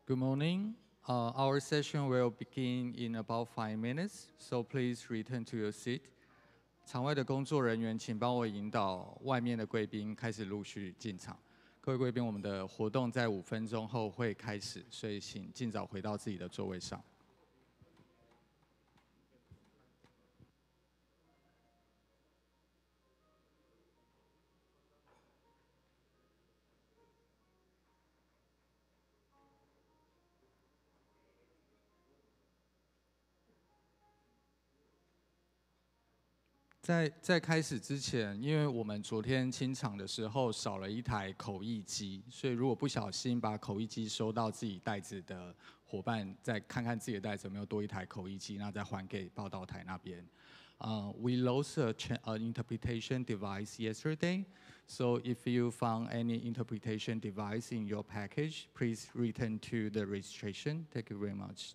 Good morning. Our session will begin in about 5 minutes, so please return to your seat. 场外的工作人员，请帮我引导外面的贵宾开始陆续进场。各位贵宾，我们的活动在5分钟后会开始，所以请尽早回到自己的座位上。在开始之前，因为我们昨天清场的时候少了一台口译机，所以如果不小心把口译机收到自己袋子的伙伴，再看看自己的袋子有没有多一台口译机，那再还给报道台那边。We lost an interpretation device yesterday, so if you found any interpretation device in your package, please return to the registration. Thank you very much.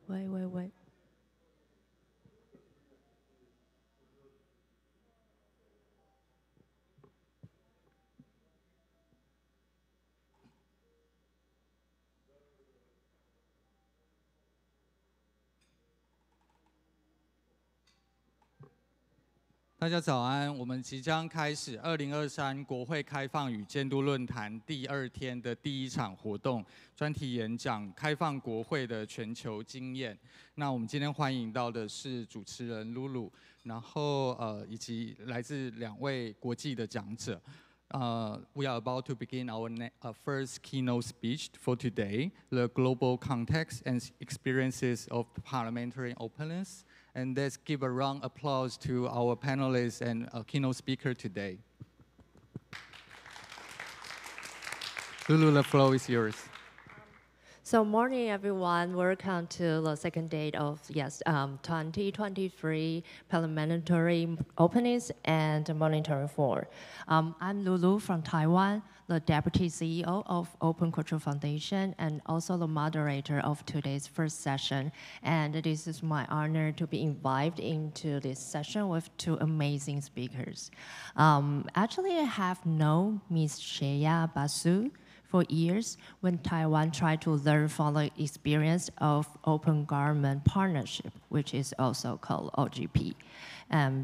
喂。大家早安，我们即将开始2023国会开放与监督论坛第2天的第1场活动，专题演讲开放国会的全球经验。那我们今天欢迎到的是主持人露露，然后以及来自2位国际的讲者。We are about to begin our first keynote speech for today, the global context and experiences of parliamentary openness. And let's give a round of applause to our panelists and keynote speaker today. Lulu, the floor is yours. So morning, everyone. Welcome to the second day of 2023 Parliamentary Openness and Monitoring Forum. I'm Lulu from Taiwan, the Deputy CEO of Open Cultural Foundation and also the moderator of today's first session. And this is my honor to be invited into this session with 2 amazing speakers. Actually, I have known Ms. Shreya Basu for years when Taiwan tried to learn from the experience of Open Government Partnership, which is also called OGP.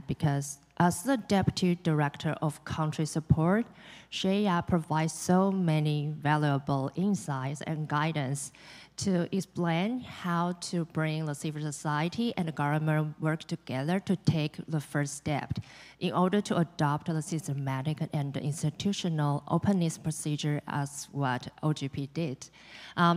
Because as the Deputy Director of Country Support, Shreya provides so many valuable insights and guidance to explain how to bring the civil society and the government work together to take the first step in order to adopt the systematic and institutional openness procedure as what OGP did.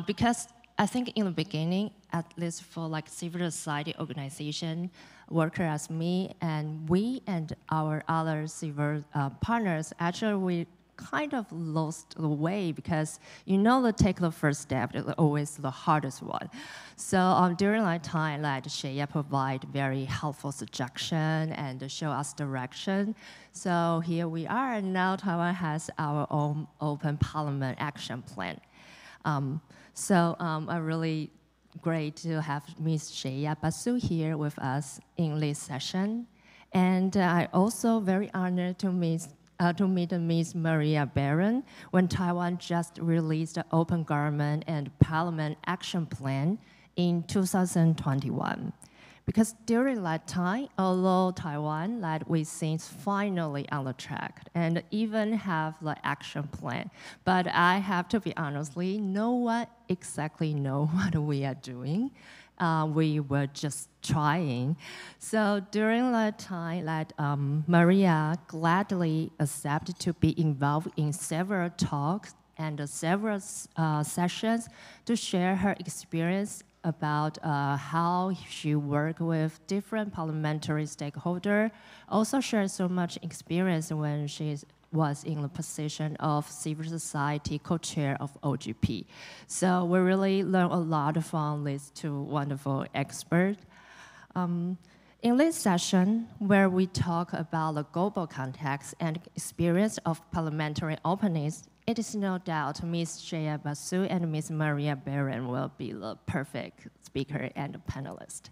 Because I think in the beginning, at least for like civil society organization, worker as me, and we and our other civil partners, actually we kind of lost the way because to take the first step is always the hardest one. So during that time, like Shreya provide very helpful suggestion and show us direction. So here we are, and now Taiwan has our own open parliament action plan. I'm really great to have Ms. Shreya Basu here with us in this session. And I also very honored to meet Ms. Maria Barron when Taiwan just released the Open Government and Parliament Action Plan in 2021. Because during that time, although Taiwan, we seems finally on the track and even have the action plan, but I have to be honestly, no one exactly know what we are doing. We were just trying. So during that time, Maria gladly accepted to be involved in several talks and several sessions to share her experience about how she worked with different parliamentary stakeholders. Also shared so much experience when she was in the position of civil society co-chair of OGP. So we really learned a lot from these 2 wonderful experts. In this session, where we talk about the global context and experience of parliamentary openness, it is no doubt Ms. Shreya Basu and Ms. Maria Barron will be the perfect speaker and panelist.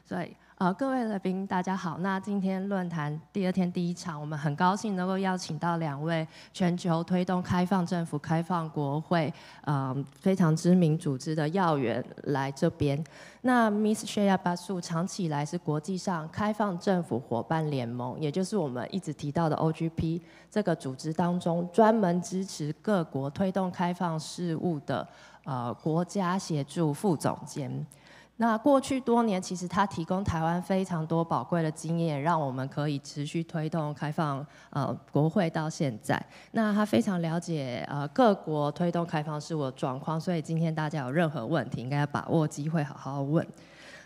所以各位来宾大家好，那今天论坛第2天第1场，我们很高兴能够邀请到2位全球推动开放政府、开放国会非常知名组织的要员来这边。那 Ms. Shreya Basu 长期以来是国际上开放政府伙伴联盟，也就是我们一直提到的 OGP 这个组织当中专门支持各国推动开放事务的国家协助副总监。那过去多年，其实他提供台湾非常多宝贵的经验，让我们可以持续推动开放国会到现在。那他非常了解各国推动开放事务的状况，所以今天大家有任何问题，应该要把握机会好好问。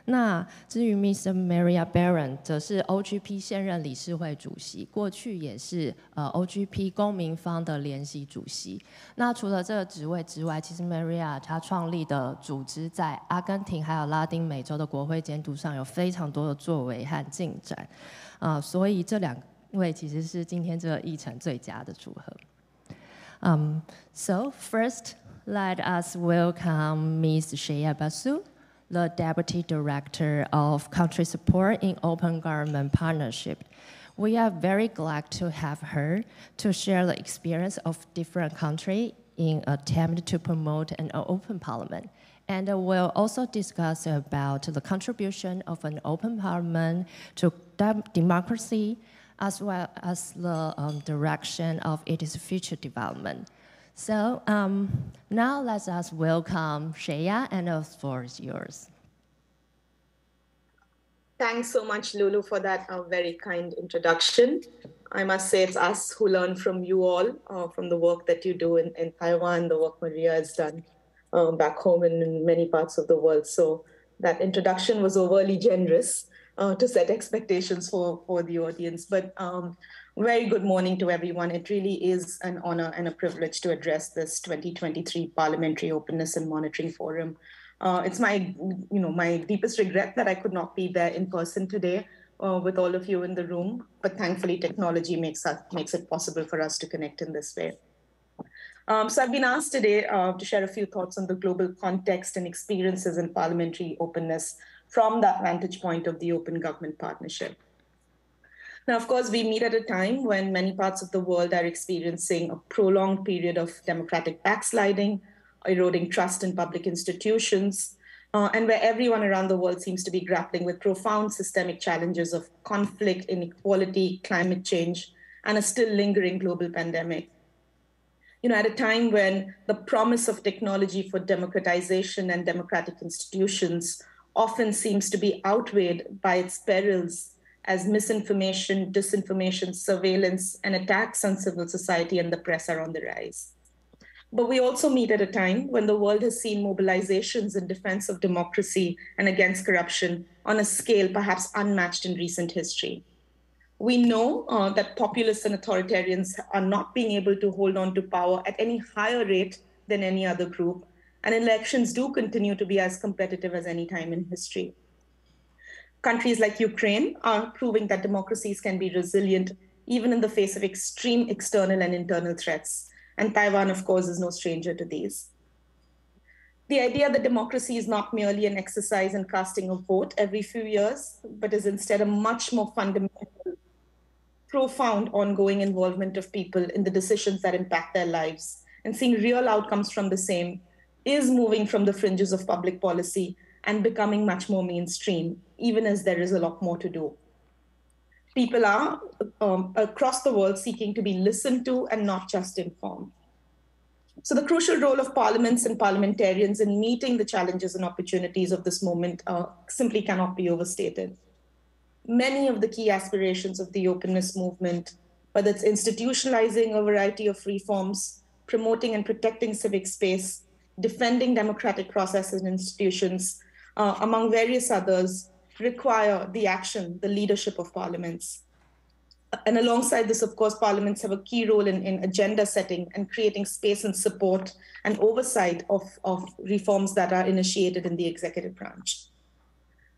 那至于 Ms. Maria Barron 则是 OGP 现任理事会主席，过去也是OGP 公民方的联席主席。那除了这个职位之外，其实 Maria 她创立的组织在阿根廷还有拉丁美洲的国会监督上有非常多的作为和进展，所以这2位其实是今天这个议程最佳的组合。So first, let us welcome Ms. Shreya Basu, the Deputy Director of Country Support in Open Government Partnership. We are very glad to have her to share the experience of different countries in attempt to promote an open parliament. And we'll also discuss about the contribution of an open parliament to democracy, as well as the direction of its future development. So now let us welcome Shreya, and the floor is yours. Thanks so much, Lulu, for that very kind introduction. I must say it's us who learn from you all, from the work that you do in Taiwan, the work Maria has done back home and in many parts of the world. So that introduction was overly generous to set expectations for the audience. But very good morning to everyone. It really is an honor and a privilege to address this 2023 Parliamentary Openness and Monitoring Forum. It's my deepest regret that I could not be there in person today with all of you in the room, but thankfully technology makes it possible for us to connect in this way. So I've been asked today to share a few thoughts on the global context and experiences in parliamentary openness from that vantage point of the Open Government Partnership. Now, of course, we meet at a time when many parts of the world are experiencing a prolonged period of democratic backsliding, eroding trust in public institutions, and where everyone around the world seems to be grappling with profound systemic challenges of conflict, inequality, climate change, and a still lingering global pandemic. At a time when the promise of technology for democratization and democratic institutions often seems to be outweighed by its perils as misinformation, disinformation, surveillance, and attacks on civil society and the press are on the rise. But we also meet at a time when the world has seen mobilizations in defense of democracy and against corruption on a scale perhaps unmatched in recent history. We know that populists and authoritarians are not being able to hold on to power at any higher rate than any other group, and elections do continue to be as competitive as any time in history. Countries like Ukraine are proving that democracies can be resilient even in the face of extreme external and internal threats. And Taiwan, of course, is no stranger to these. The idea that democracy is not merely an exercise in casting a vote every few years, but is instead a much more fundamental, profound, ongoing involvement of people in the decisions that impact their lives and seeing real outcomes from the same is moving from the fringes of public policy and becoming much more mainstream, even as there is a lot more to do. People are across the world seeking to be listened to and not just informed. So the crucial role of parliaments and parliamentarians in meeting the challenges and opportunities of this moment simply cannot be overstated. Many of the key aspirations of the openness movement, whether it's institutionalizing a variety of reforms, promoting and protecting civic space, defending democratic processes and institutions, among various others, require the action, the leadership of parliaments. And alongside this, of course, parliaments have a key role in agenda setting and creating space and support and oversight of reforms that are initiated in the executive branch.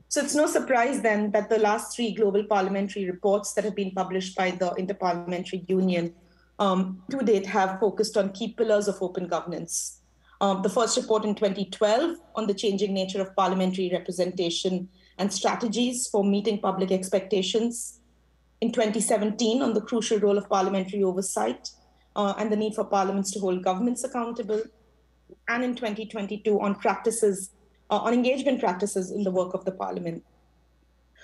So it's no surprise then that the last 3 global parliamentary reports that have been published by the Interparliamentary Union to date have focused on key pillars of open governance. The first report in 2012 on the changing nature of parliamentary representation and strategies for meeting public expectations. In 2017 on the crucial role of parliamentary oversight and the need for parliaments to hold governments accountable. And in 2022 on engagement practices in the work of the parliament.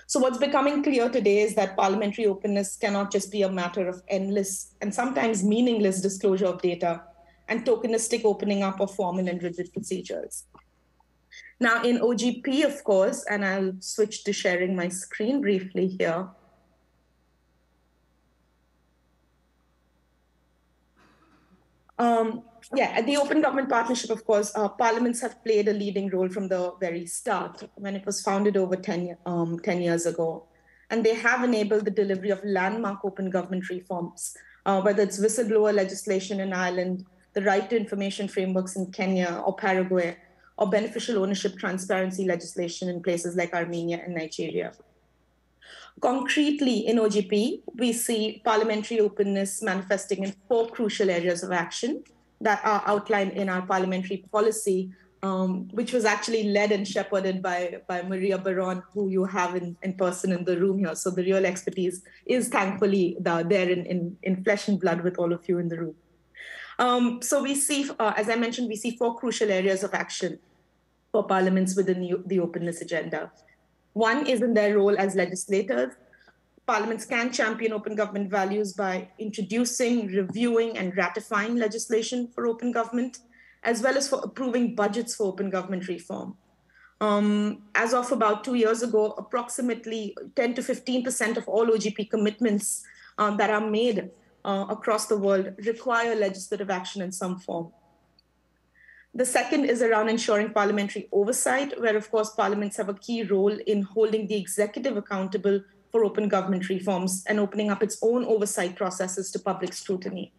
So what's becoming clear today is that parliamentary openness cannot just be a matter of endless and sometimes meaningless disclosure of data and tokenistic opening up of formal and rigid procedures. Now in OGP, of course, and I'll switch to sharing my screen briefly here. At the Open Government Partnership, of course, parliaments have played a leading role from the very start when it was founded over 10 years ago. And they have enabled the delivery of landmark open government reforms, whether it's whistleblower legislation in Ireland, the right to information frameworks in Kenya or Paraguay, or beneficial ownership transparency legislation in places like Armenia and Nigeria. Concretely, in OGP, we see parliamentary openness manifesting in 4 crucial areas of action that are outlined in our parliamentary policy, which was actually led and shepherded by Maria Baron, who you have in person in the room here. So the real expertise is thankfully there in flesh and blood with all of you in the room. So we see, as I mentioned, we see 4 crucial areas of action for parliaments within the openness agenda. One is in their role as legislators. parliaments can champion open government values by introducing, reviewing, and ratifying legislation for open government, as well as for approving budgets for open government reform. As of about 2 years ago, approximately 10 to 15% of all OGP commitments that are made across the world require legislative action in some form. The second is around ensuring parliamentary oversight, where of course parliaments have a key role in holding the executive accountable for open government reforms and opening up its own oversight processes to public scrutiny.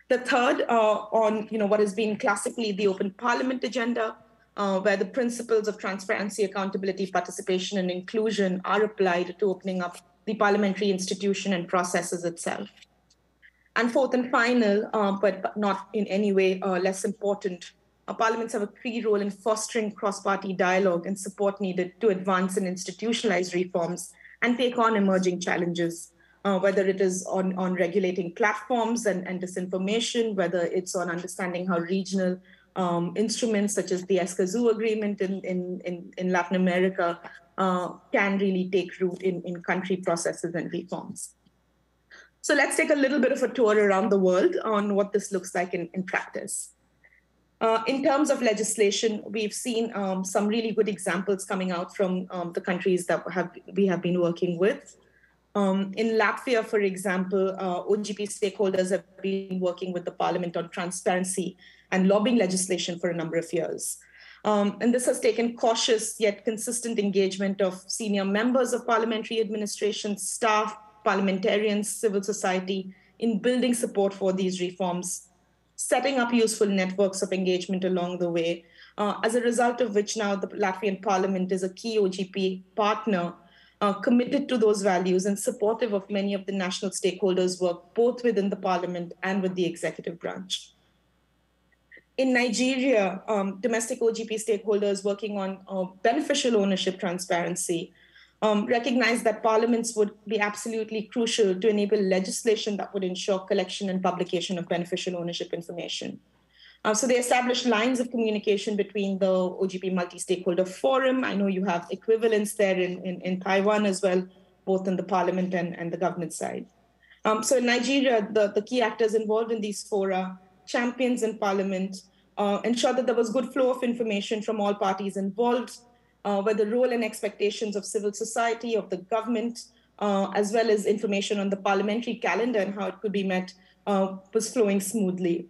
The third on what has been classically the open parliament agenda, where the principles of transparency, accountability, participation, and inclusion are applied to opening up the parliamentary institution and processes itself. And fourth and final, but not in any way less important, parliaments have a key role in fostering cross-party dialogue and support needed to advance and institutionalize reforms and take on emerging challenges, whether it is on regulating platforms and disinformation, whether it's on understanding how regional instruments such as the Escazú Agreement in Latin America can really take root in country processes and reforms. So let's take a little bit of a tour around the world on what this looks like in practice. In terms of legislation, we've seen some really good examples coming out from the countries that we have been working with. In Latvia, for example, OGP stakeholders have been working with the parliament on transparency and lobbying legislation for a number of years. And this has taken cautious yet consistent engagement of senior members of parliamentary administration, staff, parliamentarians, civil society in building support for these reforms, setting up useful networks of engagement along the way, as a result of which now the Latvian parliament is a key OGP partner committed to those values and supportive of many of the national stakeholders' work, both within the parliament and with the executive branch. In Nigeria, domestic OGP stakeholders working on beneficial ownership transparency recognize that parliaments would be absolutely crucial to enable legislation that would ensure collection and publication of beneficial ownership information. So they established lines of communication between the OGP multi-stakeholder forum. I know you have equivalents there in Taiwan as well, both in the parliament and the government side. So in Nigeria, the key actors involved in these fora, champions in parliament, ensured that there was good flow of information from all parties involved, where the role and expectations of civil society, of the government, as well as information on the parliamentary calendar and how it could be met, was flowing smoothly.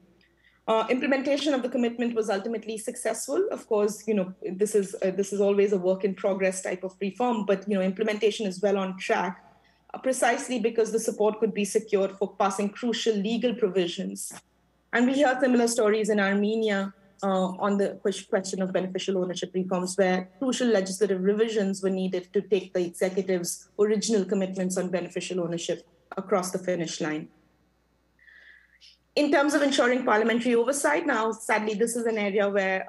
Implementation of the commitment was ultimately successful. Of course, this is always a work in progress type of reform, but implementation is well on track, precisely because the support could be secured for passing crucial legal provisions. And we hear similar stories in Armenia on the question of beneficial ownership reforms, where crucial legislative revisions were needed to take the executive's original commitments on beneficial ownership across the finish line. In terms of ensuring parliamentary oversight, now, sadly, this is an area where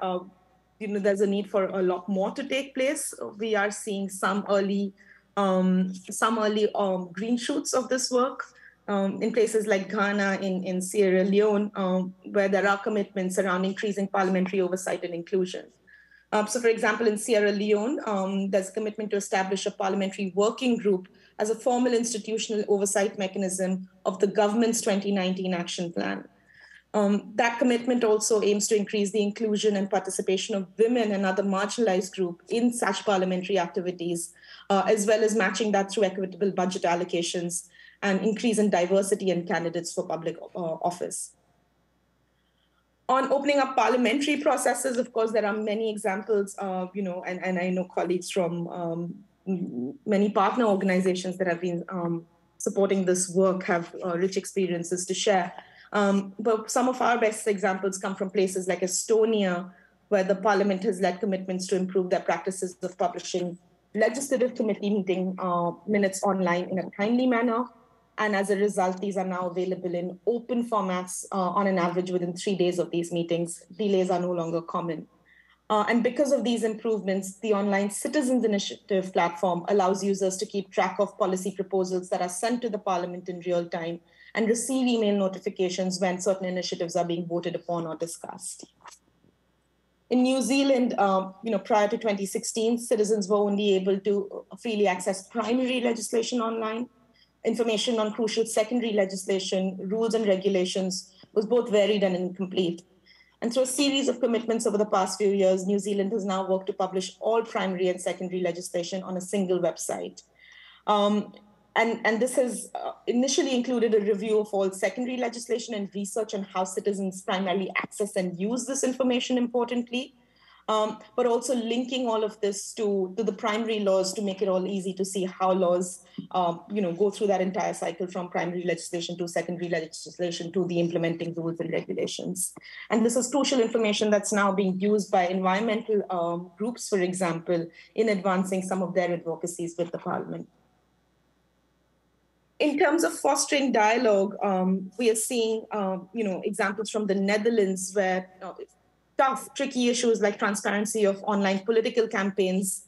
there's a need for a lot more to take place. We are seeing some early green shoots of this work. In places like Ghana, in Sierra Leone, where there are commitments around increasing parliamentary oversight and inclusion. So for example, in Sierra Leone, there's a commitment to establish a parliamentary working group as a formal institutional oversight mechanism of the government's 2019 action plan. That commitment also aims to increase the inclusion and participation of women and other marginalized groups in such parliamentary activities, as well as matching that through equitable budget allocations and increase in diversity in candidates for public office. On opening up parliamentary processes, of course, there are many examples, and I know colleagues from many partner organizations that have been supporting this work have rich experiences to share. But some of our best examples come from places like Estonia, where the parliament has led commitments to improve their practices of publishing legislative committee meeting minutes online in a timely manner. And as a result, these are now available in open formats on an average within 3 days of these meetings. Delays are no longer common. And because of these improvements, the online Citizens Initiative platform allows users to keep track of policy proposals that are sent to the parliament in real time and receive email notifications when certain initiatives are being voted upon or discussed. In New Zealand, prior to 2016, citizens were only able to freely access primary legislation online. Information on crucial secondary legislation, rules and regulations was both varied and incomplete. And through a series of commitments over the past few years, New Zealand has now worked to publish all primary and secondary legislation on a single website. And this has initially included a review of all secondary legislation and research on how citizens primarily access and use this information importantly, but also linking all of this to the primary laws to make it all easy to see how laws go through that entire cycle from primary legislation to secondary legislation to the implementing rules and regulations. And this is crucial information that's now being used by environmental groups, for example, in advancing some of their advocacies with the Parliament. In terms of fostering dialogue, we are seeing, examples from the Netherlands where tough, tricky issues like transparency of online political campaigns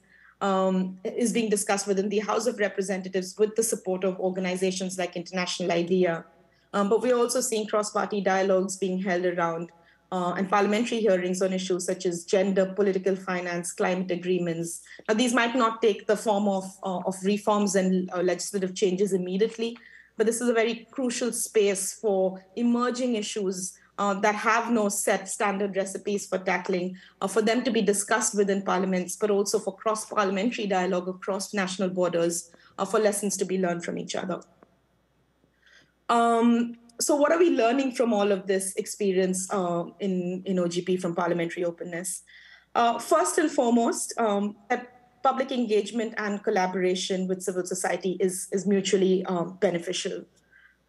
is being discussed within the House of Representatives with the support of organizations like International IDEA. But we're also seeing cross-party dialogues being held around and parliamentary hearings on issues such as gender, political finance, climate agreements. Now, these might not take the form of reforms and legislative changes immediately, but this is a very crucial space for emerging issues that have no set standard recipes for tackling, for them to be discussed within parliaments, but also for cross-parliamentary dialogue across national borders, for lessons to be learned from each other. So what are we learning from all of this experience in OGP from parliamentary openness? First and foremost, that public engagement and collaboration with civil society is mutually beneficial.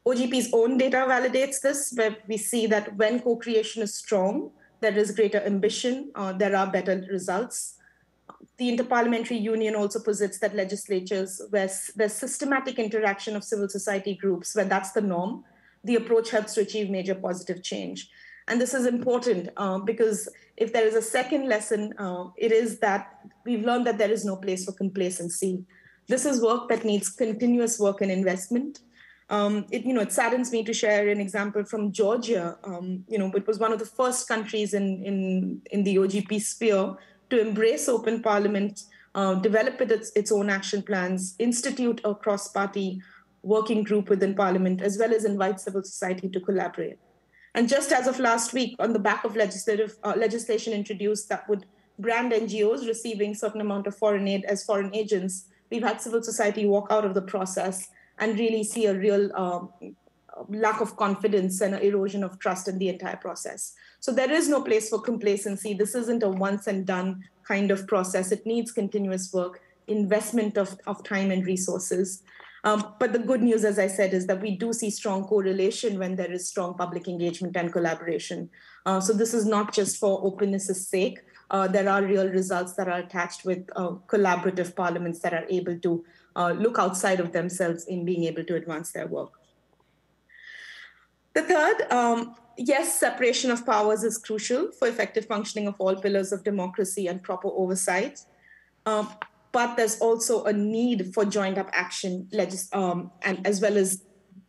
OGP's own data validates this, where we see that when co-creation is strong, there is greater ambition, there are better results. The Interparliamentary Union also posits that legislatures where there's systematic interaction of civil society groups, where that's the norm, the approach helps to achieve major positive change. And this is important because if there is a second lesson, it is that we've learned that there is no place for complacency. This is work that needs continuous work and investment. It saddens me to share an example from Georgia. It was one of the first countries in the OGP sphere to embrace open parliament, develop its own action plans, institute a cross-party working group within parliament, as well as invite civil society to collaborate. And just as of last week, on the back of legislation introduced that would brand NGOs receiving certain amount of foreign aid as foreign agents, we've had civil society walk out of the process and really see a real lack of confidence and erosion of trust in the entire process. So there is no place for complacency. This isn't a once and done kind of process. It needs continuous work, investment of time and resources. But the good news, as I said, is that we do see strong correlation when there is strong public engagement and collaboration. So this is not just for openness' sake. There are real results that are attached with collaborative parliaments that are able to look outside of themselves in being able to advance their work. The third, yes, separation of powers is crucial for effective functioning of all pillars of democracy and proper oversight. But there's also a need for joined up action, and as well as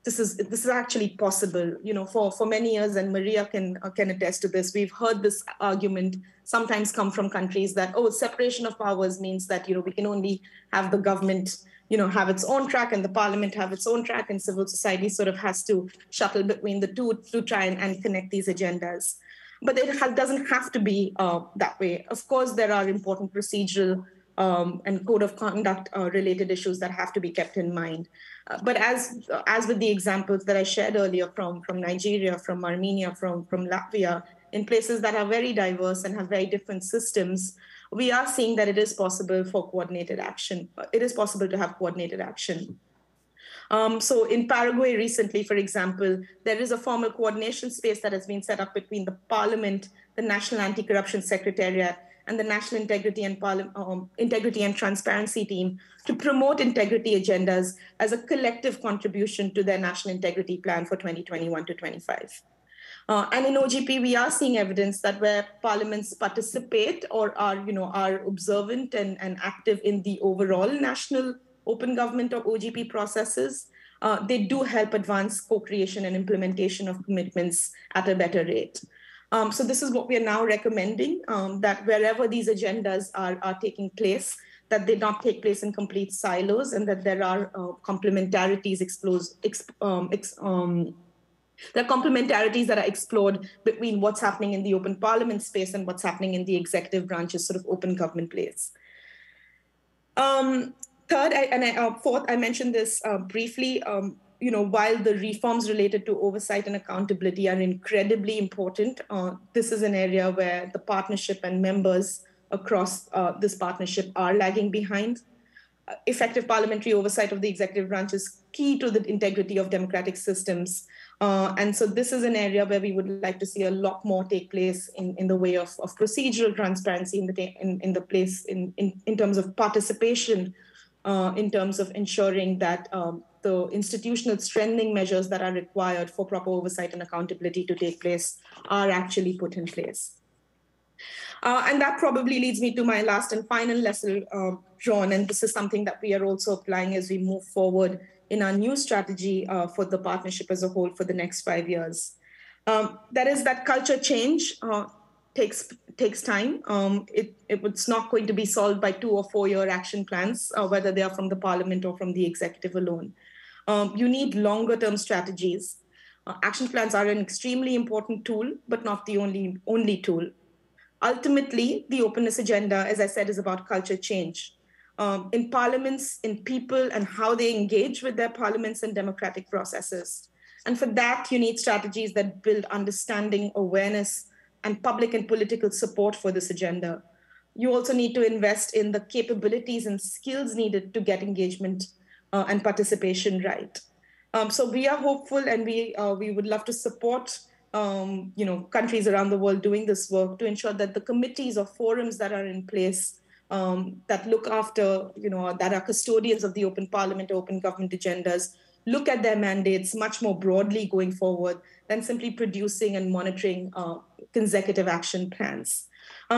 this is actually possible. For many years, and Maria can attest to this, we've heard this argument sometimes come from countries that, separation of powers means that, we can only have the government, have its own track and the parliament have its own track, and civil society sort of has to shuttle between the two to try and connect these agendas. But it doesn't have to be that way. Of course, there are important procedural and code of conduct related issues that have to be kept in mind. But as with the examples that I shared earlier from Nigeria, from Armenia, from Latvia, in places that are very diverse and have very different systems, we are seeing that it is possible for coordinated action. It is possible to have coordinated action. So in Paraguay recently, for example, there is a formal coordination space that has been set up between the Parliament, the National Anti-Corruption Secretariat, and the National Integrity and Transparency Team to promote integrity agendas as a collective contribution to their National Integrity Plan for 2021 to 25. And in OGP, we are seeing evidence that where parliaments participate or are observant and active in the overall national open government or OGP processes, they do help advance co-creation and implementation of commitments at a better rate. So this is what we are now recommending, that wherever these agendas are taking place, that they not take place in complete silos, and that there are complementarities there are complementarities that are explored between what's happening in the open parliament space and what's happening in the executive branch's sort of open government place. Fourth, I mentioned this briefly, while the reforms related to oversight and accountability are incredibly important, this is an area where the partnership and members across this partnership are lagging behind. Effective parliamentary oversight of the executive branch is key to the integrity of democratic systems. And so this is an area where we would like to see a lot more take place in the way of procedural transparency in terms of participation, in terms of ensuring that the institutional strengthening measures that are required for proper oversight and accountability to take place are actually put in place. And that probably leads me to my last and final lesson, John, and this is something that we are also applying as we move forward in our new strategy for the partnership as a whole for the next 5 years. That is that culture change takes time. It's not going to be solved by 2 or 4 year action plans, whether they are from the parliament or from the executive alone. You need longer term strategies. Action plans are an extremely important tool, but not the only tool. Ultimately, the openness agenda, as I said, is about culture change. In parliaments, in people, and how they engage with their parliaments and democratic processes. And for that, you need strategies that build understanding, awareness, and public and political support for this agenda. You also need to invest in the capabilities and skills needed to get engagement and participation right. So we are hopeful, and we would love to support countries around the world doing this work to ensure that the committees or forums that are in place that look after, that are custodians of the open parliament, open government agendas, look at their mandates much more broadly going forward than simply producing and monitoring consecutive action plans.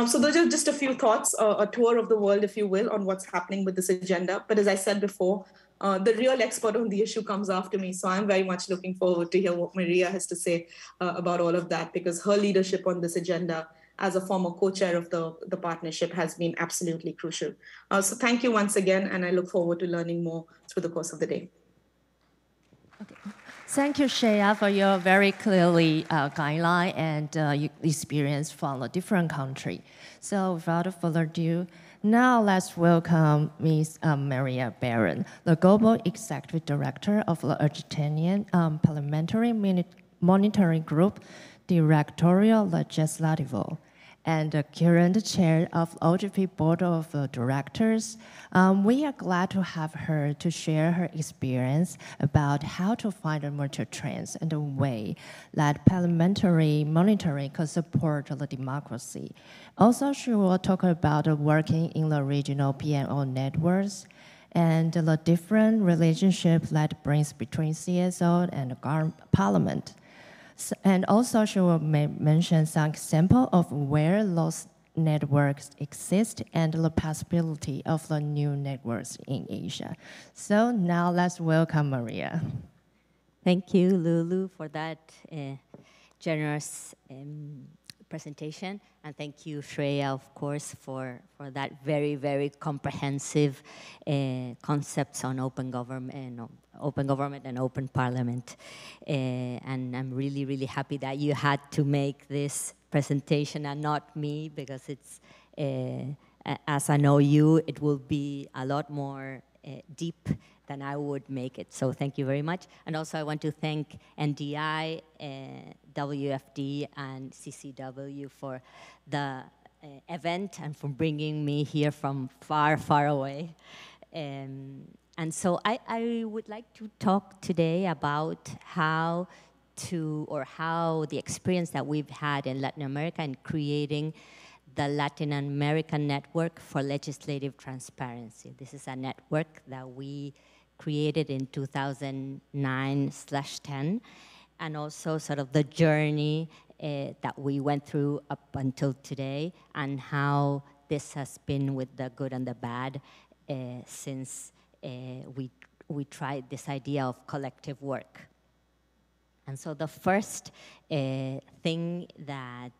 So those are just a few thoughts, a tour of the world, if you will, on what's happening with this agenda. But as I said before, the real expert on the issue comes after me. So I'm very much looking forward to hear what Maria has to say about all of that, because her leadership on this agenda as a former co-chair of the partnership has been absolutely crucial. So thank you once again, and I look forward to learning more through the course of the day. Okay. Thank you, Shreya, for your very clearly guideline and experience from a different country. So without further ado, now let's welcome Ms. Maria Barron, the Global Executive Director of the Argentinian Parliamentary Monitoring Group, Directorio Legislativo, and the current chair of OGP Board of Directors. We are glad to have her to share her experience about how to find emerging trends and the way that parliamentary monitoring could support the democracy. Also, she will talk about working in the regional PMO networks and the different relationships that brings between CSO and the parliament. And also, she will mention some examples of where those networks exist and the possibility of the new networks in Asia. So now let's welcome Maria. Thank you, Lulu, for that generous presentation. And thank you, Shreya, of course, for that very, very comprehensive concepts on open government and open parliament. And I'm really, really happy that you had to make this presentation and not me, because it's, as I know you, it will be a lot more deep than I would make it. So thank you very much. And also I want to thank NDI, WFD, and CCW for the event and for bringing me here from far, far away. And so I would like to talk today about how the experience that we've had in Latin America in creating the Latin American Network for Legislative Transparency. This is a network that we created in 2009/10, and also sort of the journey that we went through up until today, and how this has been with the good and the bad since we tried this idea of collective work. And so the first thing that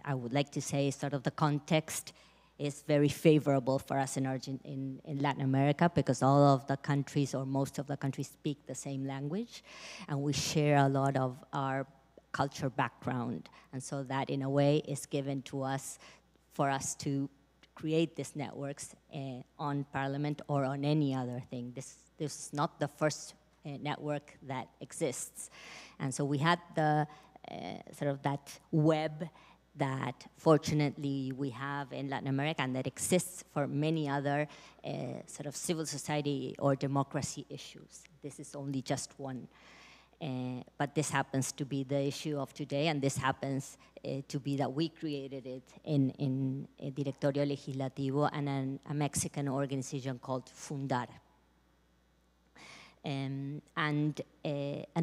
I would like to say is sort of the context is very favorable for us in Latin America, because all of the countries, or most of the countries, speak the same language, and we share a lot of our culture background. And so that, in a way, is given to us for us to create these networks on Parliament or on any other thing. This is not the first network that exists. And so we had the sort of that web that fortunately we have in Latin America and that exists for many other sort of civil society or democracy issues. This is only just one. But this happens to be the issue of today, and this happens to be that we created it in Directorio Legislativo and a Mexican organization called Fundar. And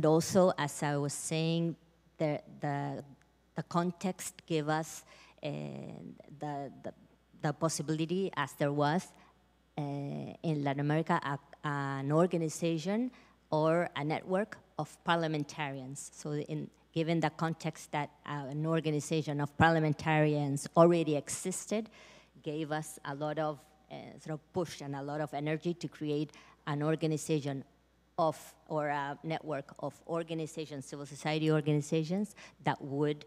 also, as I was saying, the context gave us the possibility, as there was in Latin America, an organization or a network of parliamentarians. So given the context that an organization of parliamentarians already existed, gave us a lot of sort of push and a lot of energy to create an organization or a network of organizations, civil society organizations, that would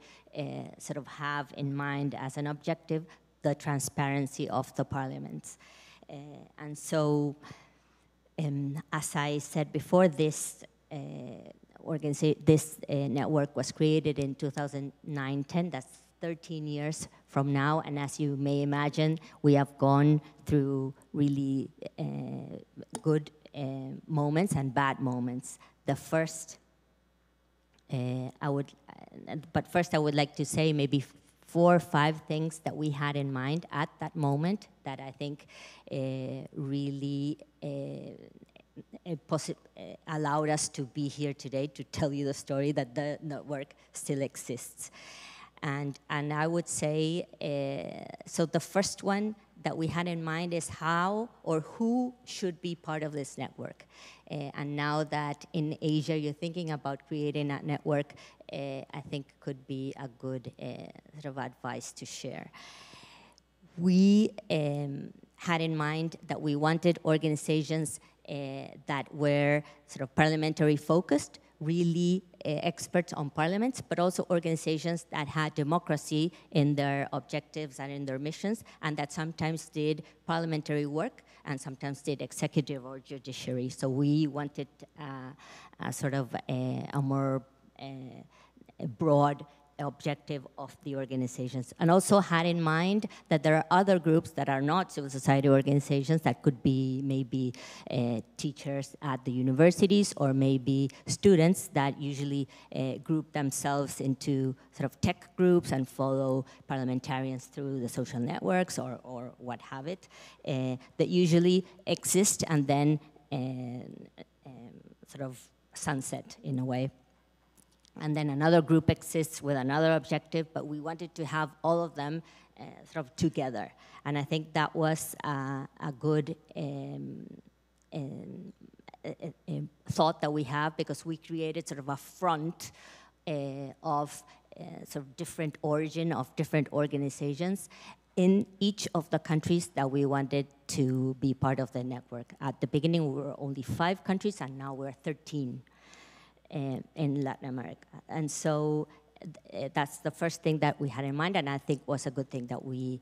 sort of have in mind as an objective the transparency of the parliaments. And so, as I said before, this network was created in 2009-10. That's 13 years from now, and as you may imagine, we have gone through really good moments and bad moments. The first, but first I would like to say maybe 4 or 5 things that we had in mind at that moment that I think really allowed us to be here today to tell you the story that the network still exists. And I would say, so the first one that we had in mind is how or who should be part of this network. And now that in Asia you're thinking about creating a network, I think could be a good sort of advice to share. We had in mind that we wanted organizations that were sort of parliamentary focused, really experts on parliaments, but also organizations that had democracy in their objectives and in their missions, and that sometimes did parliamentary work and sometimes did executive or judiciary. So we wanted a sort of a more broad objective of the organizations, and also had in mind that there are other groups that are not civil society organizations that could be maybe teachers at the universities, or maybe students that usually group themselves into sort of tech groups and follow parliamentarians through the social networks or what have it, that usually exist and then sort of sunset in a way. And then another group exists with another objective, but we wanted to have all of them sort of together. And I think that was a good thought that we have, because we created sort of a front of sort of different origin of different organizations in each of the countries that we wanted to be part of the network. At the beginning, we were only 5 countries, and now we're 13. In Latin America. And so that's the first thing that we had in mind, and I think was a good thing that we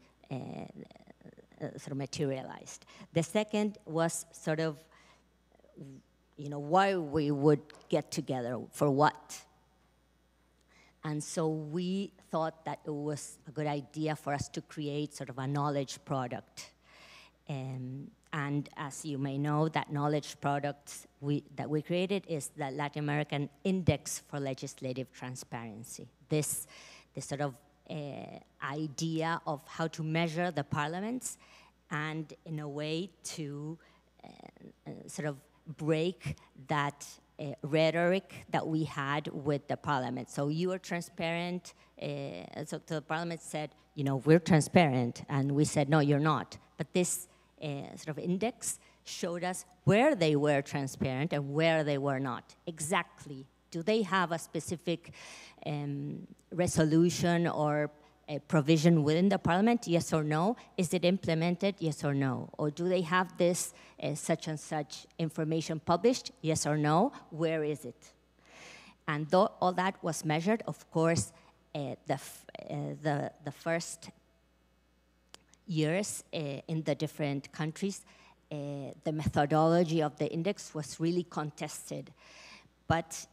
sort of materialized. The second was sort of, you know, why we would get together, for what. And so we thought that it was a good idea for us to create sort of a knowledge product. And as you may know, that knowledge product that we created is the Latin American Index for Legislative Transparency. This sort of idea of how to measure the parliaments, and in a way to sort of break that rhetoric that we had with the parliament. So you are transparent, so the parliament said, you know, we're transparent, and we said, no, you're not. But this sort of index showed us where they were transparent and where they were not, exactly Do they have a specific resolution or a provision within the parliament, yes or no? Is it implemented, yes or no? Or do they have this such and such information published, yes or no? Where is it? And all that was measured. Of course, the first years in the different countries, the methodology of the index was really contested. But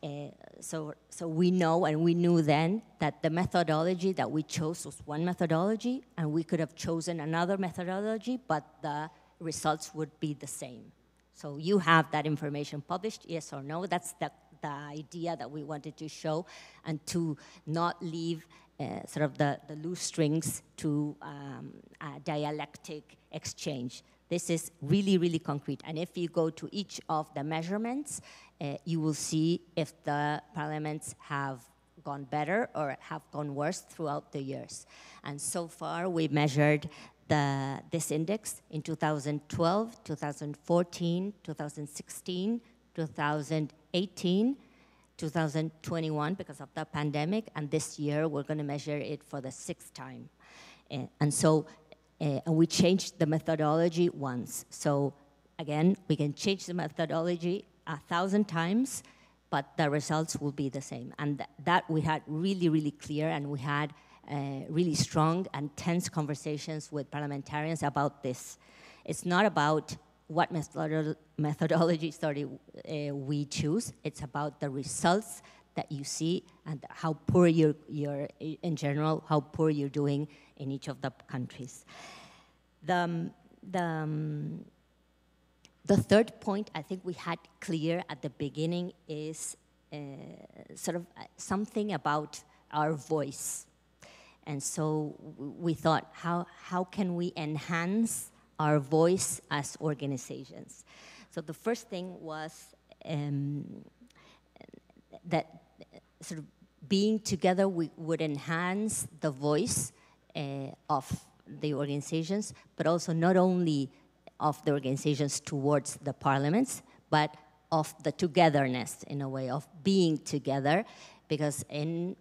so we know, and we knew then, that the methodology that we chose was one methodology, and we could have chosen another methodology, but the results would be the same. So you have that information published, yes or no? That's the idea that we wanted to show, and to not leave sort of the loose strings to a dialectic exchange. This is really, really concrete. And if you go to each of the measurements, you will see if the parliaments have gone better or have gone worse throughout the years. And so far, we measured this index in 2012, 2014, 2016, 2018, 2021 because of the pandemic, and this year we're going to measure it for the 6th time. And so and we changed the methodology once. So again, we can change the methodology 1,000 times, but the results will be the same. And that we had really, really clear, and we had really strong and tense conversations with parliamentarians about this. It's not about what methodology we choose. It's about the results that you see and how poor you're in general, how poor you're doing in each of the countries. The third point I think we had clear at the beginning is sort of something about our voice. And so we thought, how can we enhance our voice as organizations? So the first thing was that sort of being together, we would enhance the voice of the organizations, but also not only of the organizations towards the parliaments, but of the togetherness, in a way, of being together, because in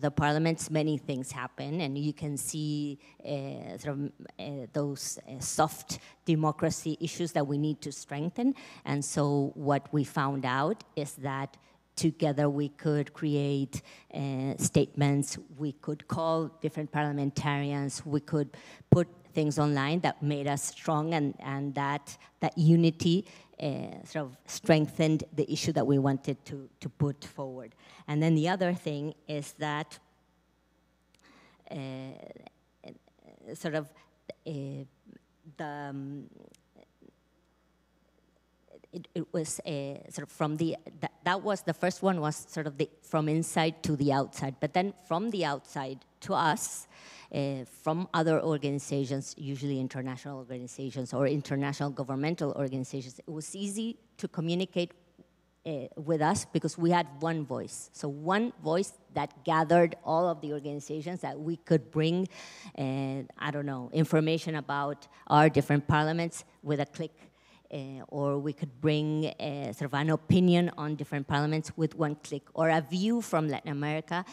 the parliaments, many things happen, and you can see those soft democracy issues that we need to strengthen. And so what we found out is that together we could create statements, we could call different parliamentarians, we could put things online that made us strong, and that unity sort of strengthened the issue that we wanted to put forward. And then the other thing is that it was sort of from that was the first one, was sort of from inside to the outside. But then from the outside to us, from other organizations, usually international organizations or international governmental organizations, it was easy to communicate with us because we had one voice. So one voice that gathered all of the organizations, that we could bring, I don't know, information about our different parliaments with a click. Or we could bring sort of an opinion on different parliaments with one click, or a view from Latin America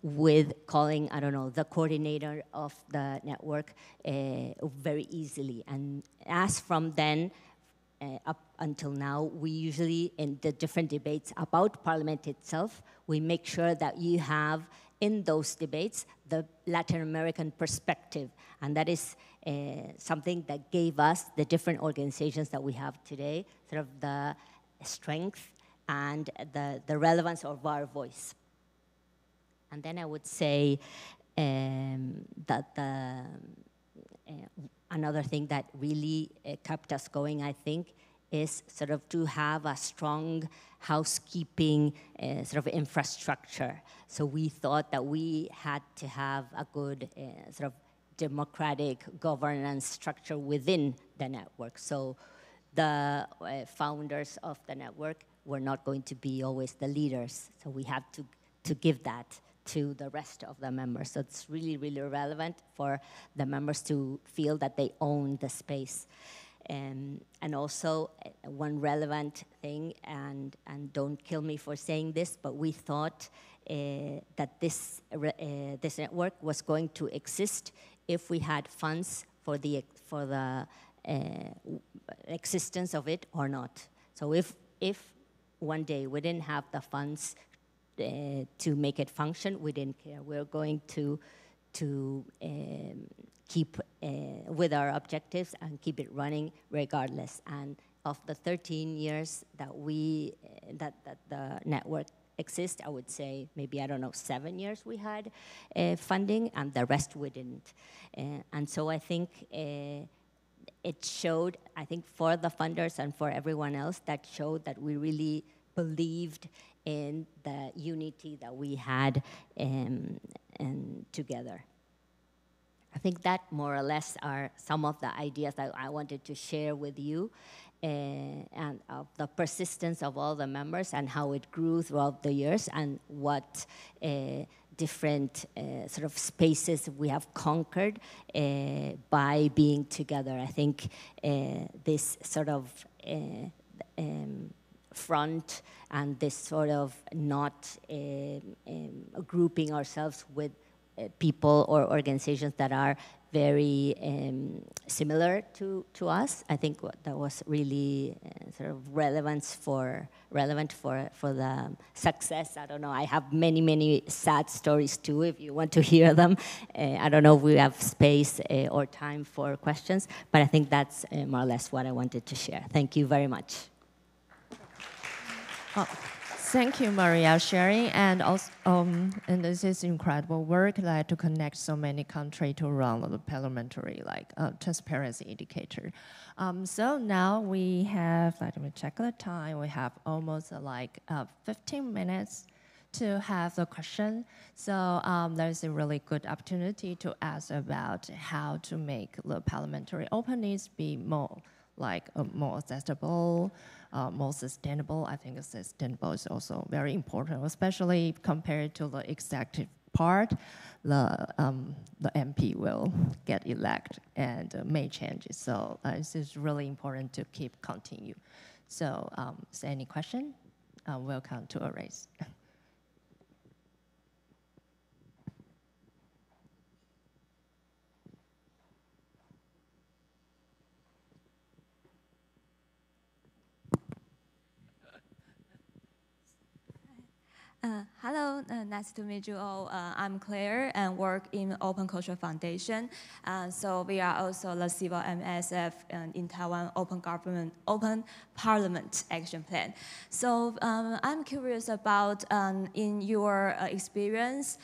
with calling, I don't know, the coordinator of the network very easily. And as from then up until now, we usually, in the different debates about Parliament itself, we make sure that you have in those debates the Latin American perspective. And that is something that gave us, the different organizations that we have today, sort of the strength and the relevance of our voice. And then I would say that another thing that really kept us going, I think, is sort of to have a strong housekeeping sort of infrastructure. So we thought that we had to have a good sort of democratic governance structure within the network. So the founders of the network were not going to be always the leaders. So we have to give that to the rest of the members. So it's really, really relevant for the members to feel that they own the space. And also one relevant thing, and don't kill me for saying this, but we thought that this network was going to exist if we had funds for the existence of it or not. So if one day we didn't have the funds to make it function, we didn't care. We're going to keep with our objectives and keep it running regardless. And of the 13 years that that the network exists, I would say maybe, I don't know, 7 years we had funding, and the rest we didn't. And so I think it showed, I think for the funders and for everyone else, that showed that we really believed in the unity that we had and together. I think that more or less are some of the ideas that I wanted to share with you, and of the persistence of all the members and how it grew throughout the years, and what different sort of spaces we have conquered by being together. I think this sort of front and this sort of not grouping ourselves with people or organizations that are very similar to us. I think that was really sort of relevant for the success. I don't know, I have many sad stories too, if you want to hear them. I don't know if we have space or time for questions, but I think that's more or less what I wanted to share. Thank you very much. Oh, thank you, Maria, sharing, and also, and this is incredible work, like to connect so many countries to run the parliamentary transparency indicator. So now we have, let me check the time. We have almost 15 minutes to have the question. So there's a really good opportunity to ask about how to make the parliamentary openness be more more accessible, more sustainable. I think sustainable is also very important, especially compared to the executive part. The MP will get elected and may change it. So this is really important to continue. So is there any question? Welcome to a race. Hello, nice to meet you all. I'm Claire and work in Open Culture Foundation. So we are also the civil MSF in Taiwan Open Parliament Action Plan. So I'm curious about, in your experience,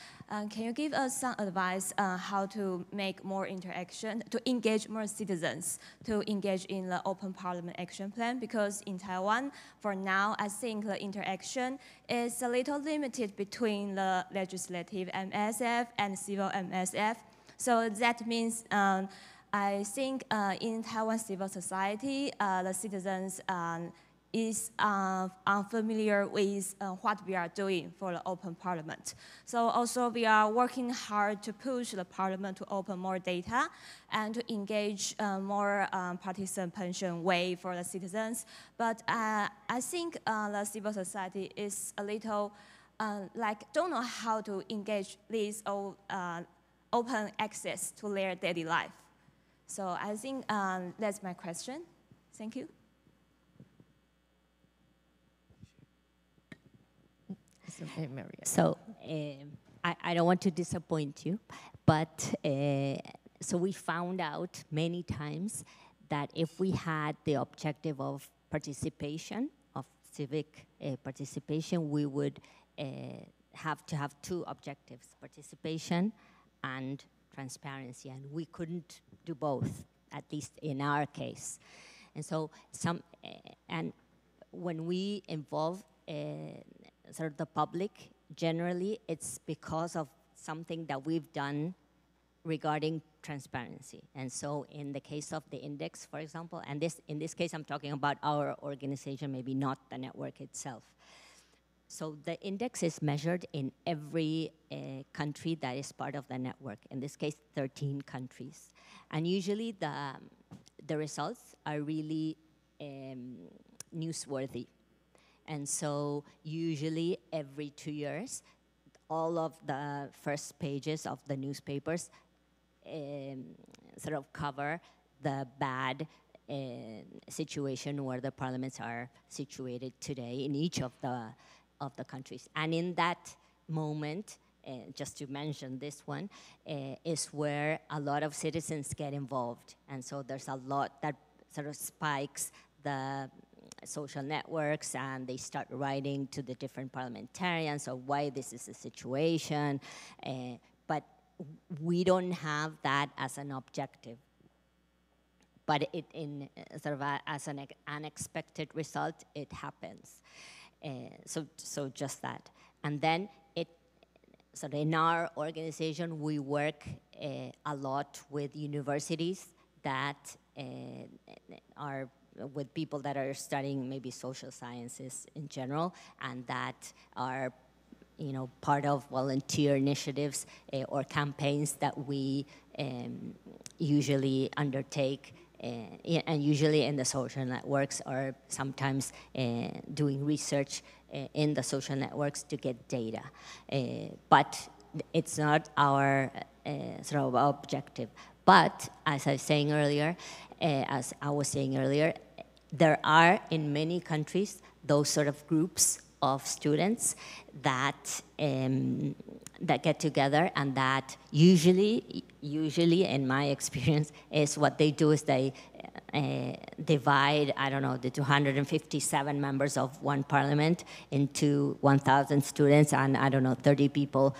can you give us some advice how to make more interaction, to engage more citizens, to engage in the Open Parliament Action Plan? Because in Taiwan, for now, I think the interaction is a little limited between the legislative MSF and civil MSF. So that means I think in Taiwan civil society, the citizens is unfamiliar with what we are doing for the open parliament. So also we are working hard to push the parliament to open more data and to engage more participation way for the citizens. But I think the civil society is a little don't know how to engage this open access to their daily life. So I think that's my question. Thank you. So I don't want to disappoint you, but so we found out many times that if we had the objective of participation, of civic participation, we would have to have two objectives, participation and transparency, and we couldn't do both, at least in our case. And so and when we involve sort of the public, generally, it's because of something that we've done regarding transparency. And so in the case of the index, for example, and in this case, I'm talking about our organization, maybe not the network itself. So the index is measured in every country that is part of the network, in this case, 13 countries. And usually the results are really newsworthy. And so usually every 2 years, all of the first pages of the newspapers sort of cover the bad situation where the parliaments are situated today in each of the countries. And in that moment, just to mention this one, is where a lot of citizens get involved. And so there's a lot that sort of spikes the social networks, and they start writing to the different parliamentarians of why this is a situation. But we don't have that as an objective. But it, in sort of as an unexpected result, it happens. So just that. And then so in our organization, we work a lot with universities that are with people that are studying maybe social sciences in general, and that are part of volunteer initiatives or campaigns that we usually undertake, and usually in the social networks, or sometimes doing research in the social networks to get data. But it's not our sort of objective. But as I was saying earlier, there are in many countries those sort of groups of students that that get together, and that usually in my experience is what they do is they divide, I don't know, the 257 members of one parliament into 1,000 students, and I don't know, 30 people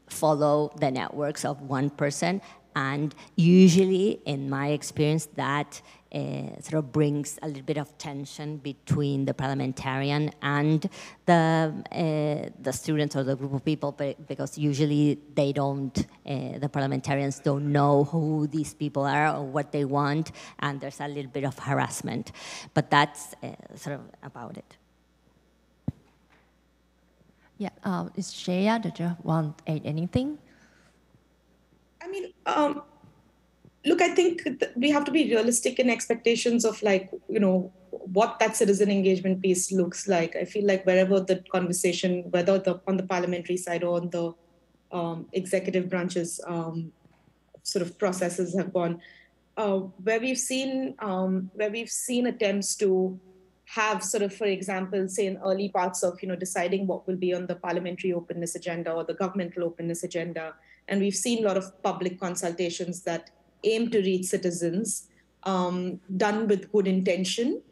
follow the networks of one person. And usually, in my experience, that sort of brings a little bit of tension between the parliamentarian and the students or the group of people, because usually they don't, the parliamentarians don't know who these people are or what they want, and there's a little bit of harassment. But that's sort of about it. Yeah, is Shreya, did you want to add anything? I mean, look, I think we have to be realistic in expectations of what that citizen engagement piece looks like. I feel like wherever the conversation, whether on the parliamentary side or on the executive branches sort of processes have gone, where we've seen attempts to have sort of, for example, say in early parts of deciding what will be on the parliamentary openness agenda or the governmental openness agenda. And we've seen a lot of public consultations that aim to reach citizens, done with good intention.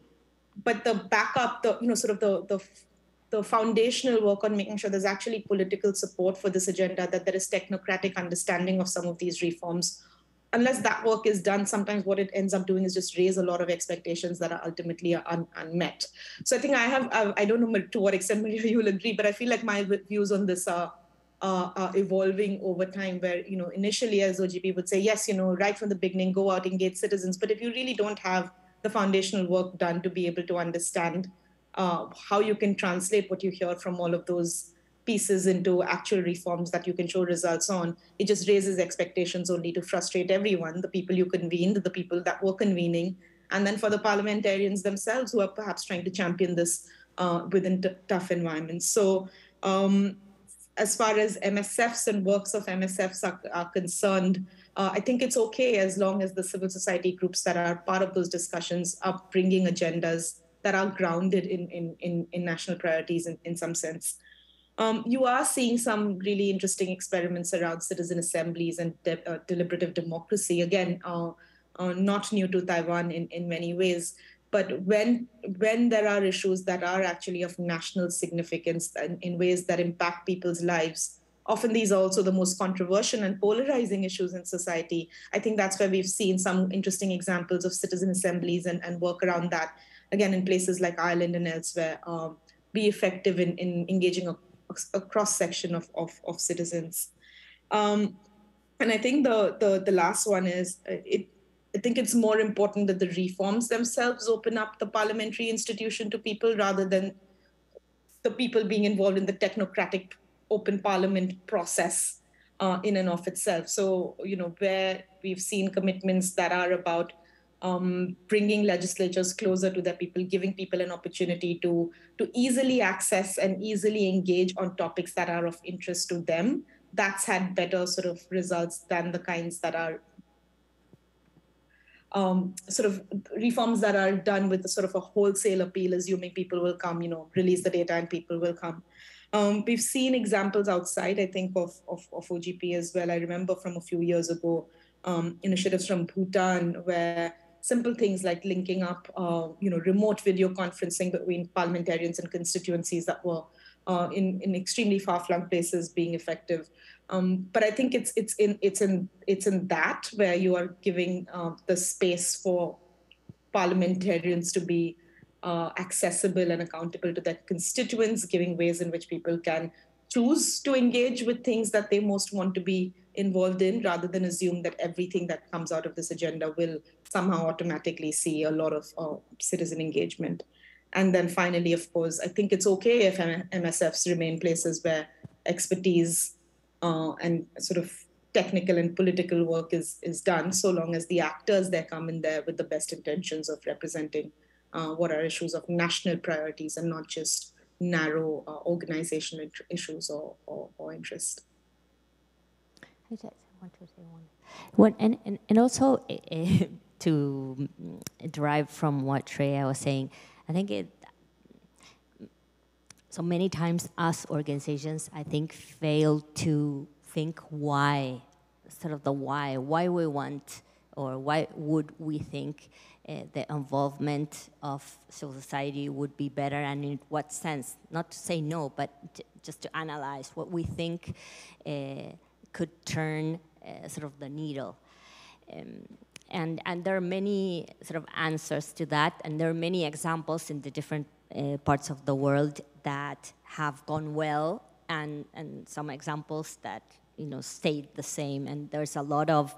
But the backup, the foundational work on making sure there's actually political support for this agenda, that there is technocratic understanding of some of these reforms. Unless that work is done, sometimes what it ends up doing is just raise a lot of expectations that are ultimately unmet. So I think I don't know to what extent Maria you will agree, but I feel like my views on this are evolving over time, where initially as OGP would say, yes, right from the beginning, go out, engage citizens. But if you really don't have the foundational work done to be able to understand how you can translate what you hear from all of those pieces into actual reforms that you can show results on, it just raises expectations only to frustrate everyone, the people you convened, the people that were convening, and then for the parliamentarians themselves who are perhaps trying to champion this within tough environments. So as far as MSFs and works of MSFs are concerned, I think it's okay as long as the civil society groups that are part of those discussions are bringing agendas that are grounded in national priorities in some sense. You are seeing some really interesting experiments around citizen assemblies and deliberative democracy. Again, not new to Taiwan in many ways. But when there are issues that are actually of national significance and in ways that impact people's lives, often these are also the most controversial and polarizing issues in society. I think that's where we've seen some interesting examples of citizen assemblies and work around that, again, in places like Ireland and elsewhere, be effective in engaging a cross-section of citizens. And I think the last one is, I think it's more important that the reforms themselves open up the parliamentary institution to people rather than the people being involved in the technocratic open parliament process in and of itself. So, where we've seen commitments that are about bringing legislatures closer to their people, giving people an opportunity to easily access and easily engage on topics that are of interest to them. That's had better sort of results than the kinds that are sort of reforms that are done with a sort of a wholesale appeal, assuming people will come, release the data and people will come. We've seen examples outside, I think, of OGP as well. I remember from a few years ago, initiatives from Bhutan where simple things like linking up, remote video conferencing between parliamentarians and constituencies that were in extremely far-flung places being effective. But I think it's in that where you are giving the space for parliamentarians to be accessible and accountable to their constituents, giving ways in which people can choose to engage with things that they most want to be involved in, rather than assume that everything that comes out of this agenda will somehow automatically see a lot of citizen engagement. And then finally, of course, I think it's okay if MSFs remain places where expertise and sort of technical and political work is done, so long as the actors there come in there with the best intentions of representing what are issues of national priorities and not just narrow organizational issues or interest. I just want to say one. And also to derive from what Shreya was saying, I think so many times us organizations, I think, fail to think why, sort of the why we want, or why would we think the involvement of civil society would be better, and in what sense, not to say no, but just to analyze what we think could turn sort of the needle. And there are many sort of answers to that, and there are many examples in the different parts of the world that have gone well, and some examples that stayed the same. And there's a lot of,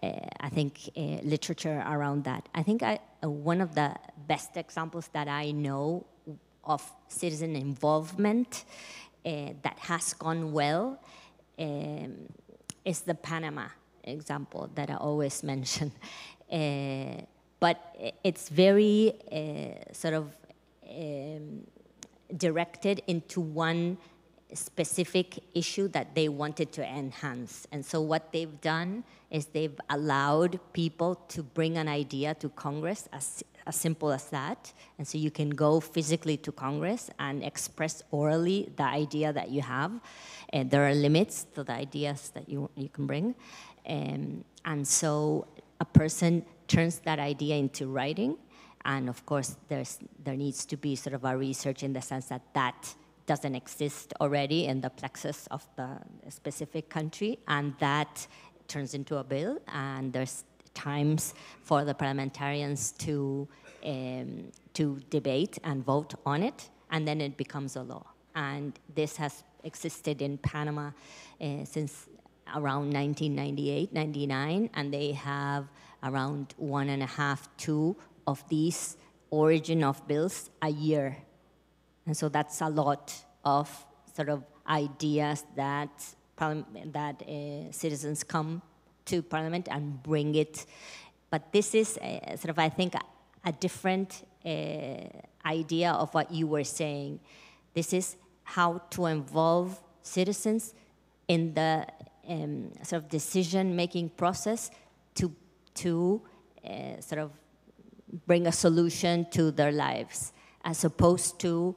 I think, literature around that. I think one of the best examples that I know of citizen involvement that has gone well is the Panama example that I always mention. But it's very sort of directed into one specific issue that they wanted to enhance. And so what they've done is they've allowed people to bring an idea to Congress, as simple as that. And so you can go physically to Congress and express orally the idea that you have. And there are limits to the ideas that you can bring. And so a person turns that idea into writing. And of course, there needs to be sort of a research in the sense that that doesn't exist already in the plexus of the specific country, and that turns into a bill, and there's times for the parliamentarians to debate and vote on it, and then it becomes a law. And this has existed in Panama since around 1998, 99, and they have around 1.5, 2 of these origin of bills a year. And so that's a lot of sort of ideas that citizens come to Parliament and bring it. But this is sort of, I think, a different idea of what you were saying. This is how to involve citizens in the sort of decision-making process to sort of bring a solution to their lives, as opposed to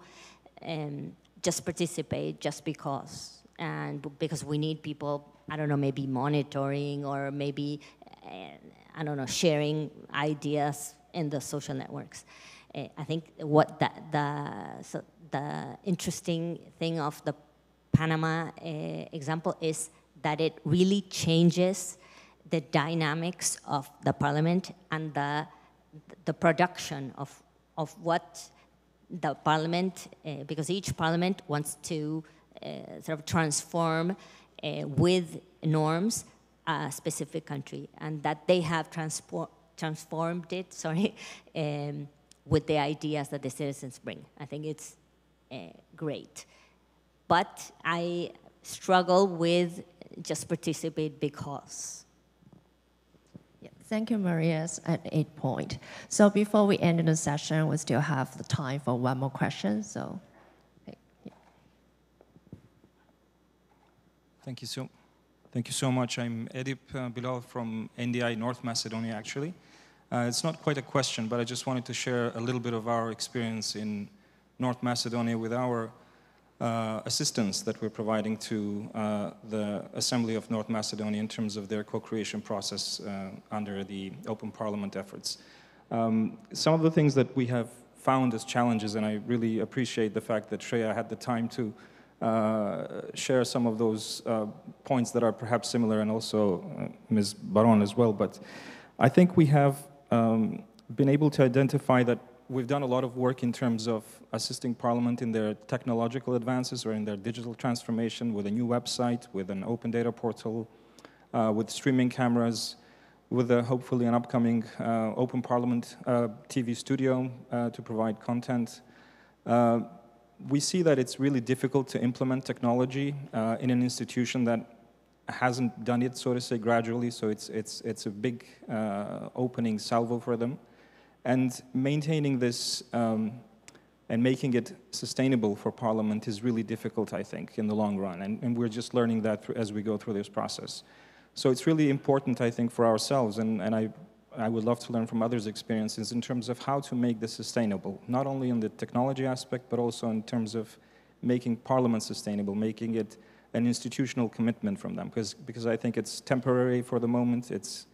just participate just because. And because we need people, I don't know, maybe monitoring or maybe, I don't know, sharing ideas in the social networks. I think what the interesting thing of the Panama example is that it really changes the dynamics of the parliament and the production of what the parliament, because each parliament wants to sort of transform with norms a specific country, and that they have transformed it, with the ideas that the citizens bring. I think it's great. But I struggle with just participate because. Yeah, Thank you, Maria, at 8 point. So before we end the session, we still have the time for one more question. So, Thank you so much. I'm Edip Bilal from NDI, North Macedonia, actually. It's not quite a question, but I just wanted to share a little bit of our experience in North Macedonia with our assistance that we're providing to the Assembly of North Macedonia in terms of their co-creation process under the Open Parliament efforts. Some of the things that we have found as challenges, and I really appreciate the fact that Shreya had the time to share some of those points that are perhaps similar, and also Ms. Baron as well, but I think we have been able to identify that we've done a lot of work in terms of assisting Parliament in their technological advances or in their digital transformation with a new website, with an open data portal, with streaming cameras, with hopefully an upcoming Open Parliament TV studio to provide content. We see that it's really difficult to implement technology in an institution that hasn't done it, so to say, gradually, so it's a big opening salvo for them. And maintaining this and making it sustainable for Parliament is really difficult, I think, in the long run. And we're just learning that as we go through this process. So it's really important, I think, for ourselves, and I would love to learn from others' experiences in terms of how to make this sustainable, not only in the technology aspect, but also in terms of making Parliament sustainable, making it an institutional commitment from them, because I think it's temporary for the moment. It's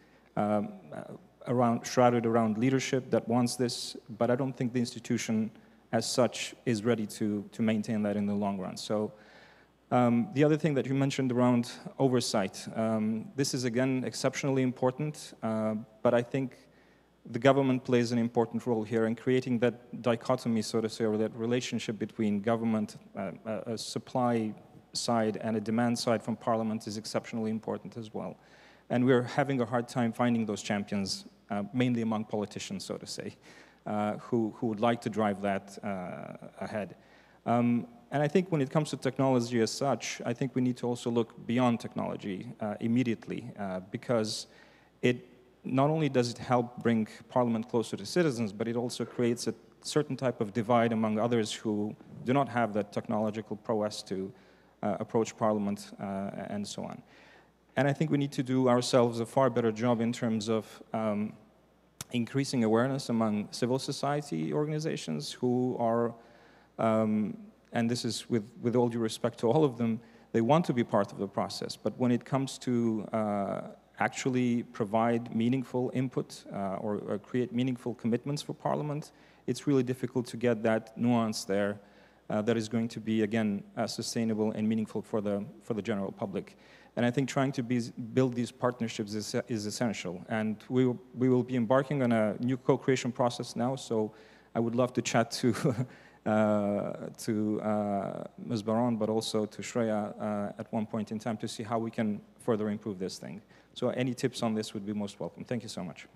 shrouded around leadership that wants this, but I don't think the institution as such is ready to maintain that in the long run. So the other thing that you mentioned around oversight, this is again exceptionally important, but I think the government plays an important role here in creating that dichotomy, so to say, or that relationship between government, a supply side and a demand side from Parliament is exceptionally important as well. And we're having a hard time finding those champions, mainly among politicians, so to say, who would like to drive that ahead. And I think when it comes to technology as such, I think we need to also look beyond technology immediately, because it not only does it help bring Parliament closer to citizens, but it also creates a certain type of divide among others who do not have that technological prowess to approach Parliament and so on. And I think we need to do ourselves a far better job in terms of increasing awareness among civil society organizations who are, and this is with all due respect to all of them, they want to be part of the process. But when it comes to actually provide meaningful input or create meaningful commitments for Parliament, it's really difficult to get that nuance there that is going to be, again, sustainable and meaningful for the general public. And I think trying to build these partnerships is essential. And we will be embarking on a new co-creation process now, so I would love to chat to Ms. Baron, but also to Shreya at one point in time to see how we can further improve this thing. So any tips on this would be most welcome. Thank you so much.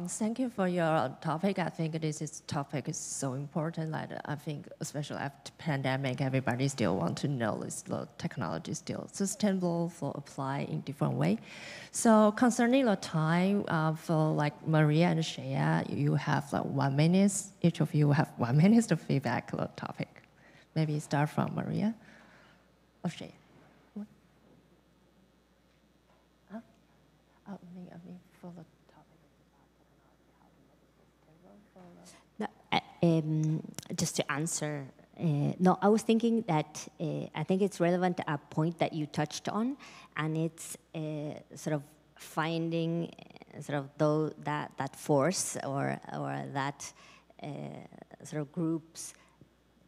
Thank you for your topic. I think this topic is so important. Like, I think especially after pandemic, everybody still want to know is the technology still sustainable for apply in different way. So concerning the time for like Maria and Shreya, you have like 1 minute. Each of you have 1 minute to feedback the topic. Maybe start from Maria or Shreya. I mean for the just to answer, no, I was thinking that I think it's relevant a point that you touched on, and it's sort of finding sort of that force or that sort of groups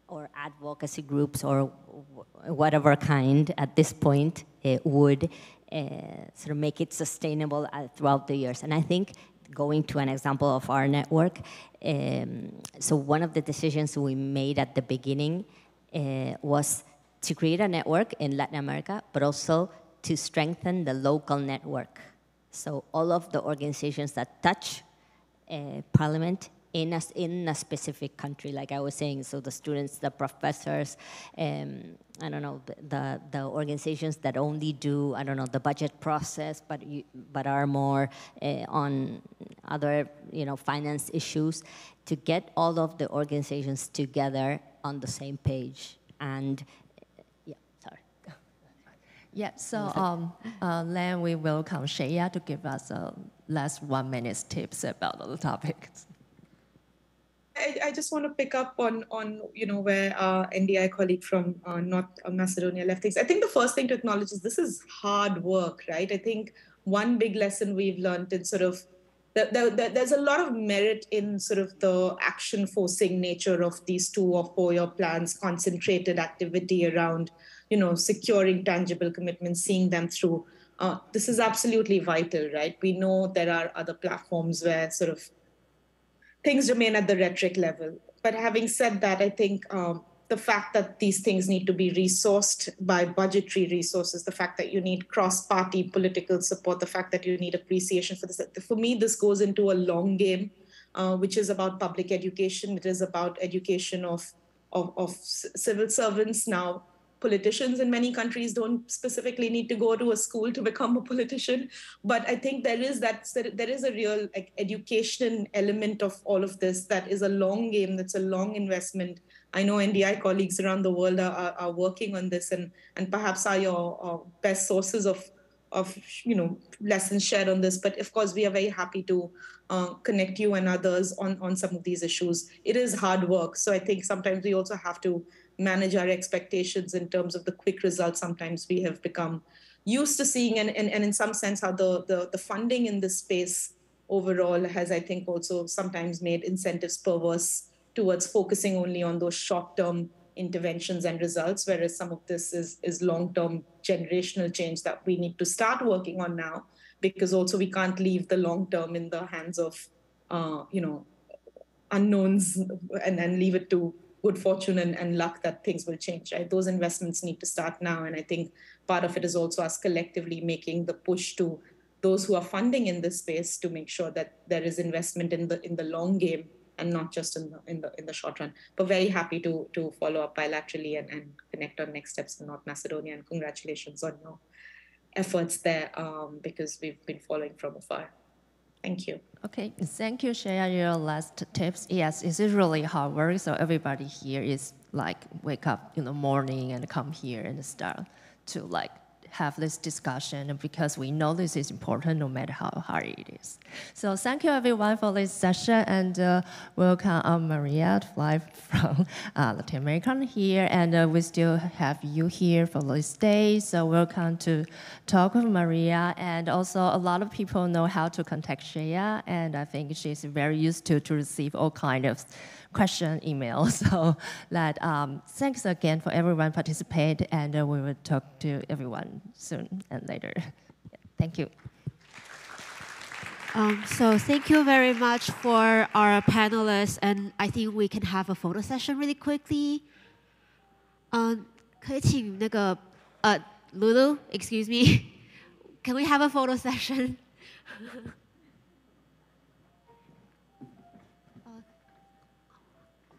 or advocacy groups or whatever kind at this point would sort of make it sustainable throughout the years. And I think going to an example of our network, so one of the decisions we made at the beginning was to create a network in Latin America, but also to strengthen the local network. So all of the organizations that touch Parliament in a specific country, like I was saying. So the students, the professors, I don't know, the organizations that only do, I don't know, the budget process, but are more on other, finance issues, to get all of the organizations together on the same page. And yeah, so then we welcome Shreya to give us a last 1 minute tips about the topics. I just want to pick up on where our NDI colleague from North Macedonia left things. I think the first thing to acknowledge is this is hard work, right? I think one big lesson we've learned in sort of there's a lot of merit in sort of the action forcing nature of these 2 or 4 year plans, concentrated activity around, securing tangible commitments, seeing them through. This is absolutely vital, right? We know there are other platforms where sort of things remain at the rhetoric level. But having said that, I think the fact that these things need to be resourced by budgetary resources, the fact that you need cross-party political support, the fact that you need appreciation for this. For me, this goes into a long game, which is about public education. It is about education of civil servants. Now, politicians in many countries don't specifically need to go to a school to become a politician, but I think there is a real education element of all of this that is a long game, that's a long investment. I know NDI colleagues around the world are working on this, and perhaps are your best sources of lessons shared on this. But of course, we are very happy to connect you and others on some of these issues. It is hard work, so I think sometimes we also have to manage our expectations in terms of the quick results. Sometimes we have become used to seeing, and in some sense, how the funding in this space overall has, I think, also sometimes made incentives perverse towards focusing only on those short-term interventions and results, whereas some of this is long-term generational change that we need to start working on now, because also we can't leave the long-term in the hands of unknowns and leave it to good fortune and luck that things will change, right? Those investments need to start now. And I think part of it is also us collectively making the push to those who are funding in this space to make sure that there is investment in the long game and not just in the short run. But very happy to follow up bilaterally and connect on next steps in North Macedonia. And congratulations on your efforts there, because we've been following from afar. Thank you. Okay, thank you, Shreya. Your last tips. Yes, it's really hard work. So everybody here is like wake up in the morning and come here and start to like have this discussion, because we know this is important no matter how hard it is. So thank you everyone for this session, and welcome Maria to fly from Latin America here, and we still have you here for this day. So welcome to talk with Maria, and also a lot of people know how to contact Shreya, and I think she's very used to receive all kind of question email. So that thanks again for everyone participate, and we will talk to everyone soon and later. Thank you. So thank you very much for our panelists, and I think we can have a photo session really quickly. 可以请那个Lulu, excuse me, can we have a photo session?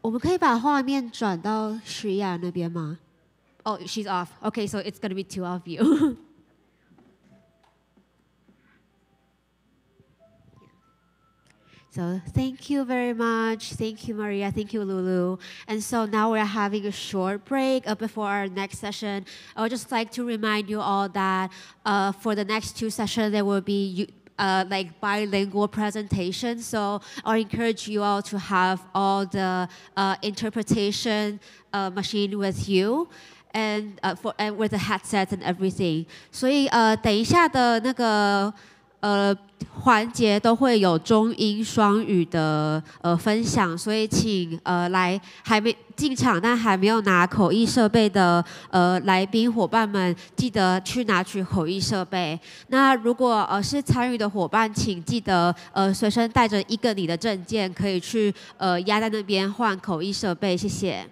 我们可以把画面转到Shreya那边吗？ Oh, she's off. Okay, so it's going to be 2 of you. So thank you very much. Thank you, Maria. Thank you, Lulu. And so now we're having a short break before our next session. I would just like to remind you all that for the next 2 sessions, there will be like bilingual presentation. So I encourage you all to have all the interpretation machine with you, and with the headset and everything. 所以等一下的那个环节都会有中英双语的分享，所以请来还没进场但还没有拿口译设备的来宾伙伴们，记得去拿取口译设备。那如果是参与的伙伴，请记得随身带着一个你的证件，可以去压在那边换口译设备，谢谢。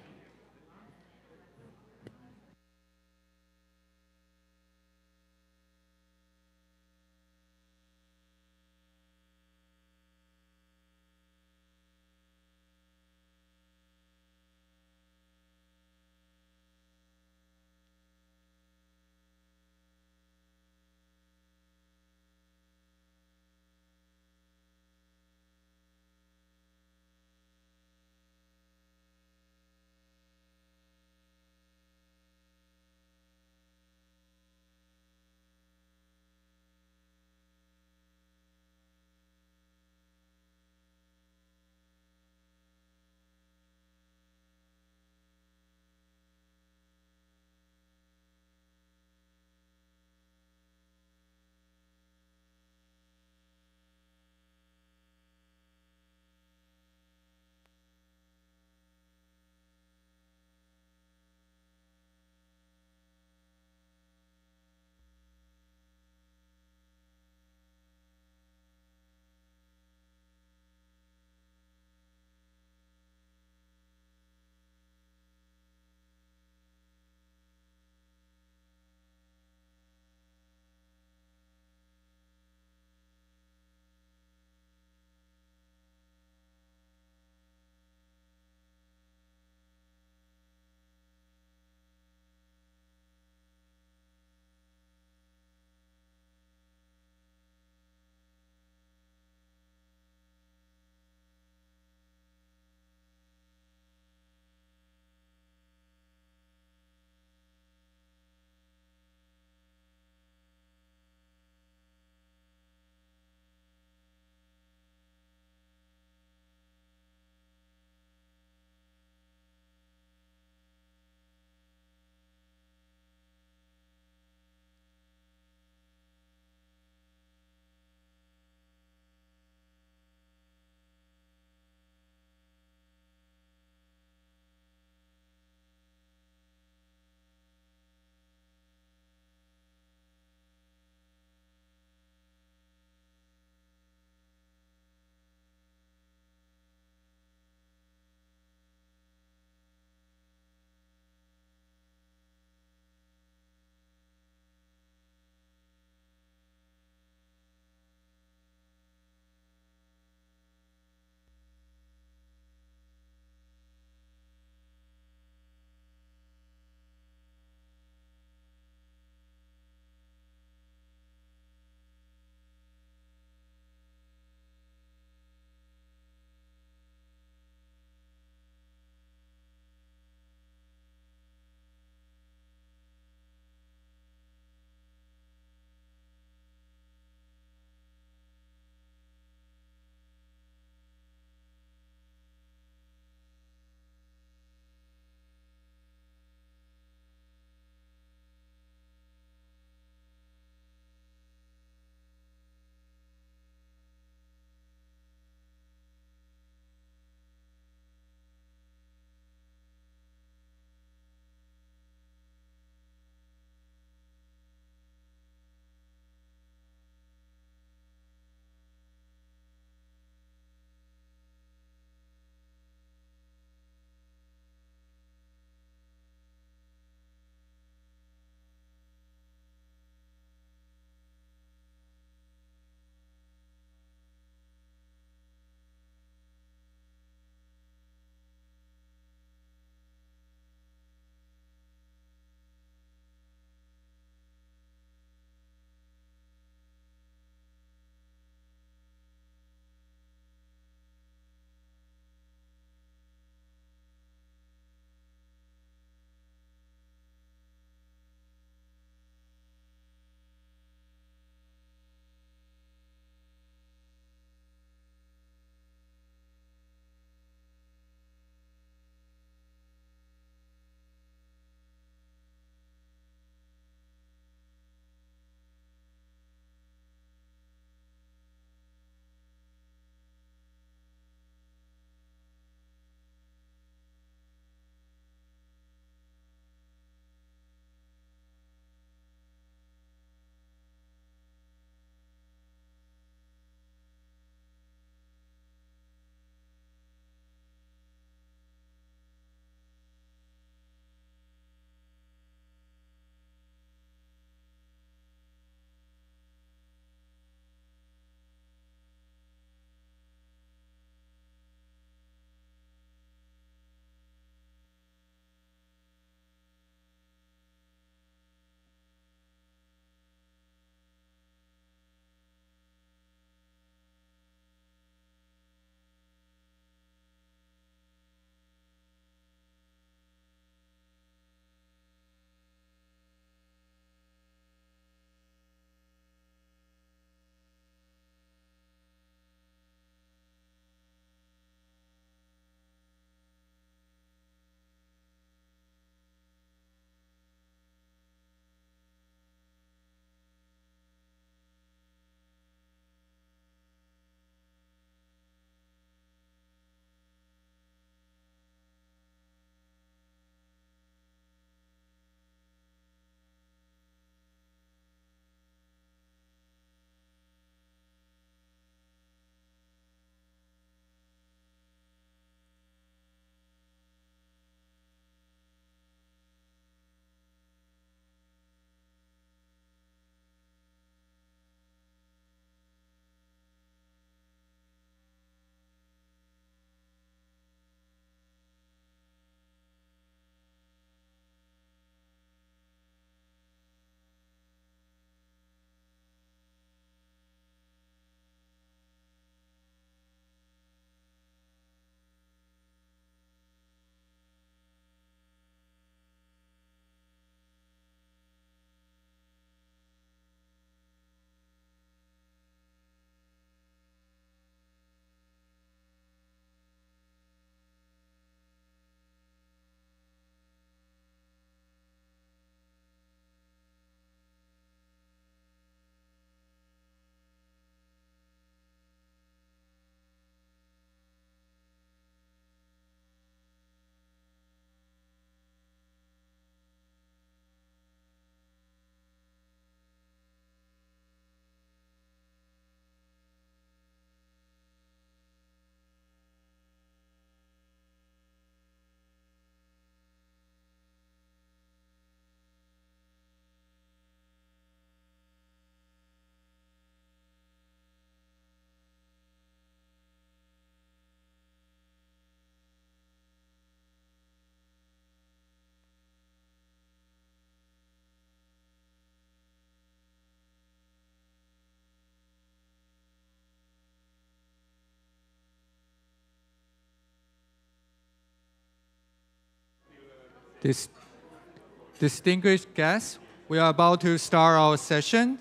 Distinguished guests, we are about to start our session.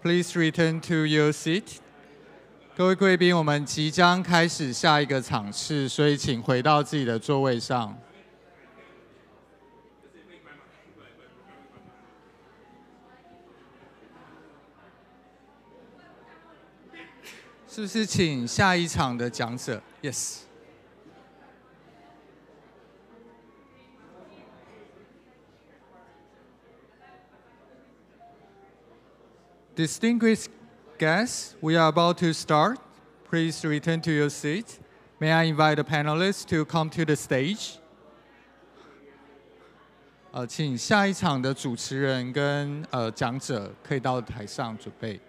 Please return to your seat. 各位贵宾，我们即将开始下一个场次，所以请回到自己的座位上。是不是请下一场的讲者 ？Yes. Distinguished guests, we are about to start. Please return to your seat. May I invite the panelists to come to the stage? 请下一场的主持人跟讲者可以到台上准备。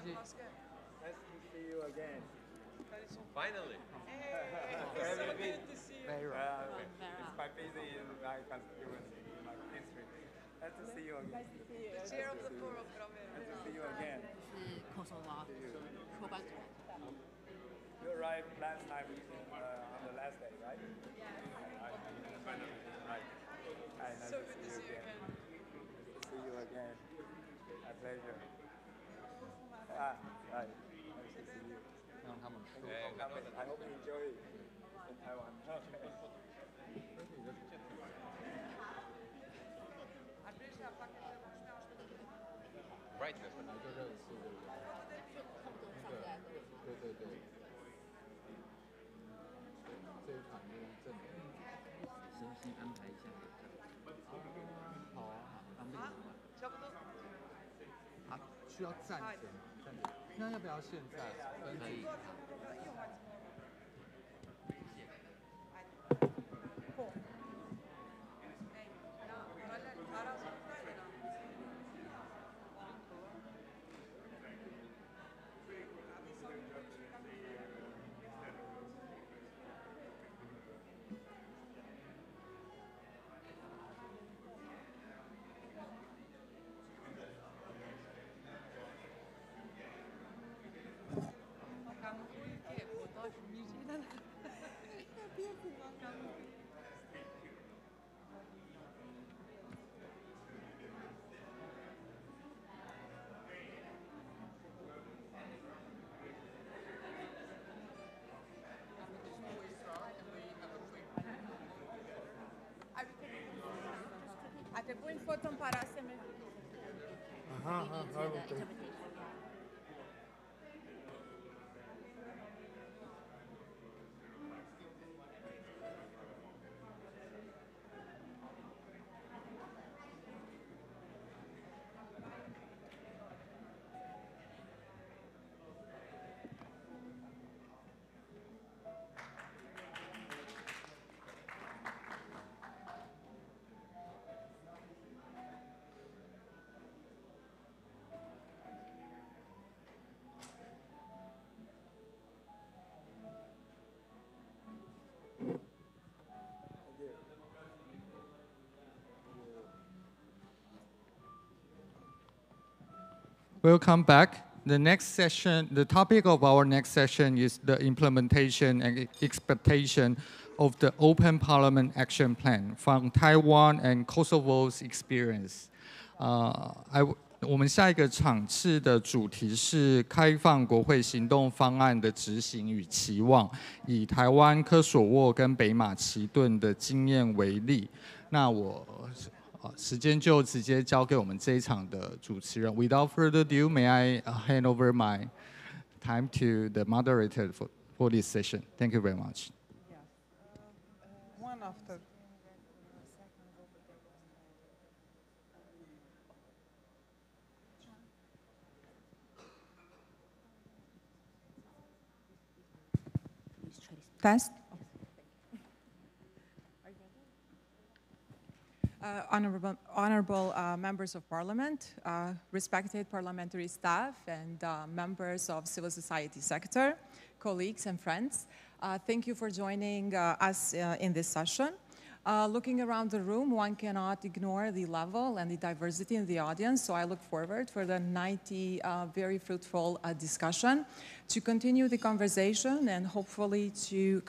Nice to see you again. Finally. Very good to see you. It's quite busy in my constituency, in my district. Nice to see you again. Nice to see you. The chair of the forum. Nice to see you again. You arrived last time on the last day, right? Yeah. Right. Nice to see you again. Nice to see you again. My pleasure. Right. Nice to see you. I hope you enjoy it in Taiwan. Right. 本来就认识的。对。这一场就是正的。先安排一下。好啊，当面差不多。啊，需要站着。那要不要现在？可以。Depois pode comparar sempre. Welcome back. The next session, the topic of our next session is the implementation and expectation of the Open Parliament Action Plan from Taiwan and Kosovo's experience. 我们下一个场次的主题是开放国会行动方案的执行与期望，以台湾、科索沃跟北马其顿的经验为例。那时间就直接交给我们这一场的主持人。Without further ado, may I hand over my time to the moderator for this session? Thank you very much. One after. Test. Honorable members of parliament, respected parliamentary staff, and members of civil society sector, colleagues and friends, thank you for joining us in this session. Looking around the room, one cannot ignore the level and the diversity in the audience, so I look forward for the 90 very fruitful discussion to continue the conversation and hopefully to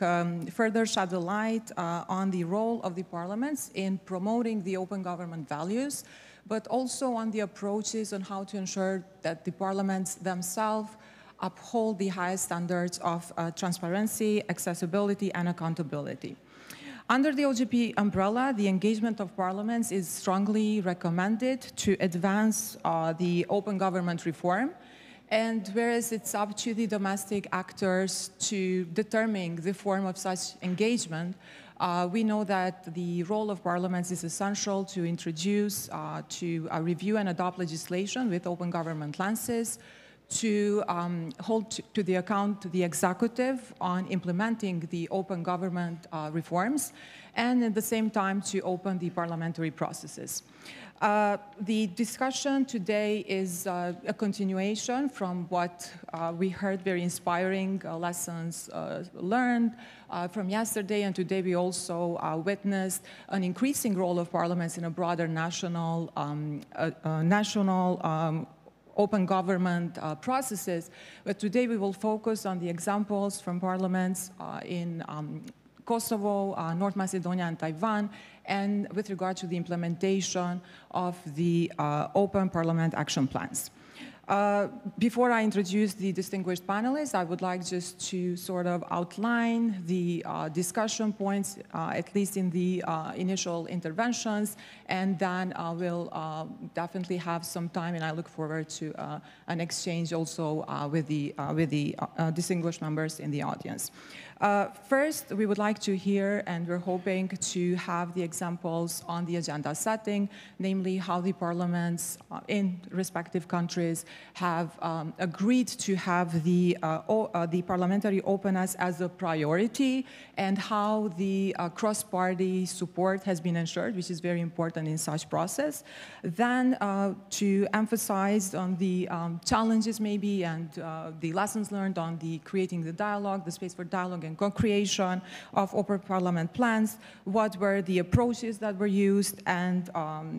further shed the light on the role of the parliaments in promoting the open government values, but also on the approaches on how to ensure that the parliaments themselves uphold the highest standards of transparency, accessibility, and accountability. Under the OGP umbrella, the engagement of parliaments is strongly recommended to advance the open government reform, and whereas it's up to the domestic actors to determine the form of such engagement, we know that the role of parliaments is essential to introduce, to review and adopt legislation with open government lenses, to hold to the account the executive on implementing the open government reforms, and at the same time to open the parliamentary processes. The discussion today is a continuation from what we heard, very inspiring lessons learned from yesterday, and today we also witnessed an increasing role of parliaments in a broader national open government processes, but today we will focus on the examples from parliaments in Kosovo, North Macedonia, and Taiwan, and with regard to the implementation of the open parliament action plans. Before I introduce the distinguished panelists, I would like just to sort of outline the discussion points, at least in the initial interventions, and then we'll definitely have some time, and I look forward to an exchange also with the distinguished members in the audience. First, we would like to hear, and we're hoping to have the examples on the agenda setting, namely how the parliaments in respective countries have agreed to have the parliamentary openness as a priority, and how the cross-party support has been ensured, which is very important in such process. Then to emphasize on the challenges maybe and the lessons learned on the creating the dialogue, the space for dialogue and co-creation of open parliament plans, what were the approaches that were used, and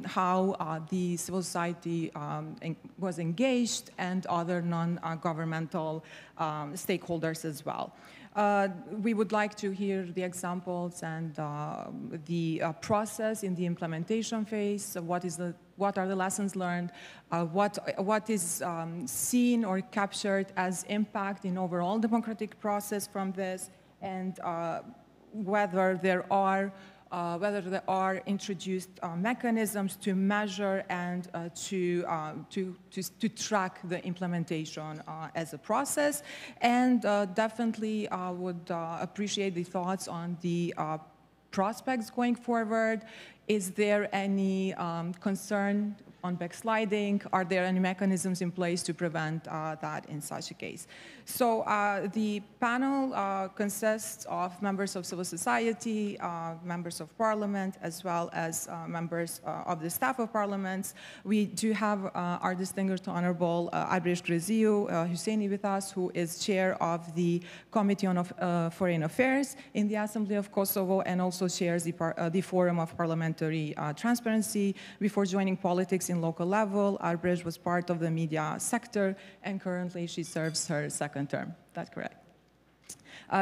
how the civil society was engaged, and other non-governmental stakeholders as well. We would like to hear the examples and the process in the implementation phase. What are the lessons learned? What is seen or captured as impact in overall democratic process from this, and whether there are introduced mechanisms to measure and to track the implementation as a process. And definitely would appreciate the thoughts on the prospects going forward. Is there any concern on backsliding? Are there any mechanisms in place to prevent that in such a case? So the panel consists of members of civil society, members of parliament, as well as members of the staff of parliaments. We do have our distinguished Honorable Albrecht Greziu Husseini with us, who is chair of the Committee on Foreign Affairs in the Assembly of Kosovo, and also chairs the Forum of Parliamentary Transparency. Before joining politics in local level, Albrecht was part of the media sector, and currently she serves her second term. That's correct.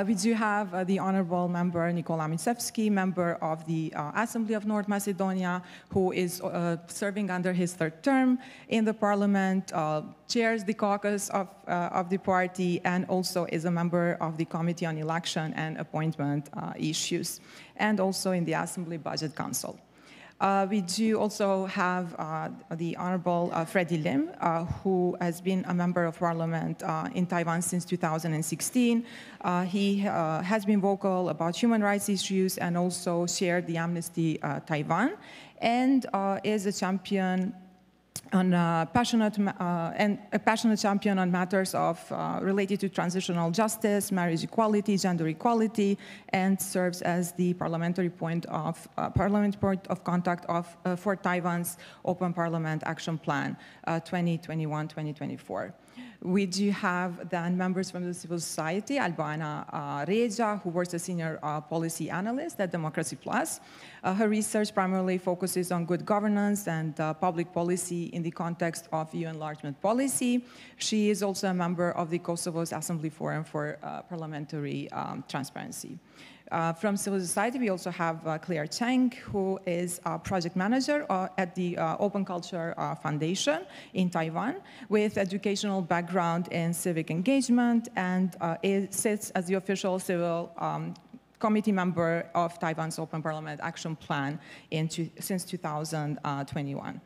We do have the Honorable Member Nikola Micevski, member of the Assembly of North Macedonia, who is serving under his third term in the parliament, chairs the caucus of the party, and also is a member of the Committee on Election and Appointment Issues, and also in the Assembly Budget Council. We do also have the Honorable Freddie Lim, who has been a member of parliament in Taiwan since 2016. He has been vocal about human rights issues and also shared the Amnesty Taiwan, and is a champion and a passionate champion on matters related to transitional justice, marriage equality, gender equality, and serves as the parliamentary point of contact for Taiwan's Open Parliament Action Plan 2021-2024. We do have then members from the civil society, Albana Reja, who works as senior policy analyst at Democracy Plus. Her research primarily focuses on good governance and public policy in the context of EU enlargement policy. She is also a member of the Kosovo's Assembly Forum for Parliamentary Transparency. From civil society, we also have Claire Cheng, who is a project manager at the Open Culture Foundation in Taiwan, with educational background in civic engagement, and sits as the official civil committee member of Taiwan's Open Parliament Action Plan since 2021.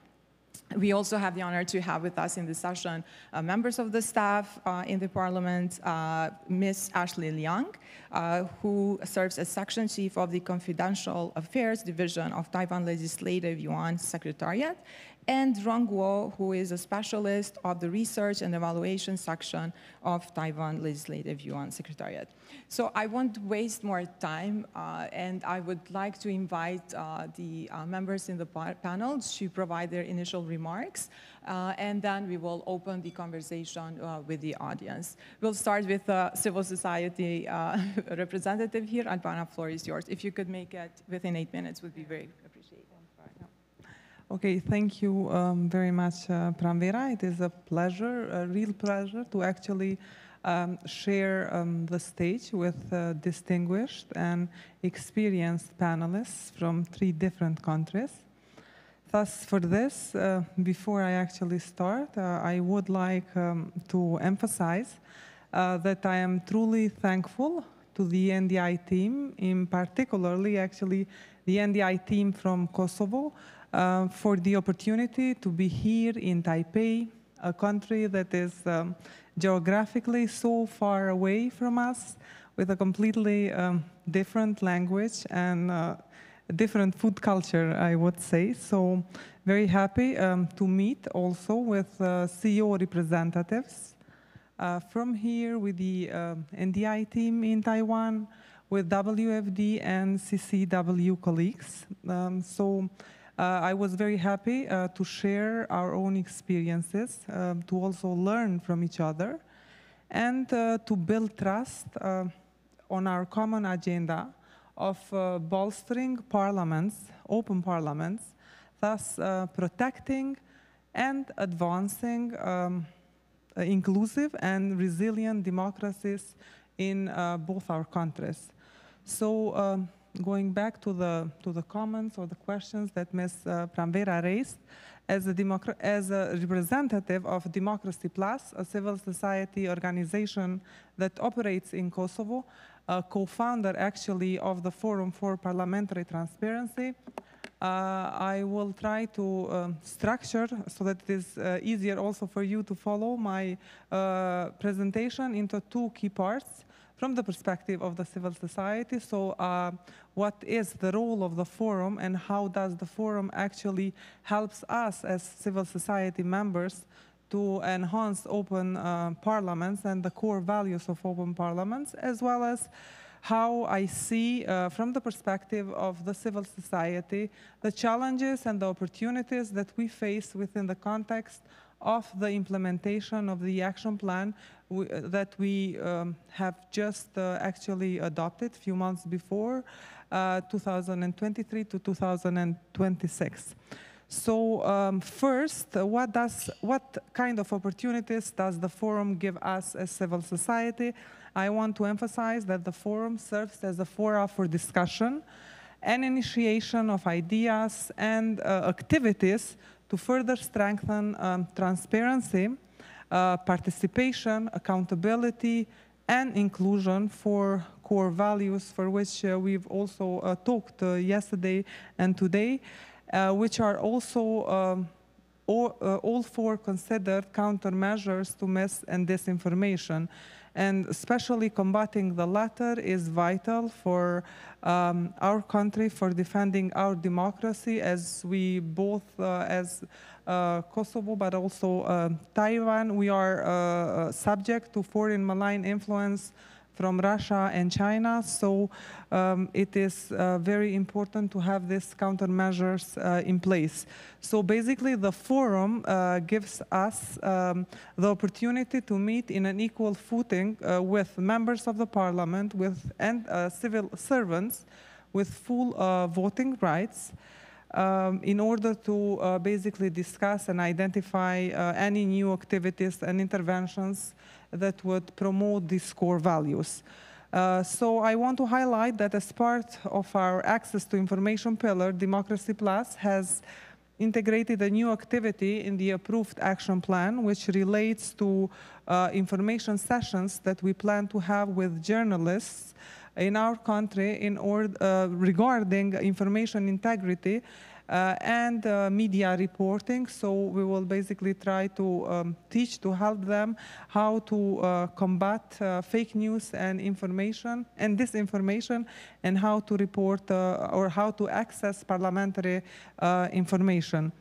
We also have the honor to have with us in this session members of the staff in the Parliament, Ms. Ashley Liang, who serves as Section Chief of the Confidential Affairs Division of Taiwan Legislative Yuan Secretariat, and Rong Guo, who is a specialist of the Research and Evaluation Section of Taiwan Legislative Yuan Secretariat. So I won't waste more time, and I would like to invite the members in the panel to provide their initial remarks, and then we will open the conversation with the audience. We'll start with civil society representative here. Albana, floor is yours. If you could make it within 8 minutes, would be very appreciated. Okay, thank you very much, Pramvera. It is a pleasure, a real pleasure, to actually share the stage with distinguished and experienced panelists from 3 different countries. Thus, for this, before I actually start, I would like to emphasize that I am truly thankful to the NDI team, in particularly actually the NDI team from Kosovo, for the opportunity to be here in Taipei, a country that is geographically so far away from us, with a completely different language and different food culture, I would say. So very happy to meet also with CEO representatives from here, with the NDI team in Taiwan, with WFD and CCW colleagues. I was very happy to share our own experiences, to also learn from each other, and to build trust on our common agenda of bolstering parliaments, open parliaments, thus protecting and advancing inclusive and resilient democracies in both our countries. So, going back to the comments or the questions that Ms. Pramvera raised, as a representative of Democracy Plus, a civil society organization that operates in Kosovo, a co-founder actually of the Forum for Parliamentary Transparency, I will try to structure so that it is easier also for you to follow my presentation into 2 key parts. From the perspective of the civil society, so what is the role of the forum and how does the forum actually helps us as civil society members to enhance open parliaments and the core values of open parliaments, as well as how I see from the perspective of the civil society the challenges and the opportunities that we face within the context of the implementation of the action plan that we have just actually adopted a few months before, 2023 to 2026. So first, what kind of opportunities does the forum give us as civil society? I want to emphasize that the forum serves as a forum for discussion and initiation of ideas and activities to further strengthen transparency, participation, accountability, and inclusion for core values for which we've also talked yesterday and today, which are also all 4 considered countermeasures to mis and disinformation. and especially combating the latter is vital for our country, for defending our democracy, as we both, as Kosovo, but also Taiwan, we are subject to foreign malign influence from Russia and China, so it is very important to have these countermeasures in place. So basically the forum gives us the opportunity to meet in an equal footing with members of the parliament and civil servants with full voting rights in order to basically discuss and identify any new activities and interventions that would promote these core values. So I want to highlight that as part of our access to information pillar, Democracy Plus has integrated a new activity in the approved action plan, which relates to information sessions that we plan to have with journalists in our country in order regarding information integrity and media reporting. So we will basically try to help them how to combat fake news and information and disinformation, and how to report or how to access parliamentary information.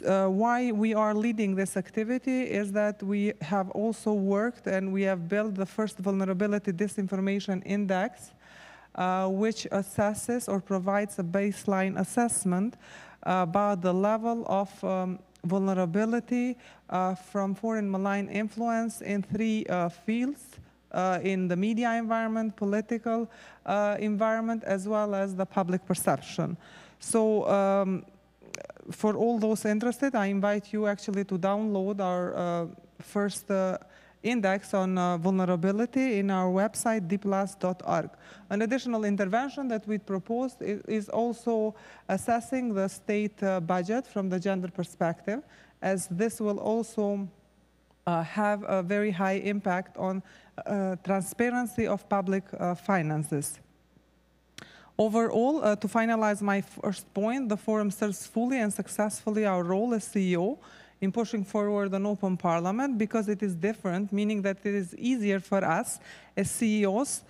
Why we are leading this activity is that we have also worked and we have built the first vulnerability disinformation index, which assesses or provides a baseline assessment about the level of vulnerability from foreign malign influence in 3 fields, in the media environment, political environment, as well as the public perception. So for all those interested, I invite you actually to download our first index on vulnerability in our website, dplus.org. An additional intervention that we proposed is also assessing the state budget from the gender perspective, as this will also have a very high impact on transparency of public finances. Overall, to finalize my first point, the forum serves fully and successfully our role as CEO in pushing forward an open parliament, because it is different, meaning that it is easier for us as CEOs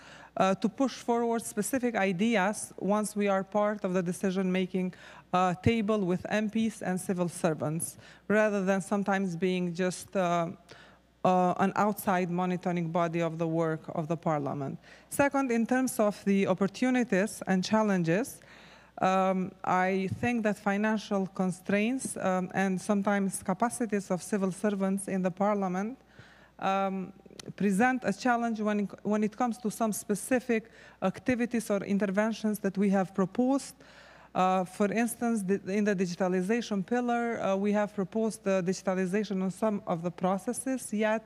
to push forward specific ideas once we are part of the decision-making table with MPs and civil servants, rather than sometimes being just an outside monitoring body of the work of the parliament. Second, in terms of the opportunities and challenges, I think that financial constraints and sometimes capacities of civil servants in the parliament present a challenge when it comes to some specific activities or interventions that we have proposed. For instance, in the digitalization pillar, we have proposed the digitalization of some of the processes, yet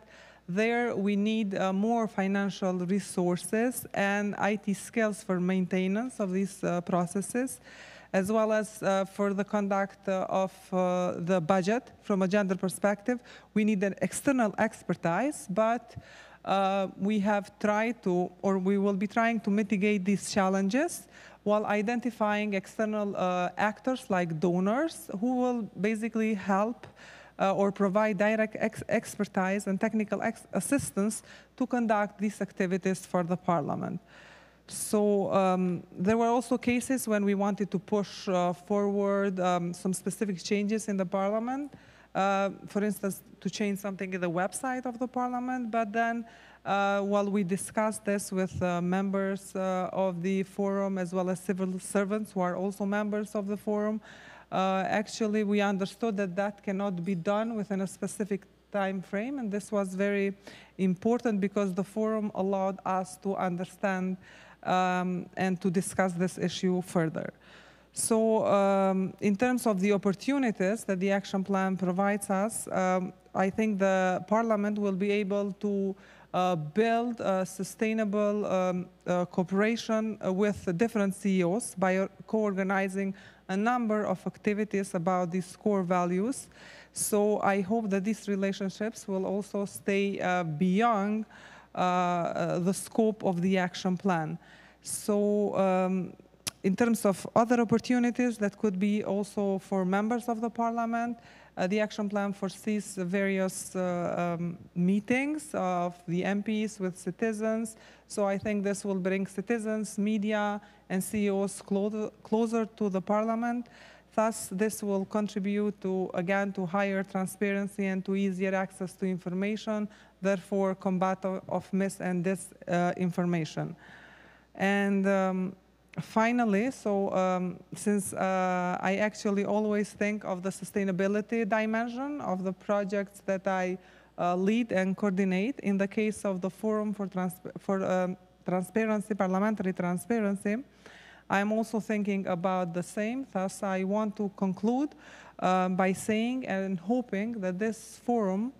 there we need more financial resources and IT skills for maintenance of these processes, as well as for the conduct of the budget from a gender perspective. We need an external expertise, but we have tried to, or we will be trying to mitigate these challenges while identifying external actors like donors who will basically help or provide direct expertise and technical assistance to conduct these activities for the parliament. So there were also cases when we wanted to push forward some specific changes in the parliament, for instance, to change something in the website of the parliament, but then while we discussed this with members of the forum as well as civil servants who are also members of the forum, actually we understood that that cannot be done within a specific time frame, and this was very important because the forum allowed us to understand and to discuss this issue further. So in terms of the opportunities that the action plan provides us, I think the parliament will be able to build a sustainable cooperation with the different CEOs by co-organizing a number of activities about these core values. So I hope that these relationships will also stay beyond the scope of the action plan. So in terms of other opportunities that could be also for members of the parliament, the action plan foresees various meetings of the MPs with citizens. So I think this will bring citizens, media, and CEOs closer to the parliament. Thus, this will contribute to, again, to higher transparency and to easier access to information, therefore combat of mis and disinformation. And finally, since I actually always think of the sustainability dimension of the projects that I lead and coordinate, in the case of the Forum for Transparency, Parliamentary Transparency, I'm also thinking about the same. Thus, I want to conclude by saying and hoping that this forum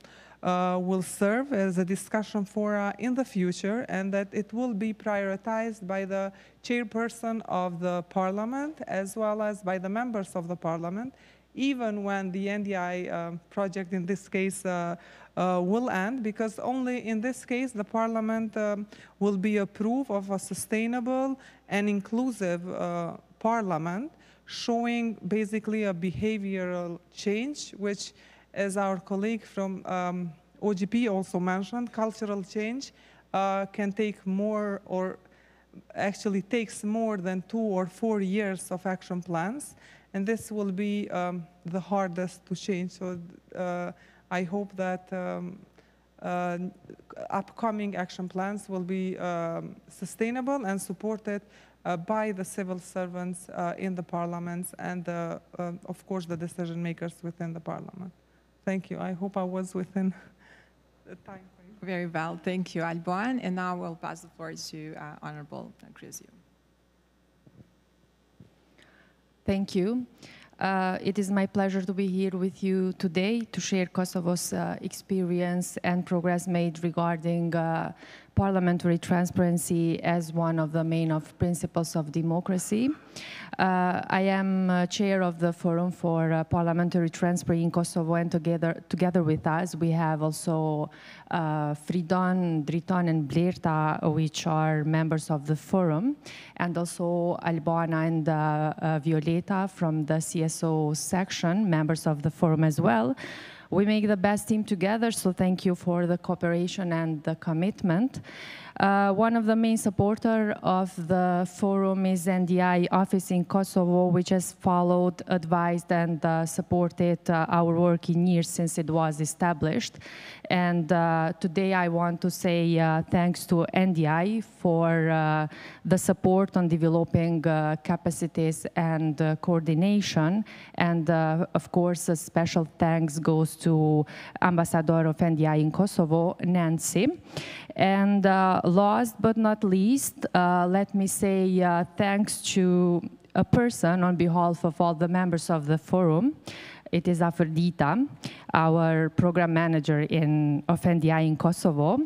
will serve as a discussion fora in the future, and that it will be prioritized by the chairperson of the parliament as well as by the members of the parliament, even when the NDI project in this case will end, because only in this case the parliament will be a proof of a sustainable and inclusive parliament, showing basically a behavioral change, which, as our colleague from OGP also mentioned, cultural change can take more, or actually takes more than 2 or 4 years of action plans, and this will be the hardest to change. So I hope that upcoming action plans will be sustainable and supported by the civil servants in the parliaments and, of course, the decision makers within the parliament. Thank you. I hope I was within the time frame. Very well. Thank you, Alban. And now we'll pass the floor to Honorable Crisio. Thank you. It is my pleasure to be here with you today to share Kosovo's experience and progress made regarding parliamentary transparency as one of the main principles of democracy. I am chair of the Forum for Parliamentary Transparency in Kosovo, and together with us we have also Fridon, Driton, and Blerta, which are members of the Forum, and also Albana and Violeta from the CSO section, members of the Forum as well. We make the best team together, so thank you for the cooperation and the commitment. One of the main supporters of the forum is NDI office in Kosovo, which has followed, advised, and supported our work in years since it was established. And today I want to say thanks to NDI for the support on developing capacities and coordination. And of course, a special thanks goes to Ambassador of NDI in Kosovo, Nancy. And last but not least, let me say thanks to a person on behalf of all the members of the forum. It is Afrodita, our program manager of NDI in Kosovo.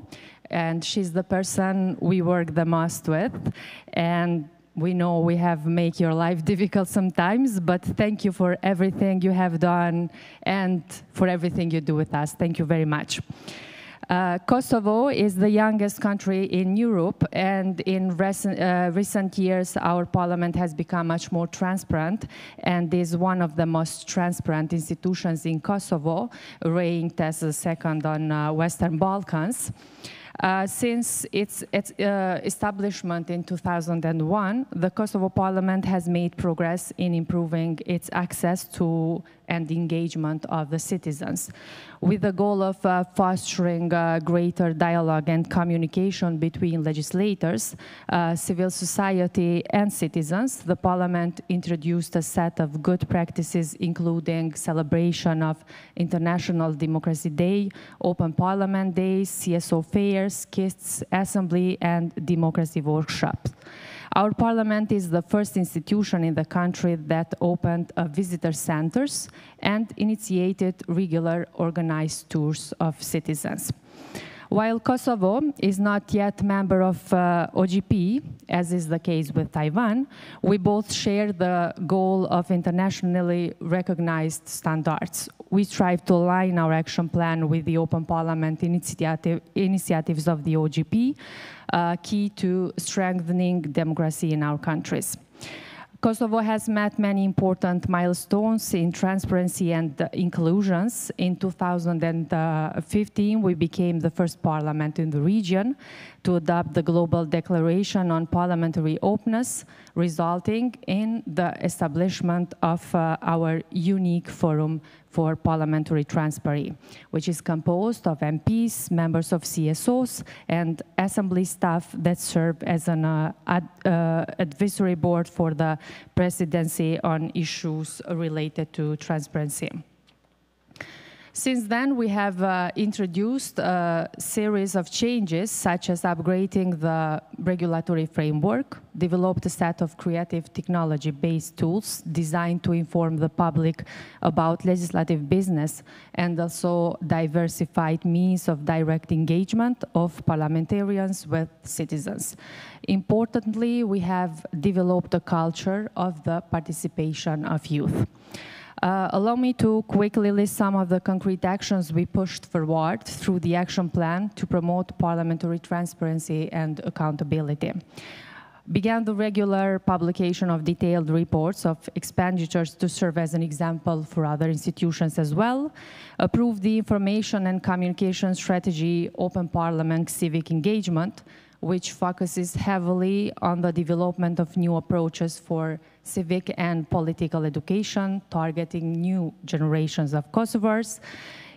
And she's the person we work the most with. And we know we have made your life difficult sometimes, but thank you for everything you have done and for everything you do with us. Thank you very much. Kosovo is the youngest country in Europe, and in recent years our parliament has become much more transparent and is one of the most transparent institutions in Kosovo, ranked as the second on Western Balkans. Since its establishment in 2001, the Kosovo Parliament has made progress in improving its access to and engagement of the citizens. With the goal of fostering greater dialogue and communication between legislators, civil society, and citizens, the Parliament introduced a set of good practices, including celebration of International Democracy Day, Open Parliament Days, CSO fairs, KISS Assembly, and democracy workshops. Our parliament is the first institution in the country that opened visitor centers and initiated regular organized tours of citizens. While Kosovo is not yet a member of OGP, as is the case with Taiwan, we both share the goal of internationally recognized standards. We strive to align our action plan with the Open Parliament initiatives of the OGP, key to strengthening democracy in our countries. Kosovo has met many important milestones in transparency and inclusions. In 2015, we became the first parliament in the region to adopt the Global Declaration on Parliamentary Openness, resulting in the establishment of our unique forum for parliamentary transparency, which is composed of MPs, members of CSOs, and assembly staff that serve as an advisory board for the presidency on issues related to transparency. Since then, we have introduced a series of changes, such as upgrading the regulatory framework, developed a set of creative technology-based tools designed to inform the public about legislative business, and also diversified means of direct engagement of parliamentarians with citizens. Importantly, we have developed a culture of the participation of youth. Allow me to quickly list some of the concrete actions we pushed forward through the action plan to promote parliamentary transparency and accountability. Began the regular publication of detailed reports of expenditures to serve as an example for other institutions as well. Approved the information and communication strategy Open Parliament Civic Engagement, which focuses heavily on the development of new approaches for civic and political education, targeting new generations of Kosovars.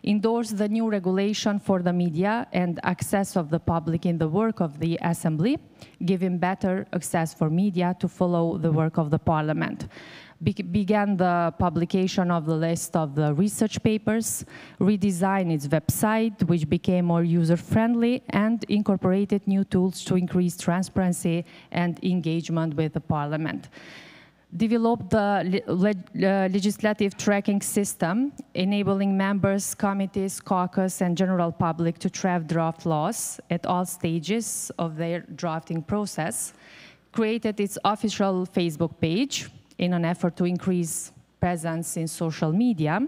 Endorsed the new regulation for the media and access of the public in the work of the Assembly, giving better access for media to follow the work of the Parliament. Began the publication of the list of the research papers, redesigned its website, which became more user-friendly, and incorporated new tools to increase transparency and engagement with the Parliament. Developed the legislative tracking system, enabling members, committees, caucus, and general public to draft laws at all stages of their drafting process. Created its official Facebook page in an effort to increase presence in social media.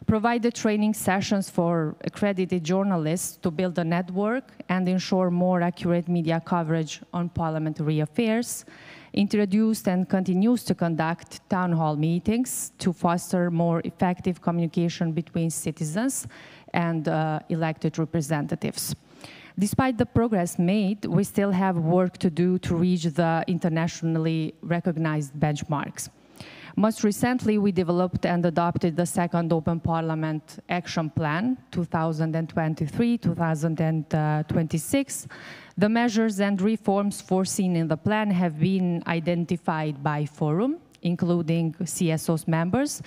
Provided training sessions for accredited journalists to build a network and ensure more accurate media coverage on parliamentary affairs. Introduced and continues to conduct town hall meetings to foster more effective communication between citizens and elected representatives. Despite the progress made, we still have work to do to reach the internationally recognized benchmarks. Most recently, we developed and adopted the second Open Parliament Action Plan, 2023-2026. The measures and reforms foreseen in the plan have been identified by Forum, including CSO's members,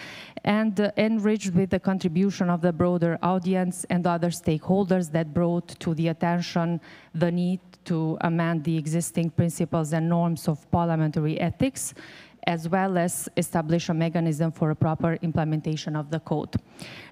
and enriched with the contribution of the broader audience and other stakeholders that brought to the attention the need to amend the existing principles and norms of parliamentary ethics, as well as establish a mechanism for a proper implementation of the code.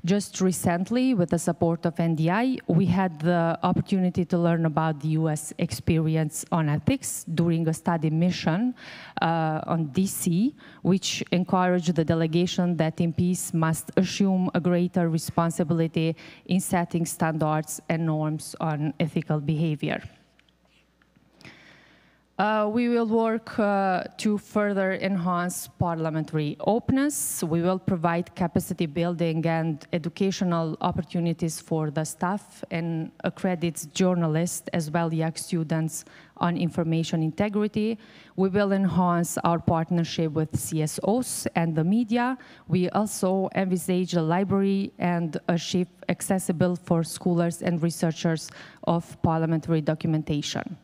Just recently, with the support of NDI, we had the opportunity to learn about the US experience on ethics during a study mission on DC, which encouraged the delegation that MPs must assume a greater responsibility in setting standards and norms on ethical behavior. We will work to further enhance parliamentary openness. We will provide capacity building and educational opportunities for the staff and accredits journalists as well as young students on information integrity. We will enhance our partnership with CSOs and the media. We also envisage a library and a archive accessible for scholars and researchers of parliamentary documentation.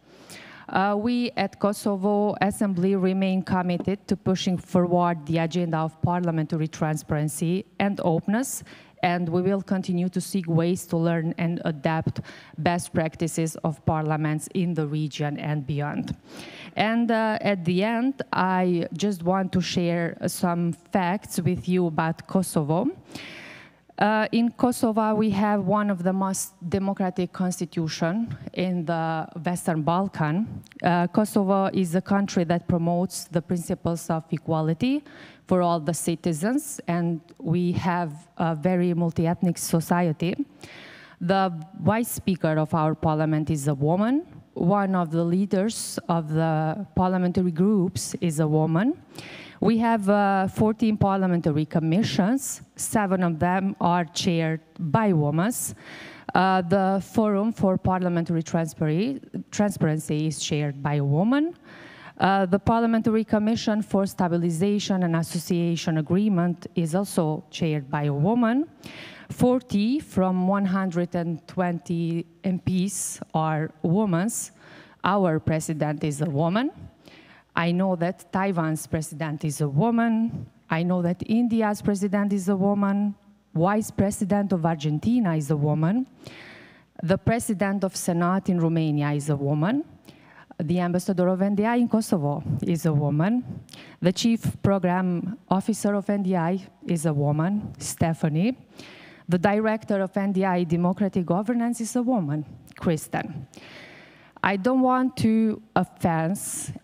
We at Kosovo Assembly remain committed to pushing forward the agenda of parliamentary transparency and openness, and we will continue to seek ways to learn and adapt best practices of parliaments in the region and beyond. And at the end, I just want to share some facts with you about Kosovo. In Kosovo, we have one of the most democratic constitutions in the Western Balkan. Kosovo is a country that promotes the principles of equality for all the citizens, and we have a very multi-ethnic society. The vice speaker of our parliament is a woman. one of the leaders of the parliamentary groups is a woman. We have 14 parliamentary commissions. 7 of them are chaired by women. The Forum for Parliamentary Transparency is chaired by a woman. The Parliamentary Commission for Stabilization and Association Agreement is also chaired by a woman. 40 from 120 MPs are women. Our president is a woman. I know that Taiwan's president is a woman. I know that India's president is a woman. Vice President of Argentina is a woman. The President of Senate in Romania is a woman. The Ambassador of NDI in Kosovo is a woman. The Chief Program Officer of NDI is a woman, Stephanie. The Director of NDI Democratic Governance is a woman, Kristen. I don't want to offend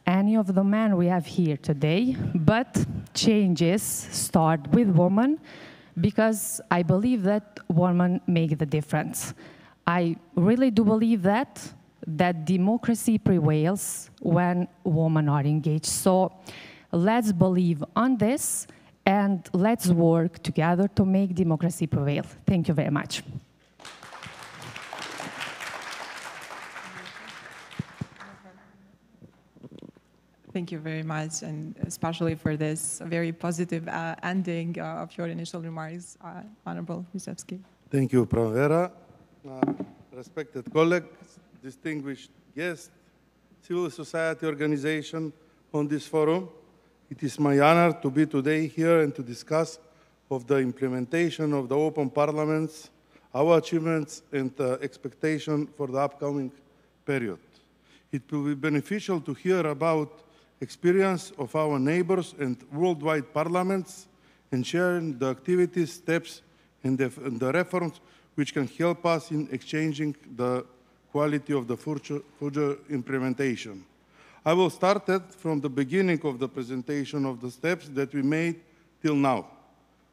any of the men we have here today, but changes start with women, because I believe that women make the difference. I really do believe that democracy prevails when women are engaged. So let's believe on this and let's work together to make democracy prevail. Thank you very much. Thank you very much, and especially for this very positive ending of your initial remarks, Honorable Mizewski. Thank you, Pranvera. Respected colleagues, distinguished guests, civil society organization on this forum, it is my honor to be today here and to discuss of the implementation of the open parliaments, our achievements and expectation for the upcoming period. It will be beneficial to hear about experience of our neighbors and worldwide parliaments and sharing the activities, steps, and the reforms which can help us in exchanging the quality of the future implementation. I will start from the beginning of the presentation of the steps that we made till now.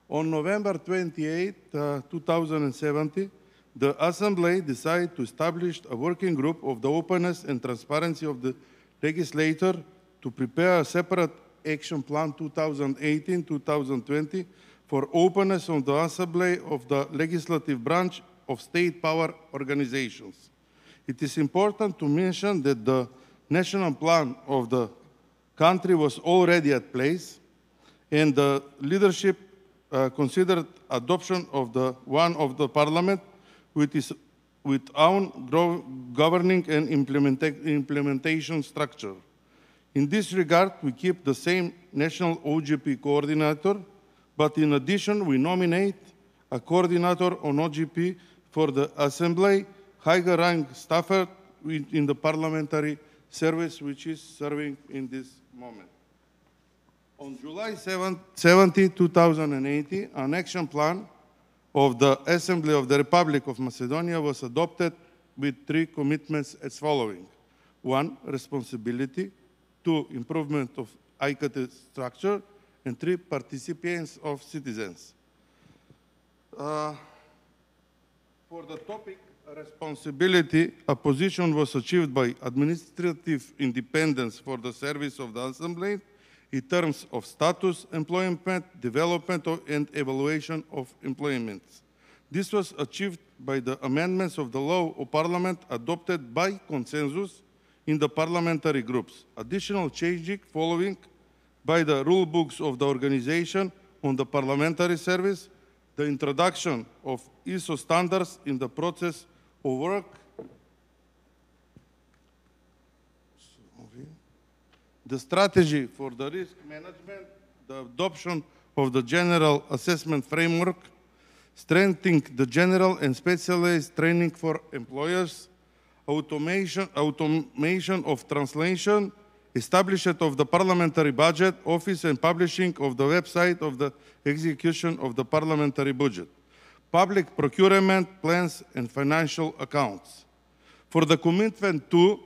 On November 28, 2017, the Assembly decided to establish a working group of the openness and transparency of the legislator to prepare a separate action plan 2018-2020 for openness of the Assembly of the legislative branch of state power organizations. It is important to mention that the national plan of the country was already at place, and the leadership considered adoption of the parliament with own governing and implementation structure. In this regard, we keep the same national OGP coordinator, but in addition, we nominate a coordinator on OGP for the Assembly, higher rank staffer in the parliamentary service, which is serving in this moment. On July 17, 2018, an action plan of the Assembly of the Republic of Macedonia was adopted with 3 commitments as following. 1, responsibility. 2, improvement of ICT structure. And 3, participants of citizens. For the topic responsibility, a position was achieved by administrative independence for the service of the Assembly in terms of status, employment, development, and evaluation of employment. This was achieved by the amendments of the law of Parliament adopted by consensus in the parliamentary groups. Additional changes following by the rule books of the organization on the parliamentary service, the introduction of ISO standards in the process of work, the strategy for the risk management, the adoption of the general assessment framework, strengthening the general and specialized training for employers, automation of translation, establishment of the parliamentary budget office and publishing of the website of the execution of the parliamentary budget, public procurement plans and financial accounts. For the commitment to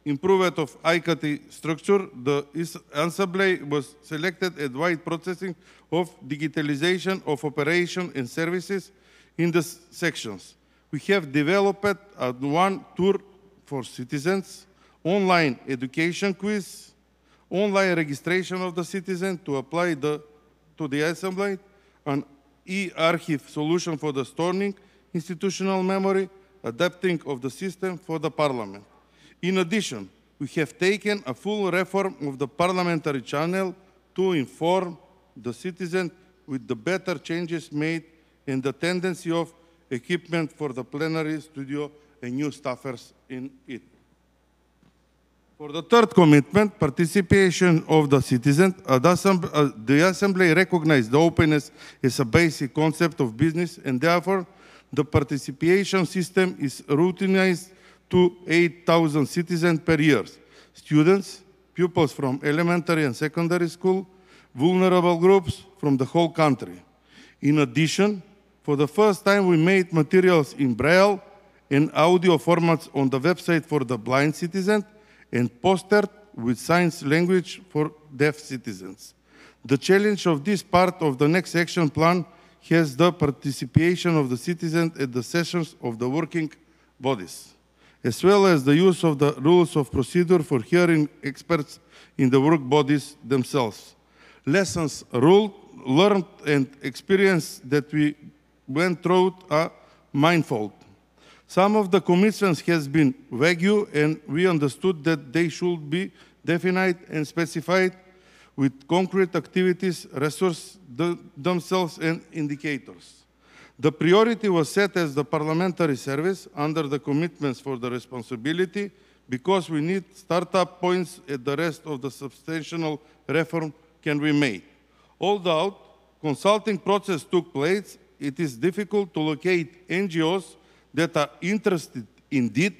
improvement of ICT structure, the Assembly was selected at wide processing of digitalization of operation and services in the sections. We have developed one tour for citizens, online education quiz, online registration of the citizen to apply to the assembly, an e-archive solution for the storing institutional memory, adapting of the system for the parliament. In addition, we have taken a full reform of the parliamentary channel to inform the citizen with the better changes made and the tendency of equipment for the plenary studio and new staffers in it. For the third commitment, participation of the citizens, the Assembly recognized the openness as a basic concept of business, and therefore the participation system is routinized to 8,000 citizens per year. Students, pupils from elementary and secondary school, vulnerable groups from the whole country. In addition, for the first time we made materials in Braille and audio formats on the website for the blind citizens, and postered with signs language for deaf citizens. The challenge of this part of the next action plan has the participation of the citizens at the sessions of the working bodies, as well as the use of the rules of procedure for hearing experts in the work bodies themselves. Lessons learned and experience that we went through are manifold. Some of the commitments has been vague, and we understood that they should be defined and specified with concrete activities, resources themselves, and indicators. The priority was set as the parliamentary service under the commitments for the responsibility, because we need startup points at the rest of the substantial reform can be made. Although consulting process took place, it is difficult to locate NGOs that are interested indeed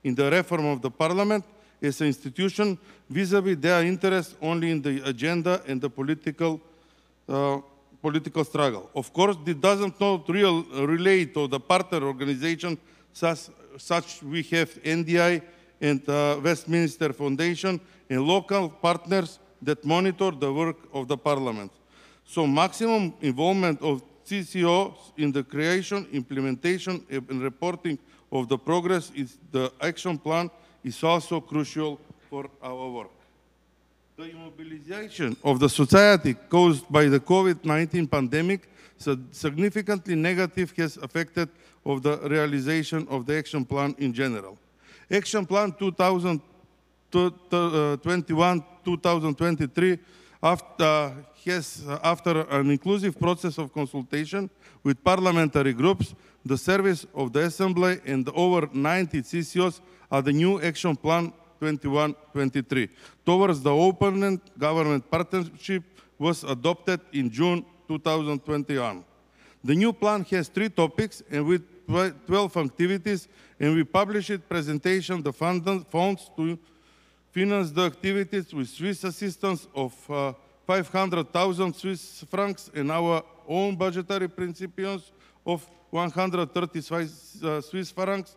in the reform of the parliament as an institution vis-à-vis their interest only in the agenda and the political struggle. Of course, this doesn't not relate to the partner organization such we have NDI and Westminster Foundation and local partners that monitor the work of the parliament. So maximum involvement of CCOs in the creation, implementation, and reporting of the progress is the action plan is also crucial for our work. The immobilization of the society caused by the COVID-19 pandemic significantly negative has affected of the realization of the action plan in general. Action plan 2021-2023 after an inclusive process of consultation with parliamentary groups, the service of the Assembly and over 90 CCOs are the new Action Plan 21-23 towards the open and government partnership was adopted in June 2021. The new plan has 3 topics and with 12 activities, and we published presentation the funds to finance the activities with Swiss assistance of 500,000 Swiss francs and our own budgetary principles of 135 Swiss francs,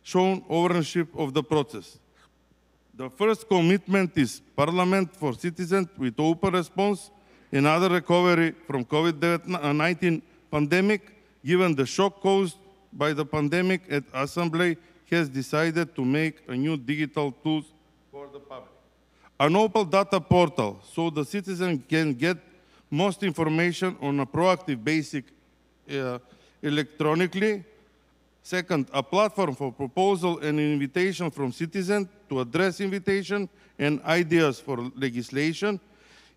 shown ownership of the process. The first commitment is Parliament for Citizens with open response and other recovery from COVID-19 pandemic. Given the shock caused by the pandemic, the Assembly has decided to make a new digital tools for the public. An open data portal so the citizen can get most information on a proactive basic electronically. Second, a platform for proposal and invitation from citizens to address invitation and ideas for legislation.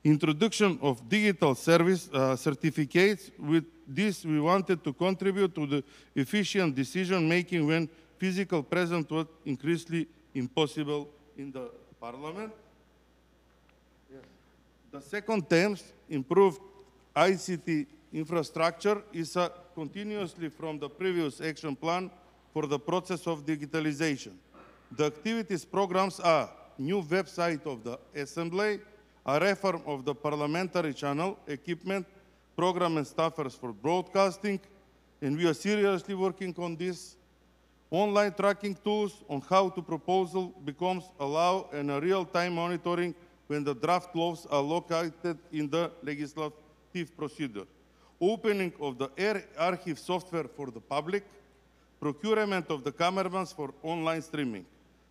Introduction of digital service certificates. With this, we wanted to contribute to the efficient decision-making when physical presence was increasingly impossible in the Parliament. Yes. The second term, improved ICT infrastructure, is continuously from the previous action plan for the process of digitalization. The activities programs are new website of the Assembly, a reform of the parliamentary channel, equipment, program and staffers for broadcasting, and we are seriously working on this. Online tracking tools on how to proposal becomes allow and a real-time monitoring when the draft laws are located in the legislative procedure. Opening of the archive software for the public, procurement of the cameramans for online streaming.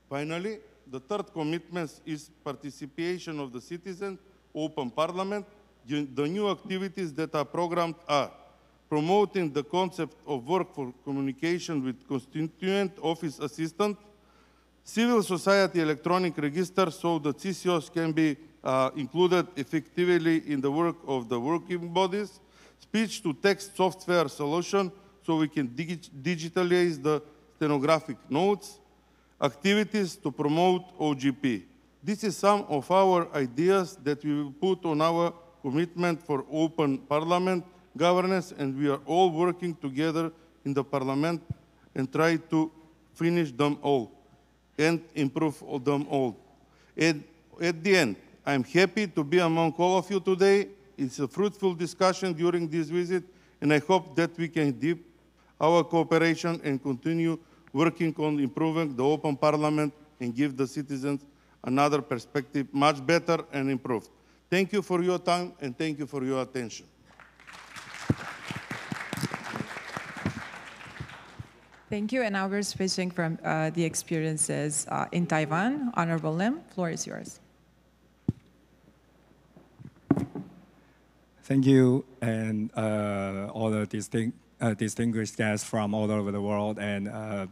Finally, The third commitment is participation of the citizen, open parliament. The new activities that are programmed are promoting the concept of work for communication with constituent office assistant, civil society electronic register so that CCOs can be included effectively in the work of the working bodies, speech-to-text software solution so we can digitalize the stenographic notes, activities to promote OGP. This is some of our ideas that we will put on our commitment for open parliament governance, and we are all working together in the parliament and try to finish them all and improve them all. And at the end, I'm happy to be among all of you today. It's a fruitful discussion during this visit, and I hope that we can deepen our cooperation and continue working on improving the open parliament and give the citizens another perspective much better and improved. Thank you for your time and thank you for your attention. Thank you, and now we're switching from the experiences in Taiwan. Honorable Lim, floor is yours. Thank you, and all the distinguished guests from all over the world. And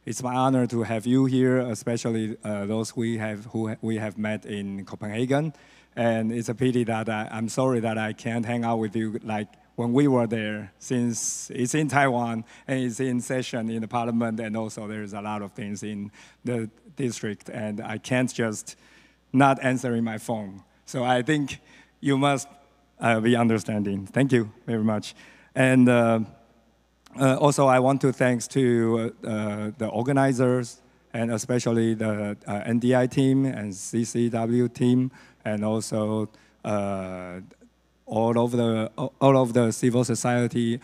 it's my honor to have you here, especially those who we have met in Copenhagen. And it's a pity that I'm sorry that I can't hang out with you like when we were there, since it's in Taiwan and it's in session in the parliament, and also there's a lot of things in the district, and I can't just not answering my phone. So I think you must be understanding. Thank you very much. And also I want to thanks to the organizers, and especially the NDI team and CCW team, and also all of the civil society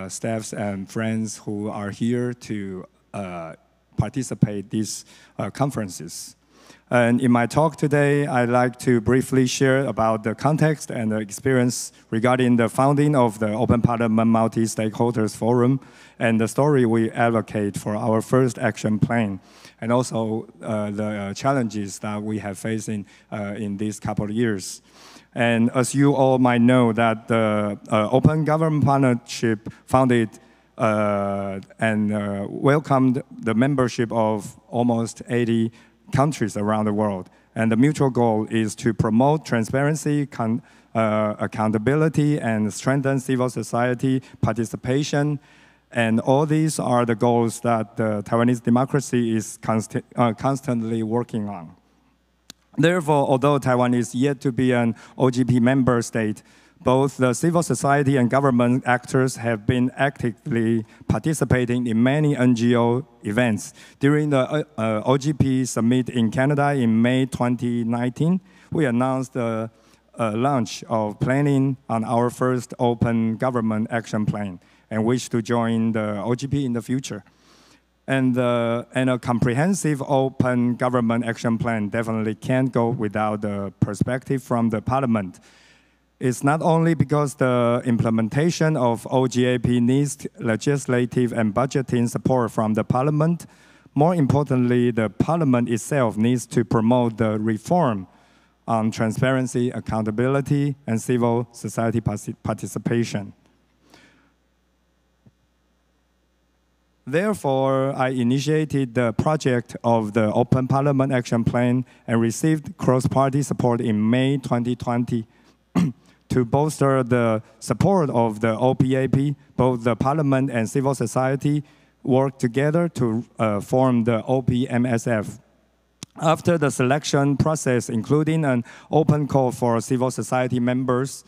staffs and friends who are here to participate these conferences. And in my talk today, I'd like to briefly share about the context and the experience regarding the founding of the Open Parliament Multi-Stakeholders Forum and the story we advocate for our first action plan, and also the challenges that we have faced in these couple of years. And as you all might know, that the Open Government Partnership founded and welcomed the membership of almost 80 countries around the world. And the mutual goal is to promote transparency, accountability, and strengthen civil society participation. And all these are the goals that the Taiwanese democracy is constantly working on. Therefore, although Taiwan is yet to be an OGP member state, both the civil society and government actors have been actively participating in many NGO events. During the OGP summit in Canada in May 2019, we announced the launch of planning on our first open government action plan and wish to join the OGP in the future. And a comprehensive open government action plan definitely can't go without the perspective from the parliament. It's not only because the implementation of OGAP needs legislative and budgeting support from the parliament. More importantly, the parliament itself needs to promote the reform on transparency, accountability, and civil society participation. Therefore, I initiated the project of the Open Parliament Action Plan and received cross-party support in May 2020 to bolster the support of the OPAP. Both the Parliament and civil society work together to form the OPMSF. After the selection process, including an open call for civil society members,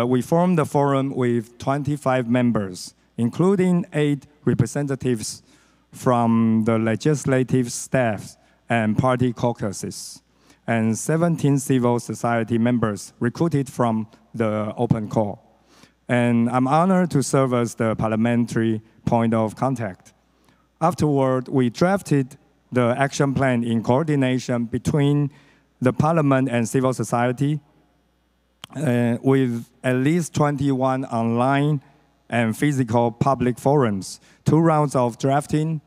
we formed the forum with 25 members, including 8 representatives from the legislative staff and party caucuses, and 17 civil society members recruited from the open call. And I'm honored to serve as the parliamentary point of contact. Afterward, we drafted the action plan in coordination between the parliament and civil society, with at least 21 online and physical public forums, 2 rounds of drafting,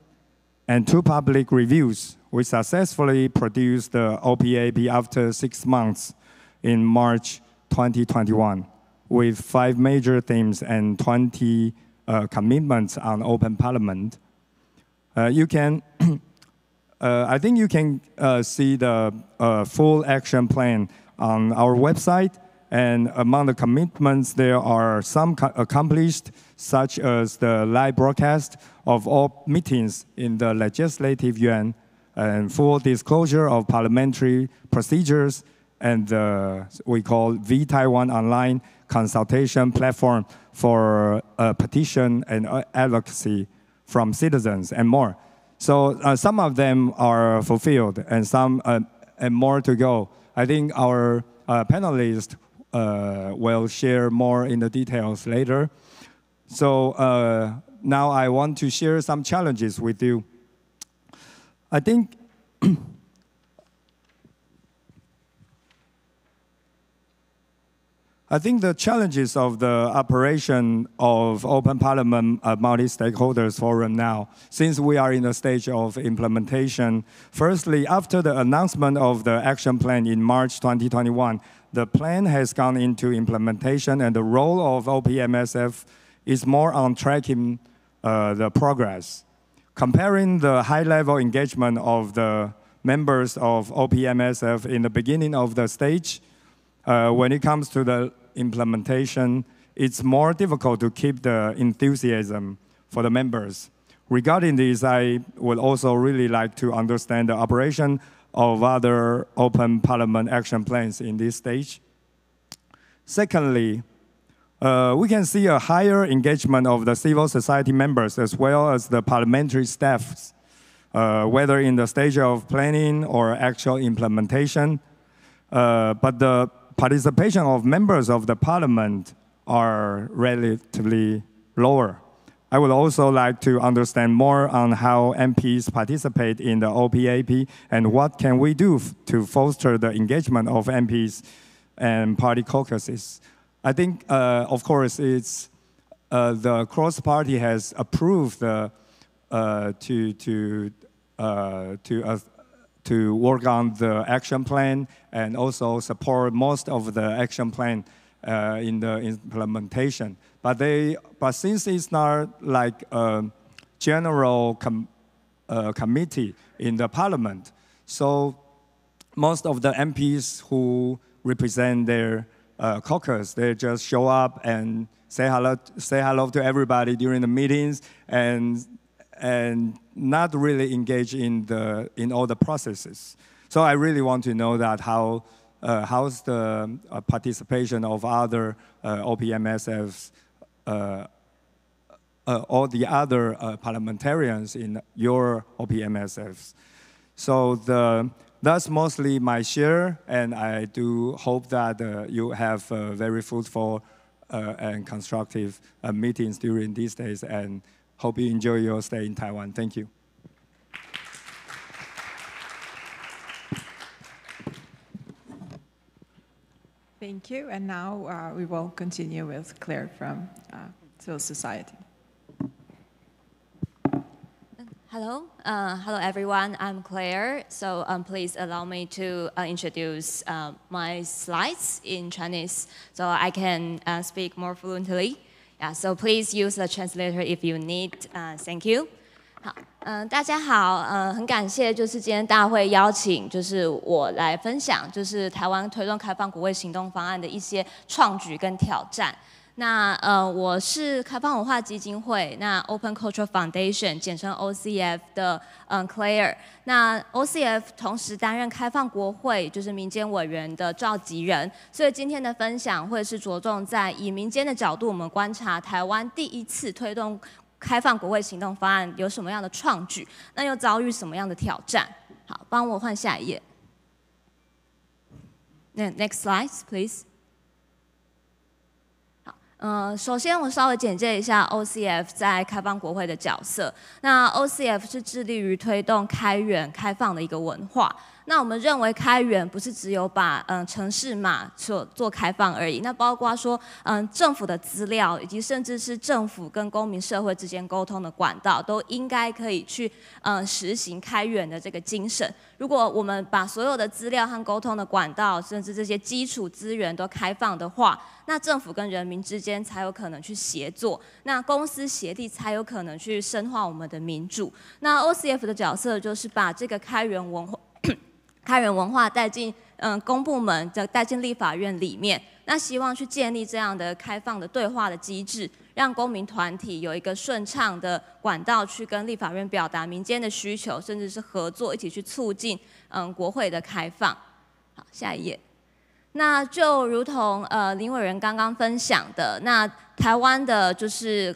and 2 public reviews We successfully produced the OPAP after 6 months in March 2021 with 5 major themes and 20 commitments on open parliament. You can, I think you can see the full action plan on our website, and among the commitments there are some accomplished, such as the live broadcast of all meetings in the Legislative Yuan, and full disclosure of parliamentary procedures, and we call V-Taiwan Online consultation platform for petition and advocacy from citizens and more. So some of them are fulfilled and some and more to go. I think our panelists will share more in the details later. So now I want to share some challenges with you. I think the challenges of the operation of Open Parliament Multi-Stakeholders Forum now, since we are in the stage of implementation. Firstly, after the announcement of the action plan in March 2021, the plan has gone into implementation, and the role of OPMSF is more on tracking the progress. Comparing the high-level engagement of the members of OPMSF in the beginning of the stage, when it comes to the implementation, it's more difficult to keep the enthusiasm for the members. Regarding this, I would also really like to understand the operation of other open parliament action plans in this stage. Secondly, we can see a higher engagement of the civil society members as well as the parliamentary staffs, whether in the stage of planning or actual implementation. But the participation of members of the parliament are relatively lower. I would also like to understand more on how MPs participate in the OPAP and what can we do to foster the engagement of MPs and party caucuses. I think, of course, it's the cross-party has approved to work on the action plan and also support most of the action plan in the implementation. But since it's not like a general committee in the parliament, so most of the MPs who represent their caucus, they just show up and say hello to everybody during the meetings and not really engage in all the processes. So I really want to know that how's the participation of other OPMSFs, all the other parliamentarians in your OPMSFs. So that's mostly my share, and I do hope that you have very fruitful and constructive meetings during these days, and hope you enjoy your stay in Taiwan. Thank you. Thank you. And now we will continue with Claire from civil society. Hello. Hello, everyone. I'm Claire. So please allow me to introduce my slides in Chinese so I can speak more fluently. Yeah, so please use the translator if you need. Thank you. 好，大家好，很感谢，就是今天大会邀请，就是我来分享，就是台湾推动开放国会行动方案的一些创举跟挑战。那我是开放文化基金会，那 Open Cultural Foundation 简称 OCF 的Claire。那 OCF 同时担任开放国会就是民间委员的召集人，所以今天的分享会是着重在以民间的角度，我们观察台湾第一次推动开放国会行动方案有什么样的创举，那又遭遇什么样的挑战？好，帮我换下一页。那 Next slide, please. 首先我稍微简介一下 OCF 在开放国会的角色。那 OCF 是致力于推动开源开放的一个文化。那我们认为开源不是只有把城市码所做开放而已，那包括说政府的资料，以及甚至是政府跟公民社会之间沟通的管道，都应该可以去实行开源的这个精神。如果我们把所有的资料和沟通的管道，甚至这些基础资源都开放的话，那政府跟人民之间才有可能去协作，那公司协力才有可能去深化我们的民主。那 OCF 的角色就是把这个开源文化带进公部门，带进立法院里面。那希望去建立这样的开放的对话的机制，让公民团体有一个顺畅的管道去跟立法院表达民间的需求，甚至是合作，一起去促进国会的开放。好，下一页。那就如同林委员刚刚分享的，那台湾的就是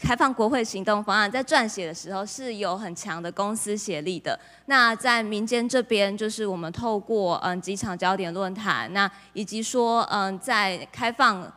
开放国会行动方案在撰写的时候是有很强的公私协力的。那在民间这边，就是我们透过几场焦点论坛，那以及说在开放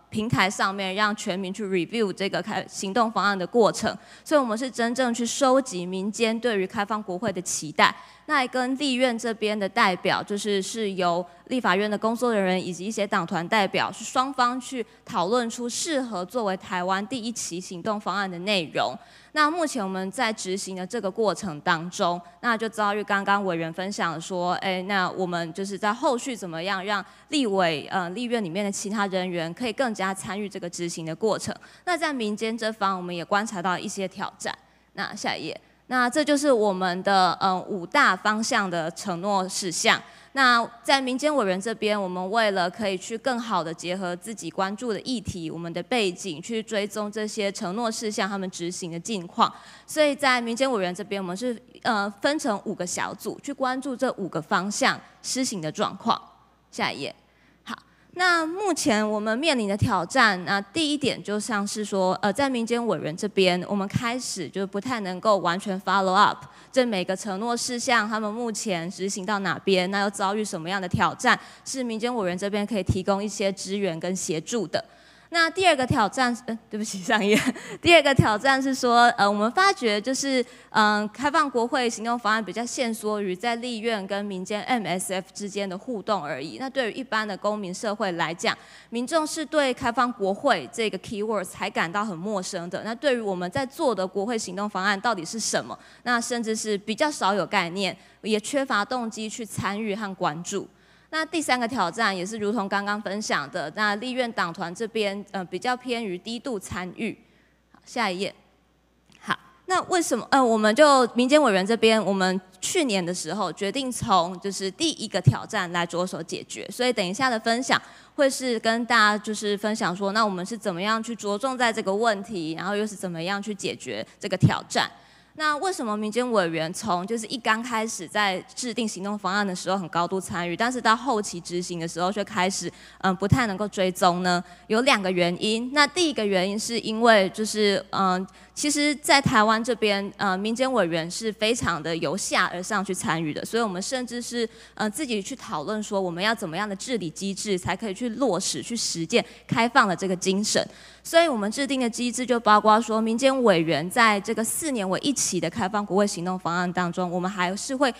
平台上面让全民去 review 这个行动方案的过程，所以我们是真正去收集民间对于开放国会的期待。那也跟立院这边的代表，是由立法院的工作人员以及一些党团代表，是双方去讨论出适合作为台湾第一期行动方案的内容。那目前我们在执行的这个过程当中，那就遭遇刚刚委员分享说，那我们就是在后续怎么样让立院里面的其他人员可以更加参与这个执行的过程。那在民间这方，我们也观察到一些挑战。那下一页。那这就是我们的5大方向的承诺事项。那在民间委员这边，我们为了可以去更好的结合自己关注的议题、我们的背景，去追踪这些承诺事项他们执行的近况。所以在民间委员这边，我们是分成5个小组，去关注这5个方向施行的状况。下一页。那目前我们面临的挑战，那第一点就像是说，在民间委员这边，我们开始就不太能够完全 follow up 这每个承诺事项，他们目前执行到哪边，那又遭遇什么样的挑战，是民间委员这边可以提供一些支援跟协助的。那第二个挑战，对不起，上一页。第二个挑战是说，我们发觉就是，开放国会行动方案比较限缩于在立院跟民间 MSF 之间的互动而已。那对于一般的公民社会来讲，民众是对开放国会这个 keywords 还感到很陌生的。那对于我们在做的国会行动方案到底是什么，那甚至是比较少有概念，也缺乏动机去参与和关注。那第3个挑战也是如同刚刚分享的，那立院党团这边比较偏于低度参与。好，下一页。好，那为什么我们就民间委员这边，我们去年的时候决定从就是第1个挑战来着手解决，所以等一下的分享会是跟大家就是分享说，那我们是怎么样去着重在这个问题，然后又是怎么样去解决这个挑战。那为什么民间委员从就是一刚开始在制定行动方案的时候很高度参与，但是到后期执行的时候却开始不太能够追踪呢？有2个原因。那第一个原因是因为就是其实在台湾这边民间委员是非常的由下而上去参与的，所以我们甚至是自己去讨论说我们要怎么样的治理机制才可以去落实去实践开放的这个精神。所以我们制定的机制就包括说，民间委员在这个4年为1期的开放国会行动方案当中，我们还是会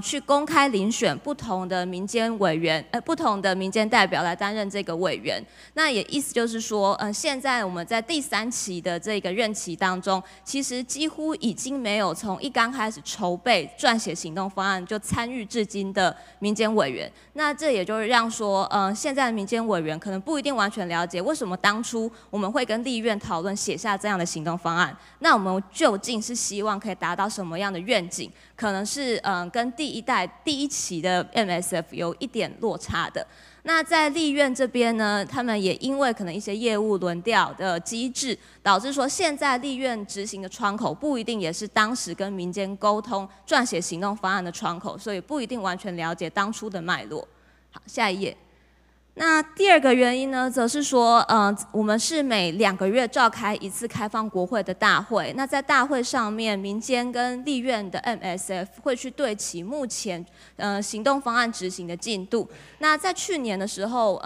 去公开遴选不同的民间委员，不同的民间代表来担任这个委员。那也意思就是说，现在我们在第3期的这个任期当中，其实几乎已经没有从一刚开始筹备撰写行动方案就参与至今的民间委员。那这也就是让说，现在的民间委员可能不一定完全了解为什么当初我们会跟立院讨论写下这样的行动方案。那我们究竟是希望可以达到什么样的愿景？可能是跟第1期的 MSF 有一点落差的。那在立院这边呢，他们也因为可能一些业务轮调的机制，导致说现在立院执行的窗口不一定也是当时跟民间沟通撰写行动方案的窗口，所以不一定完全了解当初的脉络。好，下一页。那第二个原因呢，则是说，我们是每2个月召开一次开放国会的大会。那在大会上面，民间跟立院的 MSF 会去对齐目前行动方案执行的进度。那在去年的时候，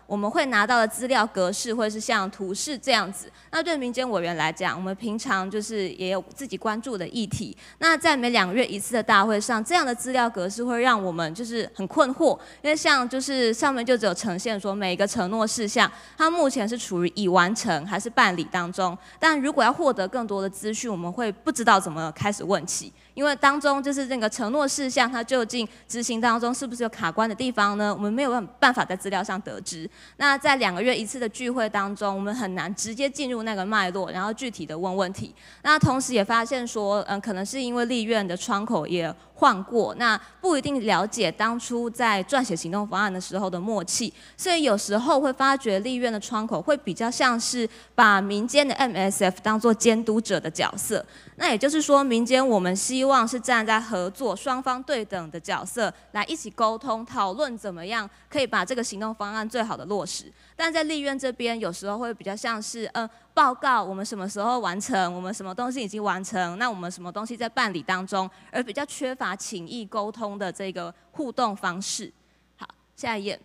我们会拿到的资料格式会是像图示这样子。那对民间委员来讲，我们平常就是也有自己关注的议题。那在每2个月一次的大会上，这样的资料格式会让我们就是很困惑，因为像就是上面就只有呈现说每一个承诺事项，它目前是处于已完成还是办理当中。但如果要获得更多的资讯，我们会不知道怎么开始问起。因为当中就是这个承诺事项，它究竟执行当中是不是有卡关的地方呢？我们没有办法在资料上得知。那在2个月一次的聚会当中，我们很难直接进入那个脉络，然后具体的问问题。那同时也发现说，可能是因为立院的窗口也换过，那不一定了解当初在撰写行动方案的时候的默契，所以有时候会发觉立院的窗口会比较像是把民间的 MSF 当作监督者的角色。那也就是说，民间我们希望是站在合作、双方对等的角色来一起沟通、讨论怎么样可以把这个行动方案最好的落实。但在立院这边，有时候会比较像是报告我们什么时候完成，我们什么东西已经完成，那我们什么东西在办理当中，而比较缺乏情谊沟通的这个互动方式。好，下一页。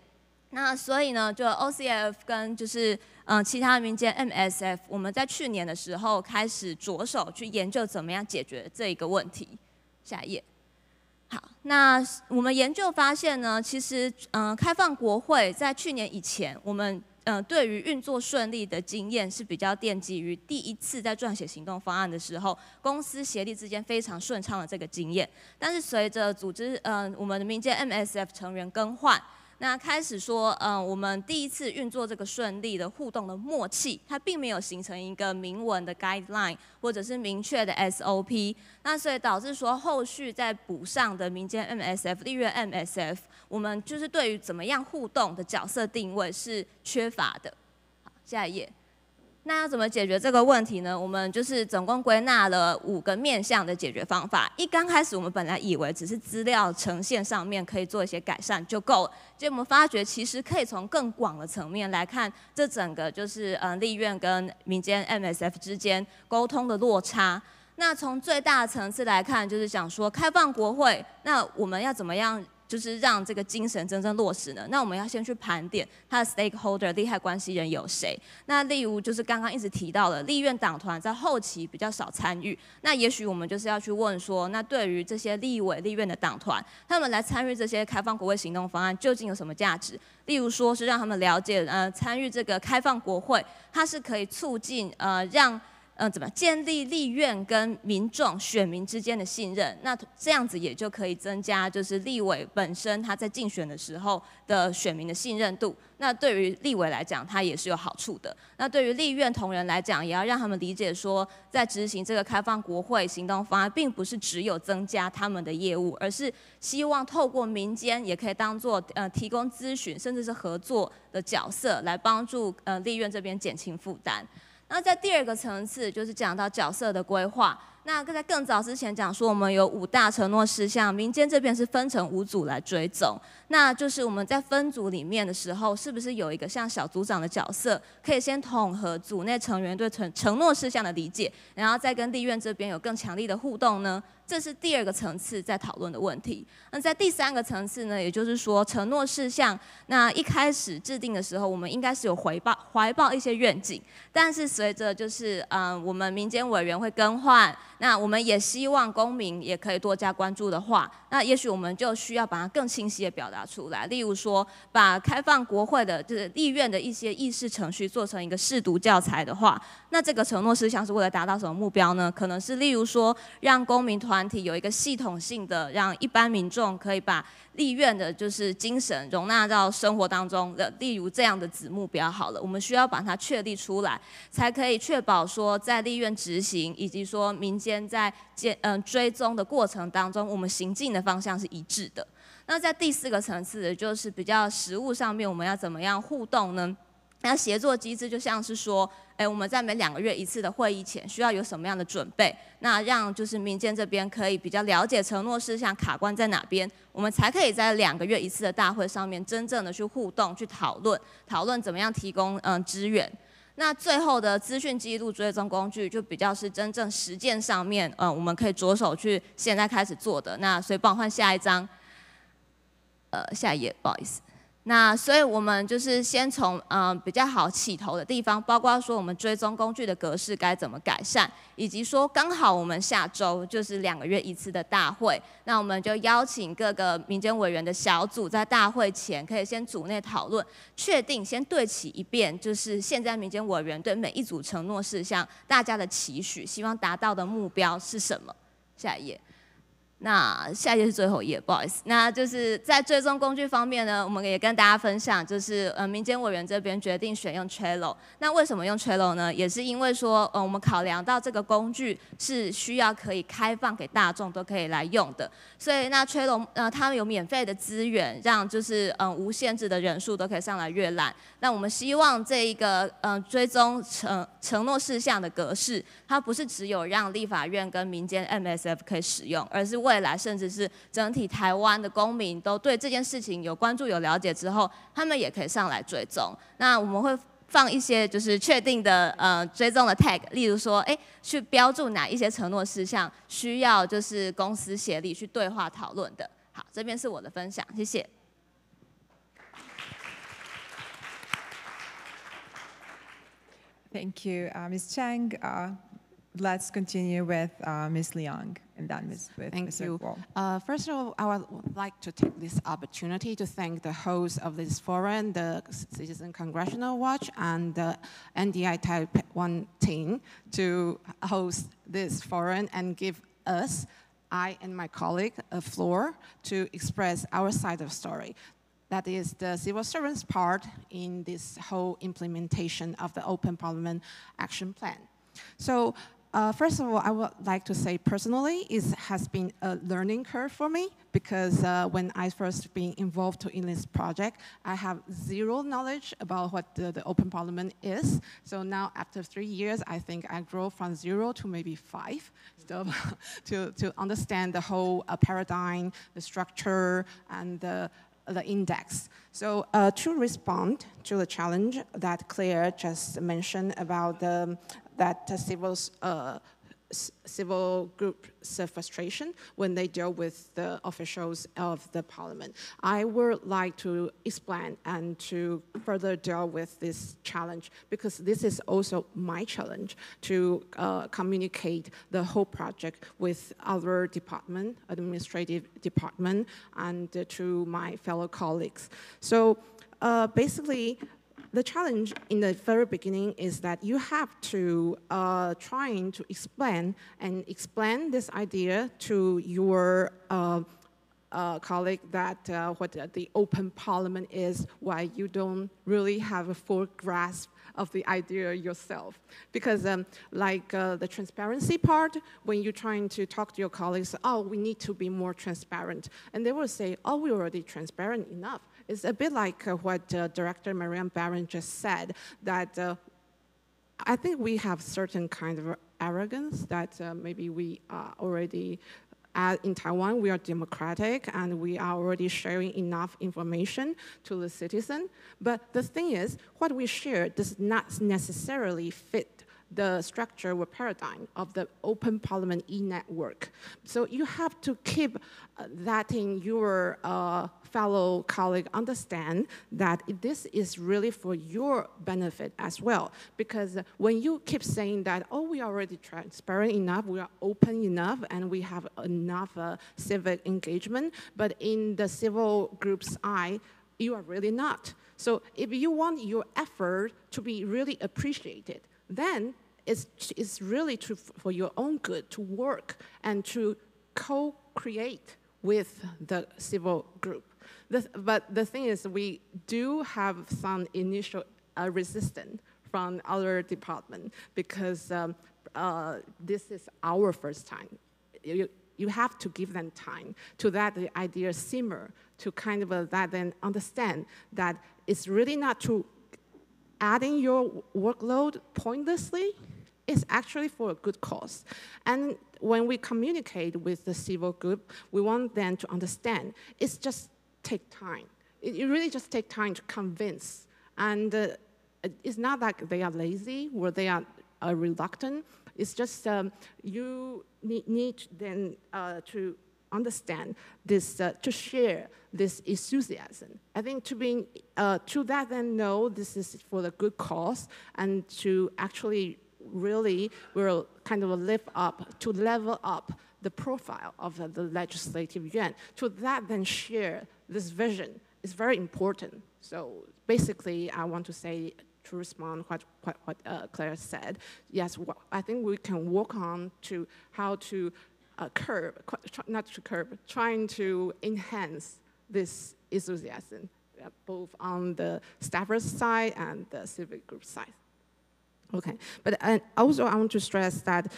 那所以呢，就 OCF 跟就是其他民间 MSF， 我们在去年的时候开始着手去研究怎么样解决这一个问题。下一页。好，那我们研究发现呢，其实开放国会在去年以前，我们对于运作顺利的经验是比较奠基于第一次在撰写行动方案的时候，公司协力之间非常顺畅的这个经验。但是随着组织我们的民间 MSF 成员更换，那开始说，我们第一次运作这个顺利的互动的默契，它并没有形成一个明文的 guideline 或者是明确的 SOP， 那所以导致说后续再补上的民间 MSF、立院 MSF， 我们就是对于怎么样互动的角色定位是缺乏的。好，下一页。那要怎么解决这个问题呢？我们就是总共归纳了5个面向的解决方法。刚开始我们本来以为只是资料呈现上面可以做一些改善就够了，结果我们发觉其实可以从更广的层面来看，这整个就是立院跟民间 MSF 之间沟通的落差。那从最大的层次来看，就是想说开放国会，那我们要怎么样？就是让这个精神真正落实呢？那我们要先去盘点它的 stakeholder 利害关系人有谁。那例如就是刚刚一直提到的立院党团在后期比较少参与，那也许我们就是要去问说，那对于这些立委、立院的党团，他们来参与这些开放国会行动方案究竟有什么价值？例如说是让他们了解，参与这个开放国会，它是可以促进让怎么建立立院跟民众选民之间的信任？那这样子也就可以增加就是立委本身他在竞选的时候的选民的信任度。那对于立委来讲，它也是有好处的。那对于立院同仁来讲，也要让他们理解说，在执行这个开放国会行动方案，并不是只有增加他们的业务，而是希望透过民间也可以当做提供咨询甚至是合作的角色，来帮助立院这边减轻负担。那在第2个层次，就是讲到角色的规划。那在更早之前讲说，我们有5大承诺事项，民间这边是分成5组来追踪。那就是我们在分组里面的时候，是不是有一个像小组长的角色，可以先统合组内成员对承诺事项的理解，然后再跟立院这边有更强力的互动呢？这是第2个层次在讨论的问题。那在第3个层次呢，也就是说承诺事项，那一开始制定的时候，我们应该是有怀抱一些愿景，但是随着就是我们民间委员会更换，那我们也希望公民也可以多加关注的话，那也许我们就需要把它更清晰的表达出来。例如说，把开放国会的就是立院的一些议事程序做成一个试读教材的话，那这个承诺事项是为了达到什么目标呢？可能是例如说，让公民团体有一个系统性的，让一般民众可以把立院的就是精神容纳到生活当中的，例如这样的子目标好了，我们需要把它确立出来，才可以确保说在立院执行以及说民间在追踪的过程当中，我们行进的方向是一致的。那在第4个层次的就是比较实务上面，我们要怎么样互动呢？那协作机制就像是说，我们在每2个月一次的会议前需要有什么样的准备，那让就是民间这边可以比较了解承诺事项卡关在哪边，我们才可以在2个月一次的大会上面真正的去互动、去讨论怎么样提供支援。那最后的资讯记录追踪工具就比较是真正实践上面，我们可以着手去现在开始做的。那所以帮我换下一张，下一页，不好意思。那所以我们就是先从比较好起头的地方，包括说我们追踪工具的格式该怎么改善，以及说刚好我们下周就是2个月一次的大会，那我们就邀请各个民间委员的小组在大会前可以先组内讨论，确定先对齐一遍，就是现在民间委员对每一组承诺事项大家的期许，希望达到的目标是什么。下一页。那下一页是最后一页，不好意思。那就是在追踪工具方面呢，我们也跟大家分享，就是民间委员这边决定选用 Trello。那为什么用 Trello 呢？也是因为说，我们考量到这个工具是需要可以开放给大众都可以来用的，所以那 Trello 他们有免费的资源，让就是无限制的人数都可以上来阅览。那我们希望这一个追踪承诺事项的格式，它不是只有让立法院跟民间 MSF 可以使用，而是未来甚至是整体台湾的公民都对这件事情有关注、有了解之后，他们也可以上来追踪。那我们会放一些就是确定的追踪的 tag， 例如说，去标注哪一些承诺事项需要就是公司协力去对话讨论的。好，这边是我的分享，谢谢。Thank you, Ms. Chang. Let's continue with Ms. Liang and then Ms. Thank you. First of all, I would like to take this opportunity to thank the host of this forum, the Citizen Congressional Watch and the NDI Taiwan team to host this forum and give us, I and my colleague, a floor to express our side of the story. That is the civil servants part in this whole implementation of the Open Parliament Action Plan. So first of all, I would like to say personally, it has been a learning curve for me because when I first been involved in this project, I have zero knowledge about what the Open Parliament is. So now after 3 years, I think I grow from 0 to maybe 5 to understand the whole paradigm, the structure, and the index. So to respond to the challenge that Claire just mentioned about that civil group frustration when they deal with the officials of the parliament, I would like to explain and to further deal with this challenge because this is also my challenge to communicate the whole project with other department, administrative department, and to my fellow colleagues. So basically, the challenge in the very beginning is that you have to trying to explain this idea to your colleague that what the open parliament is, why you don't really have a full grasp of the idea yourself. Because like the transparency part, when you're trying to talk to your colleagues, oh, we need to be more transparent. And they will say, oh, we're already transparent enough. It's a bit like what Director Marianne Barron just said, that I think we have certain kind of arrogance that maybe we are already, in Taiwan, we are democratic and we are already sharing enough information to the citizen. But the thing is, what we share does not necessarily fit the structure or paradigm of the Open Parliament e-network. So you have to keep that in your fellow colleague understand that this is really for your benefit as well. Because when you keep saying that, oh, we are already transparent enough, we are open enough, and we have enough civic engagement, but in the civil group's eye, you are really not. So if you want your effort to be really appreciated, then it's really for your own good to work and to co-create with the civil group. But the thing is, we do have some initial resistance from other departments because this is our first time. You have to give them time to let the idea simmer, to kind of let them understand that it's really not to adding your workload pointlessly is actually for a good cause. And when we communicate with the civil group, we want them to understand it's just take time. It really just takes time to convince. And it's not like they are lazy or they are reluctant. It's just you need then to understand this, to share this enthusiasm. I think to that then know this is for the good cause and to actually really will kind of level up the profile of the legislative yuan. To that then share this vision is very important. So basically I want to say, to respond what Claire said, yes, I think we can work on to how to trying to enhance this enthusiasm, both on the staffers side and the civic group side. Okay, but also I want to stress that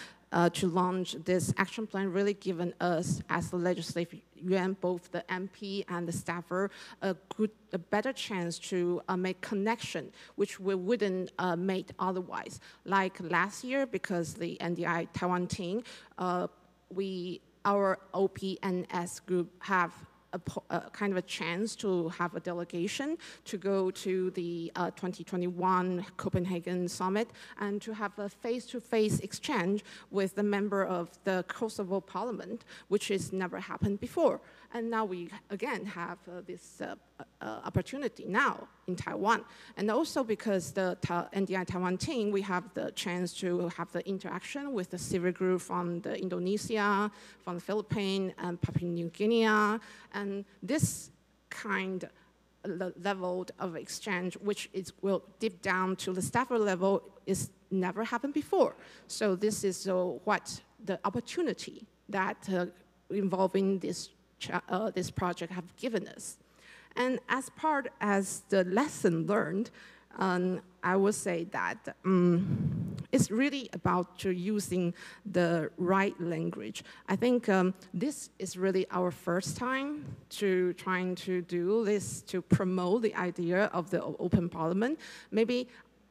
to launch this action plan really given us, as the legislative yuan, both the MP and the staffer, a better chance to make connection, which we wouldn't make otherwise. Like last year, because the NDI Taiwan team, our OPNS group have a kind of a chance to have a delegation to go to the 2021 Copenhagen summit and to have a face-to-face exchange with the member of the Kosovo parliament, which has never happened before. And now we again have this opportunity now in Taiwan. And also because the NDI Taiwan team, we have the chance to have the interaction with the civil group from the Indonesia, from the Philippines, and Papua New Guinea. And this kind level of exchange, which will deep down to the staffer level, is never happened before. So this is what the opportunity that involving this project have given us. And as the lesson learned, I would say that it's really about using the right language. I think this is really our first time to trying to do this to promote the idea of the open parliament. Maybe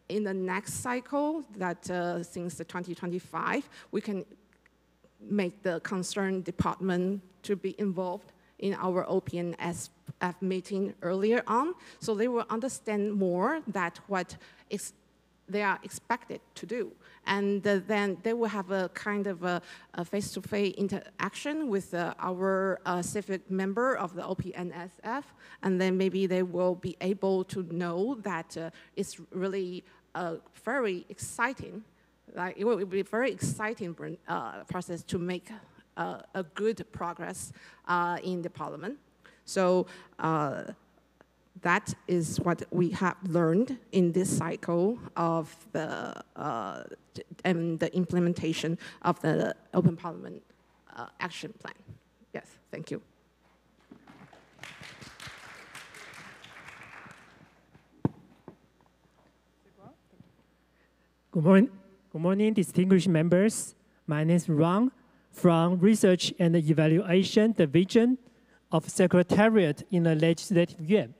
in the next cycle, that since the 2025, we can make the concerned department to be involved in our OPNSF meeting earlier on, so they will understand more that what they are expected to do. And then they will have a kind of a face-to-face interaction with our civic member of the OPNSF, and then maybe they will be able to know that it's really very exciting. Like, it will be a very exciting process to make a good progress in the parliament. So that is what we have learned in this cycle of the implementation of the Open Parliament Action Plan. Yes, thank you. Good morning, distinguished members. My name is Ron from Research and Evaluation Division of Secretariat in the Legislative Yuan.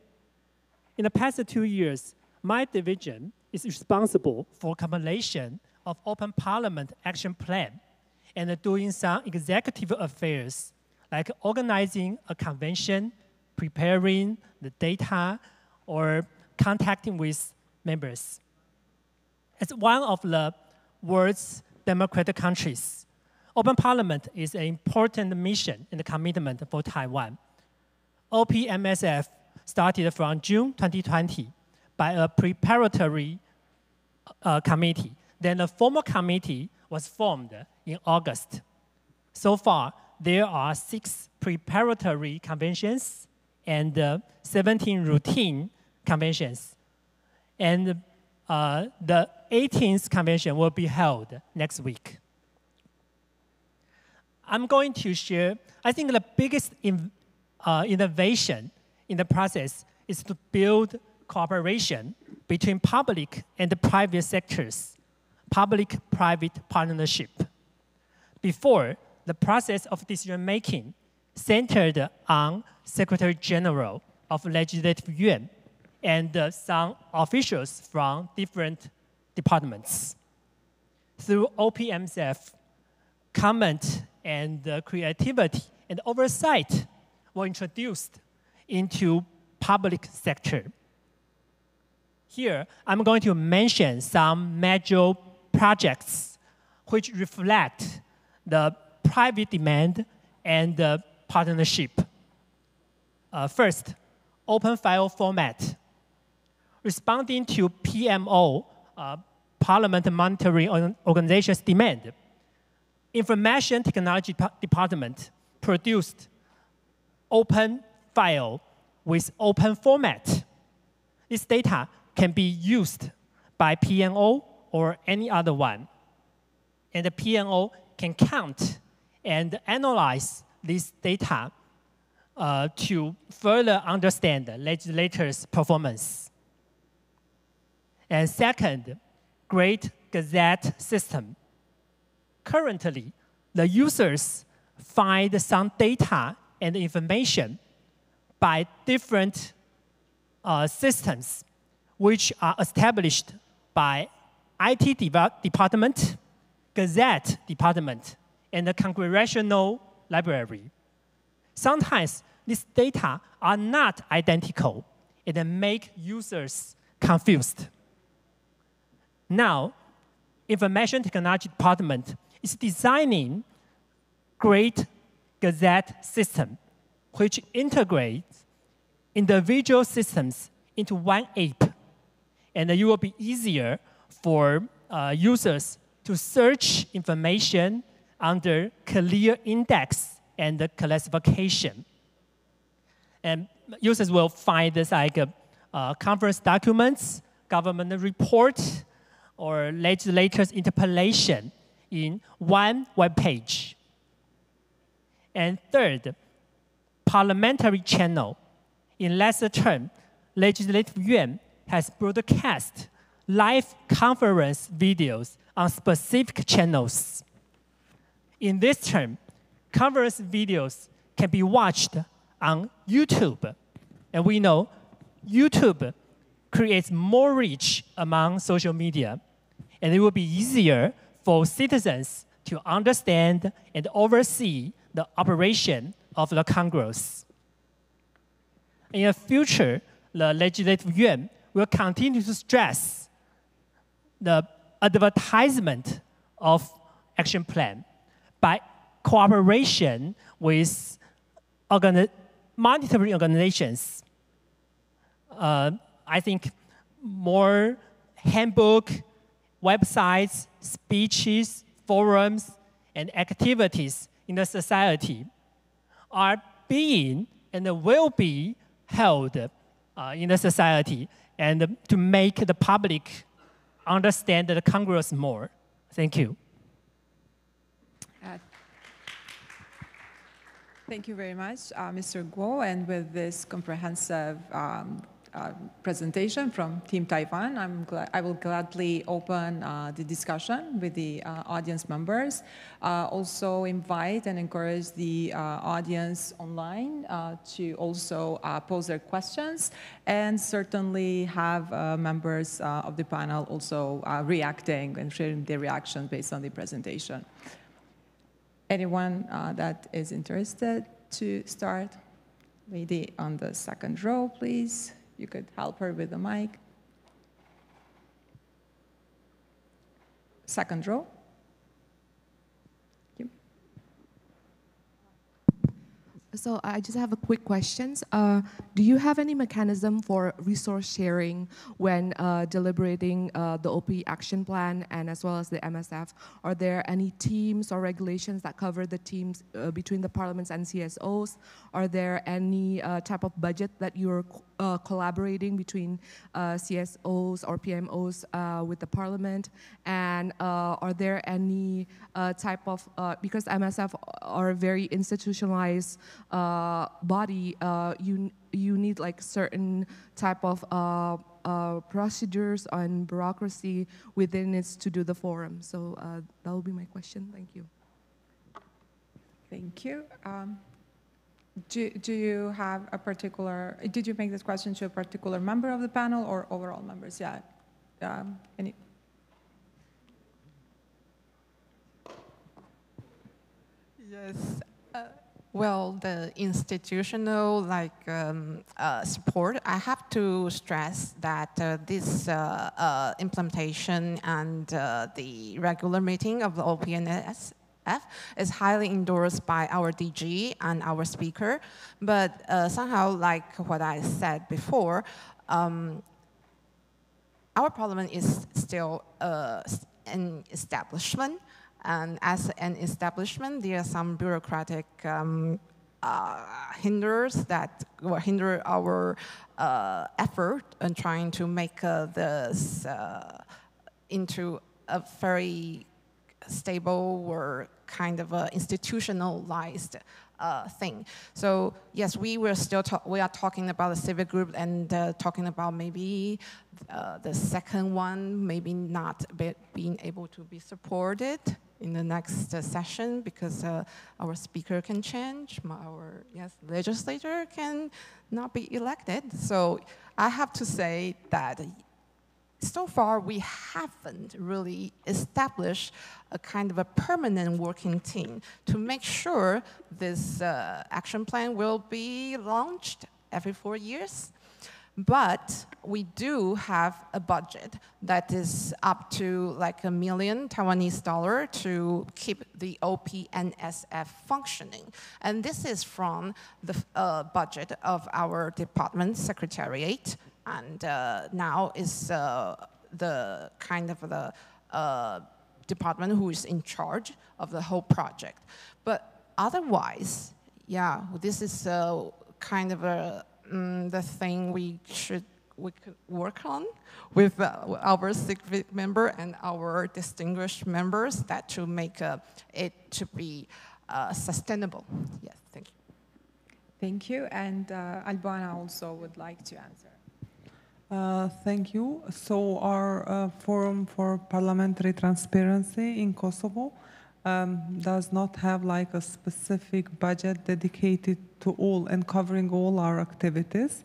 In the past 2 years, my division is responsible for compilation of Open Parliament Action Plan and doing some executive affairs like organizing a convention, preparing the data, or contacting with members. As one of the world's democratic countries, Open Parliament is an important mission and commitment for Taiwan. OPMSF started from June 2020 by a preparatory committee. Then a formal committee was formed in August. So far, there are 6 preparatory conventions and 17 routine conventions. And the 18th convention will be held next week. I'm going to share, I think the biggest innovation in the process is to build cooperation between public and the private sectors, public-private partnership. Before, the process of decision-making centered on Secretary General of Legislative Yuan and some officials from different departments. Through OPMSF, comment and creativity and oversight were introduced into public sector. Here, I'm going to mention some major projects which reflect the private demand and the partnership. First, open file format. Responding to PMO, Parliament Monitoring Organization's demand, Information Technology Department produced open file with open format. This data can be used by PMO or any other one. And the PMO can count and analyze this data to further understand the legislators' performance. And second, Great Gazette system. Currently, the users find some data and information by different systems which are established by IT department, Gazette department, and the Congressional Library. Sometimes these data are not identical and make users confused. Now, Information Technology Department is designing Great Gazette system, which integrates individual systems into one app. And it will be easier for users to search information under clear index and classification. And users will find this like conference documents, government reports, or legislators' interpellation in one web page. And third, parliamentary channel. In lesser term, Legislative Yuan has broadcast live conference videos on specific channels. In this term, conference videos can be watched on YouTube. And we know YouTube creates more reach among social media. And it will be easier for citizens to understand and oversee the operation of the Congress. In the future, the Legislative Yuan will continue to stress the advertisement of action plan by cooperation with monitoring organizations. I think more handbook, websites, speeches, forums, and activities in the society are being and will be held in the society and to make the public understand the Congress more. Thank you. Thank you very much, Mr. Guo. And with this comprehensive presentation from Team Taiwan, I will gladly open the discussion with the audience members. Also invite and encourage the audience online to also pose their questions, and certainly have members of the panel also reacting and sharing their reaction based on the presentation. Anyone that is interested to start? Lady on the second row, please. You could help her with the mic. Second row. Thank you. So I just have a quick question. Do you have any mechanism for resource sharing when deliberating the OP action plan and as well as the MSF? Are there any teams or regulations that cover the teams between the parliaments and CSOs? Are there any type of budget that you're collaborating between CSOs or PMOs with the parliament? And are there any type of, because MSF are a very institutionalized body, you need like certain type of procedures and bureaucracy within it to do the forum. So that will be my question. Thank you. Thank you. Do you have a particular, did you make this question to a particular member of the panel or overall members? Yeah. Any? Yes. Well, the institutional support, I have to stress that this implementation and the regular meeting of the OPNSF is highly endorsed by our DG and our speaker. But somehow, like what I said before, our parliament is still an establishment. And as an establishment, there are some bureaucratic hinders that will hinder our effort in trying to make this into a very stable or kind of institutionalized thing. So yes, we are talking about a civic group and talking about maybe the second one, maybe not being able to be supported in the next session because our speaker can change, our legislator can not be elected. So I have to say that so far we haven't really established a kind of a permanent working team to make sure this action plan will be launched every 4 years. But we do have a budget that is up to like $1 million Taiwanese to keep the OPNSF functioning. And this is from the budget of our department secretariat. And now is the kind of the department who is in charge of the whole project. But otherwise, yeah, this is kind of the thing we could work on with our civic member and our distinguished members that to make it to be sustainable. Yes, thank you. Thank you, and Albana also would like to answer. Thank you. So our Forum for Parliamentary Transparency in Kosovo does not have like a specific budget dedicated to all and covering all our activities,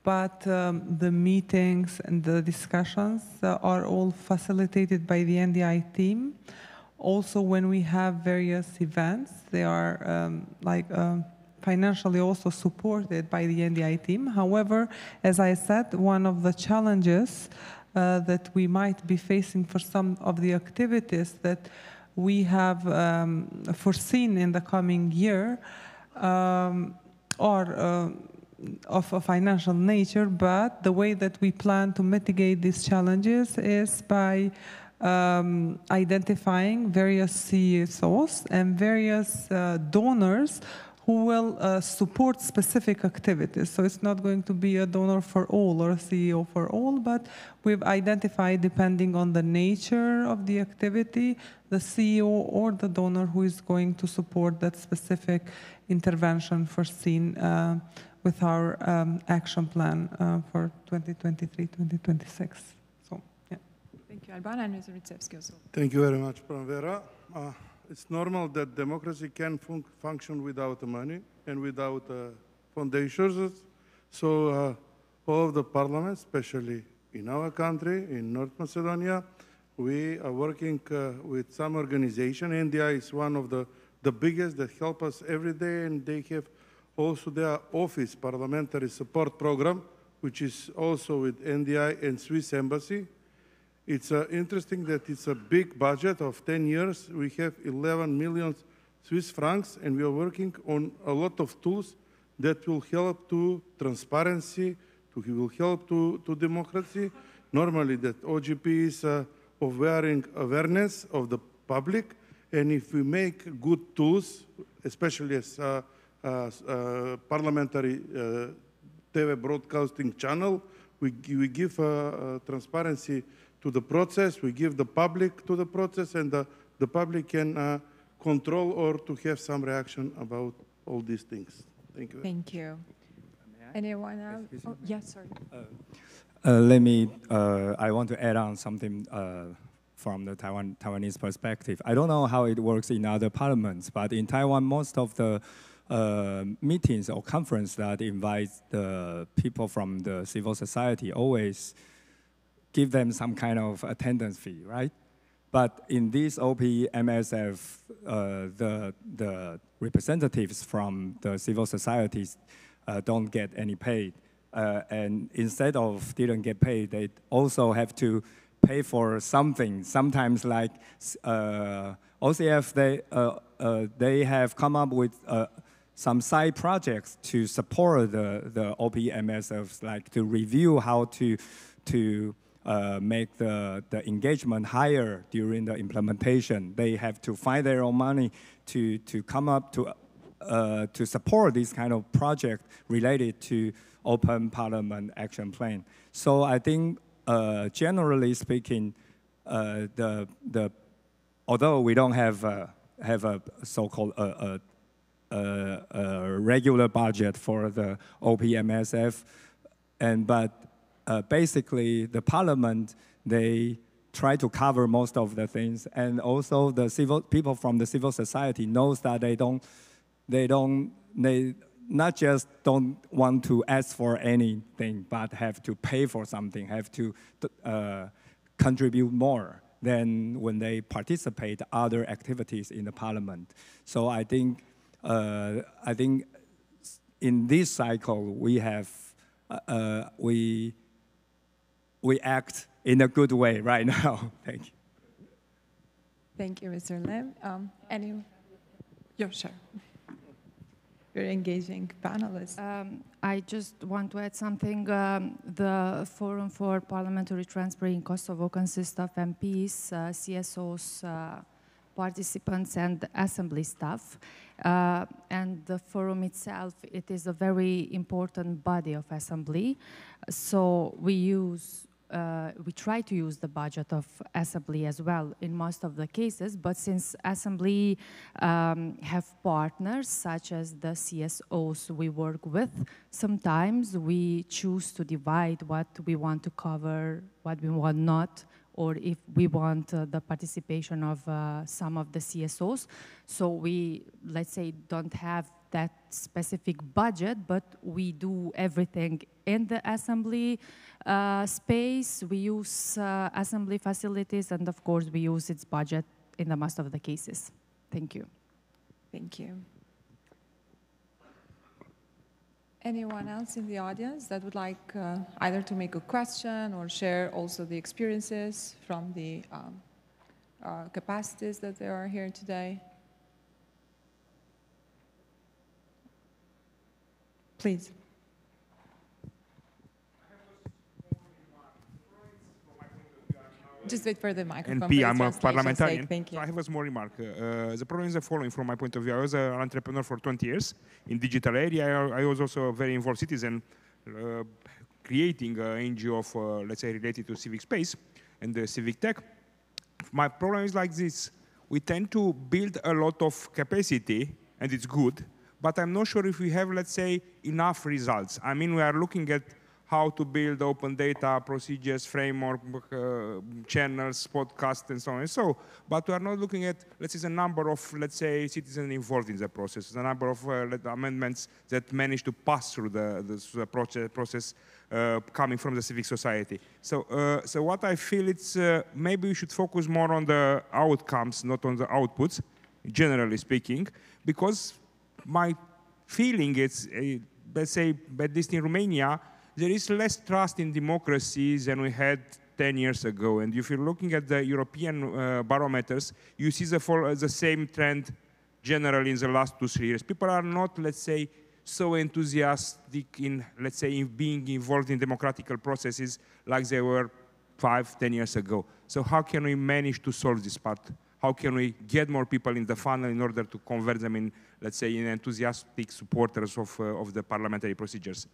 but the meetings and the discussions are all facilitated by the NDI team. Also, when we have various events, they are financially also supported by the NDI team. However, as I said, one of the challenges that we might be facing for some of the activities that we have foreseen in the coming year are of a financial nature, but the way that we plan to mitigate these challenges is by identifying various CSOs and various donors who will support specific activities. So it's not going to be a donor for all or a CEO for all, but we've identified, depending on the nature of the activity, the CEO or the donor who is going to support that specific intervention foreseen with our action plan for 2023-2026. So, yeah. Thank you, Albana, and Mr. Ritsevsky also. Thank you very much, Pranvera. It's normal that democracy can function without money and without foundations. So all of the parliaments, especially in our country, in North Macedonia, we are working with some organization. NDI is one of the biggest that help us every day, and they have also their office parliamentary support program, which is also with NDI and Swiss Embassy. It's interesting that it's a big budget of 10 years. We have 11 million Swiss francs, and we are working on a lot of tools that will help to transparency, will help to democracy. Normally, that OGP is of wearing awareness of the public, and if we make good tools, especially as parliamentary TV broadcasting channel, we give transparency to the process, we give the public to the process, and the public can control or to have some reaction about all these things. Thank you. Thank you. Anyone else? Oh, yes, sorry. I want to add on something from the Taiwanese perspective. I don't know how it works in other parliaments, but in Taiwan, most of the meetings or conference that invite the people from the civil society always give them some kind of attendance fee, right? But in this OPMSF, the representatives from the civil societies don't get any paid. And instead of didn't get paid, they also have to pay for something. Sometimes like OCF, they have come up with some side projects to support the OPMSFs, like to review how to make the engagement higher during the implementation. They have to find their own money to come up to support this kind of project related to Open Parliament Action Plan. So I think, generally speaking, although we don't have a so-called regular budget for the OPMSF, but basically, the parliament, they try to cover most of the things, and also the people from the civil society knows that they not just don't want to ask for anything, but have to pay for something, have to contribute more than when they participate other activities in the parliament. So I think in this cycle we have we act in a good way right now. Thank you. Thank you, Mr. Lim. Yeah, sure. Very engaging panelists. I just want to add something. The Forum for Parliamentary Transparency in Kosovo consists of MPs, CSOs, participants, and assembly staff. And the forum itself, it is a very important body of assembly. So we try to use the budget of assembly as well in most of the cases, but since assembly have partners such as the CSOs we work with, sometimes we choose to divide what we want to cover, what we want not, or if we want the participation of some of the CSOs. So we, let's say, don't have that specific budget, but we do everything in the assembly space. We use assembly facilities, and of course, we use its budget in the most of the cases. Thank you. Thank you. Anyone else in the audience that would like either to make a question or share also the experiences from the capacities that there are here today? Please. Just wait for the microphone. NP, I'm a parliamentarian. Thank you. So I have a small remark. The problem is the following from my point of view. I was an entrepreneur for 20 years in digital area. I was also a very involved citizen creating an NGO of, let's say, related to civic space and civic tech. My problem is like this. We tend to build a lot of capacity, and it's good, but I'm not sure if we have, let's say, enough results. I mean, we are looking at how to build open data, procedures, framework, channels, podcasts, and so on and so. But we are not looking at, let's say, the number of, let's say, citizens involved in the process, the number of amendments that manage to pass through the process coming from the civic society. So what I feel it's maybe we should focus more on the outcomes, not on the outputs, generally speaking, because my feeling is, let's say, at least in Romania, there is less trust in democracy than we had 10 years ago. And if you're looking at the European barometers, you see the same trend generally in the last 2-3 years. People are not, let's say, so enthusiastic in, let's say, in being involved in democratic processes like they were 5-10 years ago. So how can we manage to solve this part? How can we get more people in the funnel in order to convert them in, let's say, in enthusiastic supporters of the parliamentary procedures?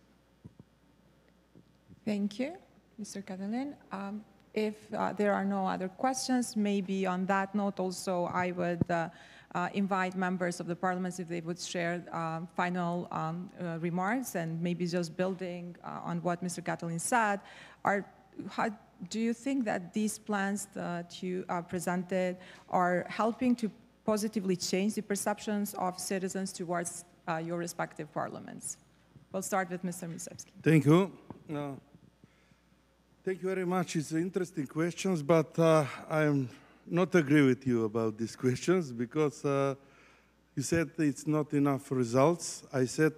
Thank you, Mr. Catalin. If there are no other questions, maybe on that note also I would invite members of the parliament if they would share final remarks, and maybe just building on what Mr. Catalin said. How do you think that these plans that you presented are helping to positively change the perceptions of citizens towards your respective parliaments. We'll start with Mr. Misevsky. Thank you. Thank you very much. It's interesting questions, but I'm not agree with you about these questions because you said it's not enough results. I said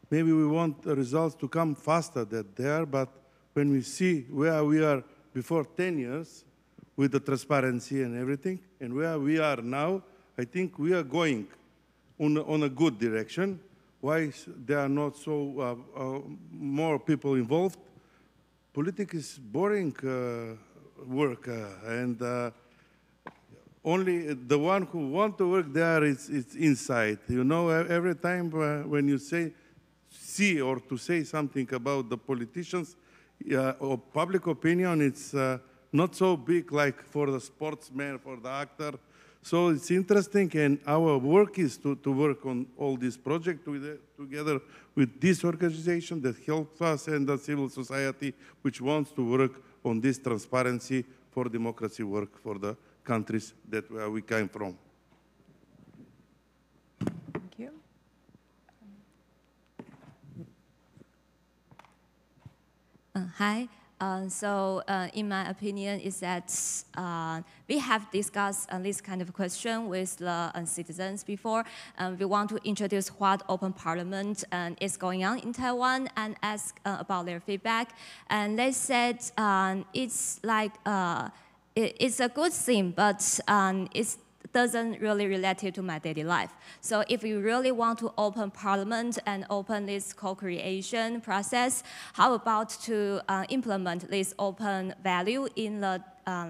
maybe we want the results to come faster than there, but when we see where we are before 10 years with the transparency and everything, and where we are now, I think we are going on a good direction. Why there are not so more people involved? Politics is boring work, and only the one who want to work there is inside. You know, every time when you see or to say something about the politicians or public opinion, it's not so big like for the sportsman, for the actor. So it's interesting, and our work is to work on all these projects together with this organization that helps us and the civil society, which wants to work on this transparency for democracy work for the countries that where we came from. Thank you. Hi. In my opinion, is that we have discussed this kind of question with the citizens before. We want to introduce what open parliament is going on in Taiwan and ask about their feedback. And they said it's like it's a good thing, but it's doesn't really relate to my daily life. So if you really want to open parliament and open this co-creation process, how about to implement this open value in the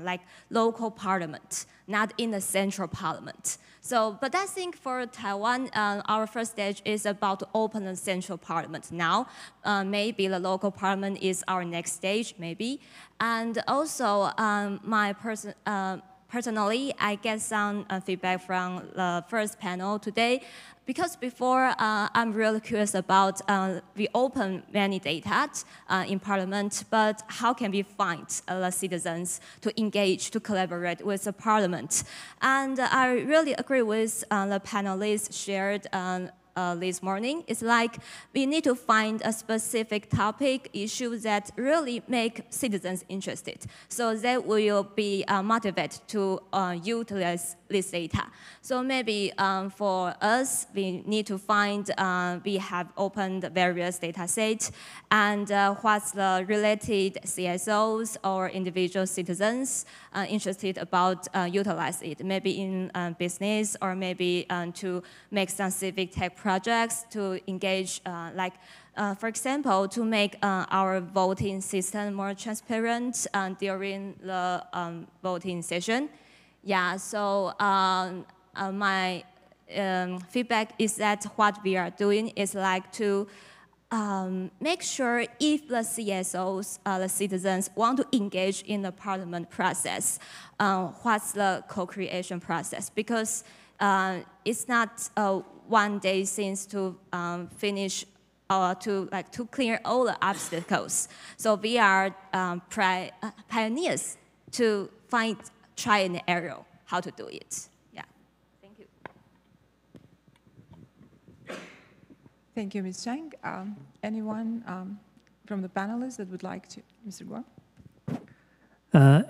like local parliament, not in the central parliament? So, but I think for Taiwan, our first stage is about to open the central parliament now. Maybe the local parliament is our next stage, maybe. And also, personally, I get some feedback from the first panel today, because before I'm really curious about, we open many data in Parliament, but how can we find the citizens to engage, to collaborate with the Parliament? And I really agree with the panelists shared this morning. It's like we need to find a specific topic, issue that really make citizens interested, so they will be motivated to utilize this data. So maybe for us, we need to find, we have opened various data sets, and what's the related CSOs or individual citizens interested about utilize it, maybe in business, or maybe to make some civic tech projects to engage, for example, to make our voting system more transparent during the voting session. Yeah, so my feedback is that what we are doing is like to make sure if the CSOs, the citizens, want to engage in the parliament process, what's the co-creation process? Because it's not one day since to finish or to clear all the obstacles. So we are pioneers to find try and error how to do it. Yeah, thank you. Thank you, Ms. Chang. Anyone from the panelists that would like to, Mr. Guo?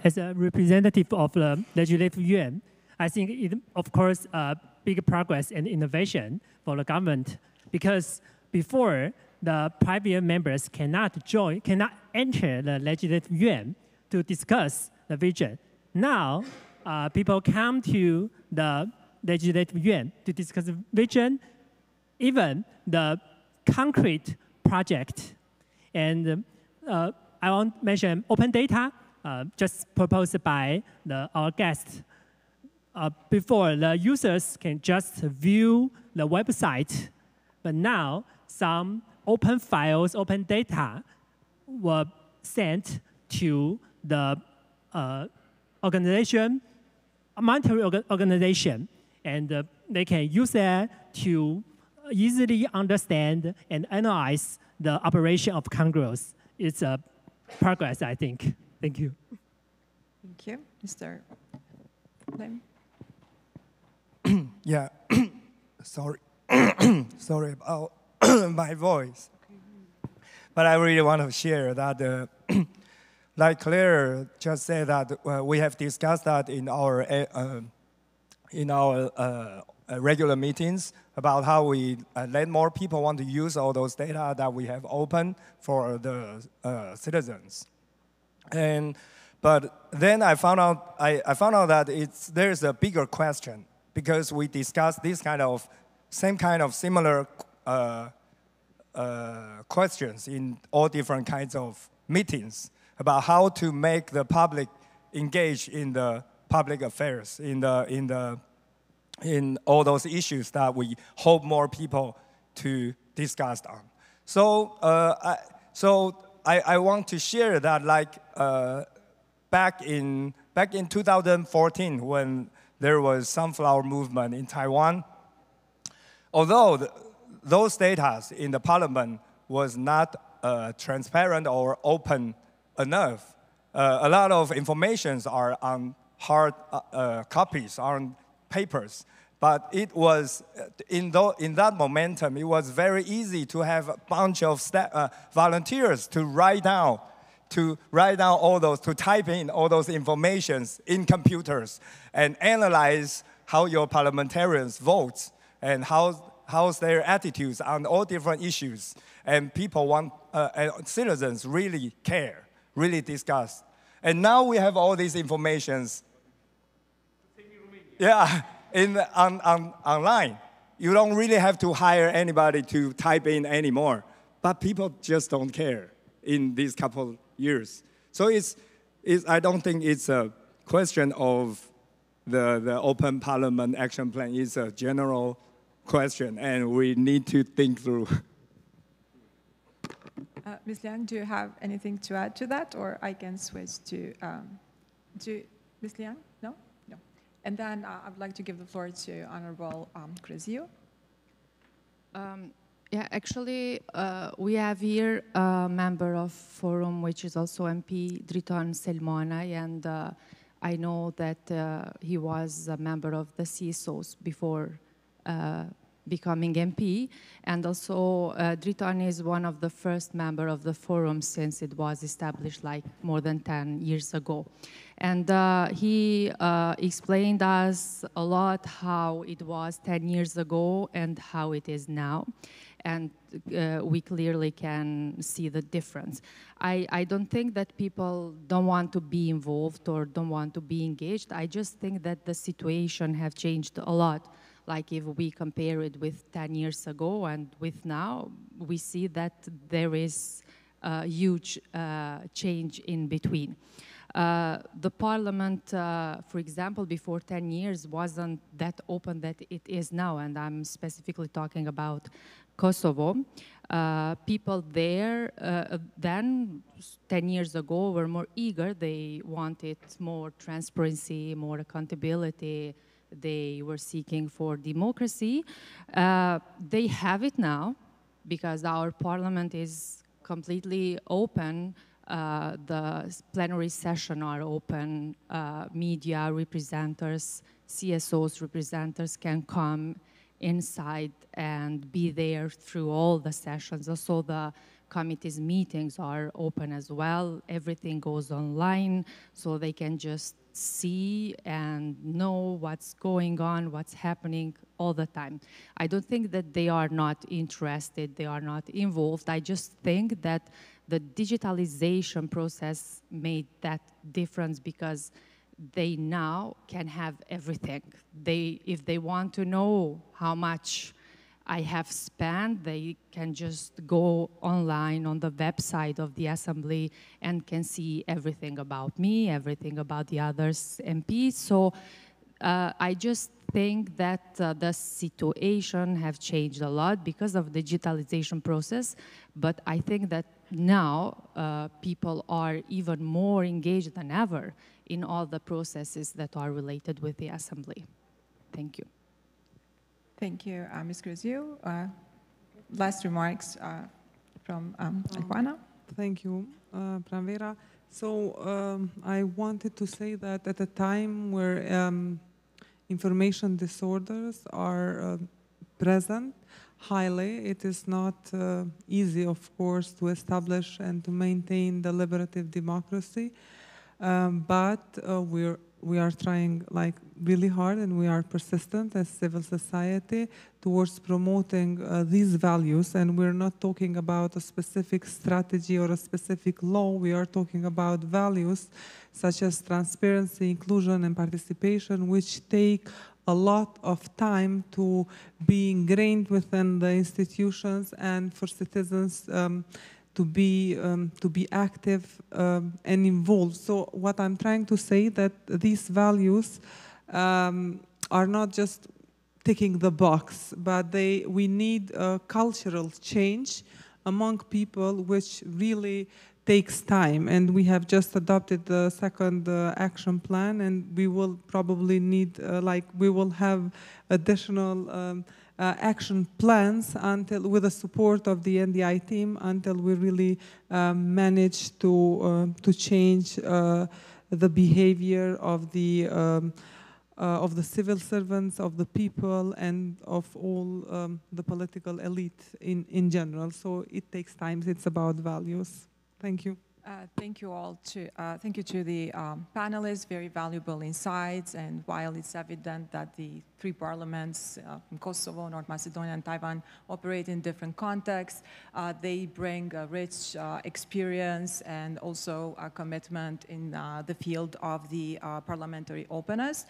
As a representative of the Legislative Yuan, I think it, of course, big progress and innovation for the government, because before the private members cannot enter the Legislative Yuan to discuss the vision. Now, people come to the Legislative Yuan to discuss the vision, even the concrete project. And I want to mention open data, just proposed by our guest. Before, the users can just view the website, but now some open files, open data were sent to the organization, a monetary organization, and they can use that to easily understand and analyze the operation of Congress. It's a progress, I think. Thank you. Thank you. Mr. Lim? Yeah, sorry. sorry about my voice. But I really want to share that, like Claire just said, that we have discussed that in our regular meetings about how we let more people want to use all those data that we have open for the citizens. But then I found out that there's a bigger question, because we discussed this similar questions in all different kinds of meetings about how to make the public engage in the public affairs, in all those issues that we hope more people to discuss on. So I want to share that, like back in 2014, when there was sunflower movement in Taiwan, although those data in the parliament was not transparent or open enough, a lot of informations are on hard copies, on papers. But it was, in that momentum, it was very easy to have a bunch of volunteers to write down all those, to type in all those informations in computers and analyze how your parliamentarians vote and how's their attitudes on all different issues. And people citizens really care, really discuss. And now we have all these informations. Yeah, online. You don't really have to hire anybody to type in anymore. But people just don't care in these couple years. So I don't think it's a question of the Open Parliament Action Plan. It's a general question, and we need to think through. Ms. Liang, do you have anything to add to that, or I can switch to Ms. Liang? No? No. And then I would like to give the floor to Honorable Cresio. Yeah, actually, we have here a member of Forum, which is also MP, Driton Selmonai, and I know that he was a member of the CSOs before becoming MP, and also Driton is one of the first members of the Forum since it was established like more than 10 years ago. And he explained us a lot how it was 10 years ago and how it is now. And we clearly can see the difference. I don't think that people don't want to be involved or don't want to be engaged. I just think that the situation have changed a lot. Like if we compare it with 10 years ago and with now, we see that there is a huge change in between. The parliament, for example, before 10 years wasn't that open that it is now, and I'm specifically talking about Kosovo. People there then, 10 years ago, were more eager. They wanted more transparency, more accountability. They were seeking for democracy. They have it now because our parliament is completely open. The plenary session are open. Media representatives, CSOs representatives can come inside and be there through all the sessions. Also, the committees meetings are open as well. Everything goes online, so they can just see and know what's going on, what's happening all the time. I don't think that they are not interested, they are not involved. I just think that the digitalization process made that difference because they now can have everything. If they want to know how much I have spent, they can just go online on the website of the Assembly and can see everything about me, everything about the others MPs. So I just think that the situation have changed a lot because of the digitalization process, but I think that now people are even more engaged than ever in all the processes that are related with the Assembly. Thank you. Thank you, Ms. Cresio. Last remarks from Juana. Thank you, Pranvera. So I wanted to say that at a time where information disorders are present highly. It is not easy, of course, to establish and to maintain deliberative democracy, but we are trying like really hard, and we are persistent as civil society towards promoting these values. And we're not talking about a specific strategy or a specific law. We are talking about values such as transparency, inclusion, and participation, which take a lot of time to be ingrained within the institutions and for citizens to be active and involved. So what I'm trying to say that these values are not just ticking the box, but we need a cultural change among people, which really takes time. And we have just adopted the second action plan, and we will probably need, we will have additional action plans with the support of the NDI team until we really manage to change the behavior of the civil servants, of the people, and of all the political elite in general. So it takes time. It's about values. Thank you. Thank you all. Thank you to the panelists, very valuable insights. And while it's evident that the three parliaments in Kosovo, North Macedonia, and Taiwan operate in different contexts, they bring a rich experience and also a commitment in the field of the parliamentary openness.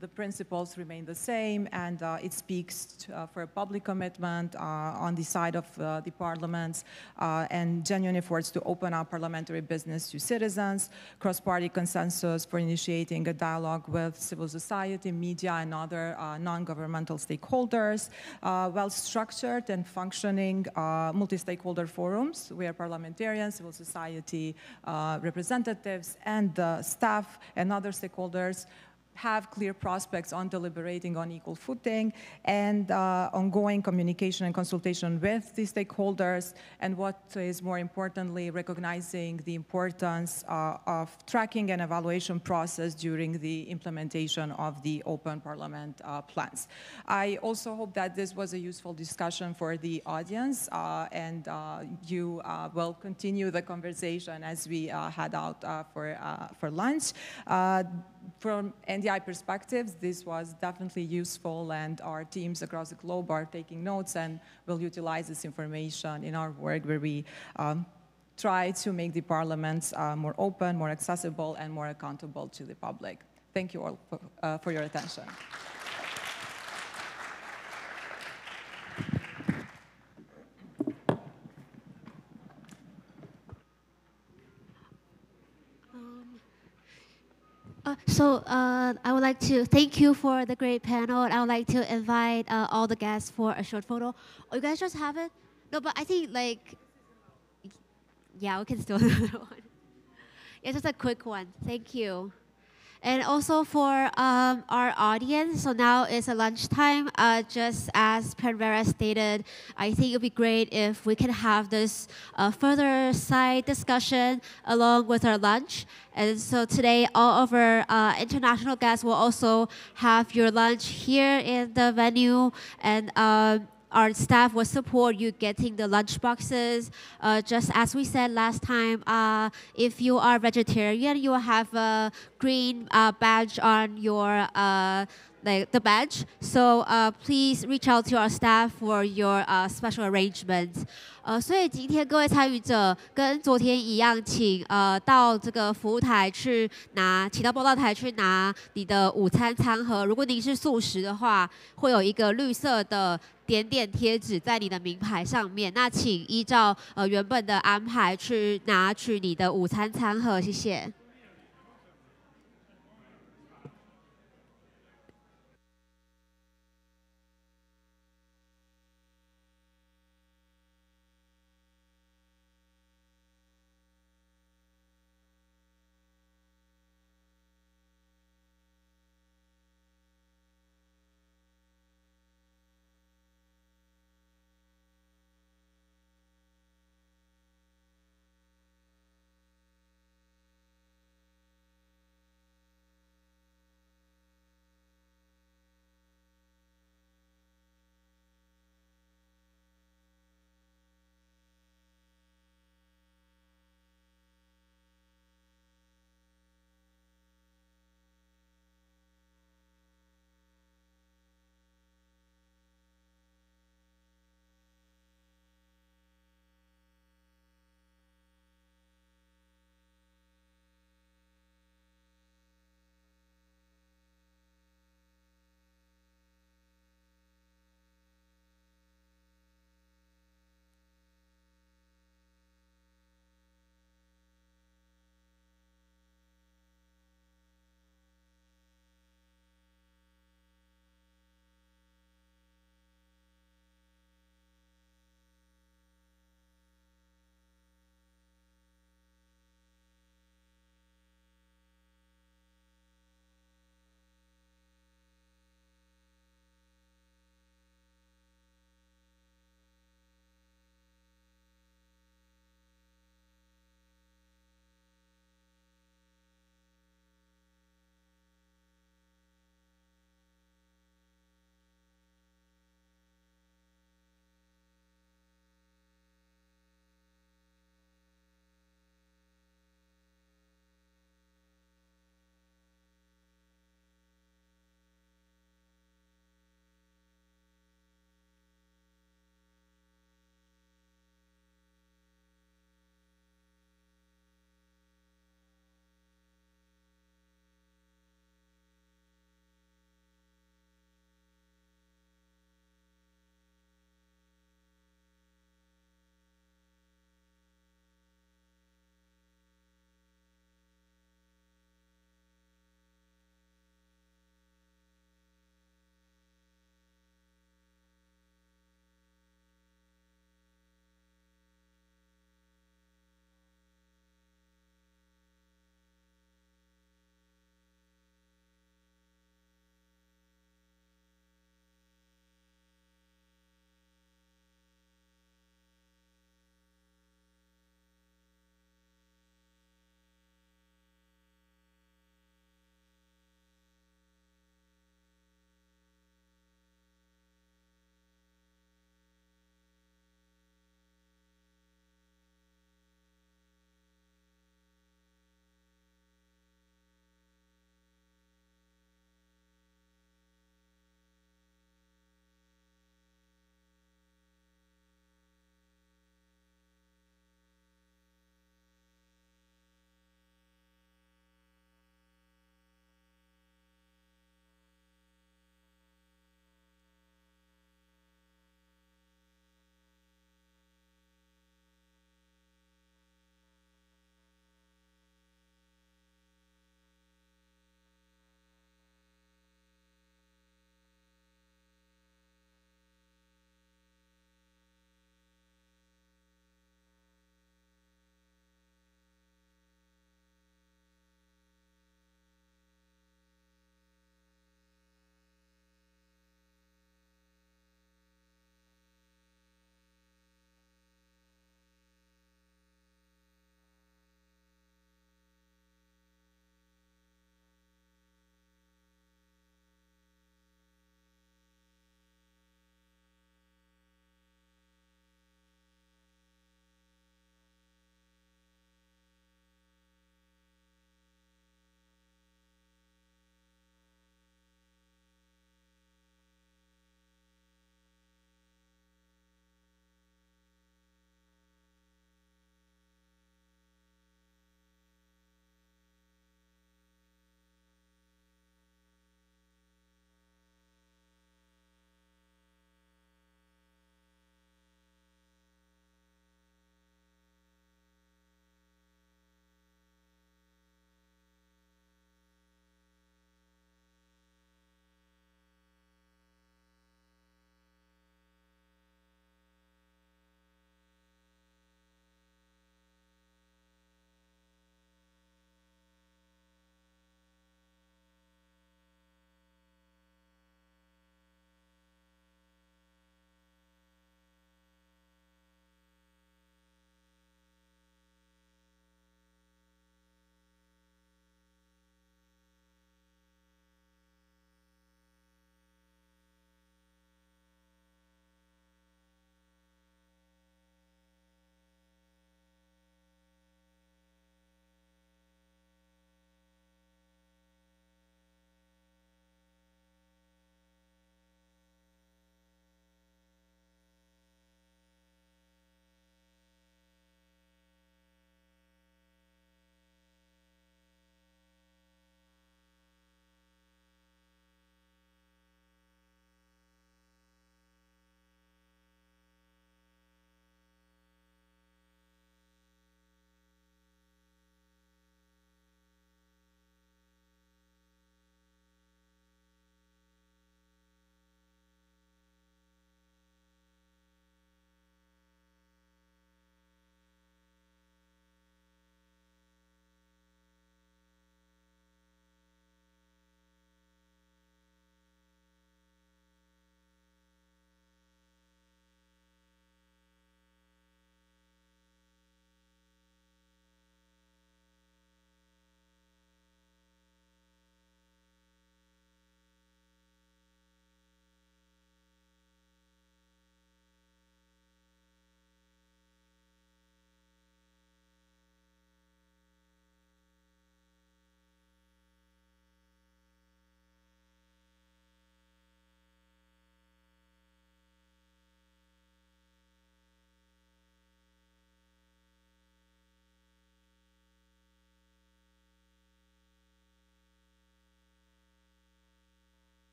The principles remain the same, and it speaks for a public commitment on the side of the parliaments and genuine efforts to open up parliamentary business to citizens, cross-party consensus for initiating a dialogue with civil society, media, and other non-governmental stakeholders, well-structured and functioning multi-stakeholder forums where parliamentarians, civil society representatives, and staff and other stakeholders have clear prospects on deliberating on equal footing, and ongoing communication and consultation with the stakeholders, and what is more importantly, recognizing the importance of tracking and evaluation process during the implementation of the Open Parliament plans. I also hope that this was a useful discussion for the audience, and you will continue the conversation as we head out for lunch. From NDI perspectives, this was definitely useful, and our teams across the globe are taking notes and will utilize this information in our work where we try to make the parliaments more open, more accessible, and more accountable to the public. Thank you all for your attention. I would like to thank you for the great panel. I would like to invite all the guests for a short photo. Oh, you guys just have it? No, but I think yeah, we can still do another one. Yeah, just a quick one. Thank you. And also for our audience, so now it's a lunchtime. Just as Pranvera stated, I think it would be great if we can have this further side discussion along with our lunch. And so today, all of our international guests will also have your lunch here in the venue, and our staff will support you getting the lunch boxes. Just as we said last time, if you are vegetarian, you will have a green badge on your the badge. So please reach out to our staff for your special arrangements. 所以今天各位参与者跟昨天一样，请到这个服务台去拿，请到报到台去拿你的午餐餐盒。如果您是素食的话，会有一个绿色的点点贴纸在你的名牌上面。那请依照原本的安排去拿取你的午餐餐盒，谢谢。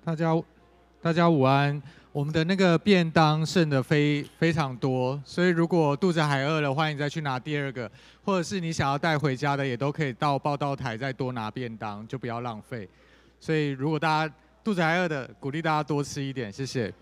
大家午安。我们的那个便当剩的非常多，所以如果肚子还饿了，欢迎再去拿第二个，或者是你想要带回家的，也都可以到报到台再多拿便当，就不要浪费。所以如果大家肚子还饿的，鼓励大家多吃一点，谢谢。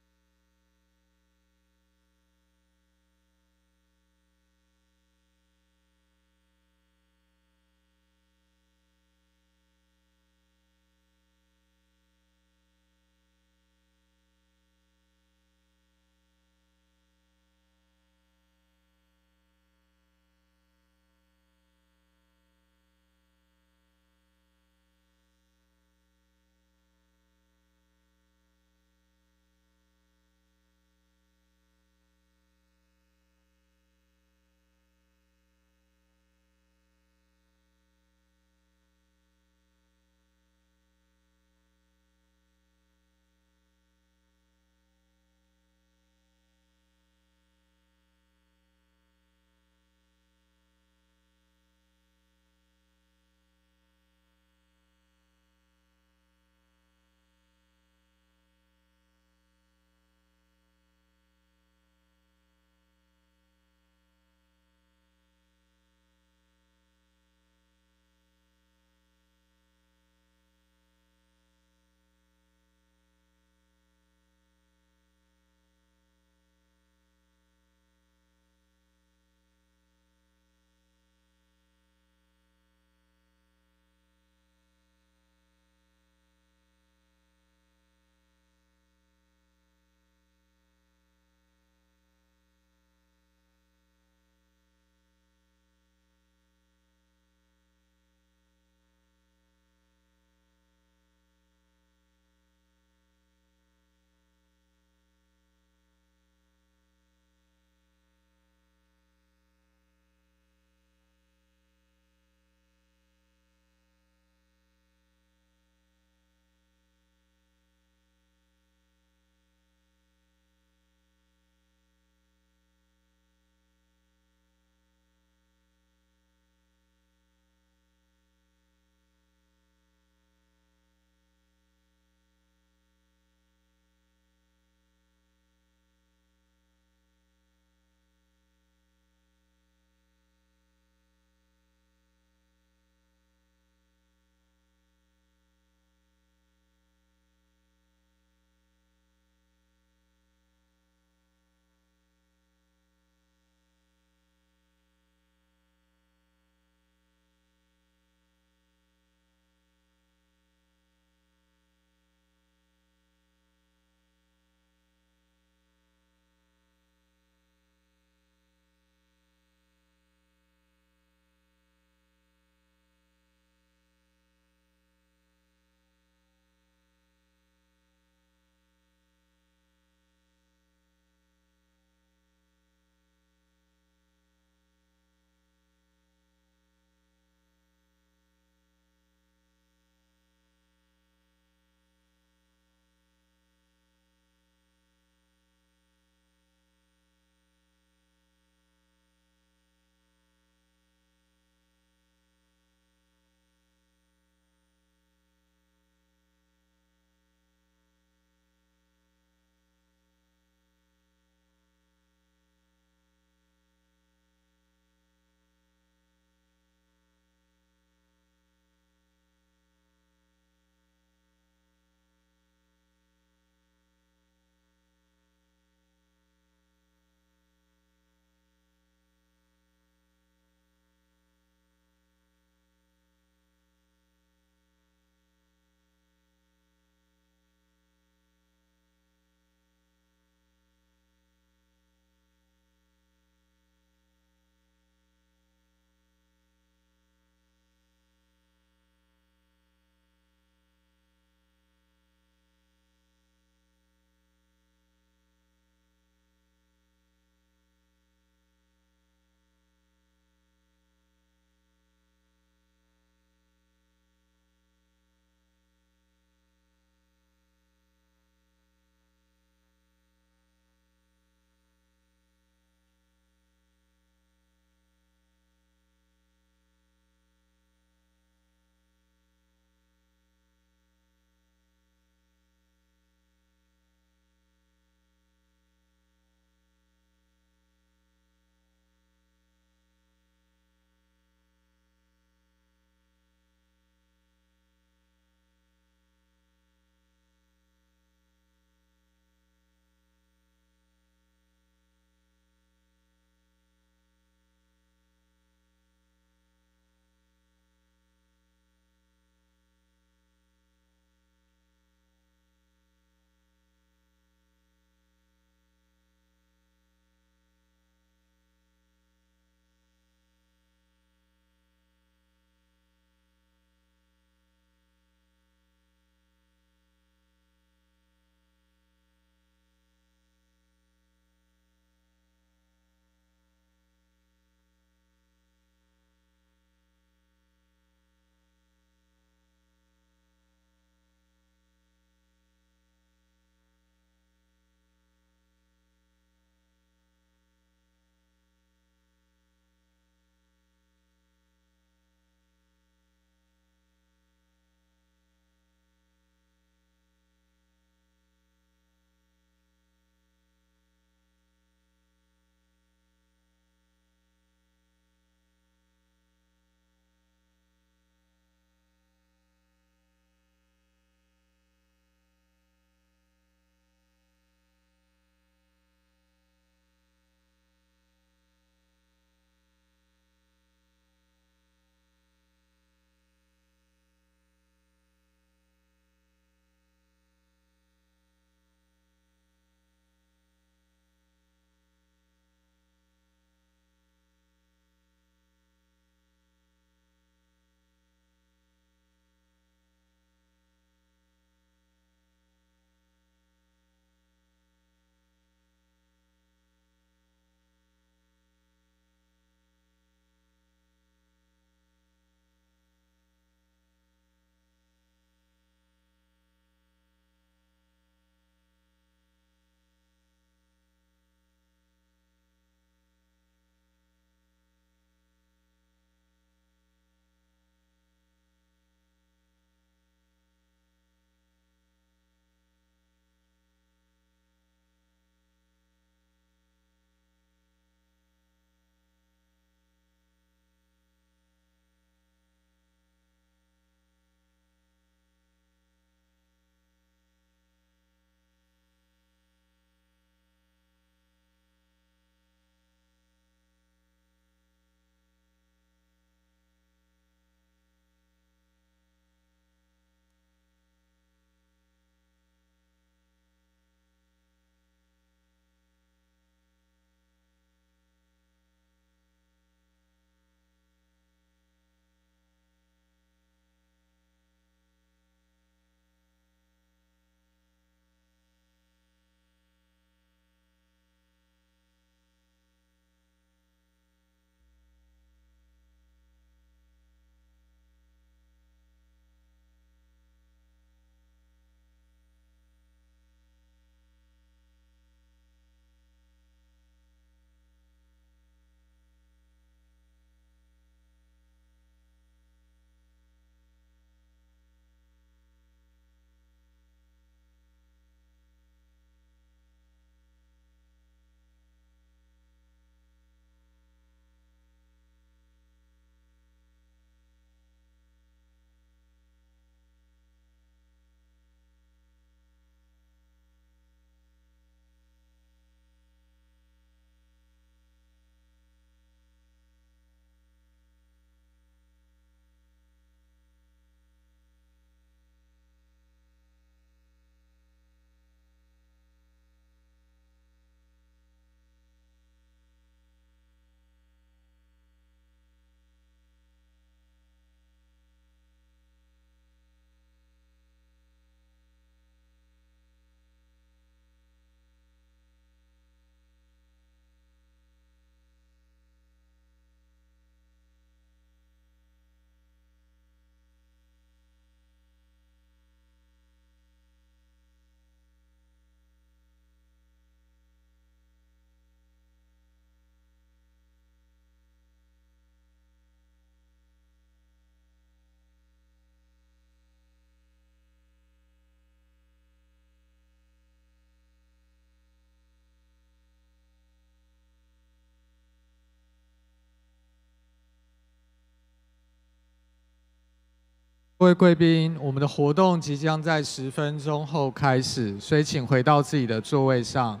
各位贵宾，我们的活动即将在10分钟后开始，所以请回到自己的座位上。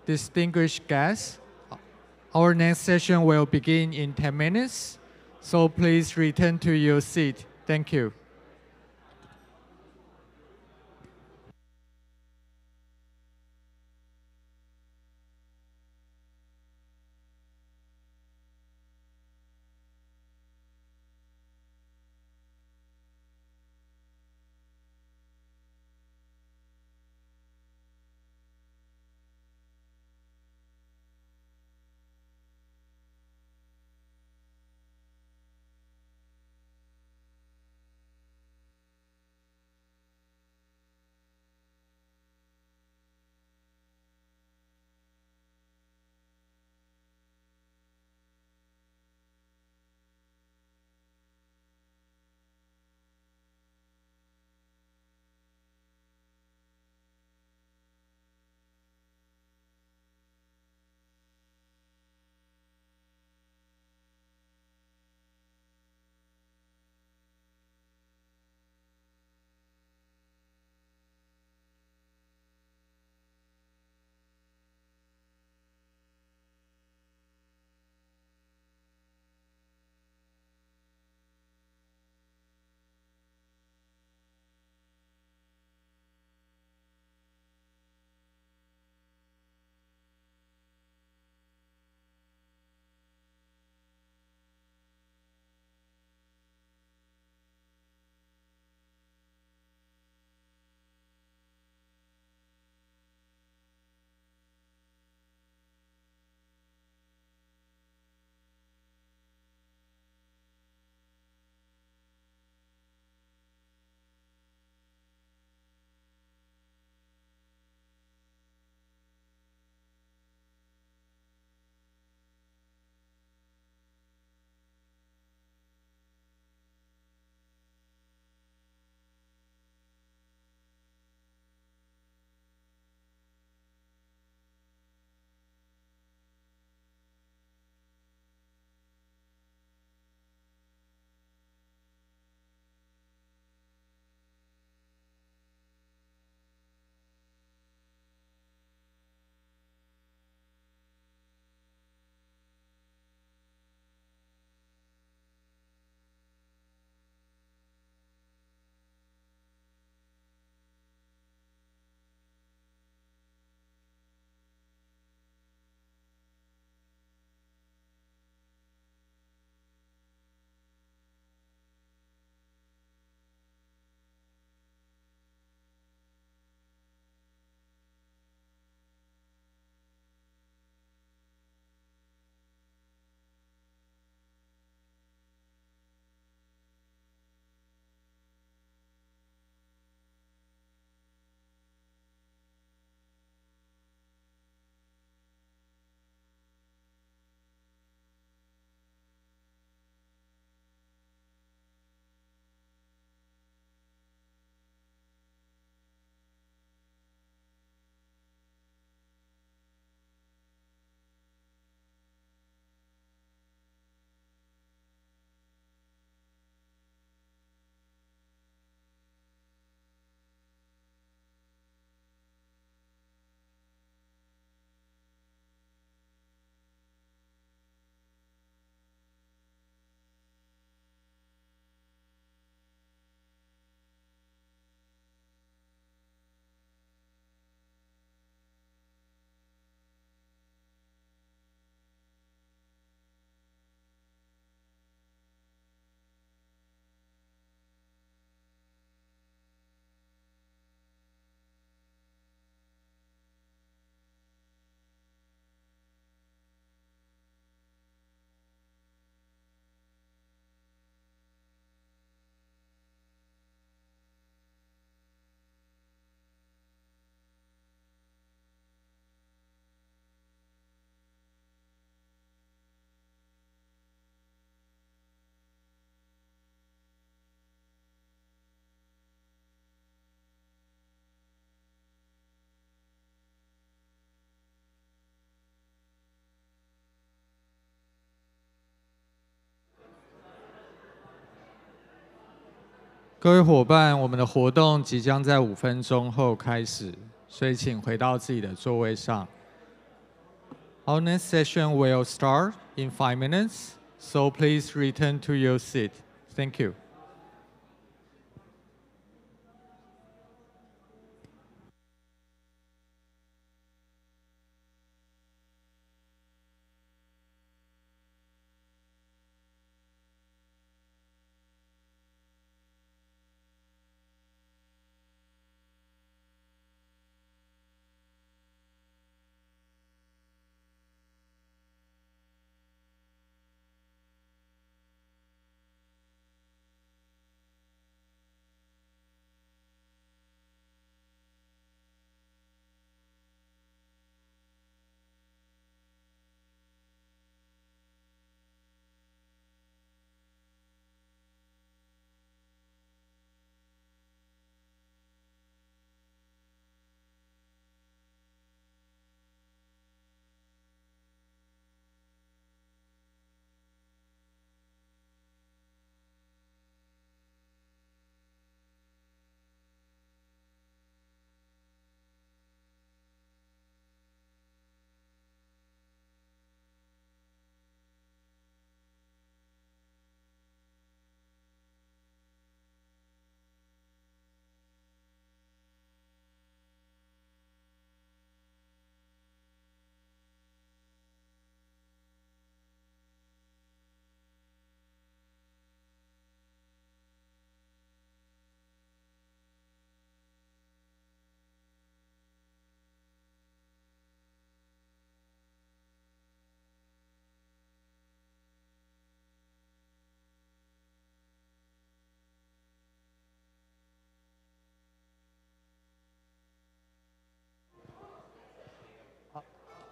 Distinguished guests, our next session will begin in 10 minutes, so please return to your seat. Thank you. 各位伙伴，我们的活动即将在5分钟后开始，所以请回到自己的座位上。Our next session will start in 5 minutes, so please return to your seat. Thank you.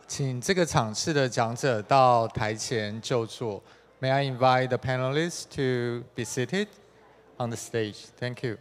请这个场次的讲者到台前就座。May I invite the panelists to be seated on the stage? Thank you.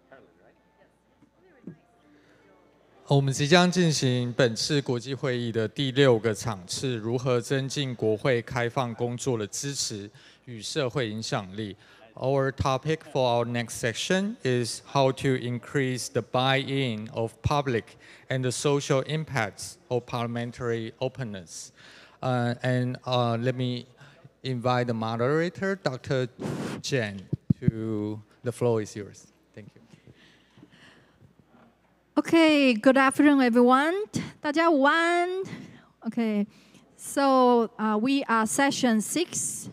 Carolyn, right? 我们即将进行本次国际会议的第6个场次，如何增进国会开放工作的支持与社会影响力。Our topic for our next section is how to increase the buy-in of public and the social impacts of parliamentary openness. Let me invite the moderator, Dr. Jen, to the floor is yours. Thank you. Okay, good afternoon, everyone. 大家午安. Okay, so we are session 6.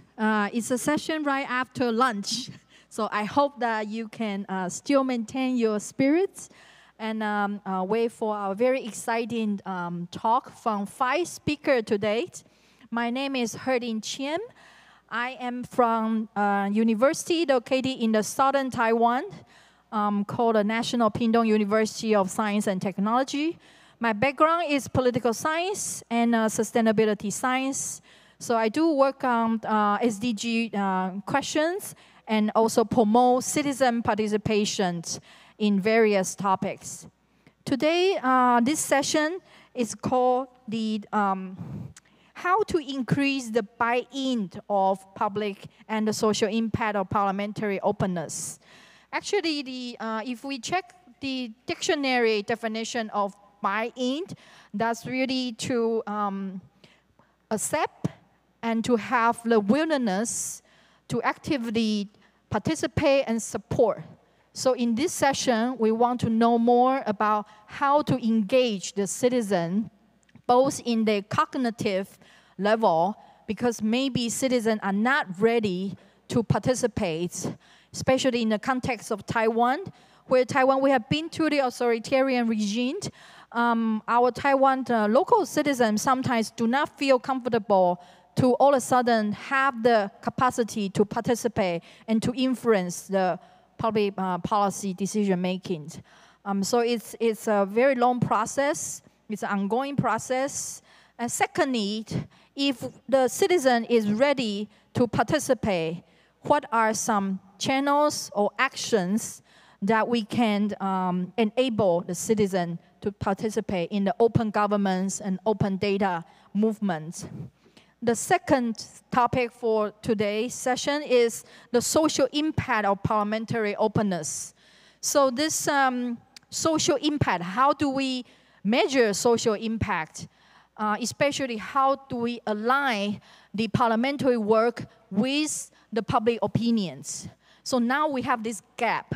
It's a session right after lunch. So I hope that you can still maintain your spirits and wait for our very exciting talk from 5 speakers today. My name is Herdin Qian. I am from a university located in the southern Taiwan, called the National Pingtung University of Science and Technology. My background is political science and sustainability science. So I do work on SDG questions and also promote citizen participation in various topics. Today, this session is called the how to increase the buy-in of public and the social impact of parliamentary openness. Actually, if we check the dictionary definition of buy-in, that's really to accept and to have the willingness to actively participate and support. So in this session, we want to know more about how to engage the citizen, both in the cognitive level, because maybe citizens are not ready to participate, especially in the context of Taiwan, where Taiwan, we have been to the authoritarian regime. Our Taiwan local citizens sometimes do not feel comfortable to all of a sudden have the capacity to participate and to influence the public policy decision making. So it's a very long process. It's an ongoing process. And secondly, if the citizen is ready to participate, what are some channels or actions that we can enable the citizen to participate in the open governance and open data movement? The second topic for today's session is the social impact of parliamentary openness. So this social impact, how do we measure social impact? Especially how do we align the parliamentary work with the public opinions? So now we have this gap.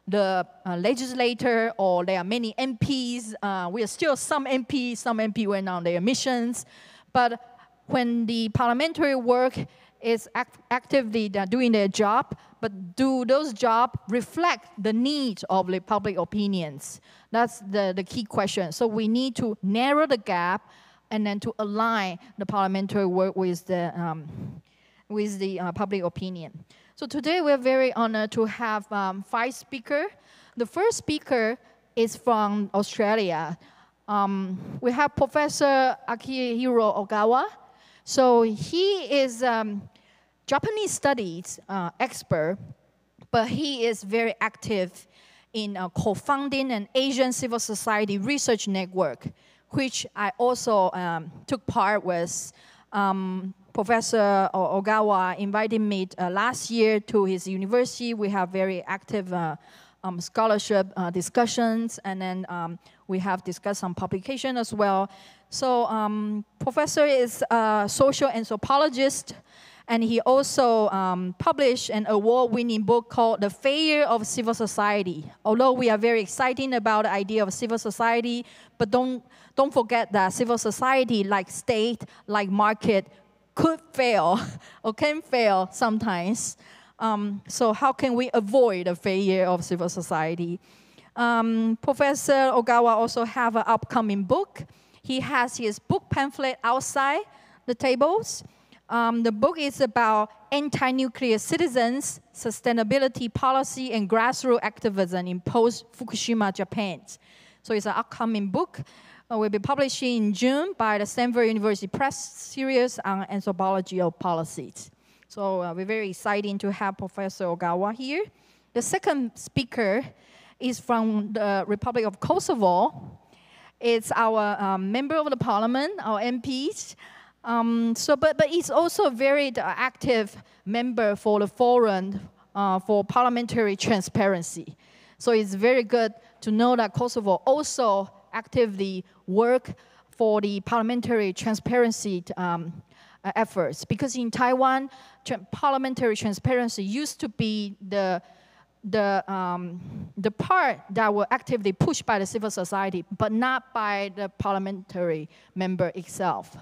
The legislator, or there are many MPs, we are still some MP went on their missions, but when the parliamentary work is actively doing their job, but do those jobs reflect the needs of the public opinions? That's the key question. So we need to narrow the gap and then to align the parliamentary work with the public opinion. So today we're very honored to have 5 speakers. The first speaker is from Australia. We have Professor Akihiro Ogawa. So he is Japanese studies expert, but he is very active in co-founding an Asian civil society research network, which I also took part with. Professor Ogawa invited me last year to his university. We have very active scholarship discussions, and then we have discussed some publication as well. So Professor is a social anthropologist, and he also published an award-winning book called The Failure of Civil Society. Although we are very excited about the idea of civil society, but don't forget that civil society, like state, like market, could fail or can fail sometimes. So how can we avoid the failure of civil society? Professor Ogawa also have an upcoming book. He has his book pamphlet outside the tables. The book is about anti-nuclear citizens, sustainability policy, and grassroots activism in post-Fukushima Japan. So it's an upcoming book. Will be published in June by the Stanford University Press series on anthropology of policies. So we're very excited to have Professor Ogawa here. The second speaker is from the Republic of Kosovo. It's our member of the parliament, our MPs. But he's also a very active member for the Forum for Parliamentary Transparency. So it's very good to know that Kosovo also actively work for the parliamentary transparency efforts. Because in Taiwan, parliamentary transparency used to be the the part that were actively pushed by the civil society, but not by the parliamentary member itself.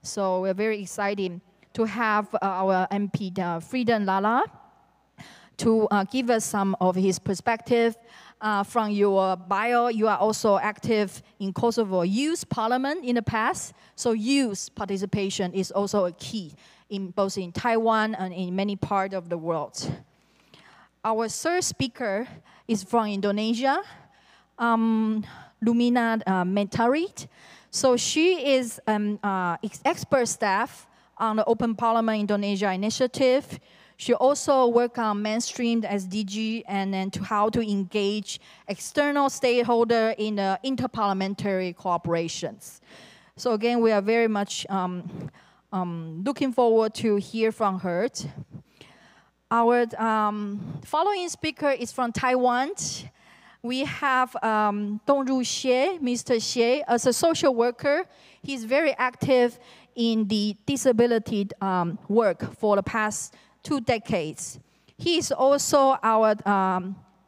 So we're very excited to have our MP, Frieden Lala, to give us some of his perspective. From your bio, you are also active in Kosovo Youth Parliament in the past. So youth participation is also a key in both in Taiwan and in many parts of the world. Our third speaker is from Indonesia, Lumina Mentarit. So she is expert staff on the Open Parliament Indonesia initiative. She also worked on mainstreamed SDG and then to how to engage external stakeholders in interparliamentary cooperations. So again, we are very much looking forward to hear from her. Our following speaker is from Taiwan. We have Dongru Xie, Mr. Xie, as a social worker. He's very active in the disability work for the past 2 decades. He is also our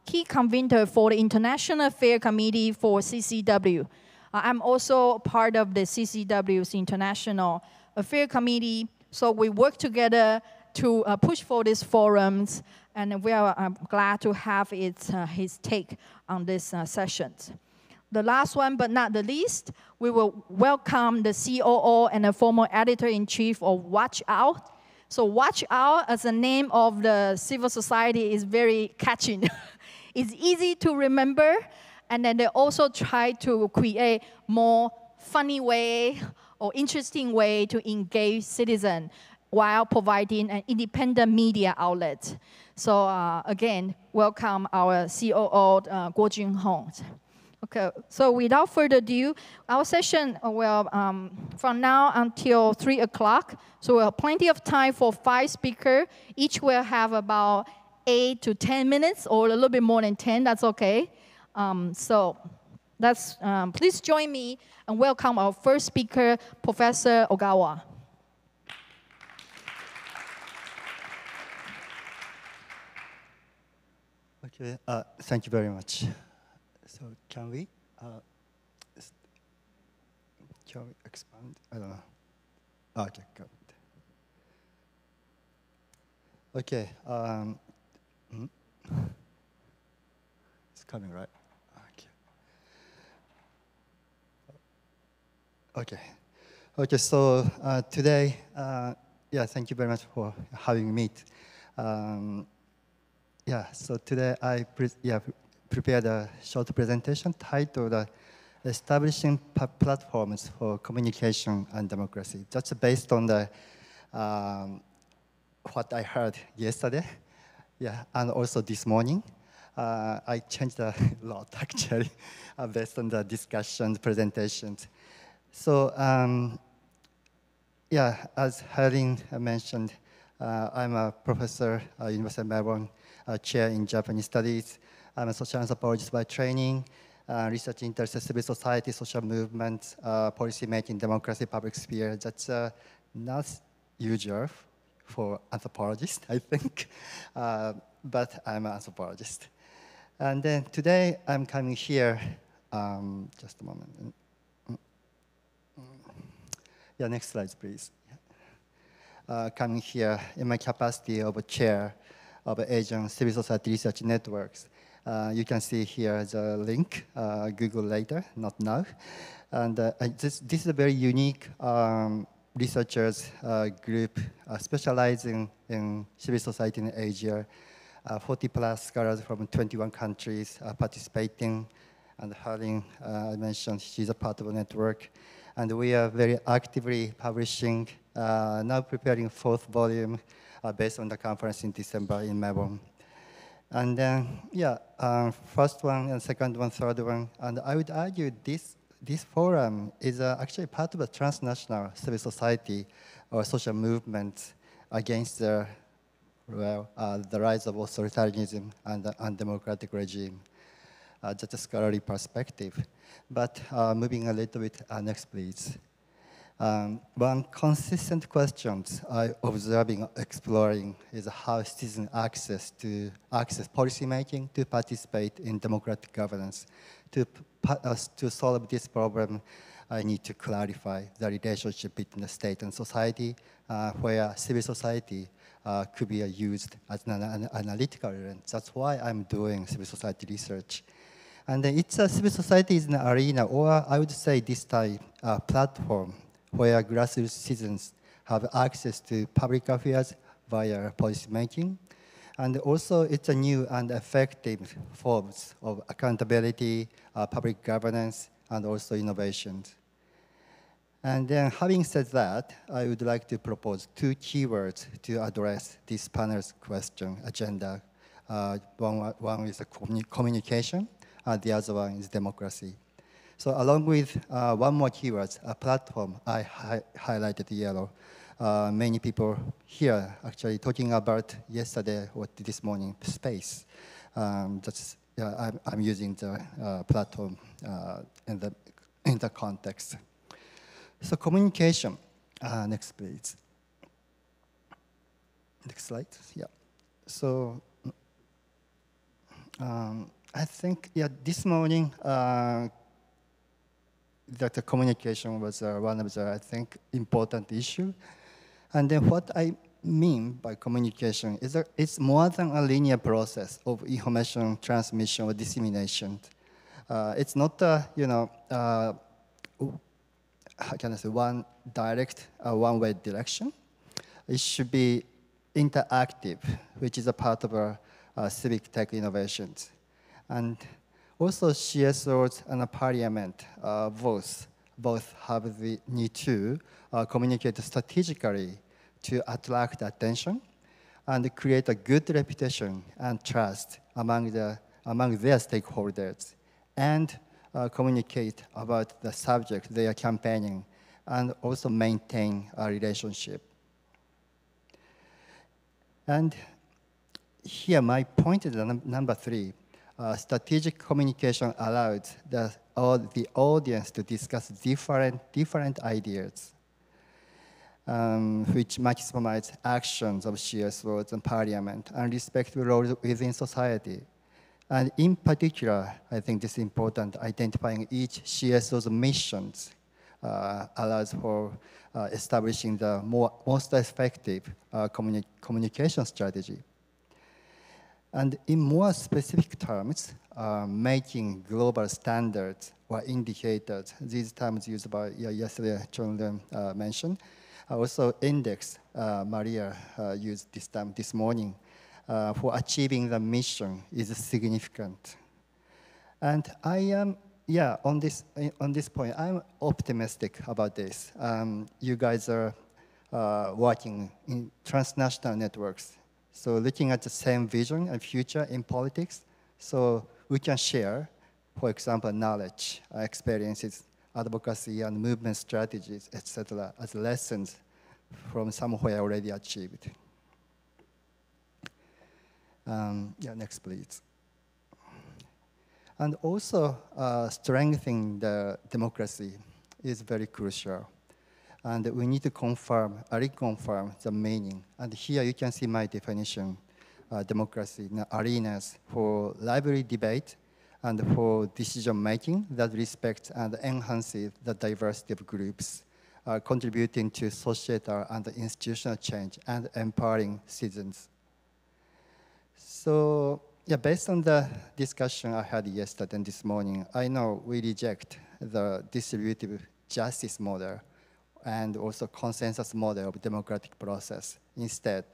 key convener for the International Affairs Committee for CCW. I'm also part of the CCW's International Affairs Committee, so we work together to push for these forums, and we are glad to have his take on these sessions. The last one, but not the least, we will welcome the COO and the former editor-in-chief of Watch Out. So Watch Out, as the name of the civil society, is very catching. It's easy to remember, and then they also try to create more funny way or interesting way to engage citizens while providing an independent media outlet. So again, welcome our COO, Guo Junhong. Okay, so without further ado, our session will, from now until 3 o'clock, so we'll have plenty of time for 5 speakers. Each will have about 8 to 10 minutes, or a little bit more than 10, that's okay. So that's, please join me and welcome our first speaker, Professor Ogawa. Okay, thank you very much. So can we expand? I don't know. Okay, good. Okay. It's coming, right? Okay. Okay. So today, yeah, thank you very much for having me. Yeah. So today I prepared a short presentation titled Establishing Platforms for Communication and Democracy. That's based on the what I heard yesterday, yeah, and also this morning. I changed a lot, actually, based on the discussions, presentations. So, yeah, as Helen mentioned, I'm a professor at University of Melbourne, chair in Japanese studies. I'm a social anthropologist by training, research into civil society, social movements, policy making, democracy, public sphere. That's not usual for anthropologists, I think, but I'm an anthropologist. And then today I'm coming here, just a moment. Yeah, next slide, please. Coming here in my capacity of a chair of Asian Civil Society Research Networks. You can see here the link, Google later, not now. And this is a very unique researchers group specializing in civil society in Asia. 40 plus scholars from 21 countries participating, and Helen, I mentioned, she's a part of a network. And we are very actively publishing, now preparing 4th volume based on the conference in December in Melbourne. And then, yeah, first one and second one, third one. And I would argue this forum is actually part of a transnational civil society or social movement against the rise of authoritarianism and undemocratic regime. That's a scholarly perspective. But moving a little bit, next please. One consistent question I'm observing, exploring, is how citizen access policy making to participate in democratic governance. To solve this problem, I need to clarify the relationship between the state and society, where civil society could be used as an analytical lens. That's why I'm doing civil society research. And civil society is an arena, or I would say this time, a platform where grassroots citizens have access to public affairs via policy making. And also, it's a new and effective forms of accountability, public governance, and also innovations. And then, having said that, I would like to propose 2 keywords to address this panel's question agenda. One is communication, and the other one is democracy. So along with one more keyword, a platform, I highlighted yellow. Many people here actually talking about yesterday or this morning, space. I'm using the platform in the context. So communication, next please. Next slide, yeah. So I think, yeah, this morning, that the communication was one of the, I think, important issue. And then what I mean by communication is that it's more than a linear process of information transmission or dissemination. It's not, how can I say, one direct, one-way direction. It should be interactive, which is a part of our civic tech innovations. And also, CSOs and the parliament both have the need to communicate strategically to attract attention and create a good reputation and trust among their stakeholders, and communicate about the subject they are campaigning, and also maintain a relationship. And here, my point is number 3. Strategic communication allowed the audience to discuss different ideas, which maximize actions of CSOs and parliament and respective roles within society. And in particular, I think this is important, identifying each CSO's missions allows for establishing the most effective communication strategy. And in more specific terms, making global standards or indicators, these terms used by yesterday, John mentioned. Also, index, Maria used this term this morning, for achieving the mission is significant. And I am, on this point, I'm optimistic about this. You guys are working in transnational networks. So looking at the same vision and future in politics, so we can share, for example, knowledge, experiences, advocacy, and movement strategies, etc., as lessons from somewhere already achieved. Next, please. And also, strengthening the democracy is very crucial. And we need to reconfirm the meaning. And here you can see my definition, democracy in arenas for lively debate and for decision-making that respects and enhances the diversity of groups, contributing to societal and institutional change and empowering citizens. So, based on the discussion I had yesterday and this morning, I know we reject the distributive justice model and also consensus model of democratic process. Instead,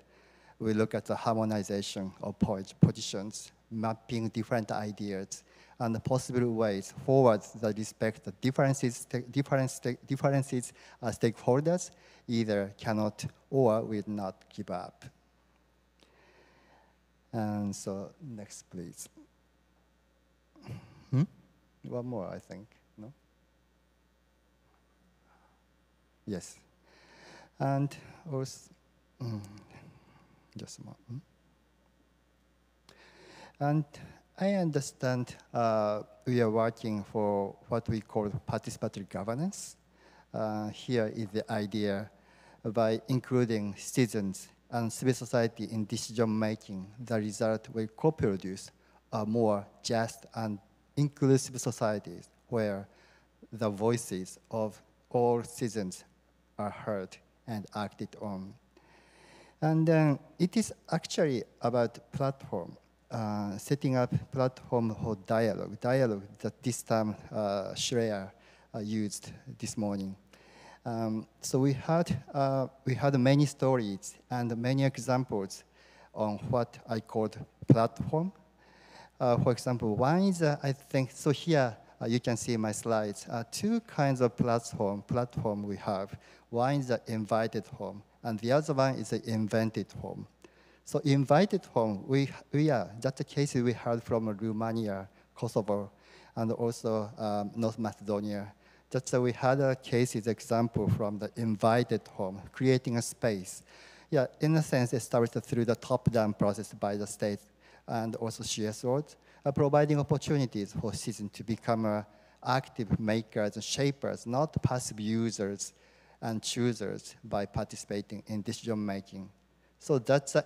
we look at the harmonization of positions, mapping different ideas, and the possible ways forward that respect the differences as stakeholders either cannot or will not give up. And so, next, please. One more, I think. No? Yes. And also, just a moment. And I understand we are working for what we call participatory governance. here is the idea by including citizens and civil society in decision-making, the result will co-produce a more just and inclusive societies where the voices of all citizens are heard and acted on. And then it is actually about platform, setting up platform for dialogue that this time Shreya used this morning. So we had many stories and many examples on what I called platform. For example, one is, I think, so here you can see my slides, two kinds of platform we have. One is the invited home, and the other one is the invented home. So invited home, that's the cases we heard from Romania, Kosovo, and also North Macedonia. That's we had a cases example from the invited home, creating a space. Yeah, in a sense, established through the top-down process by the state and also CSOs, providing opportunities for citizens to become active makers and shapers, not passive users and choosers by participating in decision-making. So that's an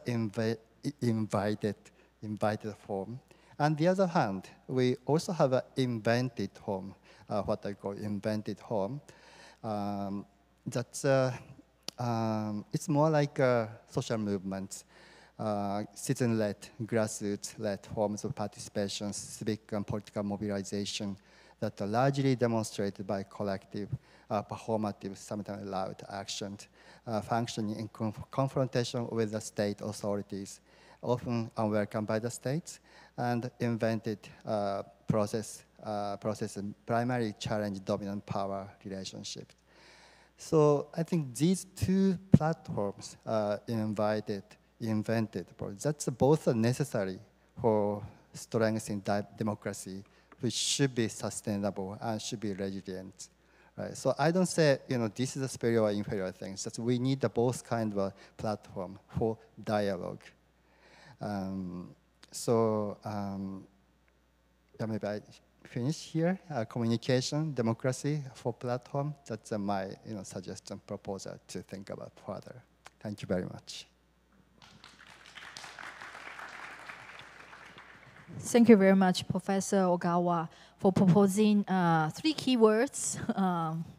invited home. On the other hand, we also have an invented home, what I call invented home. It's more like social movements, citizen-led, grassroots-led forms of participation, civic and political mobilization that are largely demonstrated by collective, performative, sometimes loud actions, functioning in confrontation with the state authorities, often unwelcome by the states, and invented process and primarily challenge dominant power relationships. So I think these two platforms, invented, that's both necessary for strengthening democracy, which should be sustainable and should be resilient. Right? So I don't say, this is a superior or inferior thing. That we need both kind of a platform for dialogue. Maybe I finish here. Communication, democracy for platform. That's my suggestion, proposal to think about further. Thank you very much. Thank you very much, Professor Ogawa, for proposing 3 keywords,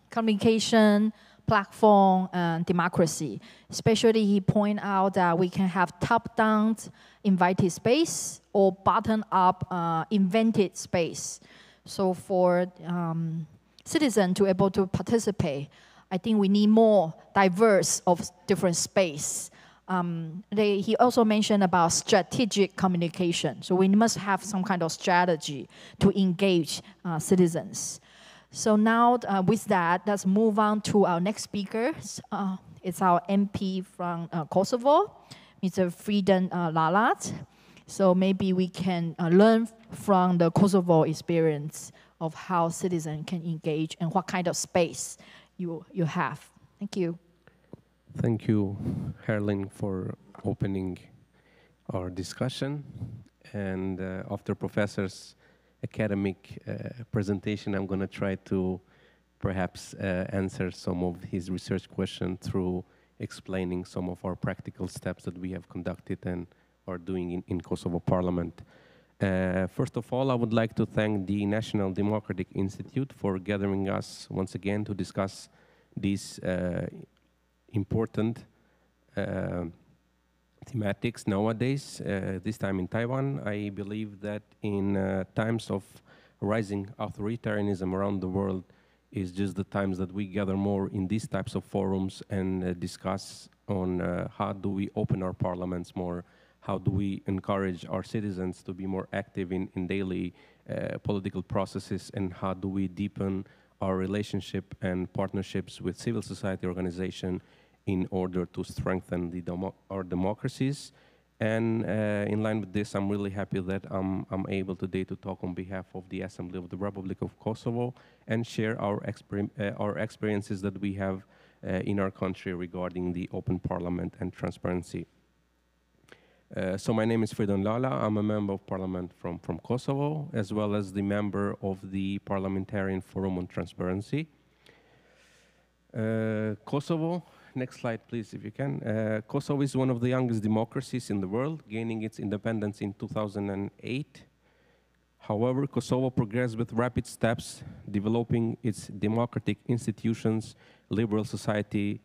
communication, platform, and democracy. Especially, he pointed out that we can have top-down invited space or bottom-up invented space. So for citizens to be able to participate, I think we need more diverse of different space. He also mentioned about strategic communication. So we must have some kind of strategy to engage citizens. So now with that, let's move on to our next speaker. It's our MP from Kosovo, Mr. Frieden Lalat. So maybe we can learn from the Kosovo experience of how citizens can engage and what kind of space you have. Thank you. Thank you, Herlin, for opening our discussion. And after Professor's academic presentation, I'm going to try to perhaps answer some of his research questions through explaining some of our practical steps that we have conducted and are doing in Kosovo Parliament. First of all, I would like to thank the National Democratic Institute for gathering us once again to discuss these important thematics nowadays. This time in Taiwan, I believe that in times of rising authoritarianism around the world is just the times that we gather more in these types of forums and discuss on how do we open our parliaments more, how do we encourage our citizens to be more active in daily political processes, and how do we deepen our relationship and partnerships with civil society organizations in order to strengthen our democracies. And in line with this, I'm really happy that I'm able today to talk on behalf of the Assembly of the Republic of Kosovo and share our experiences that we have in our country regarding the open parliament and transparency. So my name is Frieden Lala. I'm a member of parliament from Kosovo, as well as the member of the Parliamentarian Forum on Transparency. Kosovo, next slide please if you can. Kosovo is one of the youngest democracies in the world, gaining its independence in 2008. However, Kosovo progressed with rapid steps, developing its democratic institutions, liberal society,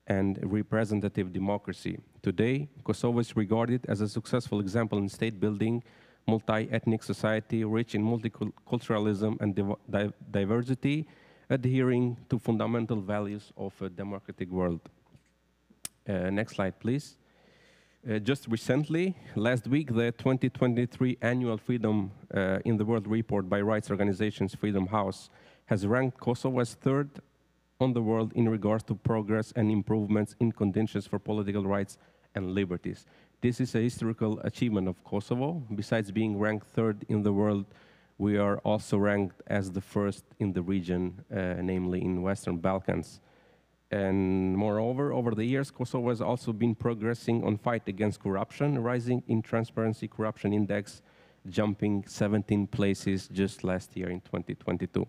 and representative democracy. Today, Kosovo is regarded as a successful example in state building, multi-ethnic society, rich in multiculturalism and diversity, adhering to fundamental values of a democratic world. Next slide, please. Just recently, last week, the 2023 annual Freedom in the World report by rights organizations Freedom House has ranked Kosovo as third on the world in regards to progress and improvements in conditions for political rights and liberties. This is a historical achievement of Kosovo. Besides being ranked third in the world, we are also ranked as the first in the region, namely in Western Balkans. And moreover, over the years, Kosovo has also been progressing on fight against corruption, rising in Transparency Corruption Index, jumping 17 places just last year in 2022.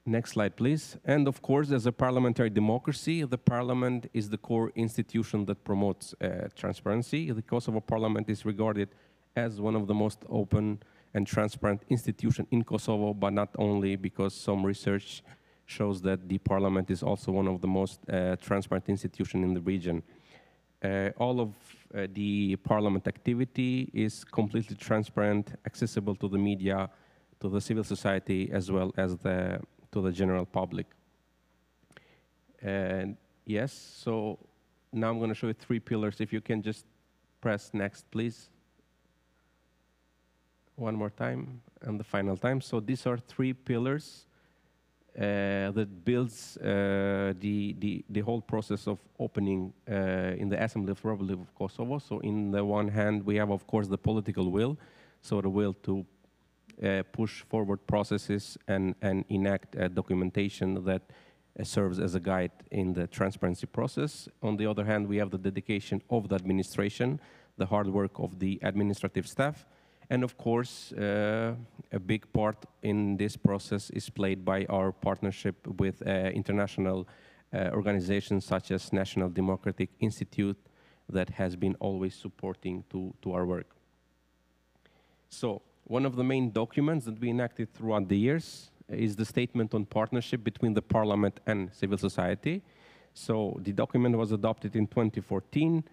Next slide, please. And of course, as a parliamentary democracy, the parliament is the core institution that promotes transparency. The Kosovo parliament is regarded as one of the most open and transparent institutions in Kosovo, but not only, because some research shows that the parliament is also one of the most transparent institutions in the region. All of the parliament activity is completely transparent, accessible to the media, to the civil society, as well as to the general public. And yes, so now I'm going to show you 3 pillars. If you can just press next, please. One more time, and the final time. So these are 3 pillars that builds the whole process of opening in the Assembly of the Republic of Kosovo. So in the one hand, we have, of course, the political will, so the will to push forward processes and enact documentation that serves as a guide in the transparency process. On the other hand, we have the dedication of the administration, the hard work of the administrative staff, and of course, a big part in this process is played by our partnership with international organizations such as National Democratic Institute that has been always supporting to our work. So one of the main documents that we enacted throughout the years is the statement on partnership between the parliament and civil society. So the document was adopted in 2014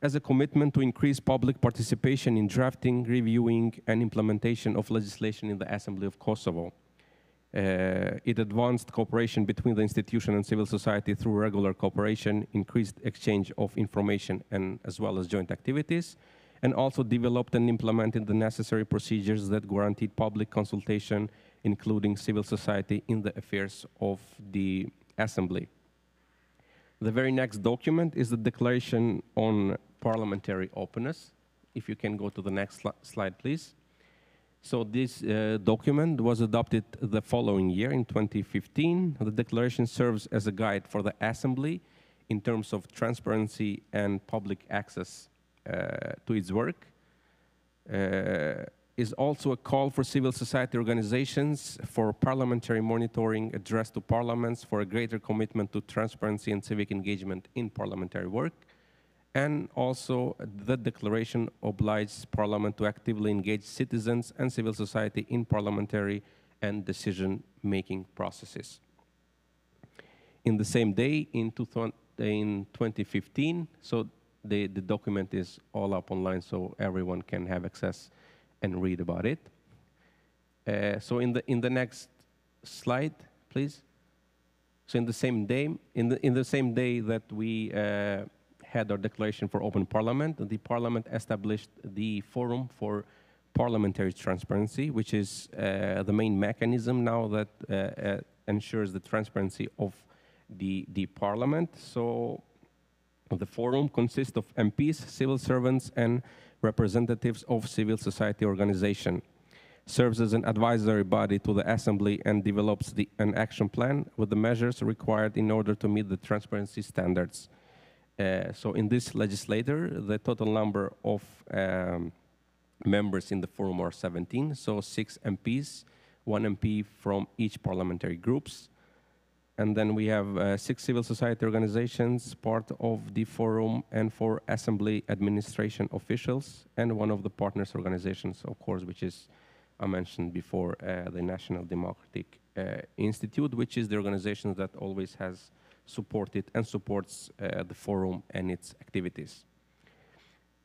as a commitment to increase public participation in drafting, reviewing, and implementation of legislation in the Assembly of Kosovo. It advanced cooperation between the institution and civil society through regular cooperation, increased exchange of information, and as well as joint activities, and also developed and implemented the necessary procedures that guaranteed public consultation, including civil society, in the affairs of the Assembly. The very next document is the Declaration on Parliamentary Openness. If you can go to the next slide, please. So this document was adopted the following year in 2015. The declaration serves as a guide for the Assembly in terms of transparency and public access to its work. Is also a call for civil society organizations for parliamentary monitoring addressed to parliaments for a greater commitment to transparency and civic engagement in parliamentary work. And also, the declaration obliges Parliament to actively engage citizens and civil society in parliamentary and decision-making processes. In the same day, in 2015, so the document is all up online, so everyone can have access and read about it. So in the next slide, please. So in the same day, in the same day that we had our declaration for open parliament, the parliament established the Forum for Parliamentary Transparency, which is the main mechanism now that ensures the transparency of the parliament. So the forum consists of MPs, civil servants, and representatives of civil society organization, serves as an advisory body to the Assembly, and develops an action plan with the measures required in order to meet the transparency standards. So in this legislature, the total number of members in the forum are 17, so 6 MPs, 1 MP from each parliamentary groups. And then we have 6 civil society organizations, part of the forum, and 4 assembly administration officials, and one of the partners organizations, of course, which is, I mentioned before, the National Democratic Institute, which is the organization that always has supported and supports the forum and its activities.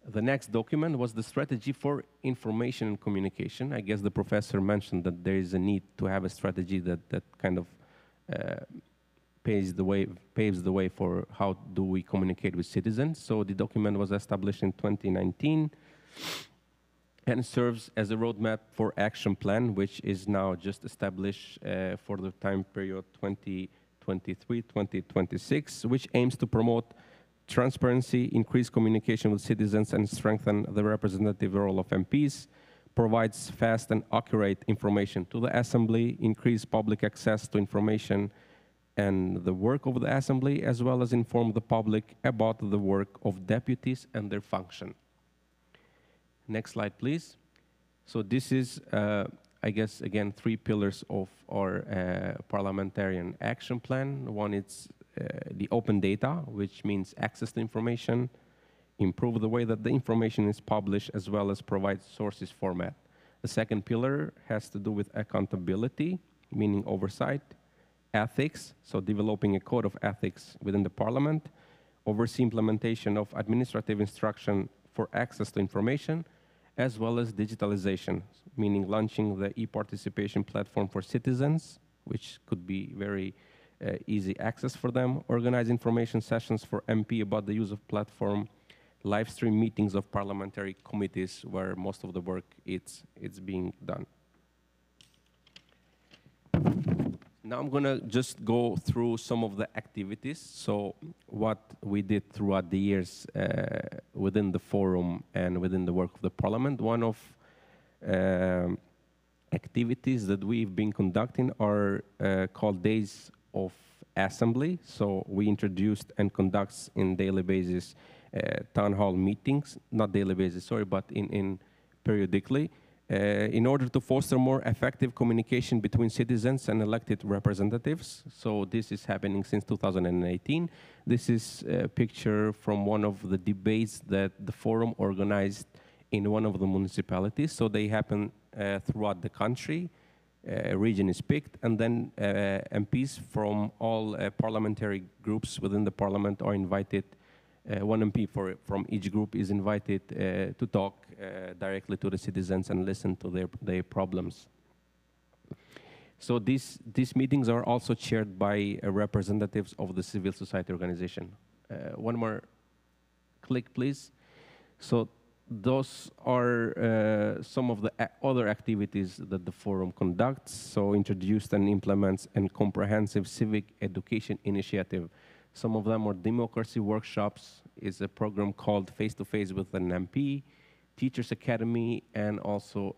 The next document was the strategy for information and communication. I guess the professor mentioned that there is a need to have a strategy that kind of paves the way for how do we communicate with citizens. So the document was established in 2019 and serves as a roadmap for action plan, which is now just established for the time period 2023-2026, which aims to promote transparency, increase communication with citizens, and strengthen the representative role of MPs, provides fast and accurate information to the Assembly, increase public access to information and the work of the Assembly, as well as inform the public about the work of deputies and their function. Next slide, please. So this is, I guess, again, 3 pillars of our parliamentarian action plan. One is the open data, which means access to information, improve the way that the information is published, as well as provide sources format. The second pillar has to do with accountability, meaning oversight, ethics, so developing a code of ethics within the parliament, oversee implementation of administrative instruction for access to information, as well as digitalization, meaning launching the e-participation platform for citizens, which could be very easy access for them, organize information sessions for MP about the use of platform, live stream meetings of parliamentary committees where most of the work it's being done. Now I'm gonna just go through some of the activities. So what we did throughout the years within the forum and within the work of the parliament. One of activities that we've been conducting are called Days of Assembly. So we introduced and conducts in daily basis town hall meetings, not daily basis, sorry, but in periodically, in order to foster more effective communication between citizens and elected representatives. So this is happening since 2018. This is a picture from one of the debates that the forum organized in one of the municipalities. So they happen throughout the country. A region is picked, and then MPs from all parliamentary groups within the parliament are invited. One MP from each group is invited to talk directly to the citizens and listen to their problems. So these meetings are also chaired by representatives of the civil society organization. One more click, please. So those are some of the other activities that the forum conducts. So introduced and implements a comprehensive civic education initiative. Some of them are democracy workshops, is a program called Face to Face with an MP, Teachers Academy, and also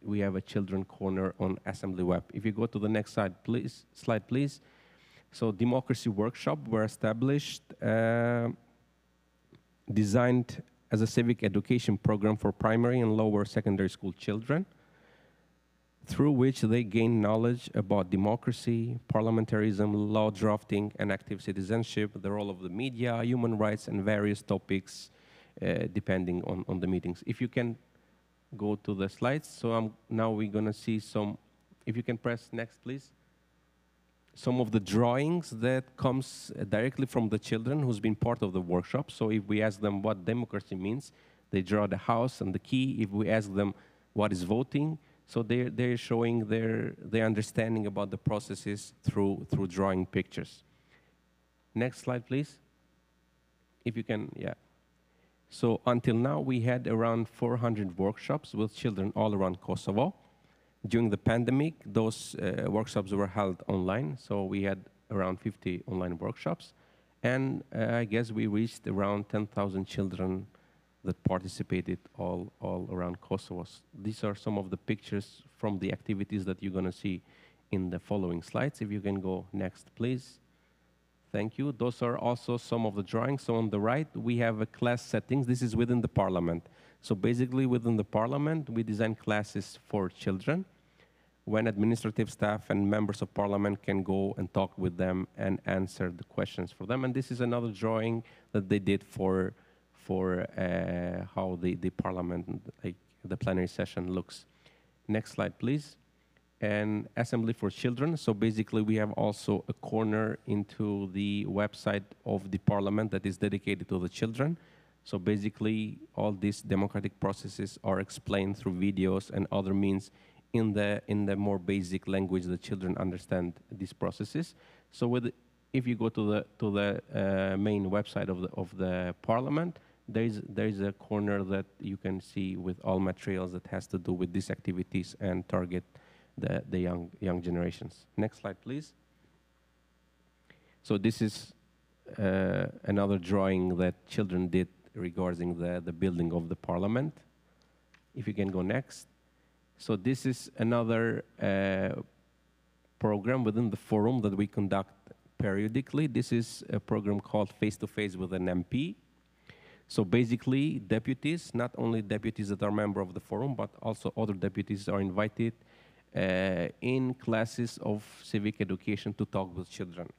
we have a children corner on Assembly Web. If you go to the next slide, please. So democracy workshop were established, designed as a civic education program for primary and lower secondary school children, through which they gain knowledge about democracy, parliamentarism, law drafting, and active citizenship, the role of the media, human rights, and various topics depending on the meetings. If you can go to the slides. So now we're going to see some, if you can press next, please. Some of the drawings that comes directly from the children who's been part of the workshop. So if we ask them what democracy means, they draw the house and the key. If we ask them what is voting, so they're showing their understanding about the processes through drawing pictures. Next slide, please. If you can, yeah. So until now, we had around 400 workshops with children all around Kosovo. During the pandemic, those workshops were held online. So we had around 50 online workshops. And I guess we reached around 10,000 children that participated all around Kosovo. These are some of the pictures from the activities that you're going to see in the following slides. If you can go next, please. Thank you. Those are also some of the drawings. So on the right, we have a class settings. This is within the parliament. So basically within the parliament, we design classes for children. when administrative staff and members of parliament can go and talk with them and answer the questions for them. And this is another drawing that they did for how the parliament, like the plenary session looks. Next slide, please. And Assembly for Children. So basically we have also a corner into the website of the parliament that is dedicated to the children. So basically all these democratic processes are explained through videos and other means in the more basic language that children understand these processes. So if you go to the main website of the parliament, there is a corner that you can see with all materials that has to do with these activities and target the young generations. Next slide, please. So this is another drawing that children did regarding the building of the parliament. If you can go next. So this is another program within the forum that we conduct periodically. This is a program called Face to Face with an MP. So basically, deputies, not only deputies that are member of the forum, but also other deputies are invited in classes of civic education to talk with children.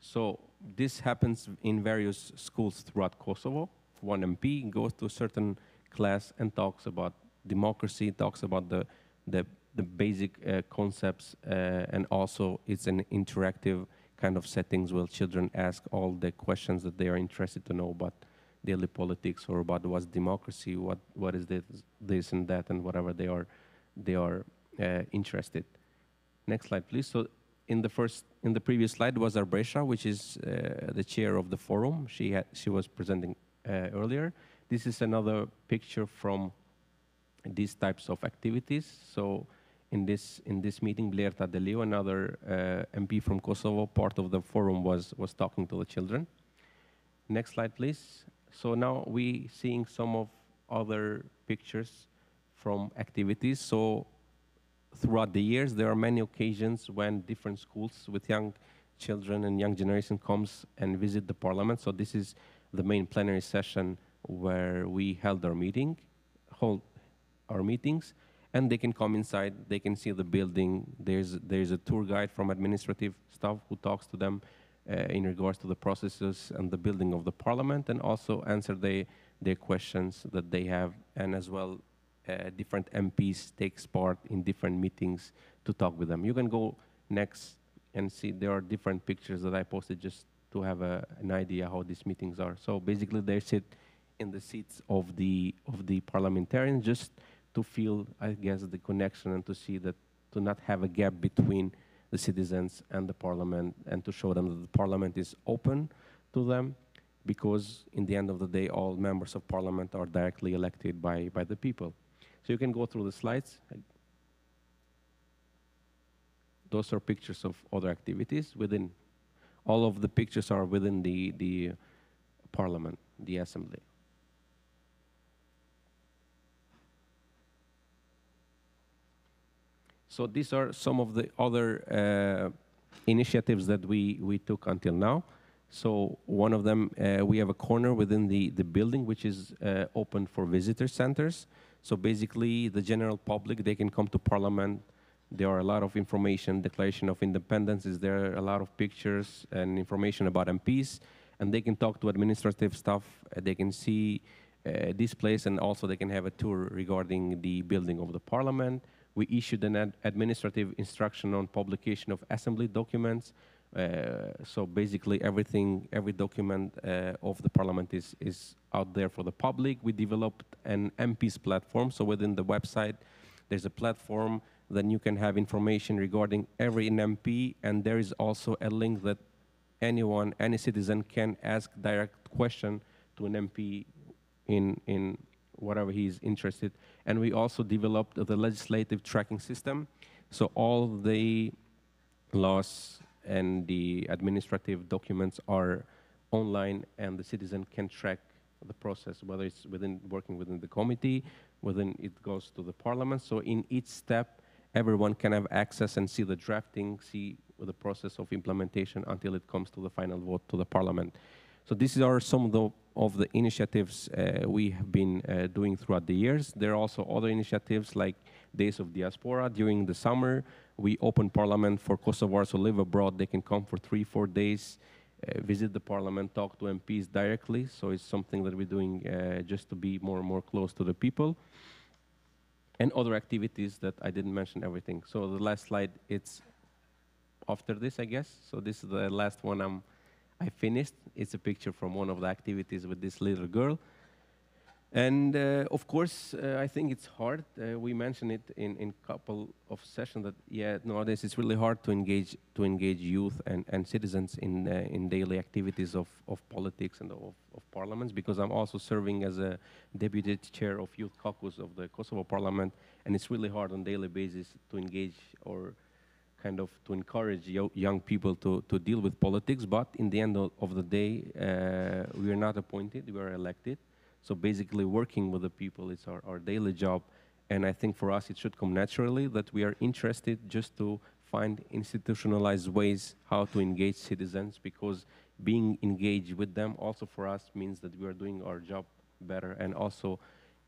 So this happens in various schools throughout Kosovo. One MP goes to a certain class and talks about democracy, talks about the basic concepts, and also it's an interactive kind of settings where children ask all the questions that they are interested to know about daily politics or about what's democracy, what is this and that, and whatever they are interested. Next slide, please. So in the previous slide was Arbresha, which is the chair of the forum. She was presenting earlier. This is another picture from these types of activities. So in this meeting, Blerta Delio, another MP from Kosovo, part of the forum, was talking to the children. Next slide, please. So now we seeing some of other pictures from activities. So throughout the years, there are many occasions when different schools with young children and young generation comes and visit the parliament. So this is the main plenary session where we held our meetings, and they can come inside, they can see the building. There's a tour guide from administrative staff who talks to them in regards to the processes and the building of the parliament, and also answer their questions that they have, and as well different MPs takes part in different meetings to talk with them. You can go next and see there are different pictures that I posted just to have an idea how these meetings are. So basically they sit in the seats of the parliamentarians just to feel, I guess, the connection and to see that, to not have a gap between the citizens and the parliament, and to show them that the parliament is open to them, because in the end of the day, all members of parliament are directly elected by the people. So you can go through the slides. Those are pictures of other activities within, all of the pictures are within the parliament, the assembly. So these are some of the other initiatives that we took until now. So one of them, we have a corner within the building which is open for visitor centers. So basically the general public, they can come to parliament. There are a lot of information, Declaration of Independence is there, a lot of pictures and information about MPs, and they can talk to administrative staff. They can see this place, and also they can have a tour regarding the building of the parliament. We issued an administrative instruction on publication of assembly documents. So basically every document of the parliament is out there for the public. We developed an MPs platform. So within the website, there's a platform that you can have information regarding every MP, and there is also a link that anyone, any citizen can ask direct question to an MP in whatever he is interested. And we also developed the legislative tracking system. So all the laws and the administrative documents are online, and the citizen can track the process, whether it's working within the committee, it goes to the parliament. So in each step, everyone can have access and see the drafting, see the process of implementation until it comes to the final vote to the parliament. So these are some of the initiatives we have been doing throughout the years. There are also other initiatives like Days of Diaspora. During the summer, we open Parliament for Kosovars who live abroad. They can come for 3-4 days, visit the Parliament, talk to MPs directly. So it's something that we're doing just to be more and more close to the people. And other activities that I didn't mention everything. So the last slide, it's after this, I guess. So this is the last one I finished. It's a picture from one of the activities with this little girl. And of course, I think it's hard. We mentioned it in couple of sessions that, yeah, nowadays it's really hard to engage youth and citizens in daily activities of politics and of parliaments, because I'm also serving as a deputy chair of Youth Caucus of the Kosovo Parliament, and it's really hard on a daily basis to engage or kind of to encourage young people to deal with politics. But in the end of the day, we are not appointed, we are elected. So basically working with the people is our daily job. And I think for us it should come naturally that we are interested just to find institutionalized ways how to engage citizens, because being engaged with them also for us means that we are doing our job better and also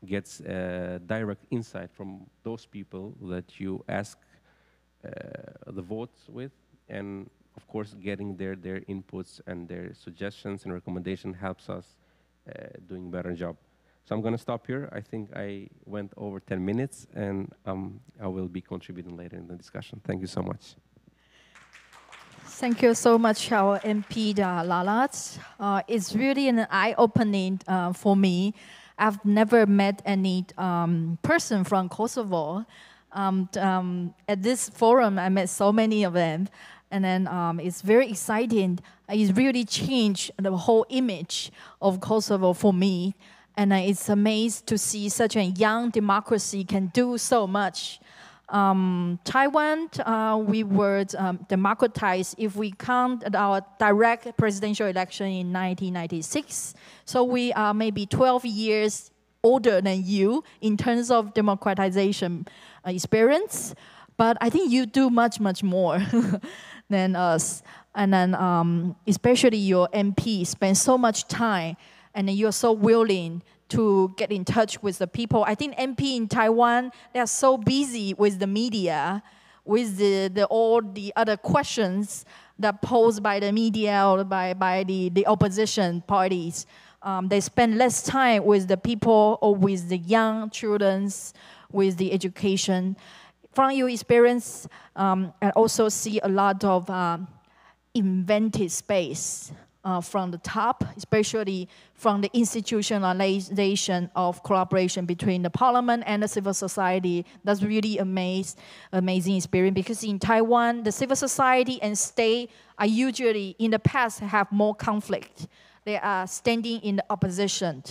gets direct insight from those people that you ask the votes with. And of course getting their inputs and their suggestions and recommendations helps us doing a better job. So I'm going to stop here. I think I went over 10 minutes, and I will be contributing later in the discussion. Thank you so much. Thank you so much, our MP Lalat. It's really an eye-opening for me. I've never met any person from Kosovo. At this forum, I met so many of them. And then it's very exciting. It really changed the whole image of Kosovo for me. And it's amazing to see such a young democracy can do so much. Taiwan, we were democratized if we count our direct presidential election in 1996. So we are maybe 12 years older than you in terms of democratization experience. But I think you do much, much more than us. And then especially your MP spend so much time, and you're so willing to get in touch with the people. I think MP in Taiwan, they are so busy with the media, with all the other questions that posed by the media or by the opposition parties. They spend less time with the people or with the young children, with the education. From your experience, I also see a lot of inventive space from the top, especially from the institutionalization of collaboration between the parliament and the civil society. That's really amazing experience, because in Taiwan, the civil society and state are usually, in the past, have more conflict. They are standing in the opposition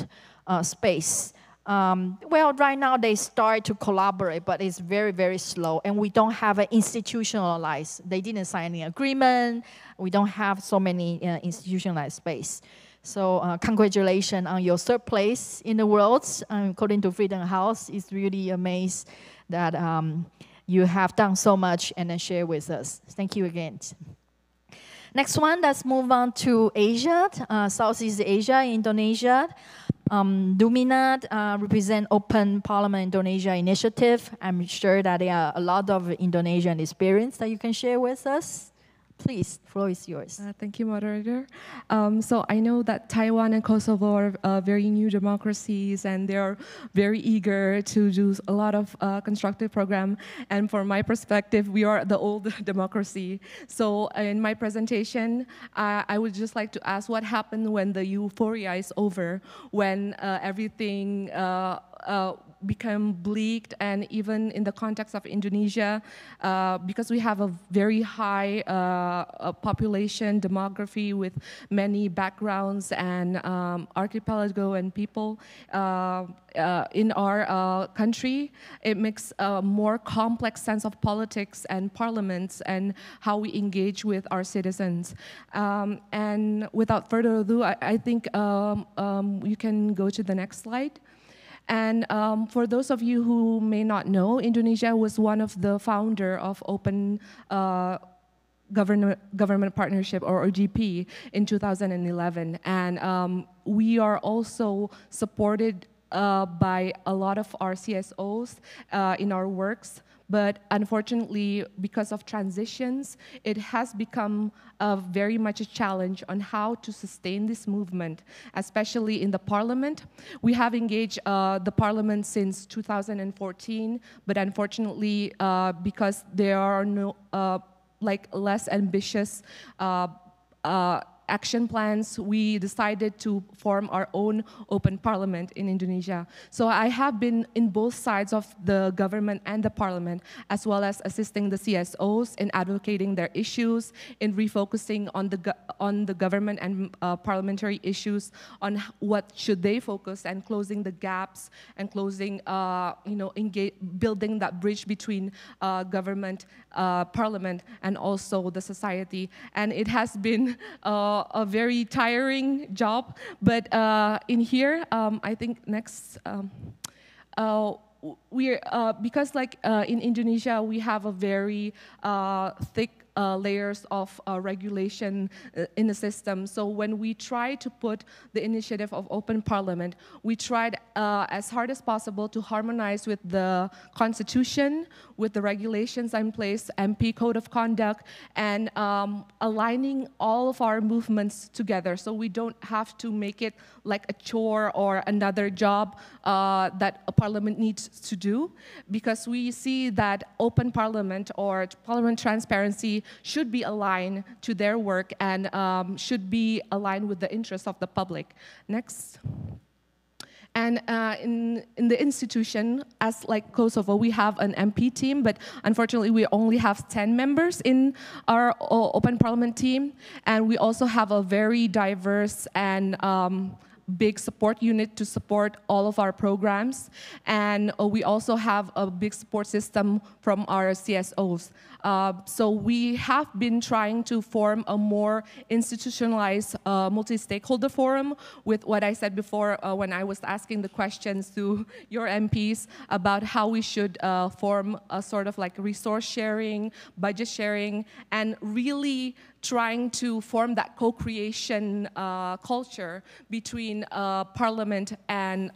space. Well, right now they start to collaborate, but it's very, very slow. And we don't have an institutionalized. They didn't sign an agreement. We don't have so many institutionalized space. So congratulations on your third place in the world. According to Freedom House, it's really amazing that you have done so much and then share with us. Thank you again. Next one, let's move on to Asia, Southeast Asia, Indonesia. Duminat represent Open Parliament Indonesia initiative. I'm sure that there are a lot of Indonesian experience that you can share with us. Please, the floor is yours. Thank you, moderator. So I know that Taiwan and Kosovo are very new democracies, and they're very eager to do a lot of constructive program. And from my perspective, we are the old democracy. So in my presentation, I would just like to ask what happened when the euphoria is over, when everything become bleak, and even in the context of Indonesia, because we have a very high population demography with many backgrounds and archipelago and people in our country, it makes a more complex sense of politics and parliaments and how we engage with our citizens. And without further ado, I think you can go to the next slide. And for those of you who may not know, Indonesia was one of the founder of Open Government Partnership, or OGP, in 2011. And we are also supported by a lot of our CSOs in our works. But unfortunately, because of transitions, it has become very much a challenge on how to sustain this movement, especially in the parliament. We have engaged the parliament since 2014, but unfortunately, because there are no less ambitious action plans, we decided to form our own open parliament in Indonesia. So I have been in both sides of the government and the parliament, as well as assisting the CSOs in advocating their issues, in refocusing on the government and parliamentary issues, on what should they focus, and closing the gaps, and closing, building that bridge between government, parliament, and also the society. And it has been a very tiring job, but in here, I think next, because in Indonesia, we have a very thick layers of regulation in the system. So when we try to put the initiative of open parliament, we tried as hard as possible to harmonize with the constitution, with the regulations in place, MP code of conduct, and aligning all of our movements together, so we don't have to make it like a chore or another job that a parliament needs to do, because we see that open parliament or parliament transparency should be aligned to their work and should be aligned with the interests of the public. Next. And in the institution, as like Kosovo, we have an MP team, but unfortunately we only have 10 members in our open parliament team. And we also have a very diverse and big support unit to support all of our programs. And we also have a big support system from our CSOs. So we have been trying to form a more institutionalized multi-stakeholder forum with what I said before when I was asking the questions to your MPs about how we should form a sort of like resource sharing, budget sharing, and really trying to form that co-creation culture between parliament and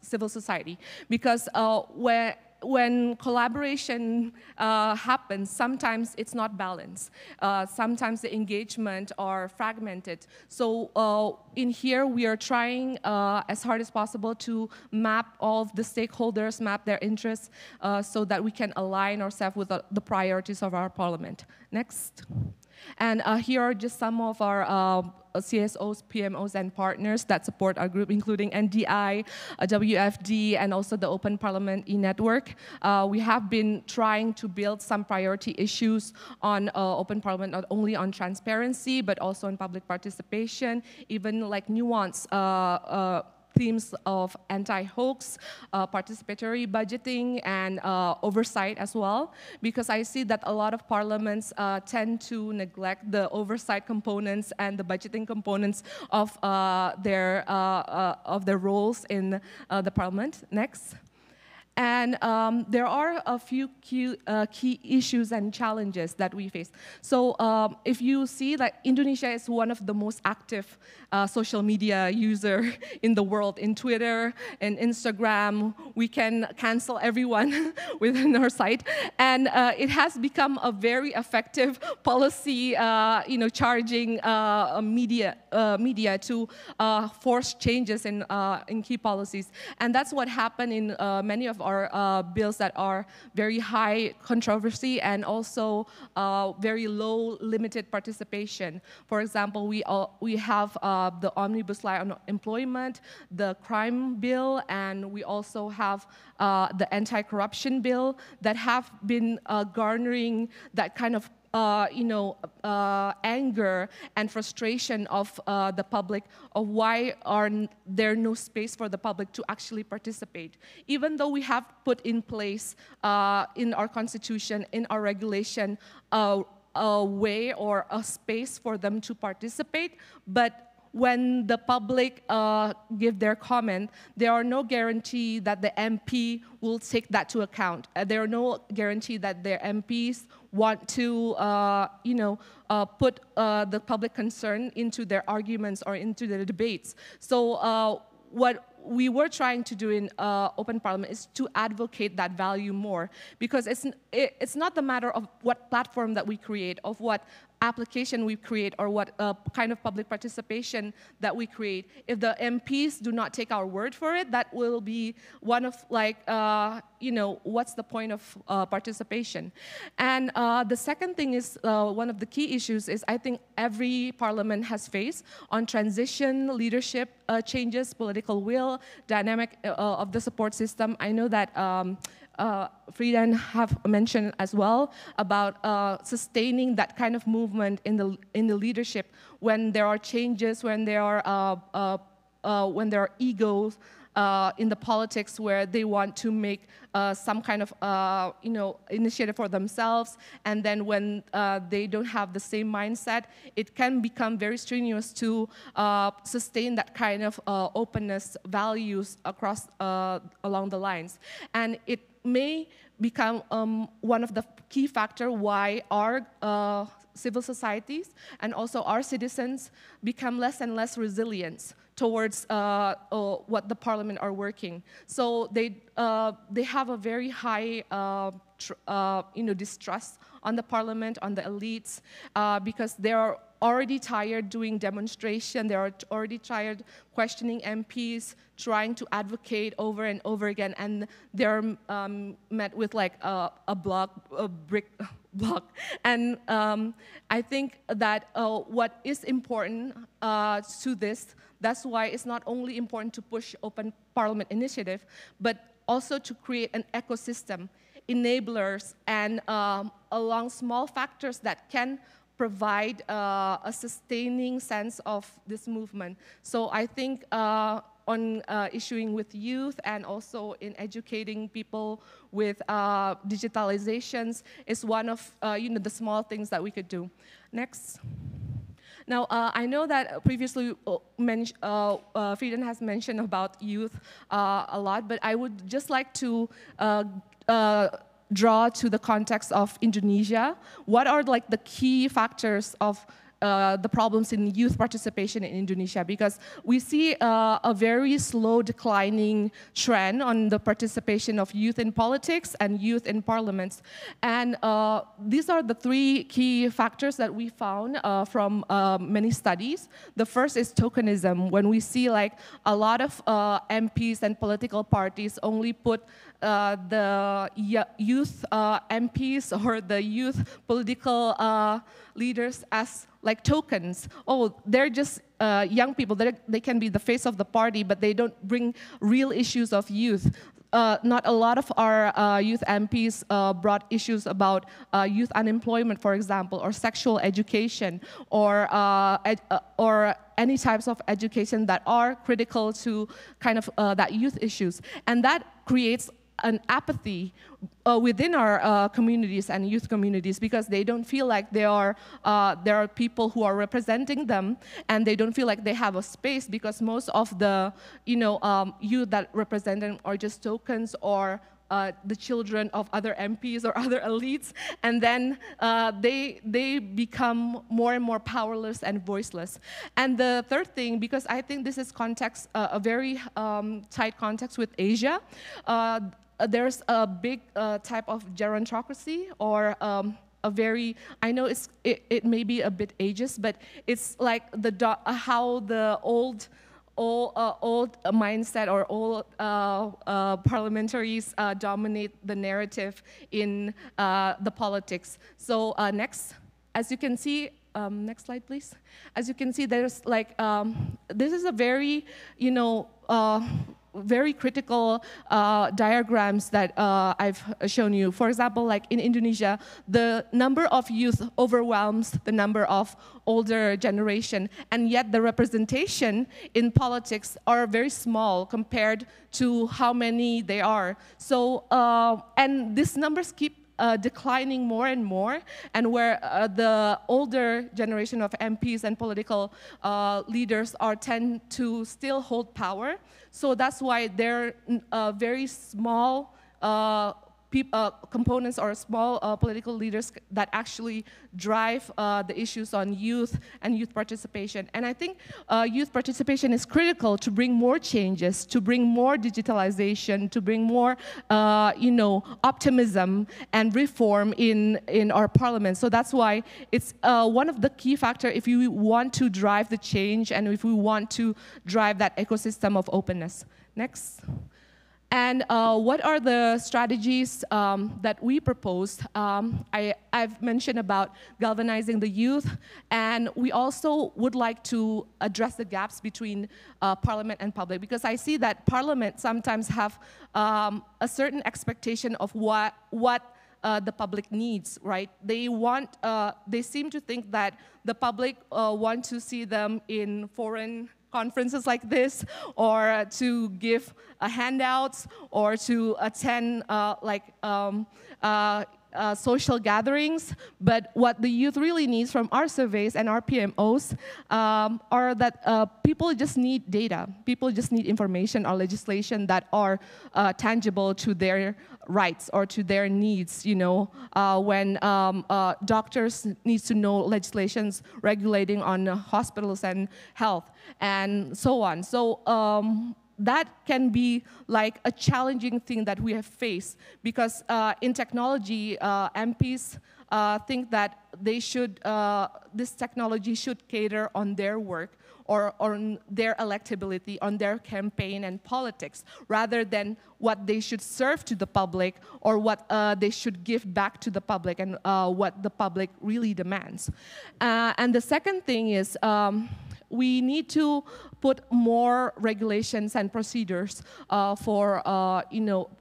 civil society. Because when collaboration happens, sometimes it's not balanced. Sometimes the engagement are fragmented. So in here, we are trying as hard as possible to map all of the stakeholders, map their interests, so that we can align ourselves with the priorities of our parliament. Next. And here are just some of our CSOs, PMOs, and partners that support our group, including NDI, WFD, and also the Open Parliament e-network. We have been trying to build some priority issues on Open Parliament, not only on transparency, but also on public participation, even like nuanced themes of anti-hoax, participatory budgeting, and oversight as well, because I see that a lot of parliaments tend to neglect the oversight components and the budgeting components of their roles in the parliament. Next. And there are a few key issues and challenges that we face. So if you see that Indonesia is one of the most active social media user in the world, in Twitter and Instagram, we can cancel everyone within our site. And it has become a very effective policy, charging media to force changes in key policies. And that's what happened in many of our bills that are very high controversy and also very low limited participation. For example, we have the omnibus law on employment, the crime bill, and we also have the anti-corruption bill that have been garnering that kind of anger and frustration of the public of why are there no space for the public to actually participate. Even though we have put in place in our constitution, in our regulation, a way or a space for them to participate, but when the public give their comment, there are no guarantee that the MP will take that to account. There are no guarantee that their MPs want to, put the public concern into their arguments or into their debates. So what we were trying to do in Open Parliament is to advocate that value more, because it's not the matter of what platform that we create, of what application we create, or what kind of public participation that we create. If the MPs do not take our word for it, that will be one of what's the point of participation? And the second thing is, one of the key issues is, I think every parliament has faced on transition, leadership changes, political will, dynamic of the support system. I know that Friedan have mentioned as well about sustaining that kind of movement in the leadership when there are changes, when there are egos in the politics where they want to make some kind of initiative for themselves, and then when they don't have the same mindset, it can become very strenuous to sustain that kind of openness values across along the lines, and it may become one of the key factors why our civil societies and also our citizens become less and less resilient towards what the parliament are working. So they have a very high distrust on the parliament, on the elites, because they are already tired doing demonstration. They are already tired questioning MPs, trying to advocate over and over again, and they're met with like a brick block. And I think that what is important to this, that's why it's not only important to push Open Parliament initiative, but also to create an ecosystem, enablers, and along small factors that can provide a sustaining sense of this movement. So I think on issuing with youth and also in educating people with digitalizations is one of the small things that we could do. Next. Now, I know that previously Friedan has mentioned about youth a lot, but I would just like to draw to the context of Indonesia. What are like the key factors of the problems in youth participation in Indonesia? Because we see a very slow declining trend on the participation of youth in politics and youth in parliaments. And these are the three key factors that we found from many studies. The first is tokenism, when we see like a lot of MPs and political parties only put the youth MPs or the youth political leaders as like tokens. Oh, they're just young people. They can be the face of the party, but they don't bring real issues of youth. Not a lot of our youth MPs brought issues about youth unemployment, for example, or sexual education, or any types of education that are critical to kind of that youth issues. And that creates an apathy within our communities and youth communities, because they don't feel like there are people who are representing them, and they don't feel like they have a space, because most of the youth that represent them are just tokens or the children of other MPs or other elites, and then they become more and more powerless and voiceless. And the third thing, because I think this is context, a very tight context with Asia, there's a big type of gerontocracy, or a very, I know it may be a bit ageist, but it's like how the old mindset or old parliamentaries dominate the narrative in the politics. So next, as you can see, next slide, please. As you can see, there's like, this is a very, very critical diagrams that I've shown you. For example, like in Indonesia, the number of youth overwhelms the number of older generation, and yet the representation in politics are very small compared to how many they are. So, and these numbers keep declining more and more, and where the older generation of MPs and political leaders tend to still hold power. So that's why they're very small components or small political leaders that actually drive the issues on youth and youth participation. And I think youth participation is critical to bring more changes, to bring more digitalization, to bring more optimism and reform in our parliament. So that's why it's one of the key factors if you want to drive the change and if we want to drive that ecosystem of openness. Next. And what are the strategies that we proposed? I've mentioned about galvanizing the youth, and we also would like to address the gaps between parliament and public, because I see that parliament sometimes have a certain expectation of what the public needs, right? They seem to think that the public want to see them in foreign conferences like this, or to give handouts, or to attend social gatherings. But what the youth really needs from our surveys and our PMOs are that people just need data. People just need information or legislation that are tangible to their rights or to their needs. When doctors need to know legislations regulating on hospitals and health and so on. So that can be like a challenging thing that we have faced, because in technology, MPs think that they should, this technology should cater on their work or on their electability, on their campaign and politics, rather than what they should serve to the public or what they should give back to the public and what the public really demands. And the second thing is, we need to put more regulations and procedures for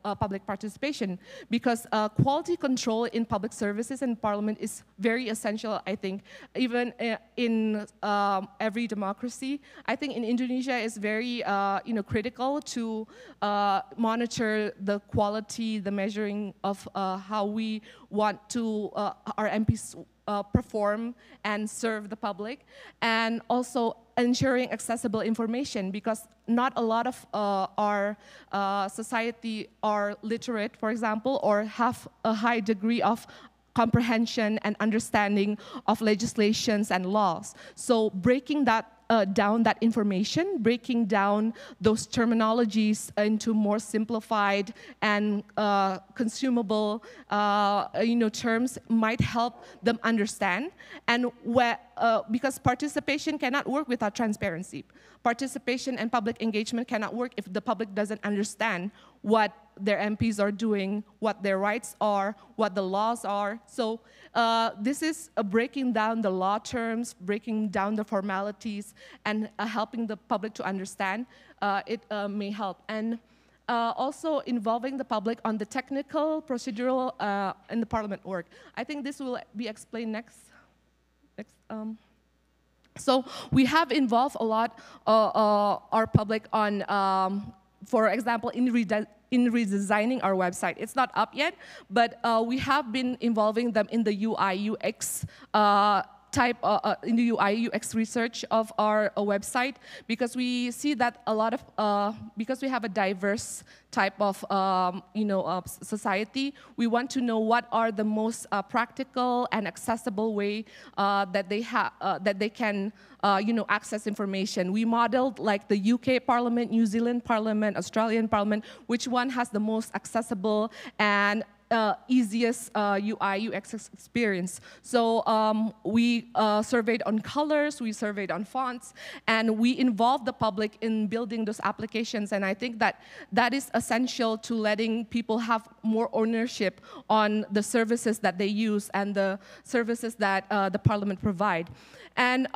public participation, because quality control in public services and parliament is very essential, I think, even in every democracy. I think in Indonesia it's very critical to monitor the quality, the measuring of how we want to our MPs perform and serve the public, and also ensuring accessible information, because not a lot of our society are literate, for example, or have a high degree of comprehension and understanding of legislations and laws. So breaking that down that information, breaking down those terminologies into more simplified and consumable terms might help them understand. And because participation cannot work without transparency. Participation and public engagement cannot work if the public doesn't understand what their MPs are doing, what their rights are, what the laws are. So this is breaking down the law terms, breaking down the formalities, and helping the public to understand. It may help. And also involving the public on the technical, procedural, and the parliament work. I think this will be explained next. So we have involved a lot our public on, for example, in redesigning our website. It's not up yet, but we have been involving them in the UI UX in the UI UX research of our website, because we see that a lot of, because we have a diverse type of society, we want to know what are the most practical and accessible way that they can access information. We modeled like the UK Parliament, New Zealand Parliament, Australian Parliament, which one has the most accessible and easiest UI UX experience. So we surveyed on colors, we surveyed on fonts, and we involved the public in building those applications. And I think that that is essential to letting people have more ownership on the services that they use and the services that the parliament provide. And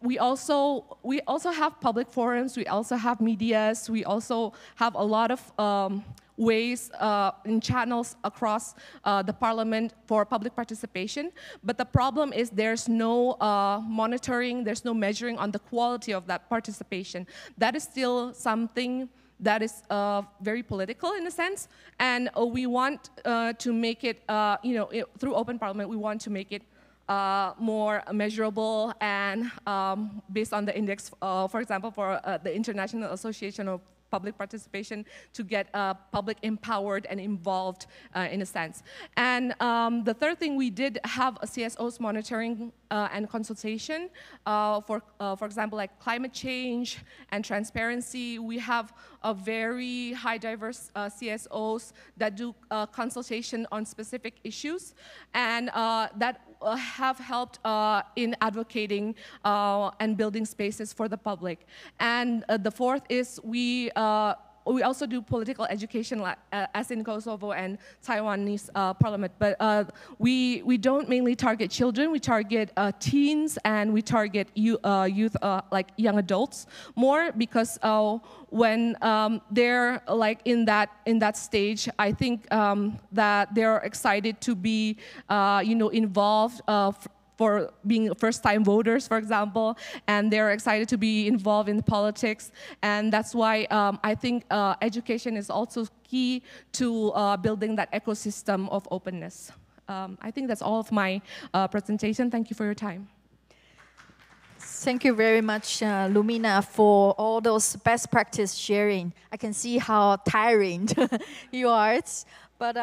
we also have public forums, we also have medias, we also have a lot of ways and channels across the parliament for public participation. But the problem is there's no monitoring, there's no measuring on the quality of that participation. That is still something that is very political in a sense, and we want to make it, through Open Parliament, we want to make it more measurable and based on the index, for example, for the International Association of public participation to get public empowered and involved in a sense. And the third thing, we did have a CSOs monitoring and consultation for example, like climate change and transparency. We have a very high diverse CSOs that do consultation on specific issues, and that have helped in advocating and building spaces for the public. And the fourth is we also do political education, as in Kosovo and Taiwanese parliament. But we don't mainly target children. We target teens, and we target youth, like young adults, more, because when they're like in that stage, I think that they're excited to be involved. For being first-time voters, for example, and they're excited to be involved in politics. And that's why I think education is also key to building that ecosystem of openness. I think that's all of my presentation. Thank you for your time. Thank you very much, Lumina, for all those best practice sharing. I can see how tiring you are. But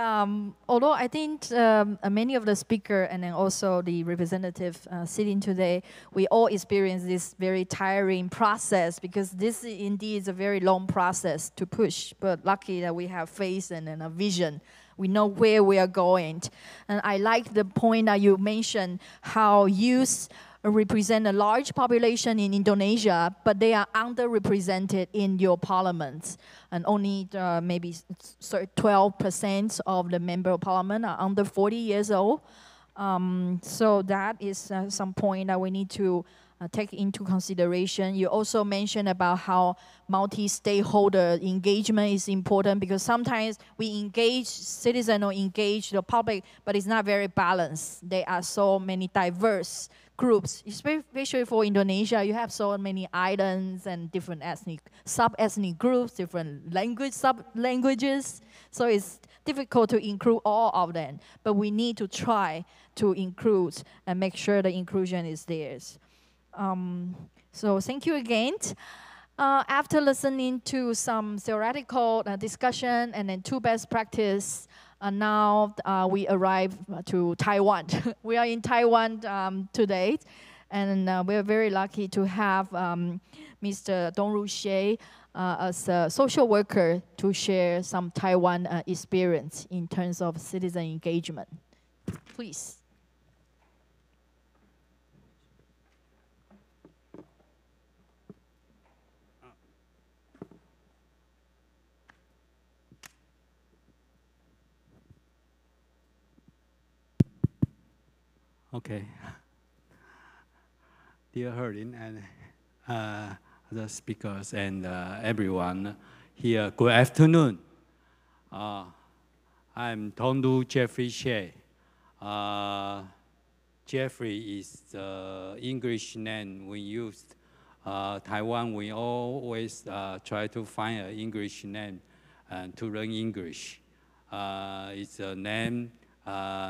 although I think many of the speakers and then also the representative sitting today, we all experience this very tiring process, because this indeed is a very long process to push. But lucky that we have faith and a vision. We know where we are going. And I like the point that you mentioned, how youth represent a large population in Indonesia, but they are underrepresented in your parliaments. And only maybe 12% of the member of parliament are under 40 years old. So that is some point that we need to take into consideration. You also mentioned about how multi-stakeholder engagement is important, because sometimes we engage citizens or engage the public, but it's not very balanced. There are so many diverse groups, especially for Indonesia. You have so many islands and different sub-ethnic groups, different sub-languages. So it's difficult to include all of them. But we need to try to include and make sure the inclusion is there. So thank you again. After listening to some theoretical discussion and then two best practice, now we arrive to Taiwan. We are in Taiwan today, and we're very lucky to have Mr. Dongru Xie as a social worker to share some Taiwan experience in terms of citizen engagement. Please. Okay. Dear Herlin and the speakers and everyone here, good afternoon. I'm Dongru Jeffrey Xie. Jeffrey is the English name we used. Taiwan, we always try to find an English name to learn English. It's a name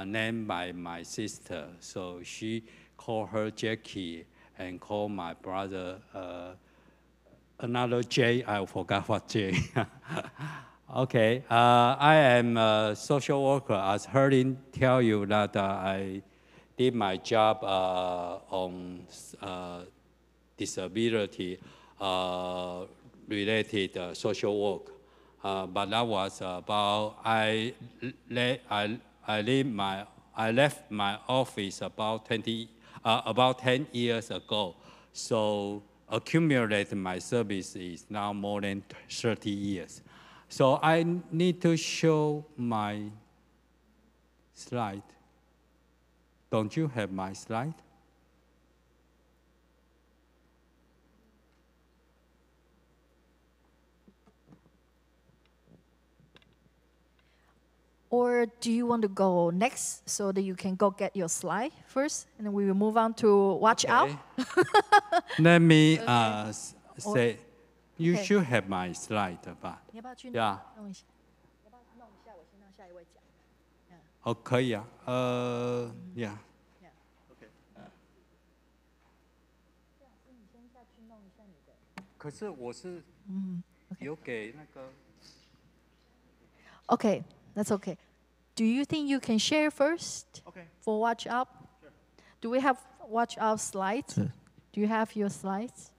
named by my sister, so she called her Jackie and called my brother another J. I forgot what J. Okay, I am a social worker. As Herlin tell you that I did my job on disability related social work, but that was about I left my office about 10 years ago. So accumulated my service is now more than 30 years. So I need to show my slide. Don't you have my slide? Or do you want to go next so that you can go get your slide first, and then we will move on to watch out? Let me say, you should have my slide, but yeah. 哦，可以啊，yeah. Okay. 可是我是 Okay, that's okay. Do you think you can share first? Okay. For Watch Up? Sure. Do we have Watch Up slides? Sure. Do you have your slides?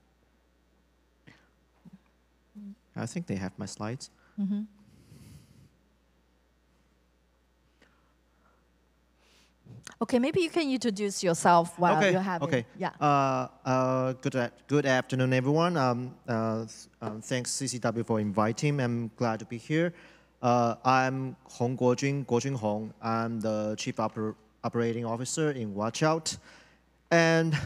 I think they have my slides. Mm-hmm. Okay, maybe you can introduce yourself while you're having. Okay. Yeah. Good afternoon, everyone. Thanks CCW for inviting me. I'm glad to be here. I'm Hong Guojun Hong. I'm the Chief Operating Officer in Watch Out. And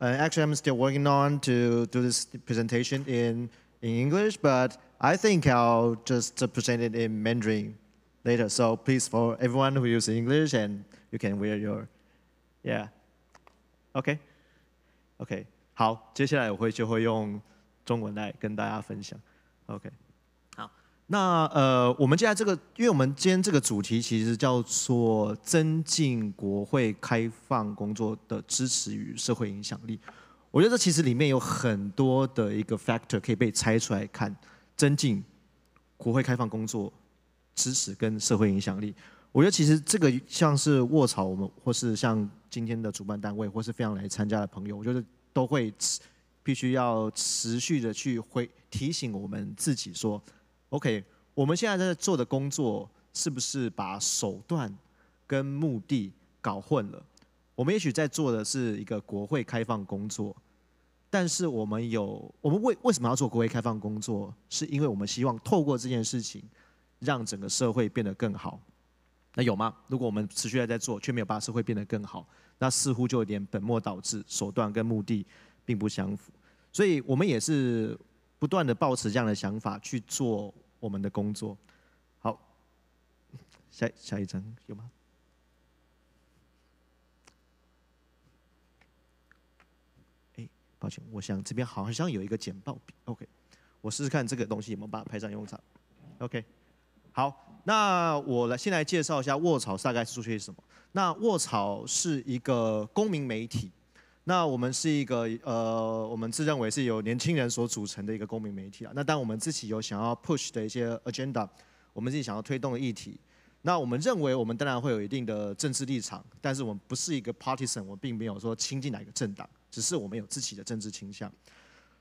actually, I'm still working on to do this presentation in English, but I think I'll just present it in Mandarin later. So please, for everyone who uses English, and you can wear your, OK， 好，接下来我就会用中文来跟大家分享。OK， 好，那我们接下来这个，因为我们今天这个主题其实叫做增进国会开放工作的支持与社会影响力。我觉得这其实里面有很多的一个 factor 可以被拆出来看，增进国会开放工作支持跟社会影响力。我觉得其实这个像是卧槽我们或是像今天的主办单位或是非常来参加的朋友，我觉得都会必须要持续的去提醒我们自己说 ，OK， 我们现在在做的工作是不是把手段跟目的搞混了？我们也许在做的是一个国会开放工作，但是我们为什么要做国会开放工作？是因为我们希望透过这件事情，让整个社会变得更好。那有吗？如果我们持续在做，却没有把社会变得更好，那似乎就有点本末倒置，手段跟目的并不相符。所以我们也是不断的抱持这样的想法去做我们的工作。好，下一张有吗？抱歉，我想这边好像有一个简报笔 ，OK， 我试试看这个东西有没有办法派上用场 ，OK， 好，那我先来介绍一下卧槽大概是做些什么。那卧槽是一个公民媒体，那我们是一个我们自认为是由年轻人所组成的一个公民媒体啊。那当然我们自己有想要 push 的一些 agenda， 我们自己想要推动的议题。那我们认为我们当然会有一定的政治立场，但是我们不是一个 partisan， 我并没有说亲近哪个政党。只是我们有自己的政治倾向。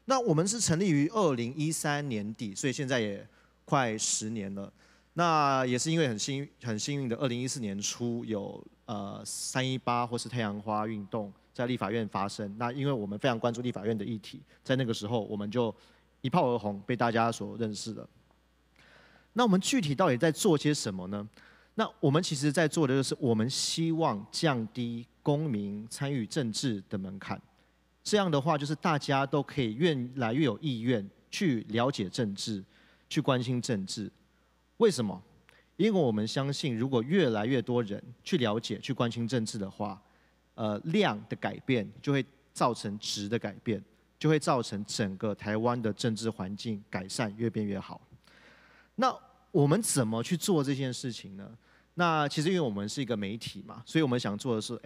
那我们是成立于2013年底，所以现在也快10年了。那也是因为很幸运的，2014年初有318或是太阳花运动在立法院发生。那因为我们非常关注立法院的议题，在那个时候我们就一炮而红，被大家所认识了。那我们具体到底在做些什么呢？那我们其实在做的就是，我们希望降低公民参与政治的门槛。这样的话，就是大家都可以越来越有意愿去了解政治，去关心政治。为什么？因为我们相信，如果越来越多人去了解、去关心政治的话，量的改变就会造成质的改变，就会造成整个台湾的政治环境改善，越变越好。那我们怎么去做这件事情呢？那其实因为我们是一个媒体嘛，所以我们想做的是，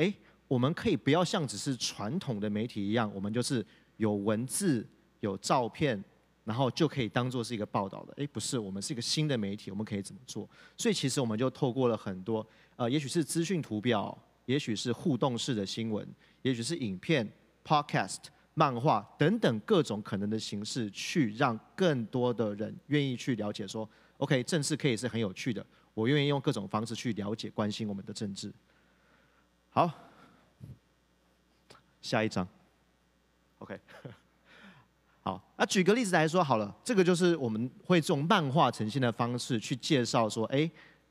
我们可以不要像只是传统的媒体一样，我们就是有文字、有照片，然后就可以当做是一个报道的。不是，我们是一个新的媒体，我们可以怎么做？所以其实我们就透过了很多，也许是资讯图表，也许是互动式的新闻，也许是影片、podcast、漫画等等各种可能的形式，去让更多的人愿意去了解说 ，OK， 政治可以是很有趣的，我愿意用各种方式去了解、关心我们的政治。好。下一章 ，OK， 好，那举个例子来说好了，这个就是我们会用漫画呈现的方式去介绍说，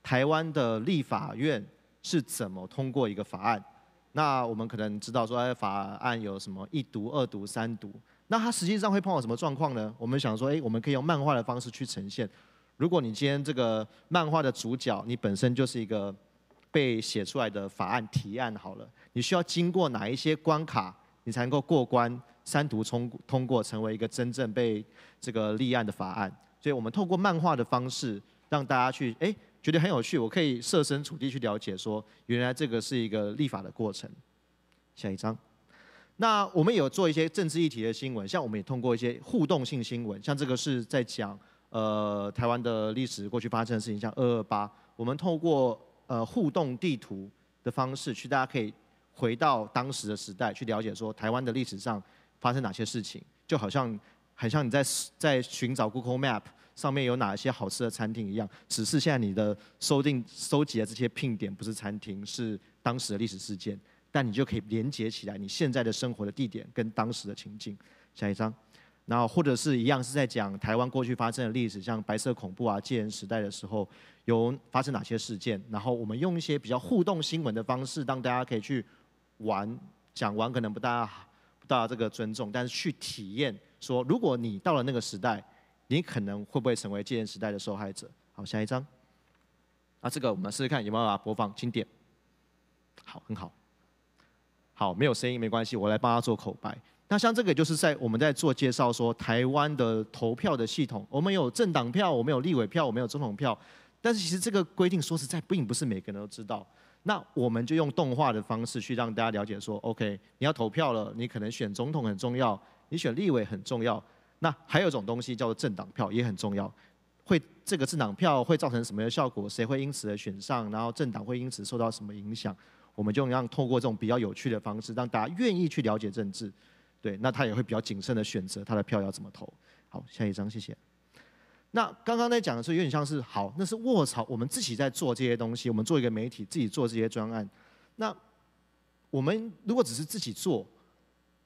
台湾的立法院是怎么通过一个法案。那我们可能知道说，法案有什么1读、2读、3读，那它实际上会碰到什么状况呢？我们想说，我们可以用漫画的方式去呈现。如果你今天这个漫画的主角，你本身就是一个被写出来的法案提案好了。你需要经过哪一些关卡，你才能够过关3读通过，成为一个真正被这个立案的法案？所以我们透过漫画的方式，让大家去觉得很有趣，我可以设身处地去了解说，原来这个是一个立法的过程。下一章。那我们有做一些政治议题的新闻，像我们也通过一些互动性新闻，像这个是在讲台湾的历史过去发生的事情，像228，我们透过互动地图的方式，去大家可以回到当时的时代，去了解说台湾的历史上发生哪些事情，就好像很像你在寻找 Google Map 上面有哪些好吃的餐厅一样，只是现在你的收集的这些聘点不是餐厅，是当时的历史事件，但你就可以连接起来你现在的生活的地点跟当时的情境。下一张。然后或者是一样是在讲台湾过去发生的历史，像白色恐怖啊、戒严时代的时候有发生哪些事件，然后我们用一些比较互动新闻的方式，让大家可以去玩，讲完可能不大这个尊重，但是去体验说，如果你到了那个时代，你可能会不会成为戒严时代的受害者？好，下一张。这个我们试试看有没有办法播放，请点。好，很好。好，没有声音没关系，我来帮他做口白。那像这个就是我们在做介绍说，台湾的投票的系统，我们有政党票，我们有立委票，我们有总统票，但是其实这个规定说实在并不是每个人都知道。那我们就用动画的方式去让大家了解说 ，OK， 你要投票了，你可能选总统很重要，你选立委很重要。那还有一种东西叫做政党票也很重要，这个政党票会造成什么样的效果？谁会因此而选上？然后政党会因此受到什么影响？我们就让透过这种比较有趣的方式，让大家愿意去了解政治。对，那他也会比较谨慎的选择他的票要怎么投。好，下一张，谢谢。那刚刚在讲的时候，有点像是好，那是卧槽，我们自己在做这些东西，我们做一个媒体，自己做这些专案。那我们如果只是自己做，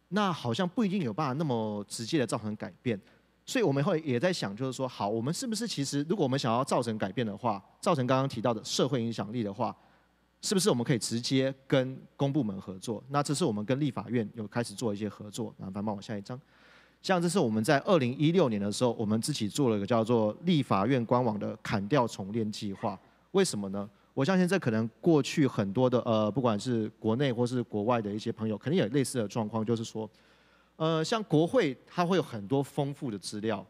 那好像不一定有办法那么直接的造成改变。所以我们会也在想，就是说，好，我们是不是其实如果我们想要造成改变的话，造成刚刚提到的社会影响力的话，是不是我们可以直接跟公部门合作？那这是我们跟立法院有开始做一些合作。麻烦帮我下一张。像这是我们在2016年的时候，我们自己做了一个叫做立法院官网的砍掉重练计划。为什么呢？我相信这可能过去很多的不管是国内或是国外的一些朋友，肯定有类似的状况，就是说，像国会它会有很多丰富的资料，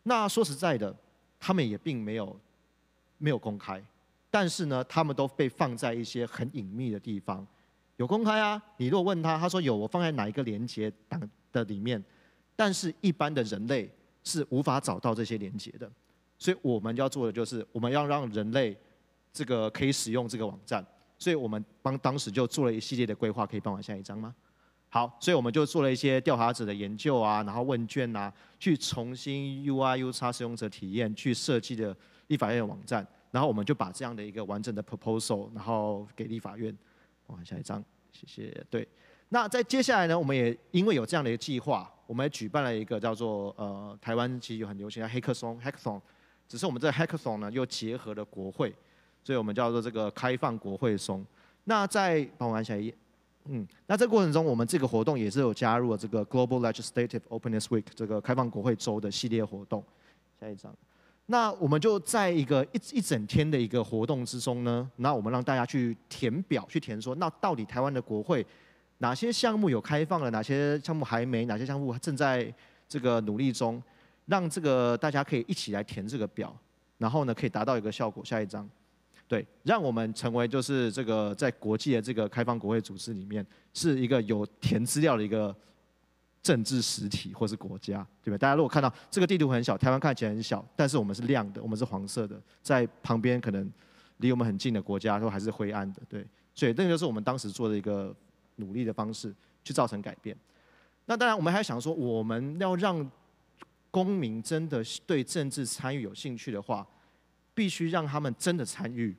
那说实在的，他们也并没有公开。但是呢，他们都被放在一些很隐秘的地方，有公开啊。你如果问他，他说有，我放在哪一个连结档的里面。但是一般的人类是无法找到这些连结的，所以我们要做的就是我们要让人类这个可以使用这个网站。所以我们当时就做了一系列的规划，可以帮我下一张吗？好，所以我们就做了一些调查者的研究啊，然后问卷啊，去重新 UI/UX 使用者体验去设计的立法院的网站。然后我们就把这样的一个完整的 proposal， 然后给立法院。我看下一张，谢谢。对，那在接下来呢，我们也因为有这样的一个计划，我们也举办了一个叫做台湾其实有很流行的 hackathon， 只是我们这个 hackathon 呢又结合了国会，所以我们叫做这个开放国会松。那帮我按下一页。那这个过程中，我们这个活动也是有加入了这个 Global Legislative Openness Week 这个开放国会周的系列活动。下一张。那我们就在一整天的一个活动之中呢，那我们让大家去填表，去填说，那到底台湾的国会哪些项目有开放了，哪些项目还没，哪些项目正在这个努力中，让这个大家可以一起来填这个表，然后呢可以达到一个效果。下一张，对，让我们成为就是这个在国际的这个开放国会组织里面是一个有填资料的一个政治实体或是国家，对吧？大家如果看到这个地图很小，台湾看起来很小，但是我们是亮的，我们是黄色的，在旁边可能离我们很近的国家都还是灰暗的，对。所以那个就是我们当时做的一个努力的方式，去造成改变。那当然，我们还想说，我们要让公民真的对政治参与有兴趣的话，必须让他们真的参与。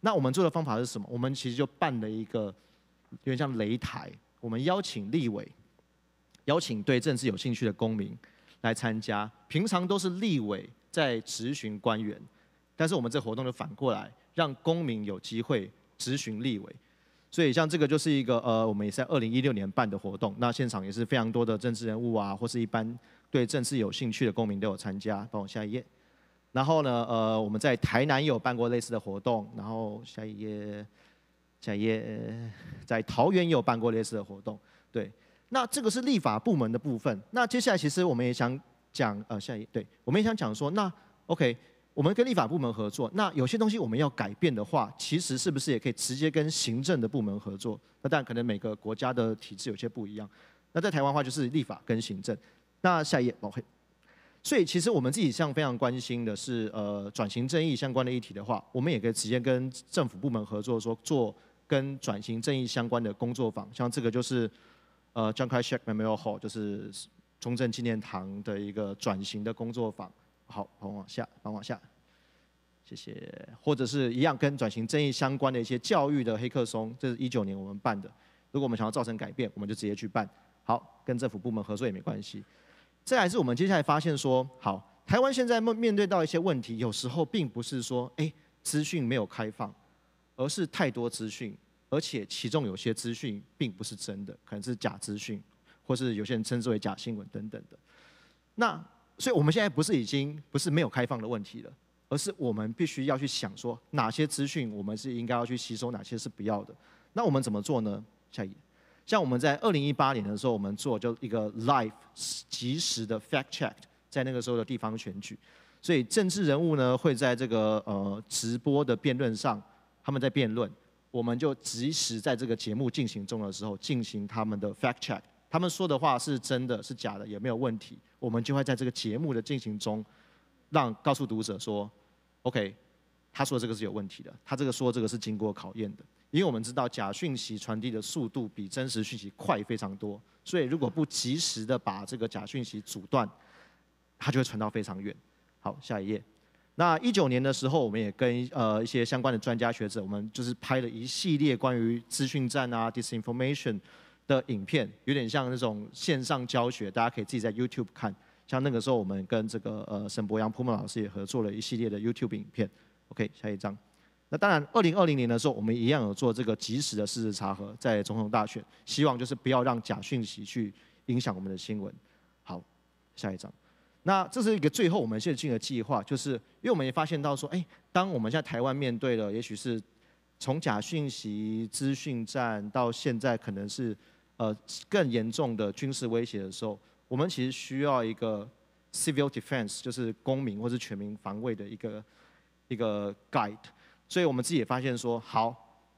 那我们做的方法是什么？我们其实就办了一个有点像擂台，我们邀请立委。邀请对政治有兴趣的公民来参加，平常都是立委在质询官员，但是我们这活动就反过来，让公民有机会质询立委。所以像这个就是一个我们也是在2016年办的活动，那现场也是非常多的政治人物啊，或是一般对政治有兴趣的公民都有参加。帮我下一页。然后呢，我们在台南也有办过类似的活动，然后下一页，在桃园也有办过类似的活动，对。那这个是立法部门的部分。那接下来其实我们也想讲，下一页，对，我们也想讲说，那 OK， 我们跟立法部门合作，那有些东西我们要改变的话，其实是不是也可以直接跟行政的部门合作？那当然可能每个国家的体制有些不一样。那在台湾的话就是立法跟行政。那下一页，OK。所以其实我们自己非常关心的是，转型正义相关的议题的话，我们也可以直接跟政府部门合作，说做跟转型正义相关的工作坊，像这个就是Chiang Kai-shek Memorial Hall， 就是中正纪念堂的一个转型的工作坊。好，往下，谢谢。或者是一样跟转型正义相关的一些教育的黑客松，这是19年我们办的。如果我们想要造成改变，我们就直接去办。好，跟政府部门合作也没关系。再来是我们接下来发现说，好，台湾现在面对到一些问题，有时候并不是说，资讯没有开放，而是太多资讯，而且其中有些资讯并不是真的，可能是假资讯，或是有些人称之为假新闻等等的。那所以我们现在不是没有开放的问题了，而是我们必须要去想说，哪些资讯我们是应该要去吸收，哪些是不要的。那我们怎么做呢？下一页。像我们在2018年的时候，我们做就一个 live 即时的 fact check， 在那个时候的地方选举，所以政治人物呢会在这个直播的辩论上，他们在辩论，我们就即时在这个节目进行中的时候进行他们的 fact check， 他们说的话是真的是假的也没有问题，我们就会在这个节目的进行中，告诉读者说 ，OK， 他说这个是有问题的，他这个是经过考验的。因为我们知道假讯息传递的速度比真实讯息快非常多，所以如果不及时的把这个假讯息阻断，它就会传到非常远。好，下一页。那19年的时候，我们也跟一些相关的专家学者，我们就是拍了一系列关于资讯战啊 disinformation 的影片，有点像那种线上教学，大家可以自己在 YouTube 看。像那个时候，我们跟这个沈博阳普蒙老师也合作了一系列的 YouTube 影片。OK， 下一张。那当然，2020年的时候，我们一样有做这个即时的事实查核，在总统大选，希望就是不要让假讯息去影响我们的新闻。好，下一张。那这是一个最后我们现在进的计划，就是因为我们也发现到说，当我们现在台湾面对了，也许是从假讯息、资讯战到现在可能是更严重的军事威胁的时候，我们其实需要一个 civil defense， 就是公民或是全民防卫的一个 guide。所以我们自己也发现说，好，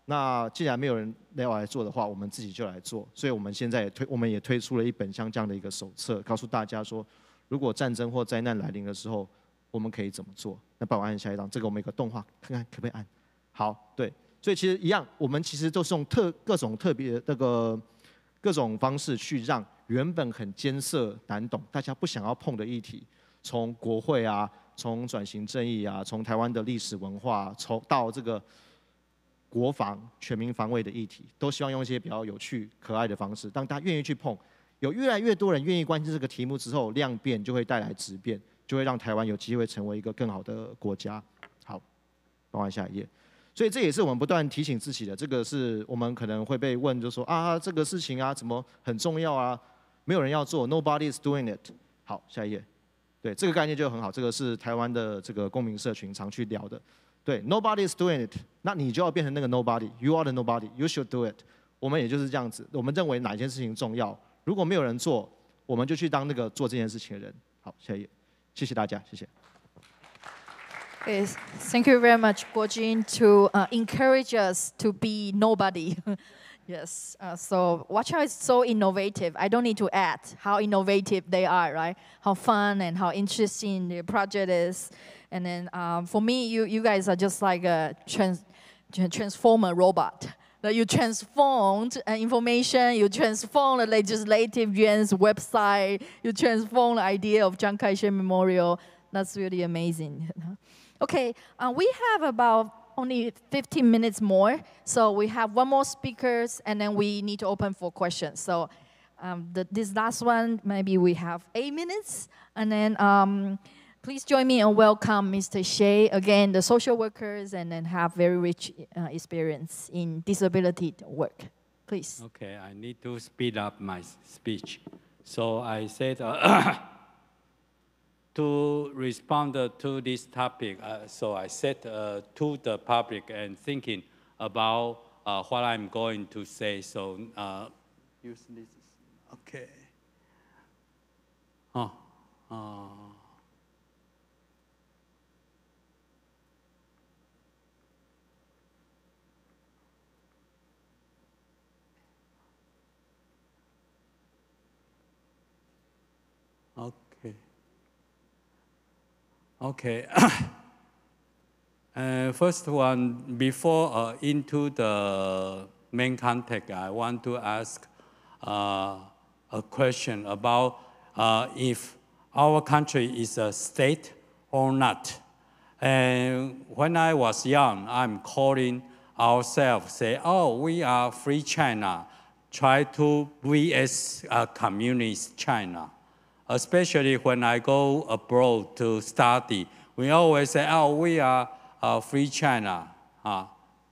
那既然没有人要来做的话，我们自己就来做。所以我们现在也推出了一本像这样的一个手册，告诉大家说，如果战争或灾难来临的时候，我们可以怎么做？那帮我按下一张，这个我们有个动画，看看可不可以按？好，对，所以其实一样，我们其实都是用各种特别各种方式去让原本很艰涩难懂、大家不想要碰的议题，从国会啊。从转型正义啊，从台湾的历史文化，到这个国防、全民防卫的议题，都希望用一些比较有趣、可爱的方式，让大家愿意去碰。有越来越多人愿意关心这个题目之后，量变就会带来质变，就会让台湾有机会成为一个更好的国家。好，帮我下一页。所以这也是我们不断提醒自己的，这个是我们可能会被问，就说啊，这个事情啊，怎么很重要啊，没有人要做 ，Nobody is doing it。好，下一页。对，这个概念就很好，这个是台湾的这个公民社群常去聊的。对 ，Nobody is doing it， 那你就要变成那个 Nobody，You are the Nobody，You should do it。我们也就是这样子，我们认为哪件事情重要，如果没有人做，我们就去当那个做这件事情的人。好，下一页，谢谢大家，谢谢。Yes, thank you very much, Guojin, to encourage us to be nobody. Yes, so Watch Out is so innovative. I don't need to add how innovative they are, right? How fun and how interesting the project is. And then for me, you guys are just like a transformer robot. That you transformed information, you transformed the legislative yuan's website, you transformed the idea of Chiang Kai-shek Memorial. That's really amazing. Okay, we have about only 15 minutes more. So we have one more speakers, and then we need to open for questions. So this last one, maybe we have 8 minutes. And then please join me and welcome Mr. Shea, again, the social workers, and then have very rich experience in disability work. Please. Okay, I need to speed up my speech. So I said, to respond to this topic, so I said to the public and thinking about what I'm going to say. So use this. Okay. Okay. Okay. First one, before into the main context, I want to ask a question about if our country is a state or not. And when I was young, I'm calling ourselves, say, oh, we are free China, try to be as a communist China. Especially when I go abroad to study, we always say, oh, we are free China.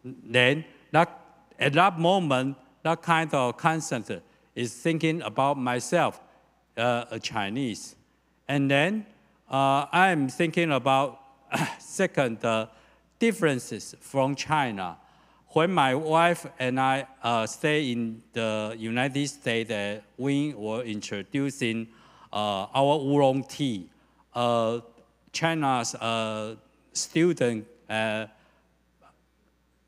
Then at that moment, that kind of concept is thinking about myself, a Chinese. And then I'm thinking about, second, differences from China. When my wife and I stay in the United States, we were introducing our oolong tea. China's student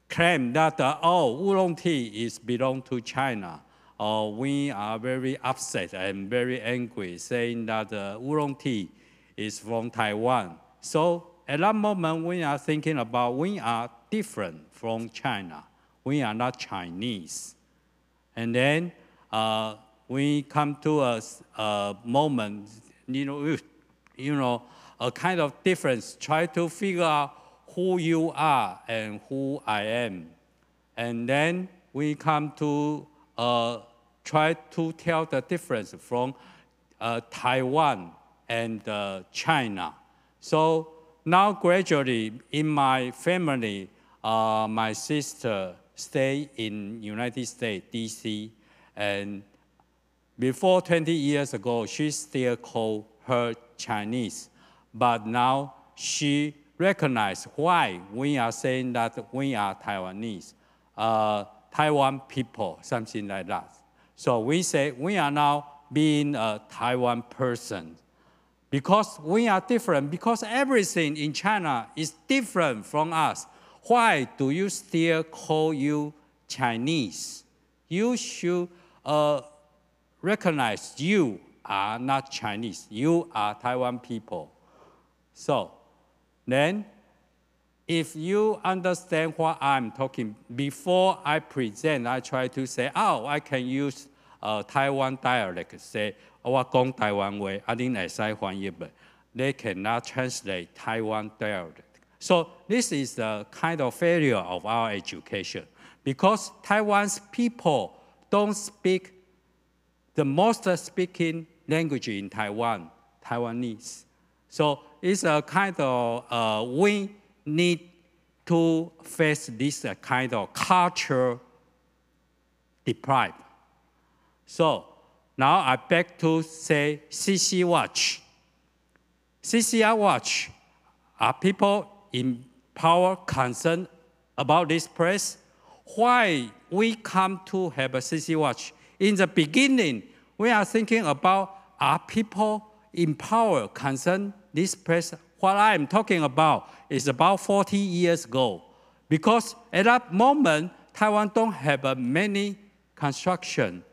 claim that oolong tea belong to China. We are very upset and very angry, saying that oolong tea is from Taiwan. So at that moment, we are thinking about we are different from China. We are not Chinese. And then we come to a moment, a kind of difference, try to figure out who you are and who I am. And then we come to try to tell the difference from Taiwan and China. So now gradually in my family, my sister stay in United States, DC, and before 20 years ago, she still called her Chinese, but now she recognized why we are saying that we are Taiwanese, Taiwan people, something like that. So we say we are now being a Taiwan person because we are different, because everything in China is different from us. Why do you still call you Chinese? You should recognize you are not Chinese. You are Taiwan people. So then, if you understand what I'm talking, before I present, I try to say, oh, I can use Taiwan dialect, say, 我講台灣話，啊你會使翻譯嘅。They cannot translate Taiwan dialect. So this is the kind of failure of our education, because Taiwan's people don't speak the most speaking language in Taiwan, Taiwanese. So it's a kind of, we need to face this kind of culture deprived. So now I beg to say CC Watch. CCR Watch are people in power concerned about this press. Why we come to have a CC Watch? In the beginning, we are thinking about are people in power concerned this press? What I am talking about is about 40 years ago. Because at that moment, Taiwan don't have many construction.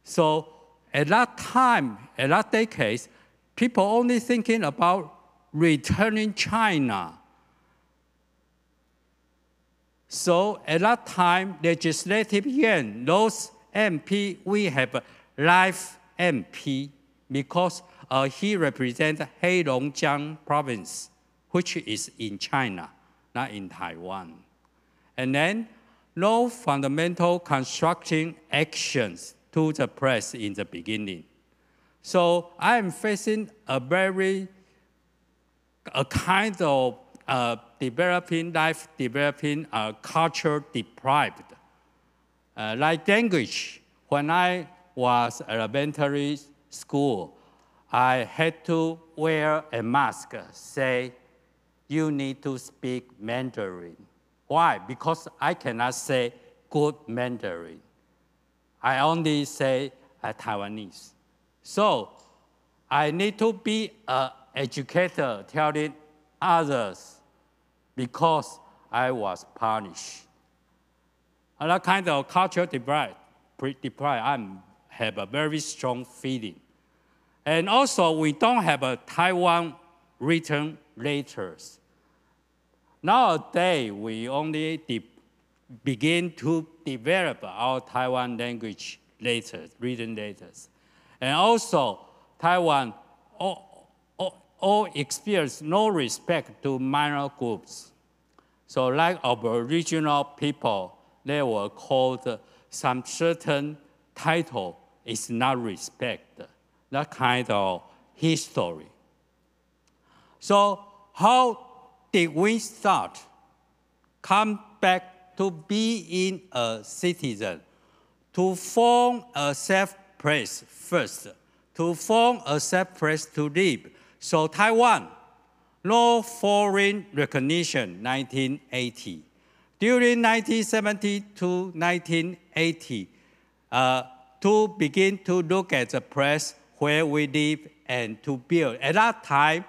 So at that time, at that decade, people only thinking about returning China. So at that time, legislative yuan, those MP, we have live MP because he represents Heilongjiang province, which is in China, not in Taiwan. And then no fundamental constructing actions to the press in the beginning. So I am facing a kind of developing culture deprived. Like language, when I was elementary school, I had to wear a mask, say, you need to speak Mandarin. Why? Because I cannot say good Mandarin. I only say Taiwanese. So I need to be an educator telling others because I was punished. Another kind of culture deprived, I have a very strong feeling. And also, we don't have a Taiwan written letters. Nowadays, we only begin to develop our Taiwan language letters, written letters. And also, Taiwan all experience no respect to minor groups. So like Aboriginal people, they were called some certain title is not respect, that kind of history. So how did we start? Come back to being a citizen, to form a safe place first, to form a safe place to live. So Taiwan, no foreign recognition, 1980. During 1970 to 1980, to begin to look at the place where we live and to build. At that time,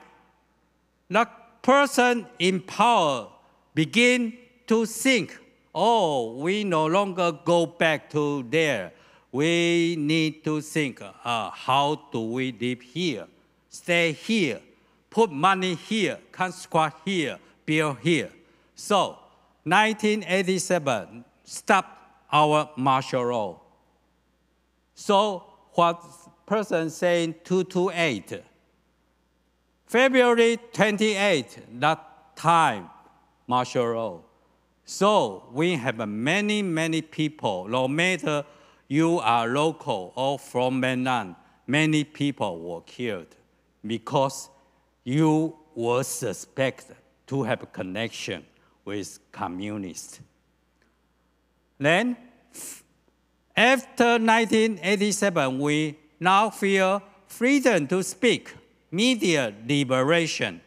the person in power begin to think, oh, we no longer go back to there. We need to think, how do we live here, stay here, put money here, construct here, build here. So, 1987, stop our martial law. So, what person saying 228, February 28, that time, martial law. So, we have many, many people, no matter you are local or from mainland, many people were killed because you were suspected to have a connection with communists. Then, after 1987, we now feel freedom to speak, media liberation.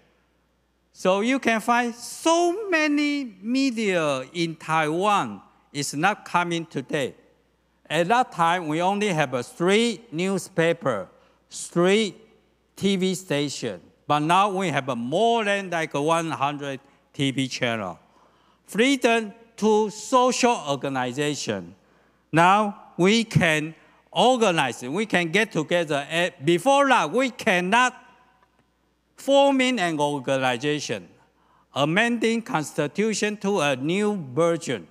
So you can find so many media in Taiwan is not coming today. At that time, we only have 3 newspapers, 3 TV stations, but now we have more than like 100 TV channels. Freedom to social organization. Now we can organize, we can get together. Before that, we cannot forming an organization, amending constitution to a new version.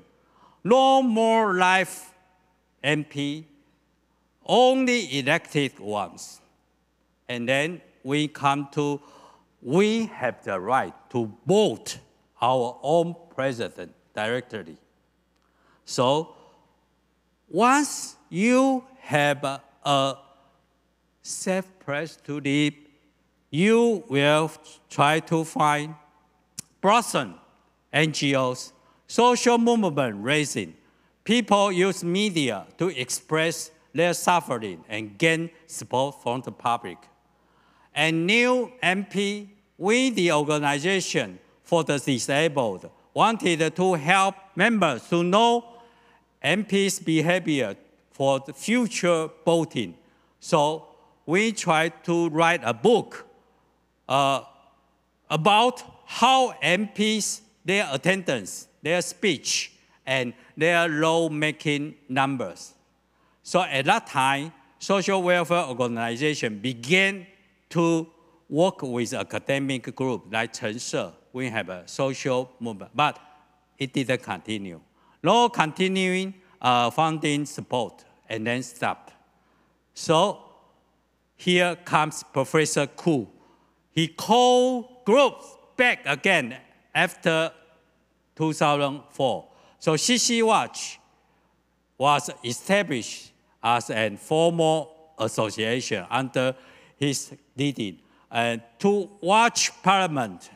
No more life MP, only elected ones. And then we come to, we have the right to vote our own president directly. So once you have a safe place to live, you will try to find blossom NGOs, social movement raising. People use media to express their suffering and gain support from the public. And new MP, we, the organization for the disabled, wanted to help members to know MP's behavior for the future voting. So we tried to write a book about how MPs, their attendance, their speech, and their law-making numbers. So at that time, social welfare organization began to work with academic group like Chen Se. We have a social movement, but it didn't continue. No continuing funding support, and then stopped. So here comes Professor Koo. He called groups back again after 2004. So CC Watch was established as a formal association under his leading to watch Parliament.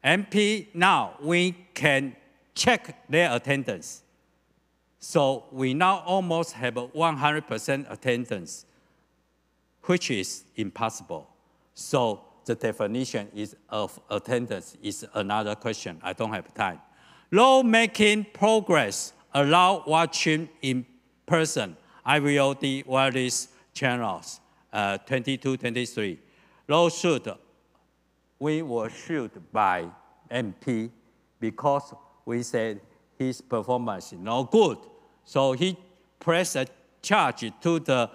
MP now, we can check their attendance. So we now almost have 100% attendance, which is impossible. So the definition of attendance is another question. I don't have time. Law-making progress allow watching in person, IVOD wireless channels, 22, 23. Lawsuit, we were sued by MP because we said his performance is not good. So he pressed a charge to the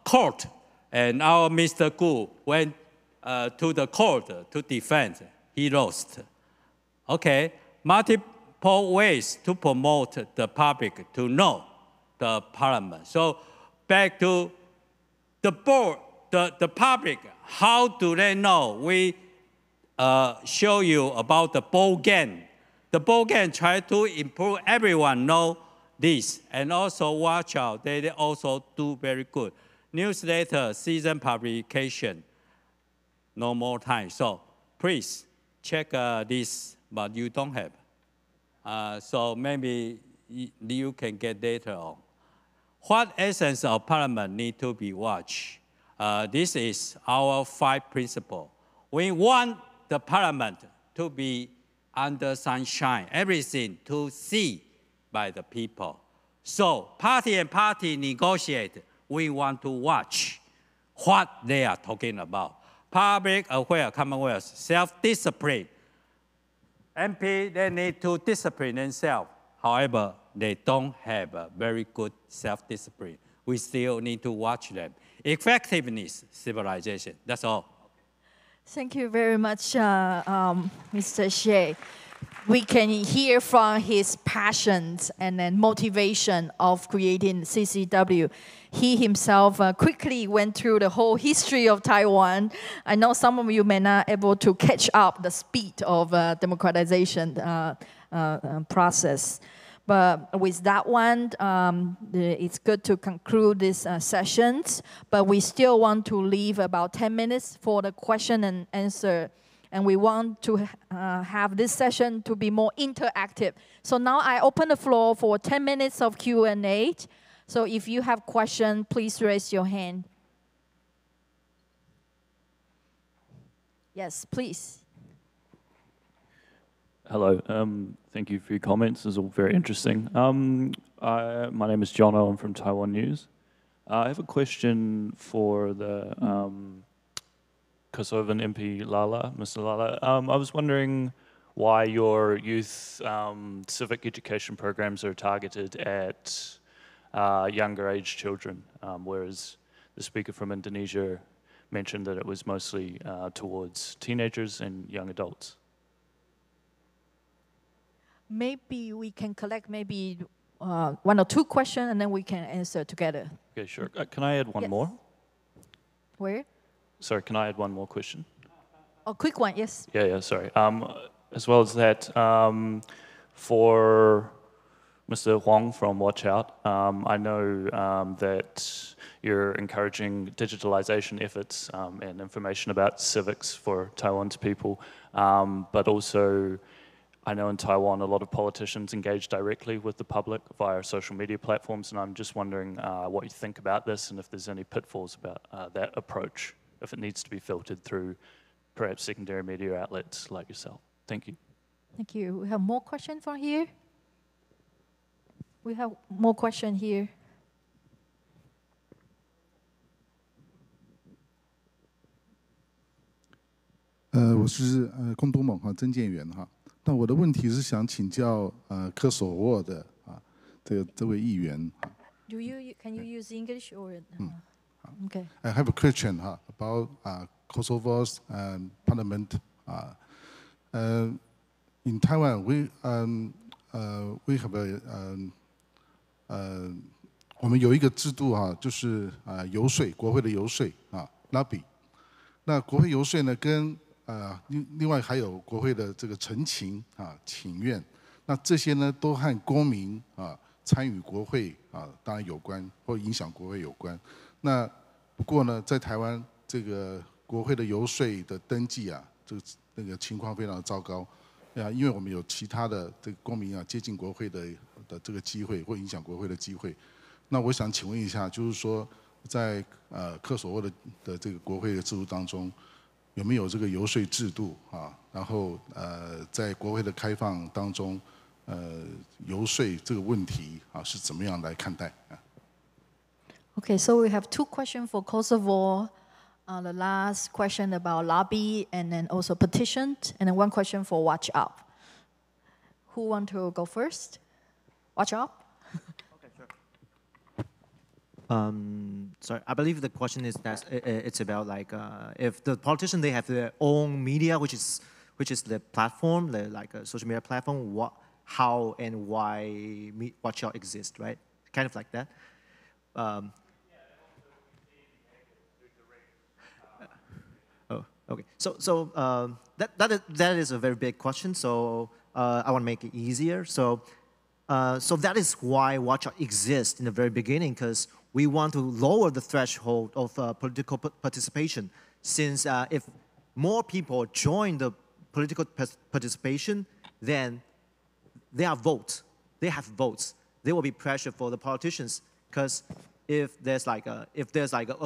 court, and our Mr. Gu went to the court to defend. He lost. Okay, multiple ways to promote the public to know the parliament. So back to the board, the public, how do they know? We show you about the board game. The board game try to improve everyone know this, and also watch out, they also do very good. Newsletter, season publication, no more time. So please check this, but you don't have. So maybe you can get data on. What essence of parliament need to be watched? This is our 5 principles. We want the parliament to be under sunshine, everything to see by the people. So party and party negotiate. We want to watch what they are talking about. Public aware, commonwealth, self-discipline. MP, they need to discipline themselves. However, they don't have a very good self-discipline. We still need to watch them. Effectiveness, civilization, that's all. Thank you very much, Mr. Xie. We can hear from his passions and then motivation of creating CCW. He himself quickly went through the whole history of Taiwan. I know some of you may not be able to catch up the speed of democratization process. But with that one, it's good to conclude these sessions. But we still want to leave about 10 minutes for the question and answer. And we want to have this session to be more interactive. So now I open the floor for 10 minutes of Q&A. So if you have questions, please raise your hand. Yes, please. Hello, thank you for your comments. This is all very interesting. My name is Jono, I'm from Taiwan News. I have a question for the Kosovan MP Lala, Mr. Lala. I was wondering why your youth civic education programs are targeted at younger age children, whereas the speaker from Indonesia mentioned that it was mostly towards teenagers and young adults. Maybe we can collect maybe 1 or 2 questions and then we can answer together. Okay, sure. Can I add one more? Where? Sorry, can I add one more question? A quick one, yes. Yeah, sorry. As well as that, for Mr. Huang from Watch Out, I know that you're encouraging digitalization efforts and information about civics for Taiwan's people, but also I know in Taiwan a lot of politicians engage directly with the public via social media platforms, and I'm just wondering what you think about this and if there's any pitfalls about that approach, if it needs to be filtered through perhaps secondary media outlets like yourself. Thank you. Thank you. We have more questions from here. We have more questions here.我是龚东猛曾建元哈。那我的问题是想请教科索沃的这位议员。Can you use English or? Okay. I have a question about Kosovo's parliament. In Taiwan, we have a 我们有一个制度就是游说国会的游说lobby。那国会游说呢，跟另外还有国会的这个陈情请愿，那这些呢都和公民参与国会当然有关，或影响国会有关。那不过呢，在台湾这个国会的游说的登记那个情况非常的糟糕因为我们有其他的这个公民接近国会的这个机会，或影响国会的机会。那我想请问一下，就是说在科索沃的这个国会的制度当中，有没有这个游说制度然后在国会的开放当中，游说这个问题是怎么样来看待Okay, so we have 2 questions for Kosovo. The last question about lobby and then also petition, and then 1 question for Watch Out. Who want to go first? Watch Out? Okay, sure. Sorry, I believe the question is that it's about like if the politicians they have their own media, which is the platform, like a social media platform, how and why Watch Out exists, right? Kind of like that. Oh, okay. So that is a very big question. So I want to make it easier. So that is why Watch Out exists in the very beginning, because we want to lower the threshold of political participation. Since if more people join the political participation, then they have votes. There will be pressure for the politicians, because if there's like a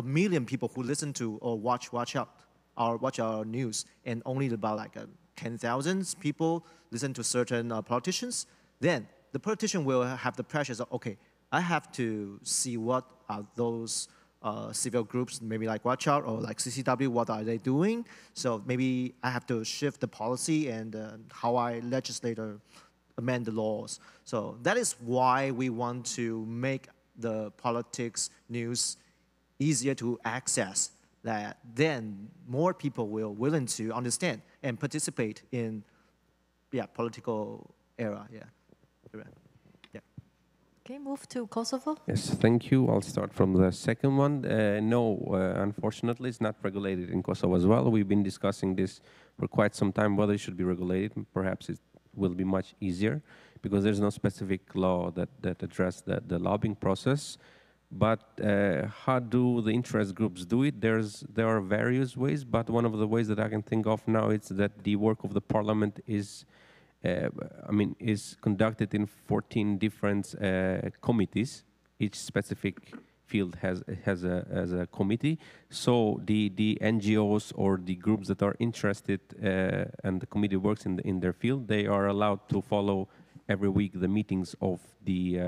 million people who listen to or watch Out or watch our news, and only about like 10,000 people listen to certain politicians, then the politician will have the pressures of, okay, I have to see what are those civil groups, maybe like Watch Out or like CCW, what are they doing? So maybe I have to shift the policy and how I legislate or amend the laws. So that is why we want to make the politics news easier to access, that then more people will willing to understand and participate in political era. Okay, move to Kosovo. Yes, thank you. I'll start from the second one. No, unfortunately, it's not regulated in Kosovo as well. We've been discussing this for quite some time, whether it should be regulated. Perhaps it will be much easier, because there's no specific law that address the lobbying process. But how do the interest groups do it? There are various ways, but one of the ways that I can think of now is that the work of the parliament is conducted in 14 different committees. Each specific field has a committee. So the NGOs or the groups that are interested and the committee works in their field, they are allowed to follow every week the meetings of the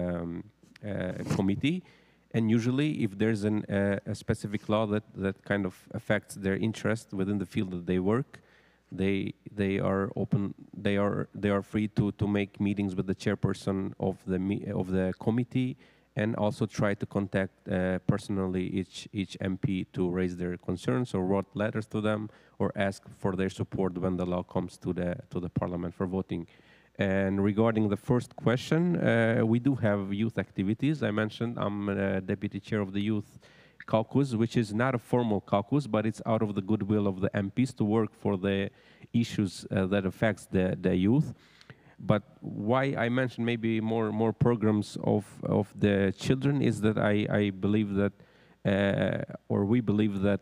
committee. And usually, if there's a specific law that kind of affects their interest within the field that they work, they are open. They are free to make meetings with the chairperson of the committee, and also try to contact personally each MP to raise their concerns or write letters to them or ask for their support when the law comes to the parliament for voting. And regarding the first question, we do have youth activities. I mentioned I'm deputy chair of the youth caucus, which is not a formal caucus, but it's out of the goodwill of the MPs to work for the issues that affects the youth. But why I mentioned maybe more programs of the children is that I believe that, or we believe that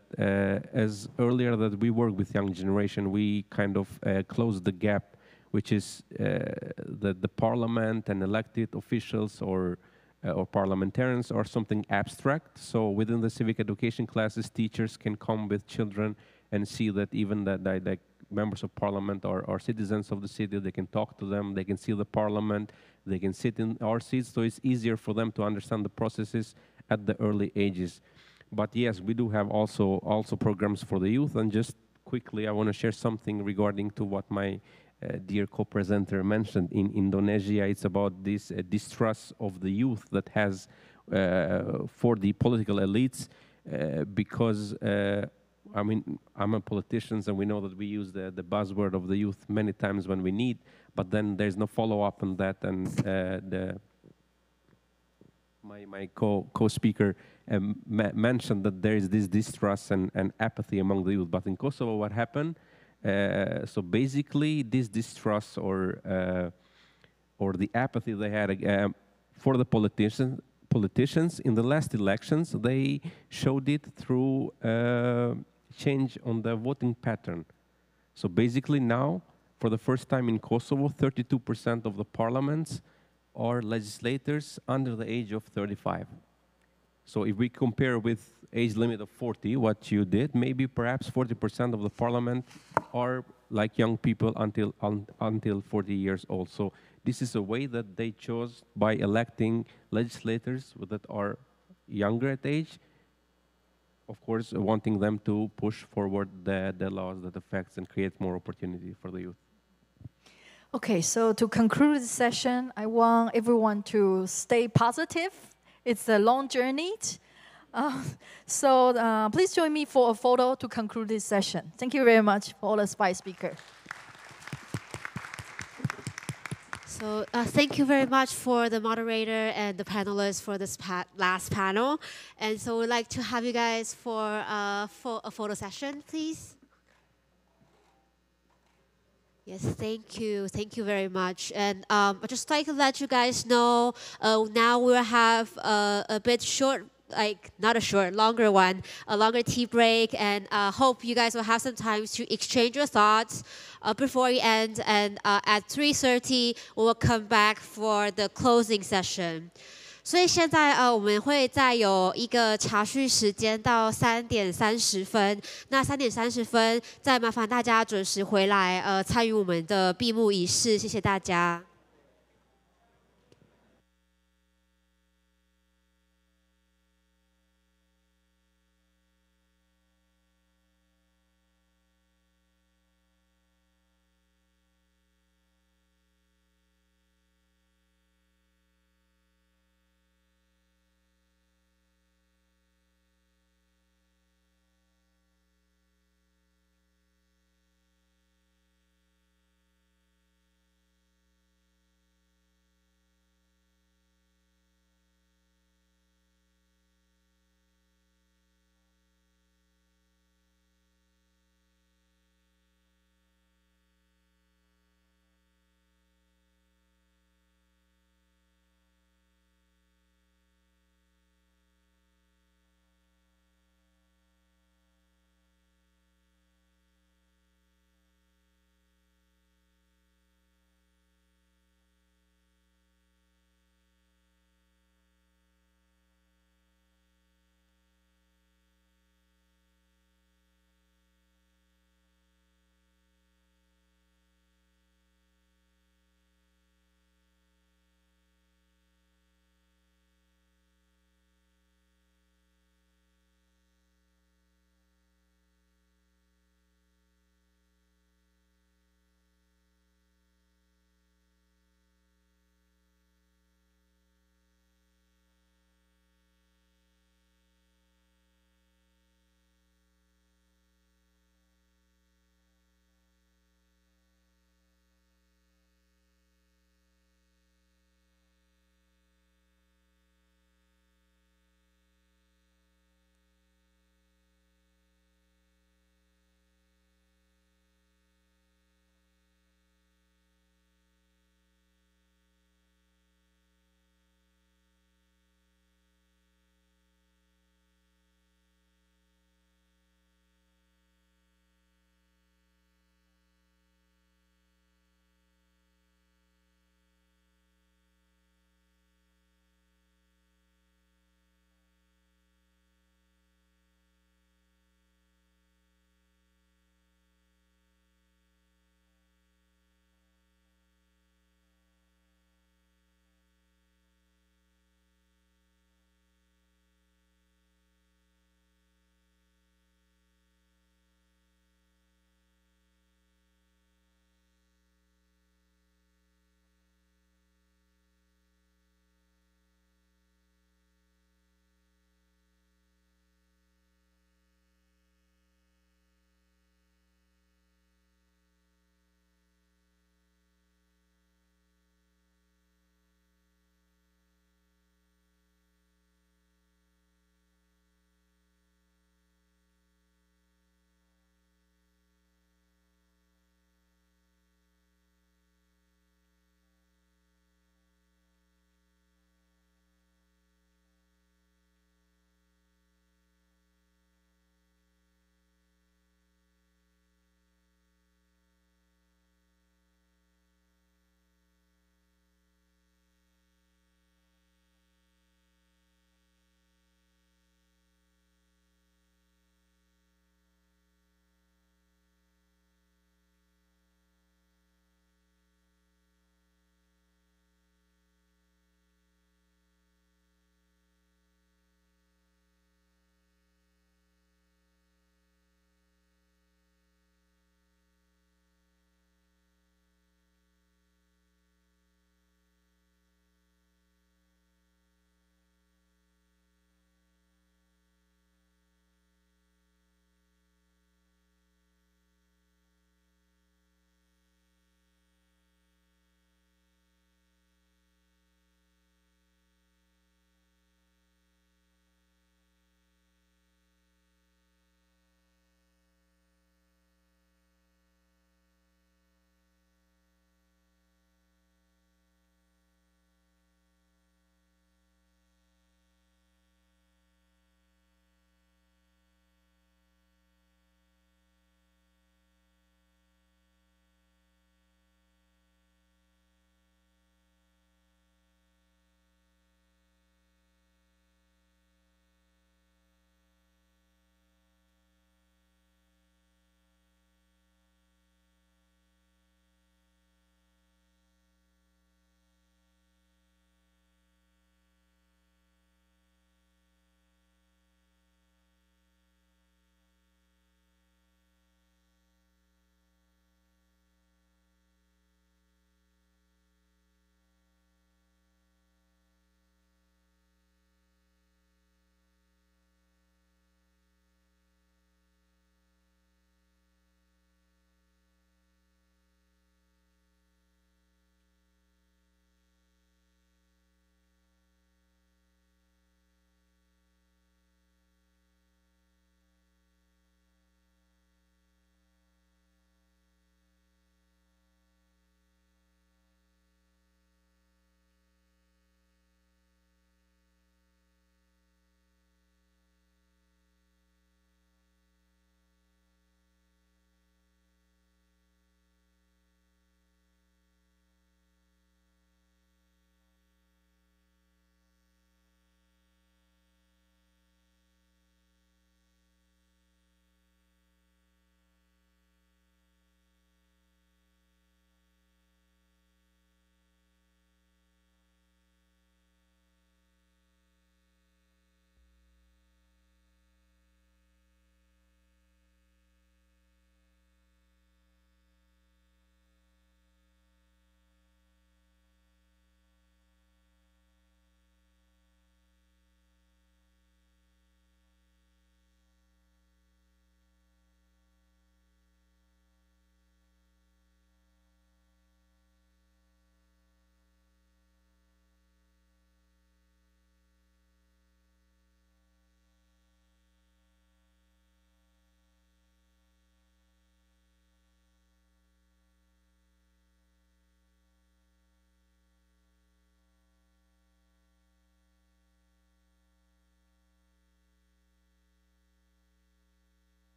as earlier that we work with young generation, we kind of close the gap, which is the parliament and elected officials or parliamentarians are something abstract. So within the civic education classes, teachers can come with children and see that even that members of parliament are citizens of the city. They can talk to them, they can see the parliament, they can sit in our seats, so it's easier for them to understand the processes at the early ages. But yes, we do have also programs for the youth. And just quickly, I want to share something regarding to what my dear co-presenter mentioned. In Indonesia, it's about this distrust of the youth that has for the political elites, because I'm a politician, and we know that we use the buzzword of the youth many times when we need, but then there's no follow-up on that, and my co-speaker mentioned that there is this distrust and apathy among the youth. But in Kosovo, what happened? So basically, this distrust or the apathy they had for the politicians in the last elections, they showed it through change on the voting pattern. So basically now, for the first time in Kosovo, 32% of the parliaments are legislators under the age of 35. So if we compare with age limit of 40, what you did, maybe perhaps 40% of the parliament are like young people until 40 years old. So this is a way that they chose by electing legislators that are younger at age, of course, wanting them to push forward the laws that affects and create more opportunity for the youth. Okay, so to conclude the session, I want everyone to stay positive. It's a long journey. So please join me for a photo to conclude this session. Thank you very much for all the 5 speakers. So thank you very much for the moderator and the panelists for this last panel. And so we'd like to have you guys for a photo session, please. Yes, thank you. Thank you very much. And I'd just like to let you guys know, now we'll have a bit short, like not a short, longer one, a longer tea break, and hope you guys will have some time to exchange your thoughts before we end. And at 3:30, we will come back for the closing session. 所以现在我们会再有一个茶叙时间到3:30。那3:30，再麻烦大家准时回来参与我们的闭幕仪式。谢谢大家。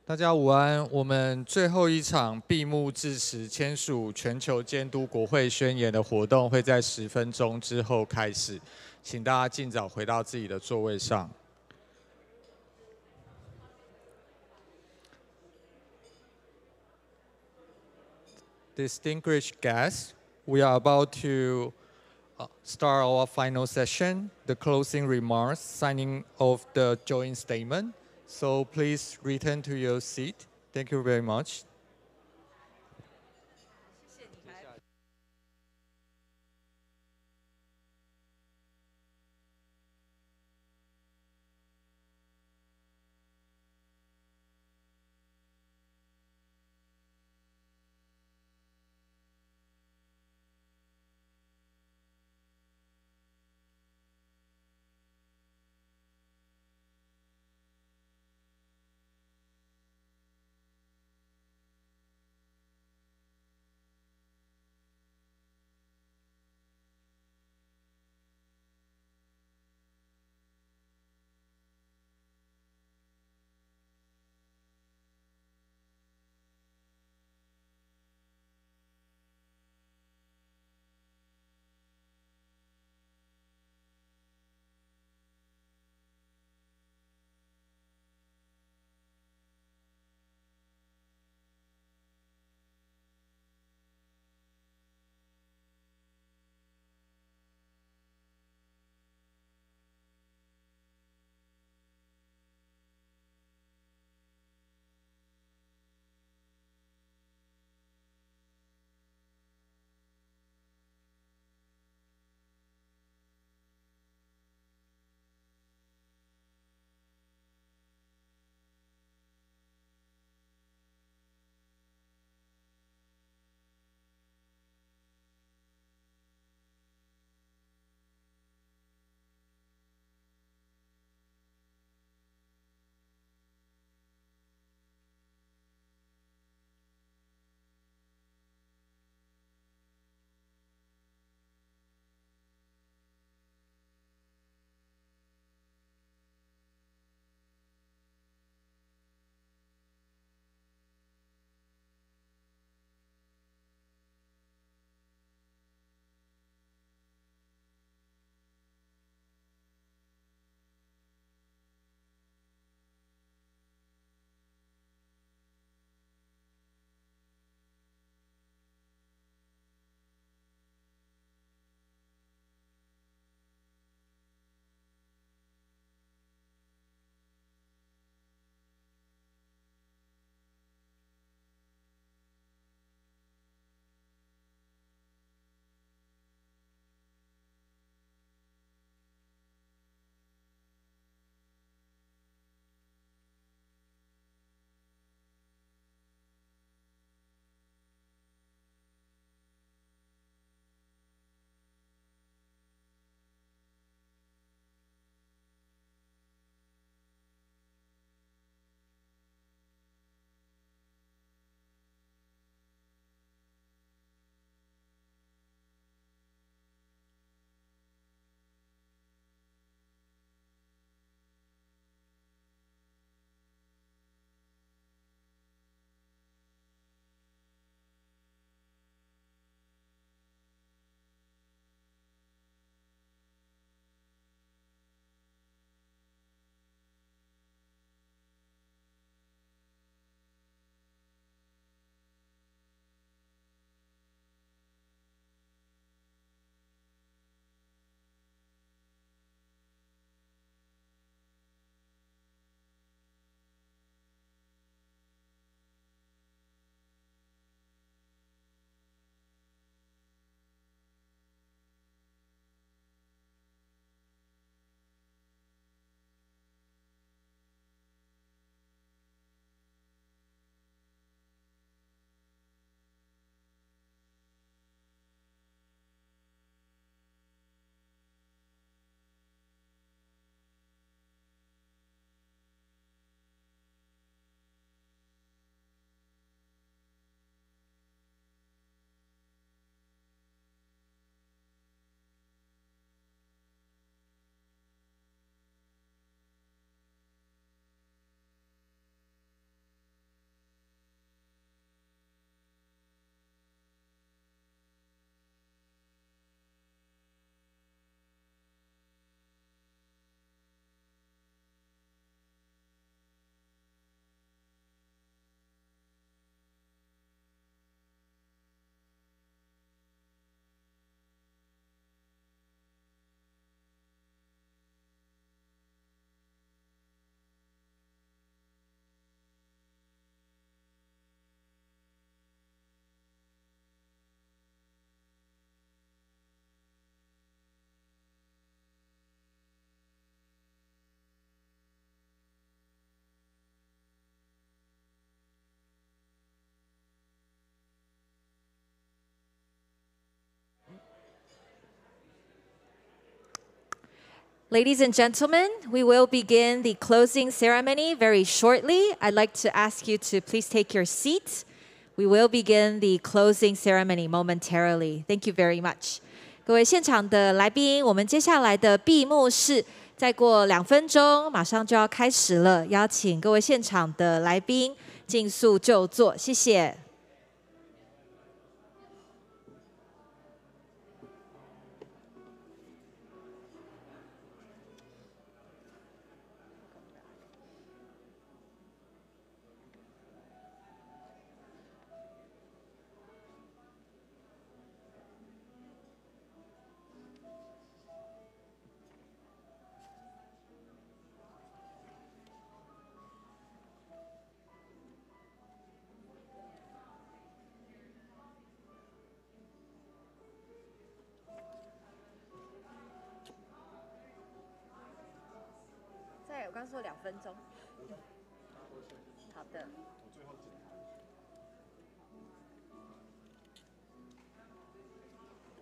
大家午安。我们最后一场闭幕致辞签署全球监督国会宣言的活动会在10分钟之后开始，请大家尽早回到自己的座位上。Distinguished guests, we are about to start our final session, the closing remarks, signing of the joint statement. So please return to your seat. Thank you very much. Ladies and gentlemen, we will begin the closing ceremony very shortly. I'd like to ask you to please take your seats. We will begin the closing ceremony momentarily. Thank you very much. 各位现场的来宾，我们接下来的闭幕式再过2分钟，马上就要开始了。邀请各位现场的来宾尽速就座，谢谢。我刚说2分钟。好的。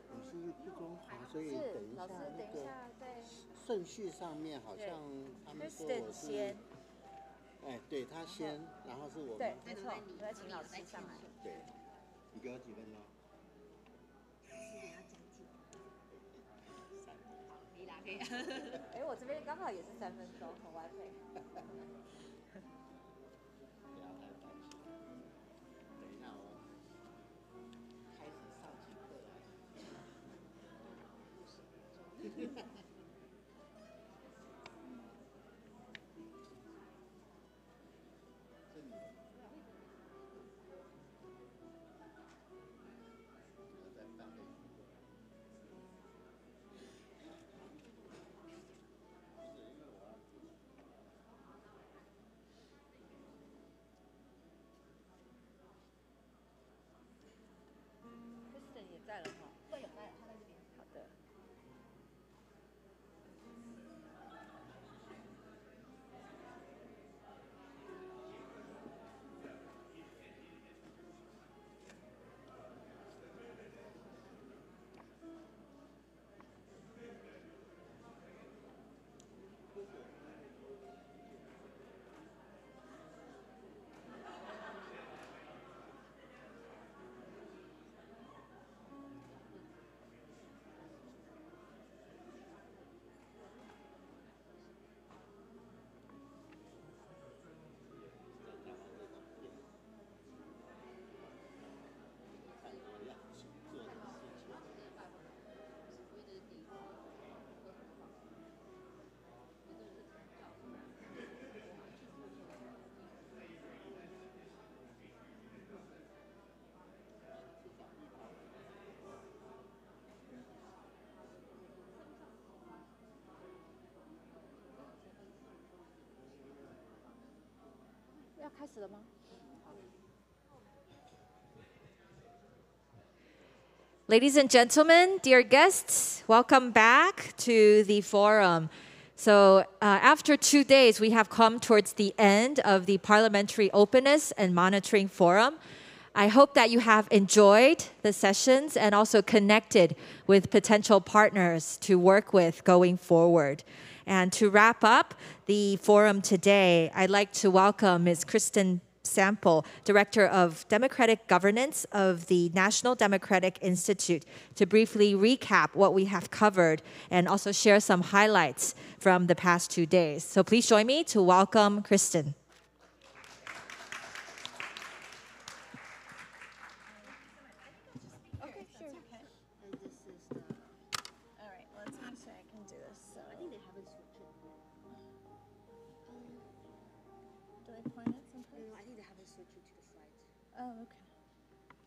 我是不中华，所以等一下那个顺序上面好像他们说我是，哎，对他先，然后是我们。对，没错，我再请老师上来。对，你给我几分钟？哎，我这边刚好也是3分钟，很完美。不要太担心，等一下我开始上起课来。也在了哈，对，有在，他在这边。好的。要开始了吗？ Ladies and gentlemen, dear guests, welcome back to the forum. So after 2 days, we have come towards the end of the Parliamentary Openness and Monitoring Forum. I hope that you have enjoyed the sessions and also connected with potential partners to work with going forward. And to wrap up the forum today, I'd like to welcome Ms. Kristen Sample, Director of Democratic Governance of the National Democratic Institute, to briefly recap what we have covered and also share some highlights from the past 2 days. So please join me to welcome Kristen. Oh, okay.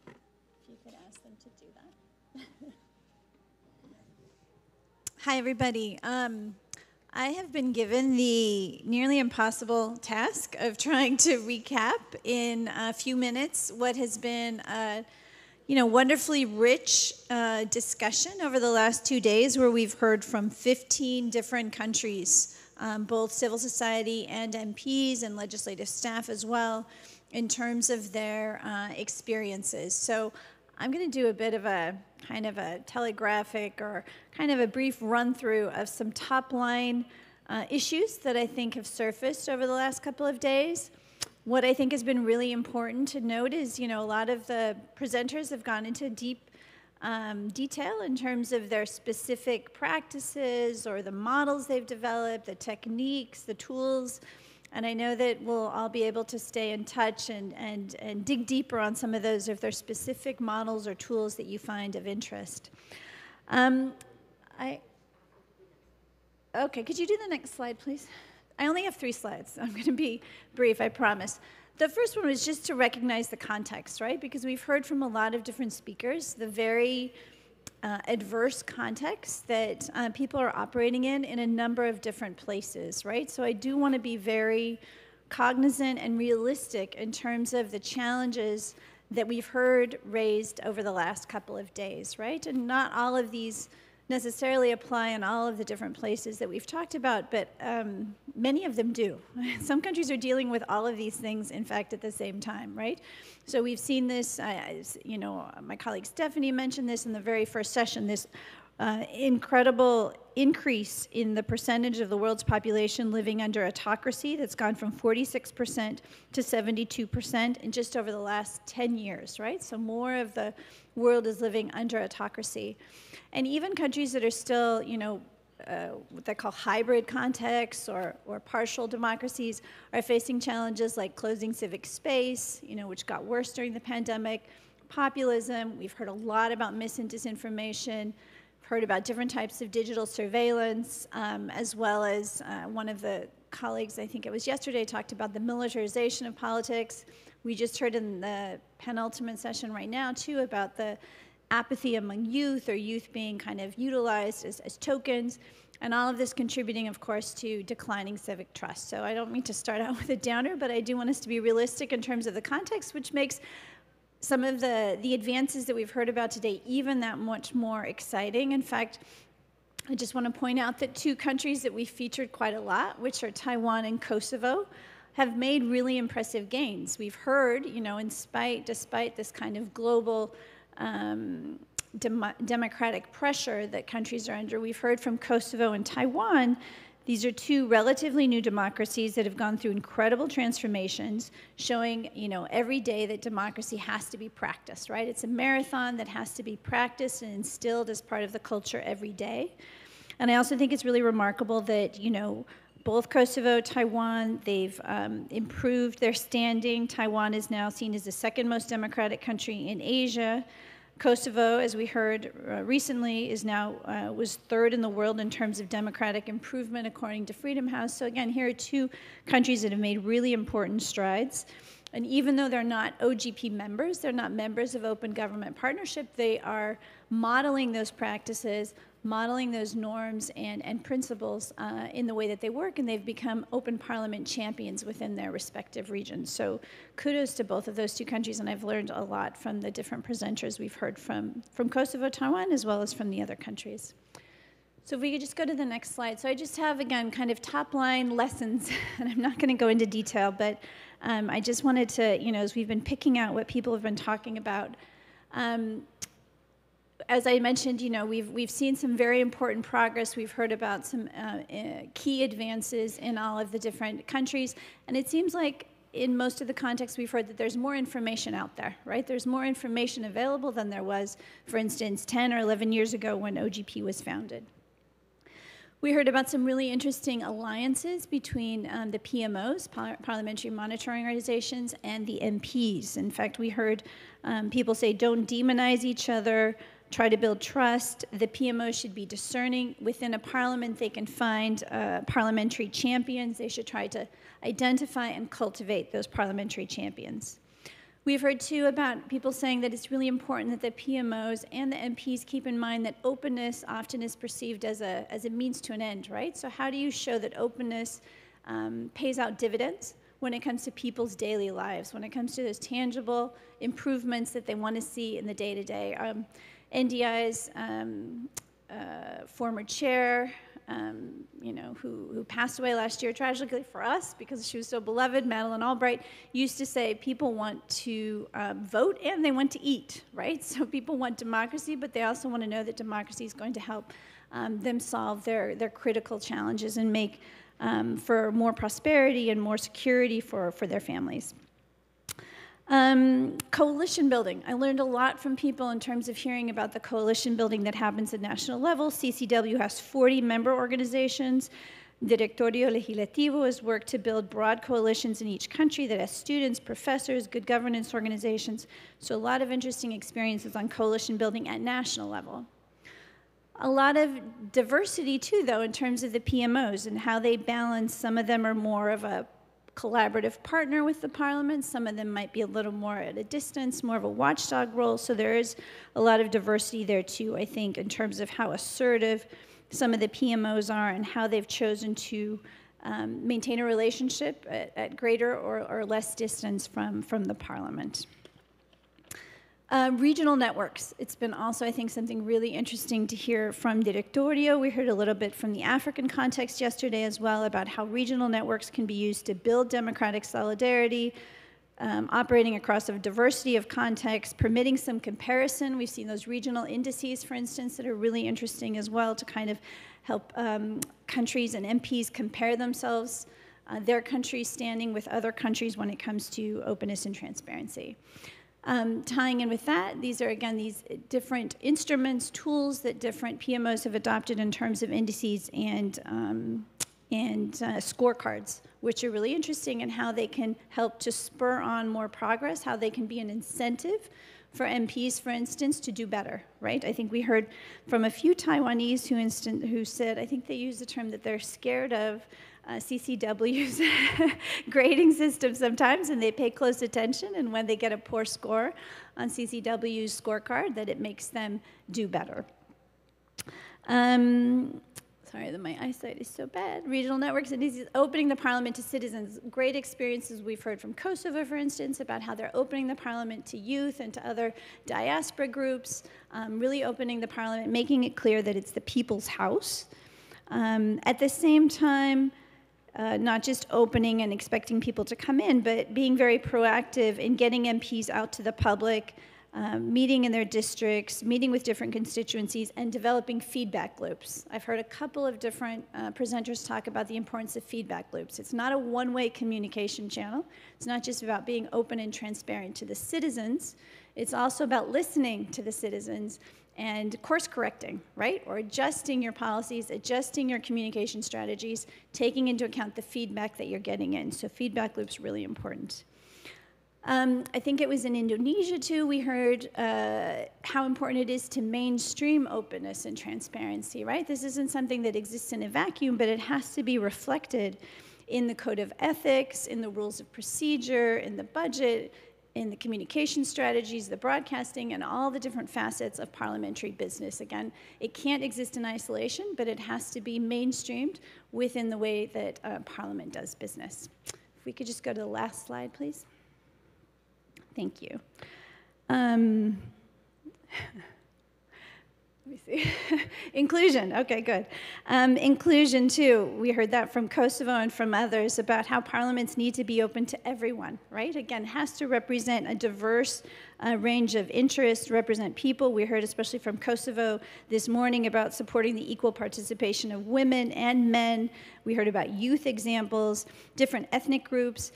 If you could ask them to do that. Hi, everybody. I have been given the nearly impossible task of trying to recap in a few minutes what has been a wonderfully rich discussion over the last 2 days, where we've heard from 15 different countries, both civil society and MPs and legislative staff as well, in terms of their experiences. So I'm going to do a bit of a kind of a telegraphic or kind of a brief run-through of some top-line issues that I think have surfaced over the last couple of days. What I think has been really important to note is, a lot of the presenters have gone into deep detail in terms of their specific practices or the models they've developed, the techniques, the tools. And I know that we'll all be able to stay in touch and dig deeper on some of those if there's specific models or tools that you find of interest. Okay, could you do the next slide, please? I only have 3 slides. I'm going to be brief, I promise. The first one was just to recognize the context, right? Because we've heard from a lot of different speakers the very adverse context that people are operating in a number of different places, right? So I do want to be very cognizant and realistic in terms of the challenges that we've heard raised over the last couple of days, right? And not all of these necessarily apply in all of the different places that we've talked about, but many of them do. Some countries are dealing with all of these things, in fact, at the same time, right? So we've seen this, my colleague Stephanie mentioned this in the very first session, this incredible increase in the percentage of the world's population living under autocracy that's gone from 46% to 72% in just over the last 10 years, right? So more of the world is living under autocracy. And even countries that are still, what they call hybrid contexts or partial democracies are facing challenges like closing civic space, which got worse during the pandemic, populism. We've heard a lot about mis and disinformation, heard about different types of digital surveillance, as well as one of the colleagues, I think it was yesterday, talked about the militarization of politics. We just heard in the penultimate session right now, too, about the apathy among youth, or youth being kind of utilized as tokens, and all of this contributing, of course, to declining civic trust. So I don't mean to start out with a downer, but I do want us to be realistic in terms of the context, which makes some of the advances that we've heard about today even that much more exciting. In fact, I just want to point out that 2 countries that we featured quite a lot, which are Taiwan and Kosovo, have made really impressive gains. We've heard, despite this kind of global democratic pressure that countries are under, we've heard from Kosovo and Taiwan. These are 2 relatively new democracies that have gone through incredible transformations, showing, every day that democracy has to be practiced, right? It's a marathon that has to be practiced and instilled as part of the culture every day. And I also think it's really remarkable that, both Kosovo, Taiwan, they've improved their standing. Taiwan is now seen as the 2nd most democratic country in Asia. Kosovo, as we heard recently, is now was 3rd in the world in terms of democratic improvement, according to Freedom House. So again, here are 2 countries that have made really important strides. And even though they're not OGP members, they're not members of Open Government Partnership, they are modeling those practices, modeling those norms and principles in the way that they work, and they've become open parliament champions within their respective regions. So kudos to both of those 2 countries, and I've learned a lot from the different presenters we've heard from Kosovo, Taiwan, as well as from the other countries. So if we could just go to the next slide. So I just have, again, kind of top-line lessons, and I'm not going to go into detail, but I just wanted to, as we've been picking out what people have been talking about, as I mentioned, we've seen some very important progress. We've heard about some key advances in all of the different countries, and it seems like in most of the contexts we've heard that there's more information out there, right? There's more information available than there was, for instance, 10 or 11 years ago when OGP was founded. We heard about some really interesting alliances between the PMOs, Parliamentary Monitoring Organizations, and the MPs. In fact, we heard people say, don't demonize each other, try to build trust. The PMOs should be discerning. Within a parliament, they can find parliamentary champions. They should try to identify and cultivate those parliamentary champions. We've heard, too, about people saying that it's really important that the PMOs and the MPs keep in mind that openness often is perceived as a means to an end, right? So how do you show that openness pays out dividends when it comes to people's daily lives, when it comes to those tangible improvements that they want to see in the day-to-day? NDI's former chair, you know, who passed away last year tragically for us because she was so beloved, Madeleine Albright, used to say people want to vote and they want to eat, right? So people want democracy, but they also want to know that democracy is going to help them solve their critical challenges and make for more prosperity and more security for their families. Coalition building. I learned a lot from people in terms of hearing about the coalition building that happens at national level. CCW has 40 member organizations. Directorio Legislativo has worked to build broad coalitions in each country that has students, professors, good governance organizations. So a lot of interesting experiences on coalition building at national level. A lot of diversity too, though, in terms of the PMOs and how they balance. Some of them are more of a collaborative partner with the parliament. Some of them might be a little more at a distance, more of a watchdog role. So there is a lot of diversity there too, I think, in terms of how assertive some of the PMOs are and how they've chosen to maintain a relationship at greater or less distance from the parliament. Regional networks. It's been also, I think, something really interesting to hear from Directorio. We heard a little bit from the African context yesterday as well about how regional networks can be used to build democratic solidarity, operating across a diversity of contexts, permitting some comparison. We've seen those regional indices, for instance, that are really interesting as well to kind of help countries and MPs compare themselves, their country's standing with other countries when it comes to openness and transparency. Tying in with that, these are, again, these different instruments, tools that different PMOs have adopted in terms of indices and scorecards, which are really interesting in how they can help to spur on more progress, how they can be an incentive for MPs, for instance, to do better, right? I think we heard from a few Taiwanese who said, I think they used the term that they're scared of CCW's grading system sometimes, and they pay close attention, and when they get a poor score on CCW's scorecard, that it makes them do better. Sorry that my eyesight is so bad. Regional networks and opening the parliament to citizens. Great experiences we've heard from Kosovo, for instance, about how they're opening the parliament to youth and to other diaspora groups, really opening the parliament, making it clear that it's the people's house. At the same time, not just opening and expecting people to come in, but being very proactive in getting MPs out to the public, meeting in their districts, meeting with different constituencies, and developing feedback loops. I've heard a couple of different presenters talk about the importance of feedback loops. It's not a one-way communication channel. It's not just about being open and transparent to the citizens. It's also about listening to the citizens and course correcting, right? Or adjusting your policies, adjusting your communication strategies, taking into account the feedback that you're getting in. So feedback loop's really important. I think it was in Indonesia too, we heard how important it is to mainstream openness and transparency, right? This isn't something that exists in a vacuum, but it has to be reflected in the code of ethics, in the rules of procedure, in the budget, in the communication strategies, the broadcasting, and all the different facets of parliamentary business. Again, it can't exist in isolation, but it has to be mainstreamed within the way that Parliament does business. If we could just go to the last slide, please. Thank you. Let me see. Inclusion, okay, good. Inclusion too, we heard that from Kosovo and from others about how parliaments need to be open to everyone, right? Again, has to represent a diverse range of interests, represent people. We heard especially from Kosovo this morning about supporting the equal participation of women and men. We heard about youth examples, different ethnic groups,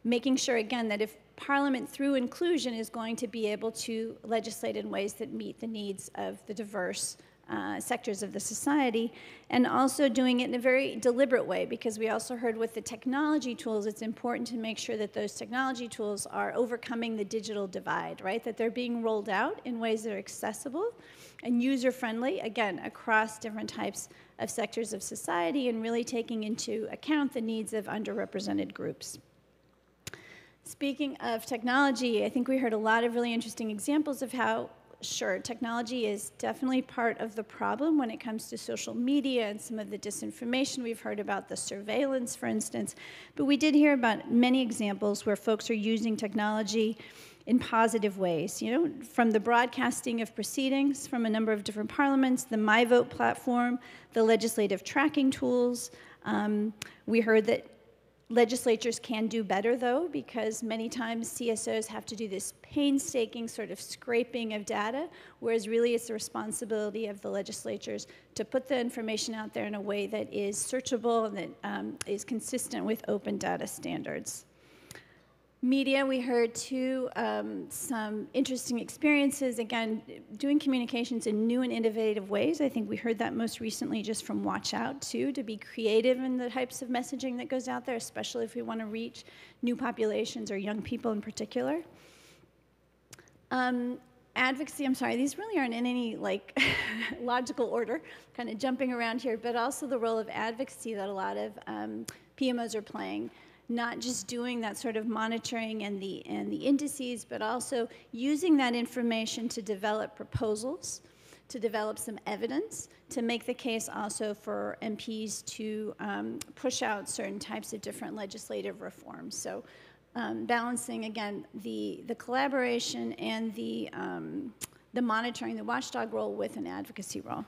making sure, again, that if Parliament, through inclusion, is going to be able to legislate in ways that meet the needs of the diverse sectors of the society, and also doing it in a very deliberate way, because we also heard with the technology tools, it's important to make sure that those technology tools are overcoming the digital divide, right? That they're being rolled out in ways that are accessible and user-friendly, again, across different types of sectors of society, and really taking into account the needs of underrepresented groups. Speaking of technology, I think we heard a lot of really interesting examples of how sure, technology is definitely part of the problem when it comes to social media and some of the disinformation. We've heard about the surveillance, for instance, but we did hear about many examples where folks are using technology in positive ways, you know, from the broadcasting of proceedings from a number of different parliaments, the MyVote platform, the legislative tracking tools. We heard that legislatures can do better, though, because many times CSOs have to do this painstaking sort of scraping of data, whereas really it's the responsibility of the legislatures to put the information out there in a way that is searchable and that is consistent with open data standards. Media, we heard too, some interesting experiences, again, doing communications in new and innovative ways. I think we heard that most recently just from Watch Out too, to be creative in the types of messaging that goes out there, especially if we want to reach new populations or young people in particular. Advocacy, I'm sorry, these really aren't in any like logical order, kind of jumping around here, but also the role of advocacy that a lot of PMOs are playing. Not just doing that sort of monitoring and the indices, but also using that information to develop proposals, to develop some evidence, to make the case also for MPs to push out certain types of different legislative reforms. So balancing, again, the collaboration and the monitoring, the watchdog role with an advocacy role.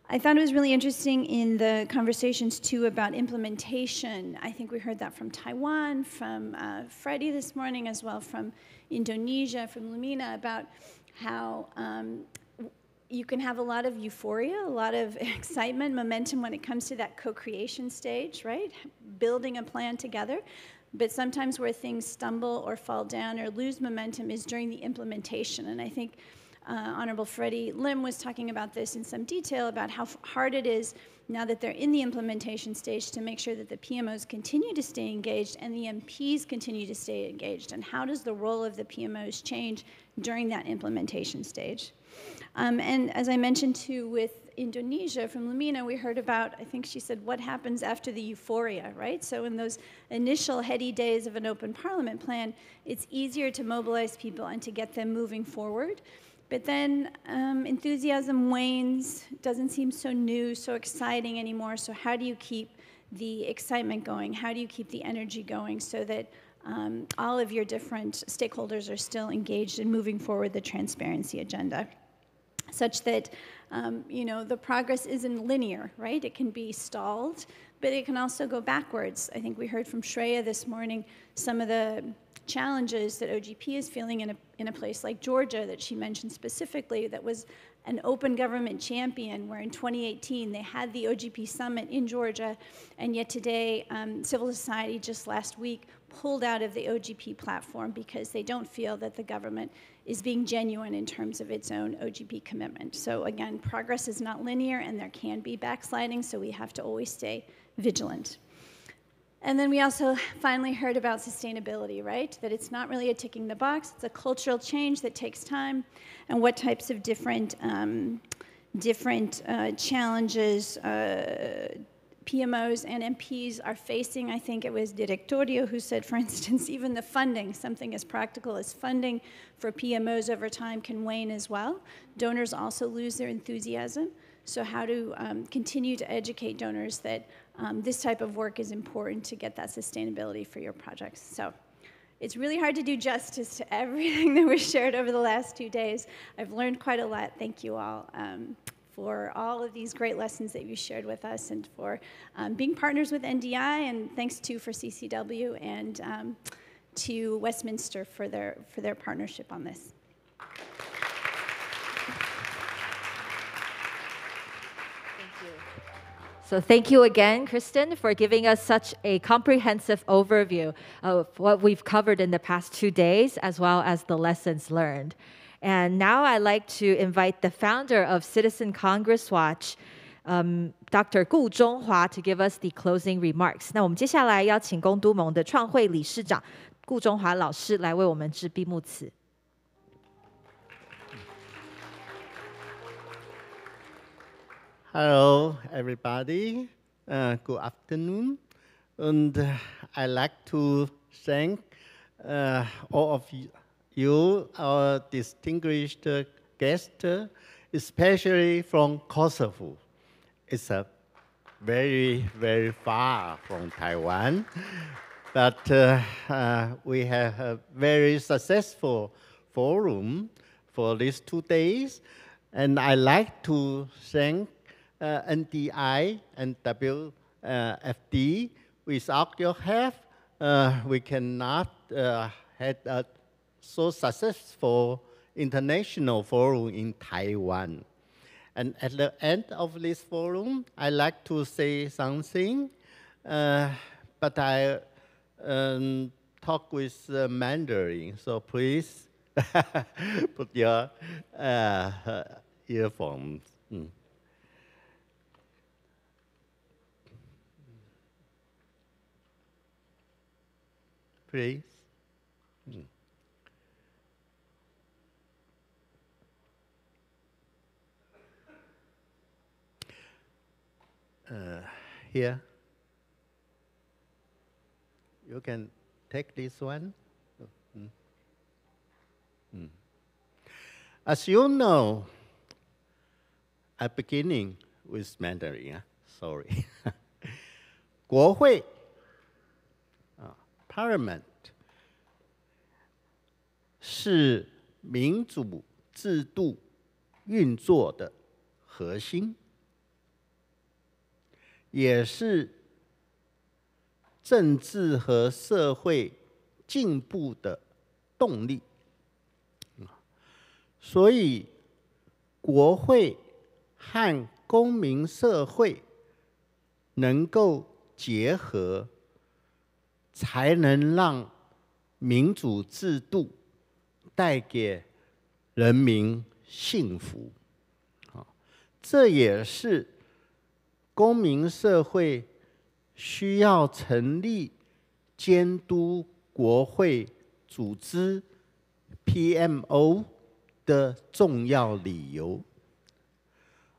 I thought it was really interesting in the conversations, too, about implementation. I think we heard that from Taiwan, from Freddie this morning, as well from Indonesia, from Lumina, about how you can have a lot of euphoria, a lot of excitement, momentum when it comes to that co-creation stage, right? Building a plan together. But sometimes where things stumble or fall down or lose momentum is during the implementation. And I think Honorable Freddie Lim was talking about this in some detail about how hard it is now that they're in the implementation stage to make sure that the PMOs continue to stay engaged and the MPs continue to stay engaged. And how does the role of the PMOs change during that implementation stage? And as I mentioned too with Indonesia from Lumina, we heard about, I think she said, what happens after the euphoria, right? So in those initial heady days of an open parliament plan, it's easier to mobilize people and to get them moving forward. But then enthusiasm wanes, doesn't seem so new, so exciting anymore. So how do you keep the excitement going? How do you keep the energy going so that all of your different stakeholders are still engaged in moving forward the transparency agenda? Such that you know, the progress isn't linear, right? It can be stalled, but it can also go backwards. I think we heard from Shreya this morning some of the challenges that OGP is feeling in a place like Georgia that she mentioned specifically, that was an open government champion, where in 2018 they had the OGP summit in Georgia, and yet today civil society just last week pulled out of the OGP platform because they don't feel that the government is being genuine in terms of its own OGP commitment. So again, progress is not linear and there can be backsliding, so we have to always stay vigilant. And then we also finally heard about sustainability, right? That it's not really a ticking the box, it's a cultural change that takes time, and what types of different challenges PMOs and MPs are facing. I think it was Directorio who said, for instance, even the funding, something as practical as funding for PMOs over time can wane as well. Donors also lose their enthusiasm. So how to continue to educate donors that this type of work is important to get that sustainability for your projects. So it's really hard to do justice to everything that was shared over the last 2 days. I've learned quite a lot. Thank you all for all of these great lessons that you shared with us, and for being partners with NDI, and thanks too for CCW and to Westminster for their partnership on this. So thank you again, Kristen, for giving us such a comprehensive overview of what we've covered in the past 2 days, as well as the lessons learned. And now I'd like to invite the founder of Citizen Congress Watch, Dr. 顾中华, to give us the closing remarks. 那我们接下来要请公都盟的创会理事长顾中华老师来为我们致闭幕词。Hello, everybody. Good afternoon. And I'd like to thank all of you, our distinguished guests, especially from Kosovo. It's a very, very far from Taiwan, but we have a very successful forum for these 2 days, and I like to thank NDI and WFD. Without your help, we cannot have a so successful international forum in Taiwan. And at the end of this forum, I like to say something, but I talk with Mandarin, so please put your earphones. Please. Here. You can take this one. As you know, I'm beginning with Mandarin. Sorry. 国会 Parliament 是民主制度运作的核心，也是政治和社会进步的动力。所以，国会和公民社会能够结合，才能让民主制度带给人民幸福。这也是公民社会需要成立监督国会组织 PMO 的重要理由。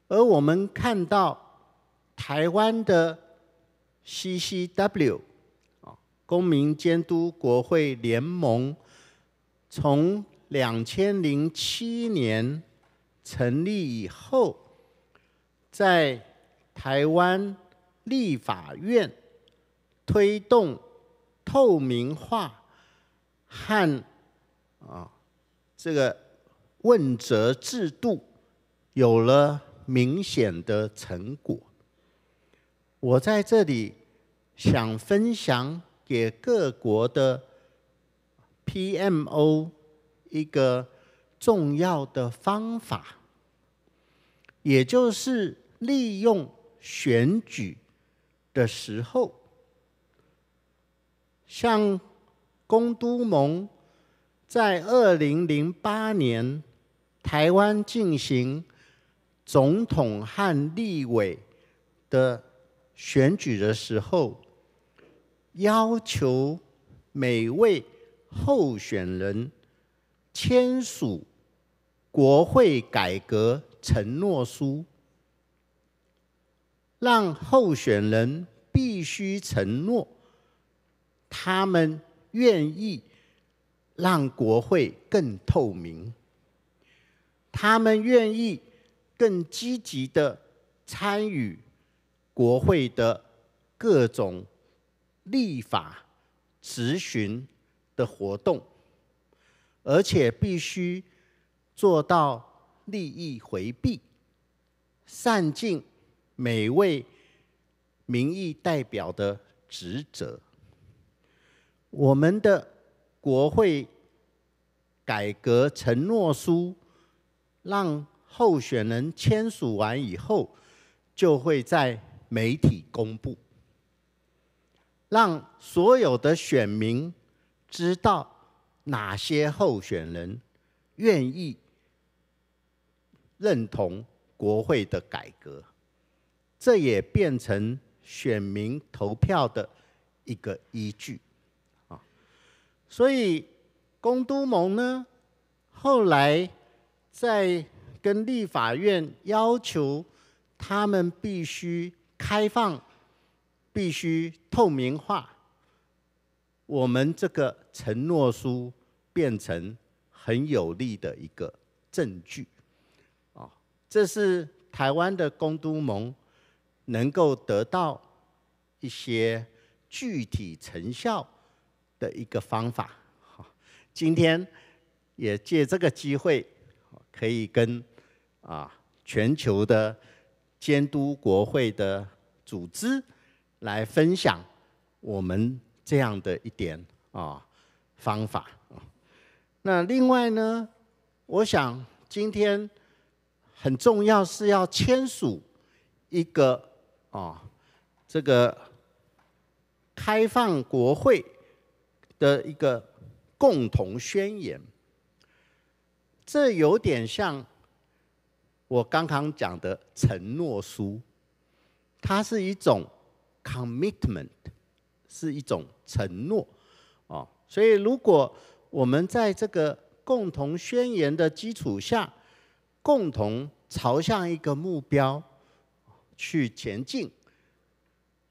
而我们看到台湾的 CCW 公民监督国会联盟，从2007年成立以后，在台湾立法院推动透明化和这个问责制度有了明显的成果。我在这里想分享给各国的 PMO 一个重要的方法，也就是利用选举的时候，像公督盟在2008年台湾进行总统和立委的选举的时候，要求每位候选人签署国会改革承诺书，让候选人必须承诺，他们愿意让国会更透明，他们愿意更积极地参与国会的各种立法质询的活动，而且必须做到利益回避，善尽每位民意代表的职责。我们的国会改革承诺书，让候选人签署完以后，就会在媒体公布，让所有的选民知道哪些候选人愿意认同国会的改革，这也变成选民投票的一个依据。所以公督盟呢，后来在跟立法院要求他们必须开放，必须透明化，我们这个承诺书变成很有力的一个证据。这是台湾的公都盟能够得到一些具体成效的一个方法。今天也借这个机会，可以跟全球的监督国会的组织来分享我们这样的一点方法。那另外呢，我想今天很重要是要签署一个这个开放国会的一个共同宣言。这有点像我刚刚讲的承诺书，它是一种 commitment， 是一种承诺所以如果我们在这个共同宣言的基础下，共同朝向一个目标去前进，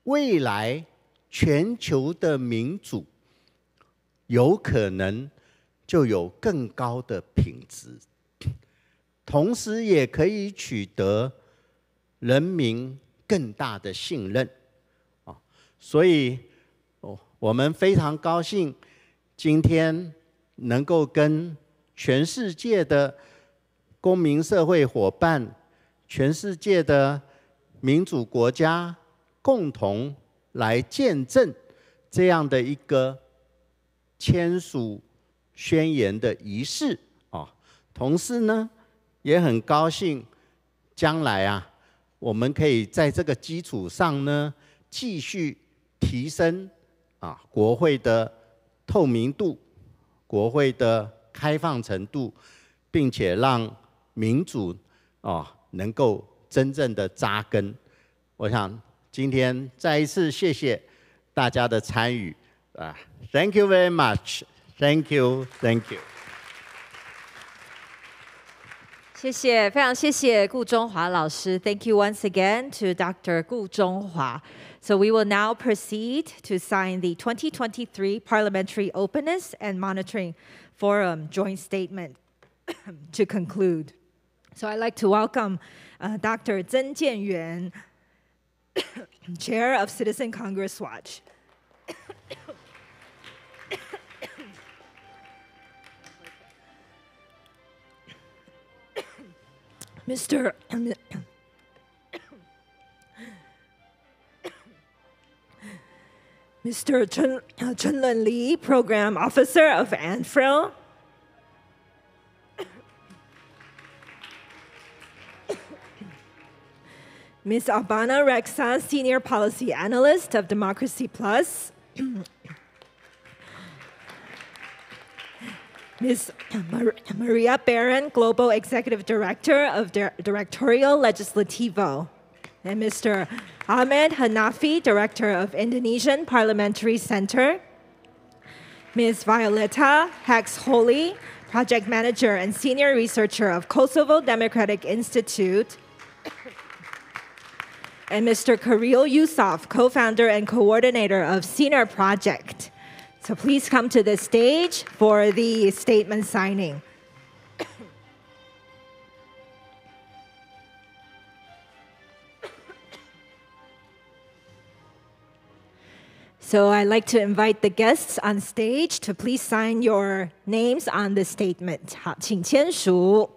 未来全球的民主有可能就有更高的品质，同时也可以取得人民更大的信任所以我们非常高兴今天能够跟全世界的公民社会伙伴、全世界的民主国家共同来见证这样的一个签署宣言的仪式同时呢，也很高兴将来我们可以在这个基础上呢，继续提升国会的透明度、国会的开放程度，并且让民主能够真正的扎根。我想今天再一次谢谢大家的参与Thank you very much. Thank you. Thank you. 谢谢，非常谢谢顾中华老师。Thank you once again to Dr. 顾中华。So we will now proceed to sign the 2023 Parliamentary Openness and Monitoring Forum Joint Statement to conclude. So I'd like to welcome Dr. Zhen Jianyuan, Chair of Citizen Congress Watch. Mr. Chunlun Lee, Program Officer of ANFRIL. Ms. Albana Rexa, Senior Policy Analyst of Democracy Plus. Ms. Maria Barron, Global Executive Director of Directorial Legislativo. And Mr. Ahmed Hanafi, Director of Indonesian Parliamentary Center. Ms. Violeta Hax-Holy, Project Manager and Senior Researcher of Kosovo Democratic Institute. And Mr. Kirill Yusuf, Co-Founder and Coordinator of CNR Project. So please come to the stage for the statement signing. So I'd like to invite the guests on stage to please sign your names on the statement. 好，请签署。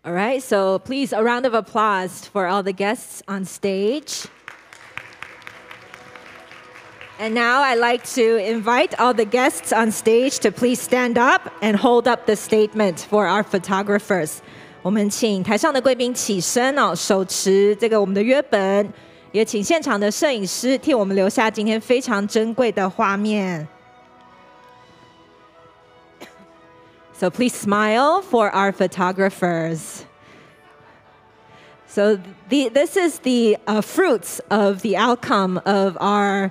All right, so please a round of applause for all the guests on stage. And now I'd like to invite all the guests on stage to please stand up and hold up the statement for our photographers. 我们请台上的贵宾起身手持这个我们的约本，也请现场的摄影师替我们留下今天非常珍贵的画面。So please smile for our photographers. So this is the fruits of the outcome of our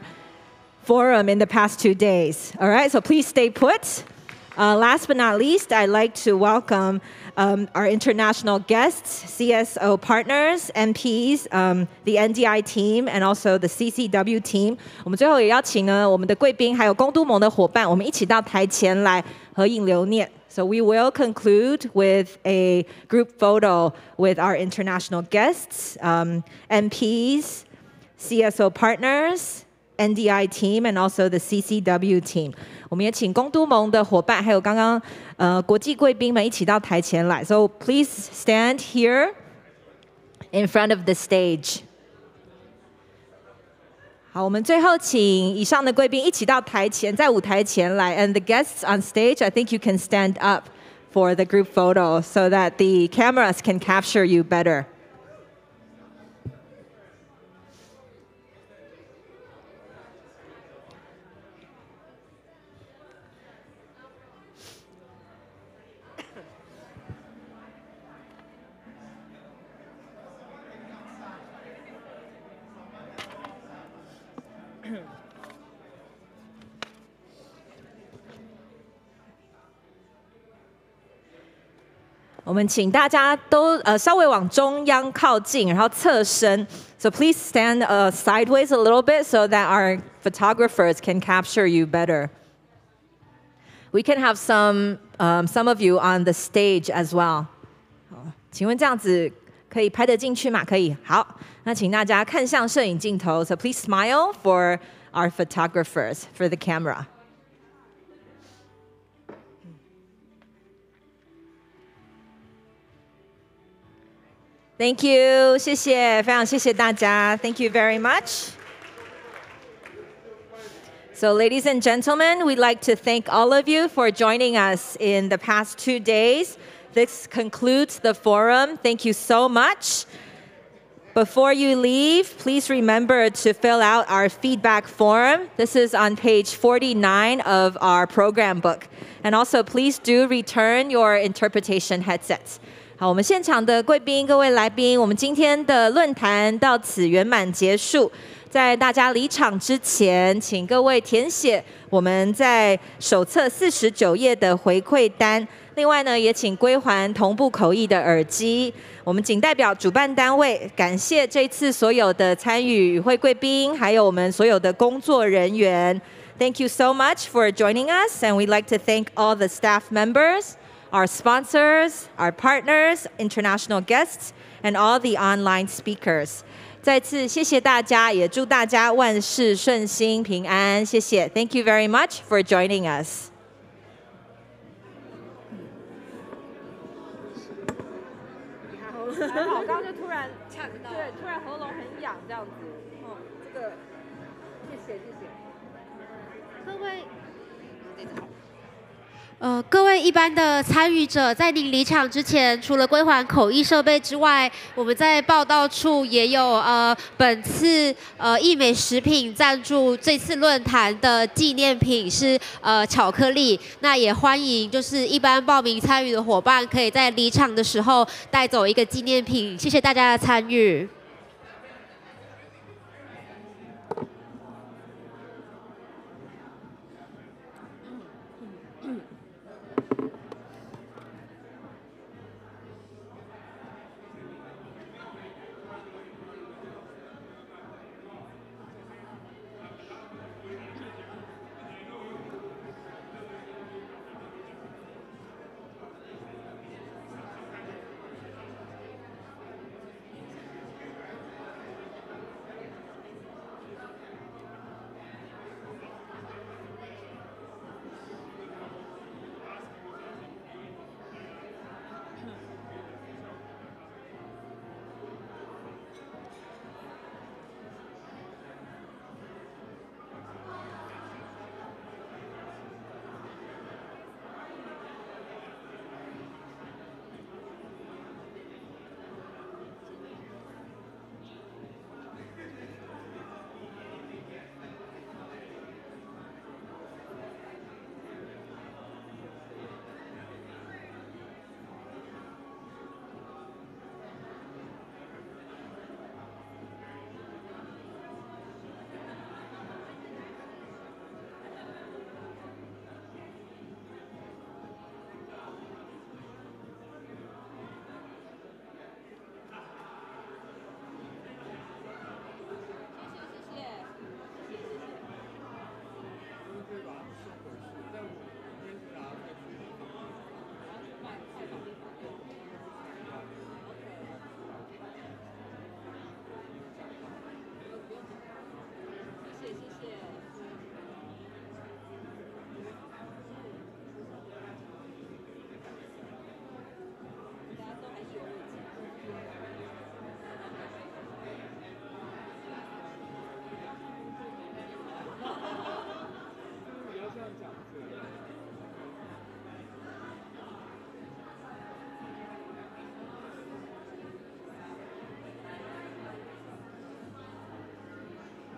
forum in the past 2 days. All right, so please stay put. Last but not least, I'd like to welcome our international guests, CSO partners, MPs, the NDI team, and also the CCW team. 我们最后也邀请呢我们的贵宾，还有公都盟的伙伴，我们一起到台前来合影留念。So we will conclude with a group photo with our international guests, MPs, CSO partners, NDI team, and also the CCW team. 我们也请公都盟的伙伴，还有刚刚国际贵宾们一起到台前来。So please stand here in front of the stage. 好，我们最后请以上的贵宾一起到台前，在舞台前来。And the guests on stage, I think you can stand up for the group photo so that the cameras can capture you better. 我们请大家都稍微往中央靠近，然后侧身。So please stand sideways a little bit so that our photographers can capture you better. We can have some of you on the stage as well. 请问这样子可以拍得进去吗？可以。好，那请大家看向摄影镜头。So please smile for our photographers for the camera. Thank you, 谢谢，非常谢谢大家。Thank you very much. So ladies and gentlemen, we'd like to thank all of you for joining us in the past 2 days. This concludes the forum. Thank you so much. Before you leave, please remember to fill out our feedback form. This is on page 49 of our program book. And also, please do return your interpretation headsets. 好，我们现场的贵宾、各位来宾，我们今天的论坛到此圆满结束。在大家离场之前，请各位填写我们在手册49页的回馈单。另外呢，也请归还同步口译的耳机。我们仅代表主办单位感谢这次所有的参与与会贵宾，还有我们所有的工作人员。Thank you so much for joining us, and we'd like to thank all the staff members, our sponsors, our partners, international guests, and all the online speakers. 再次谢谢大家，也祝大家万事顺心平安。谢谢 ，Thank you very much for joining us. 还好，刚刚就突然呛到，对，突然喉咙很痒这样子。哦，这个，谢谢。各位一般的参与者，在您离场之前，除了归还口译设备之外，我们在报道处也有本次益美食品赞助这次论坛的纪念品是巧克力。那也欢迎就是一般报名参与的伙伴，可以在离场的时候带走一个纪念品。谢谢大家的参与。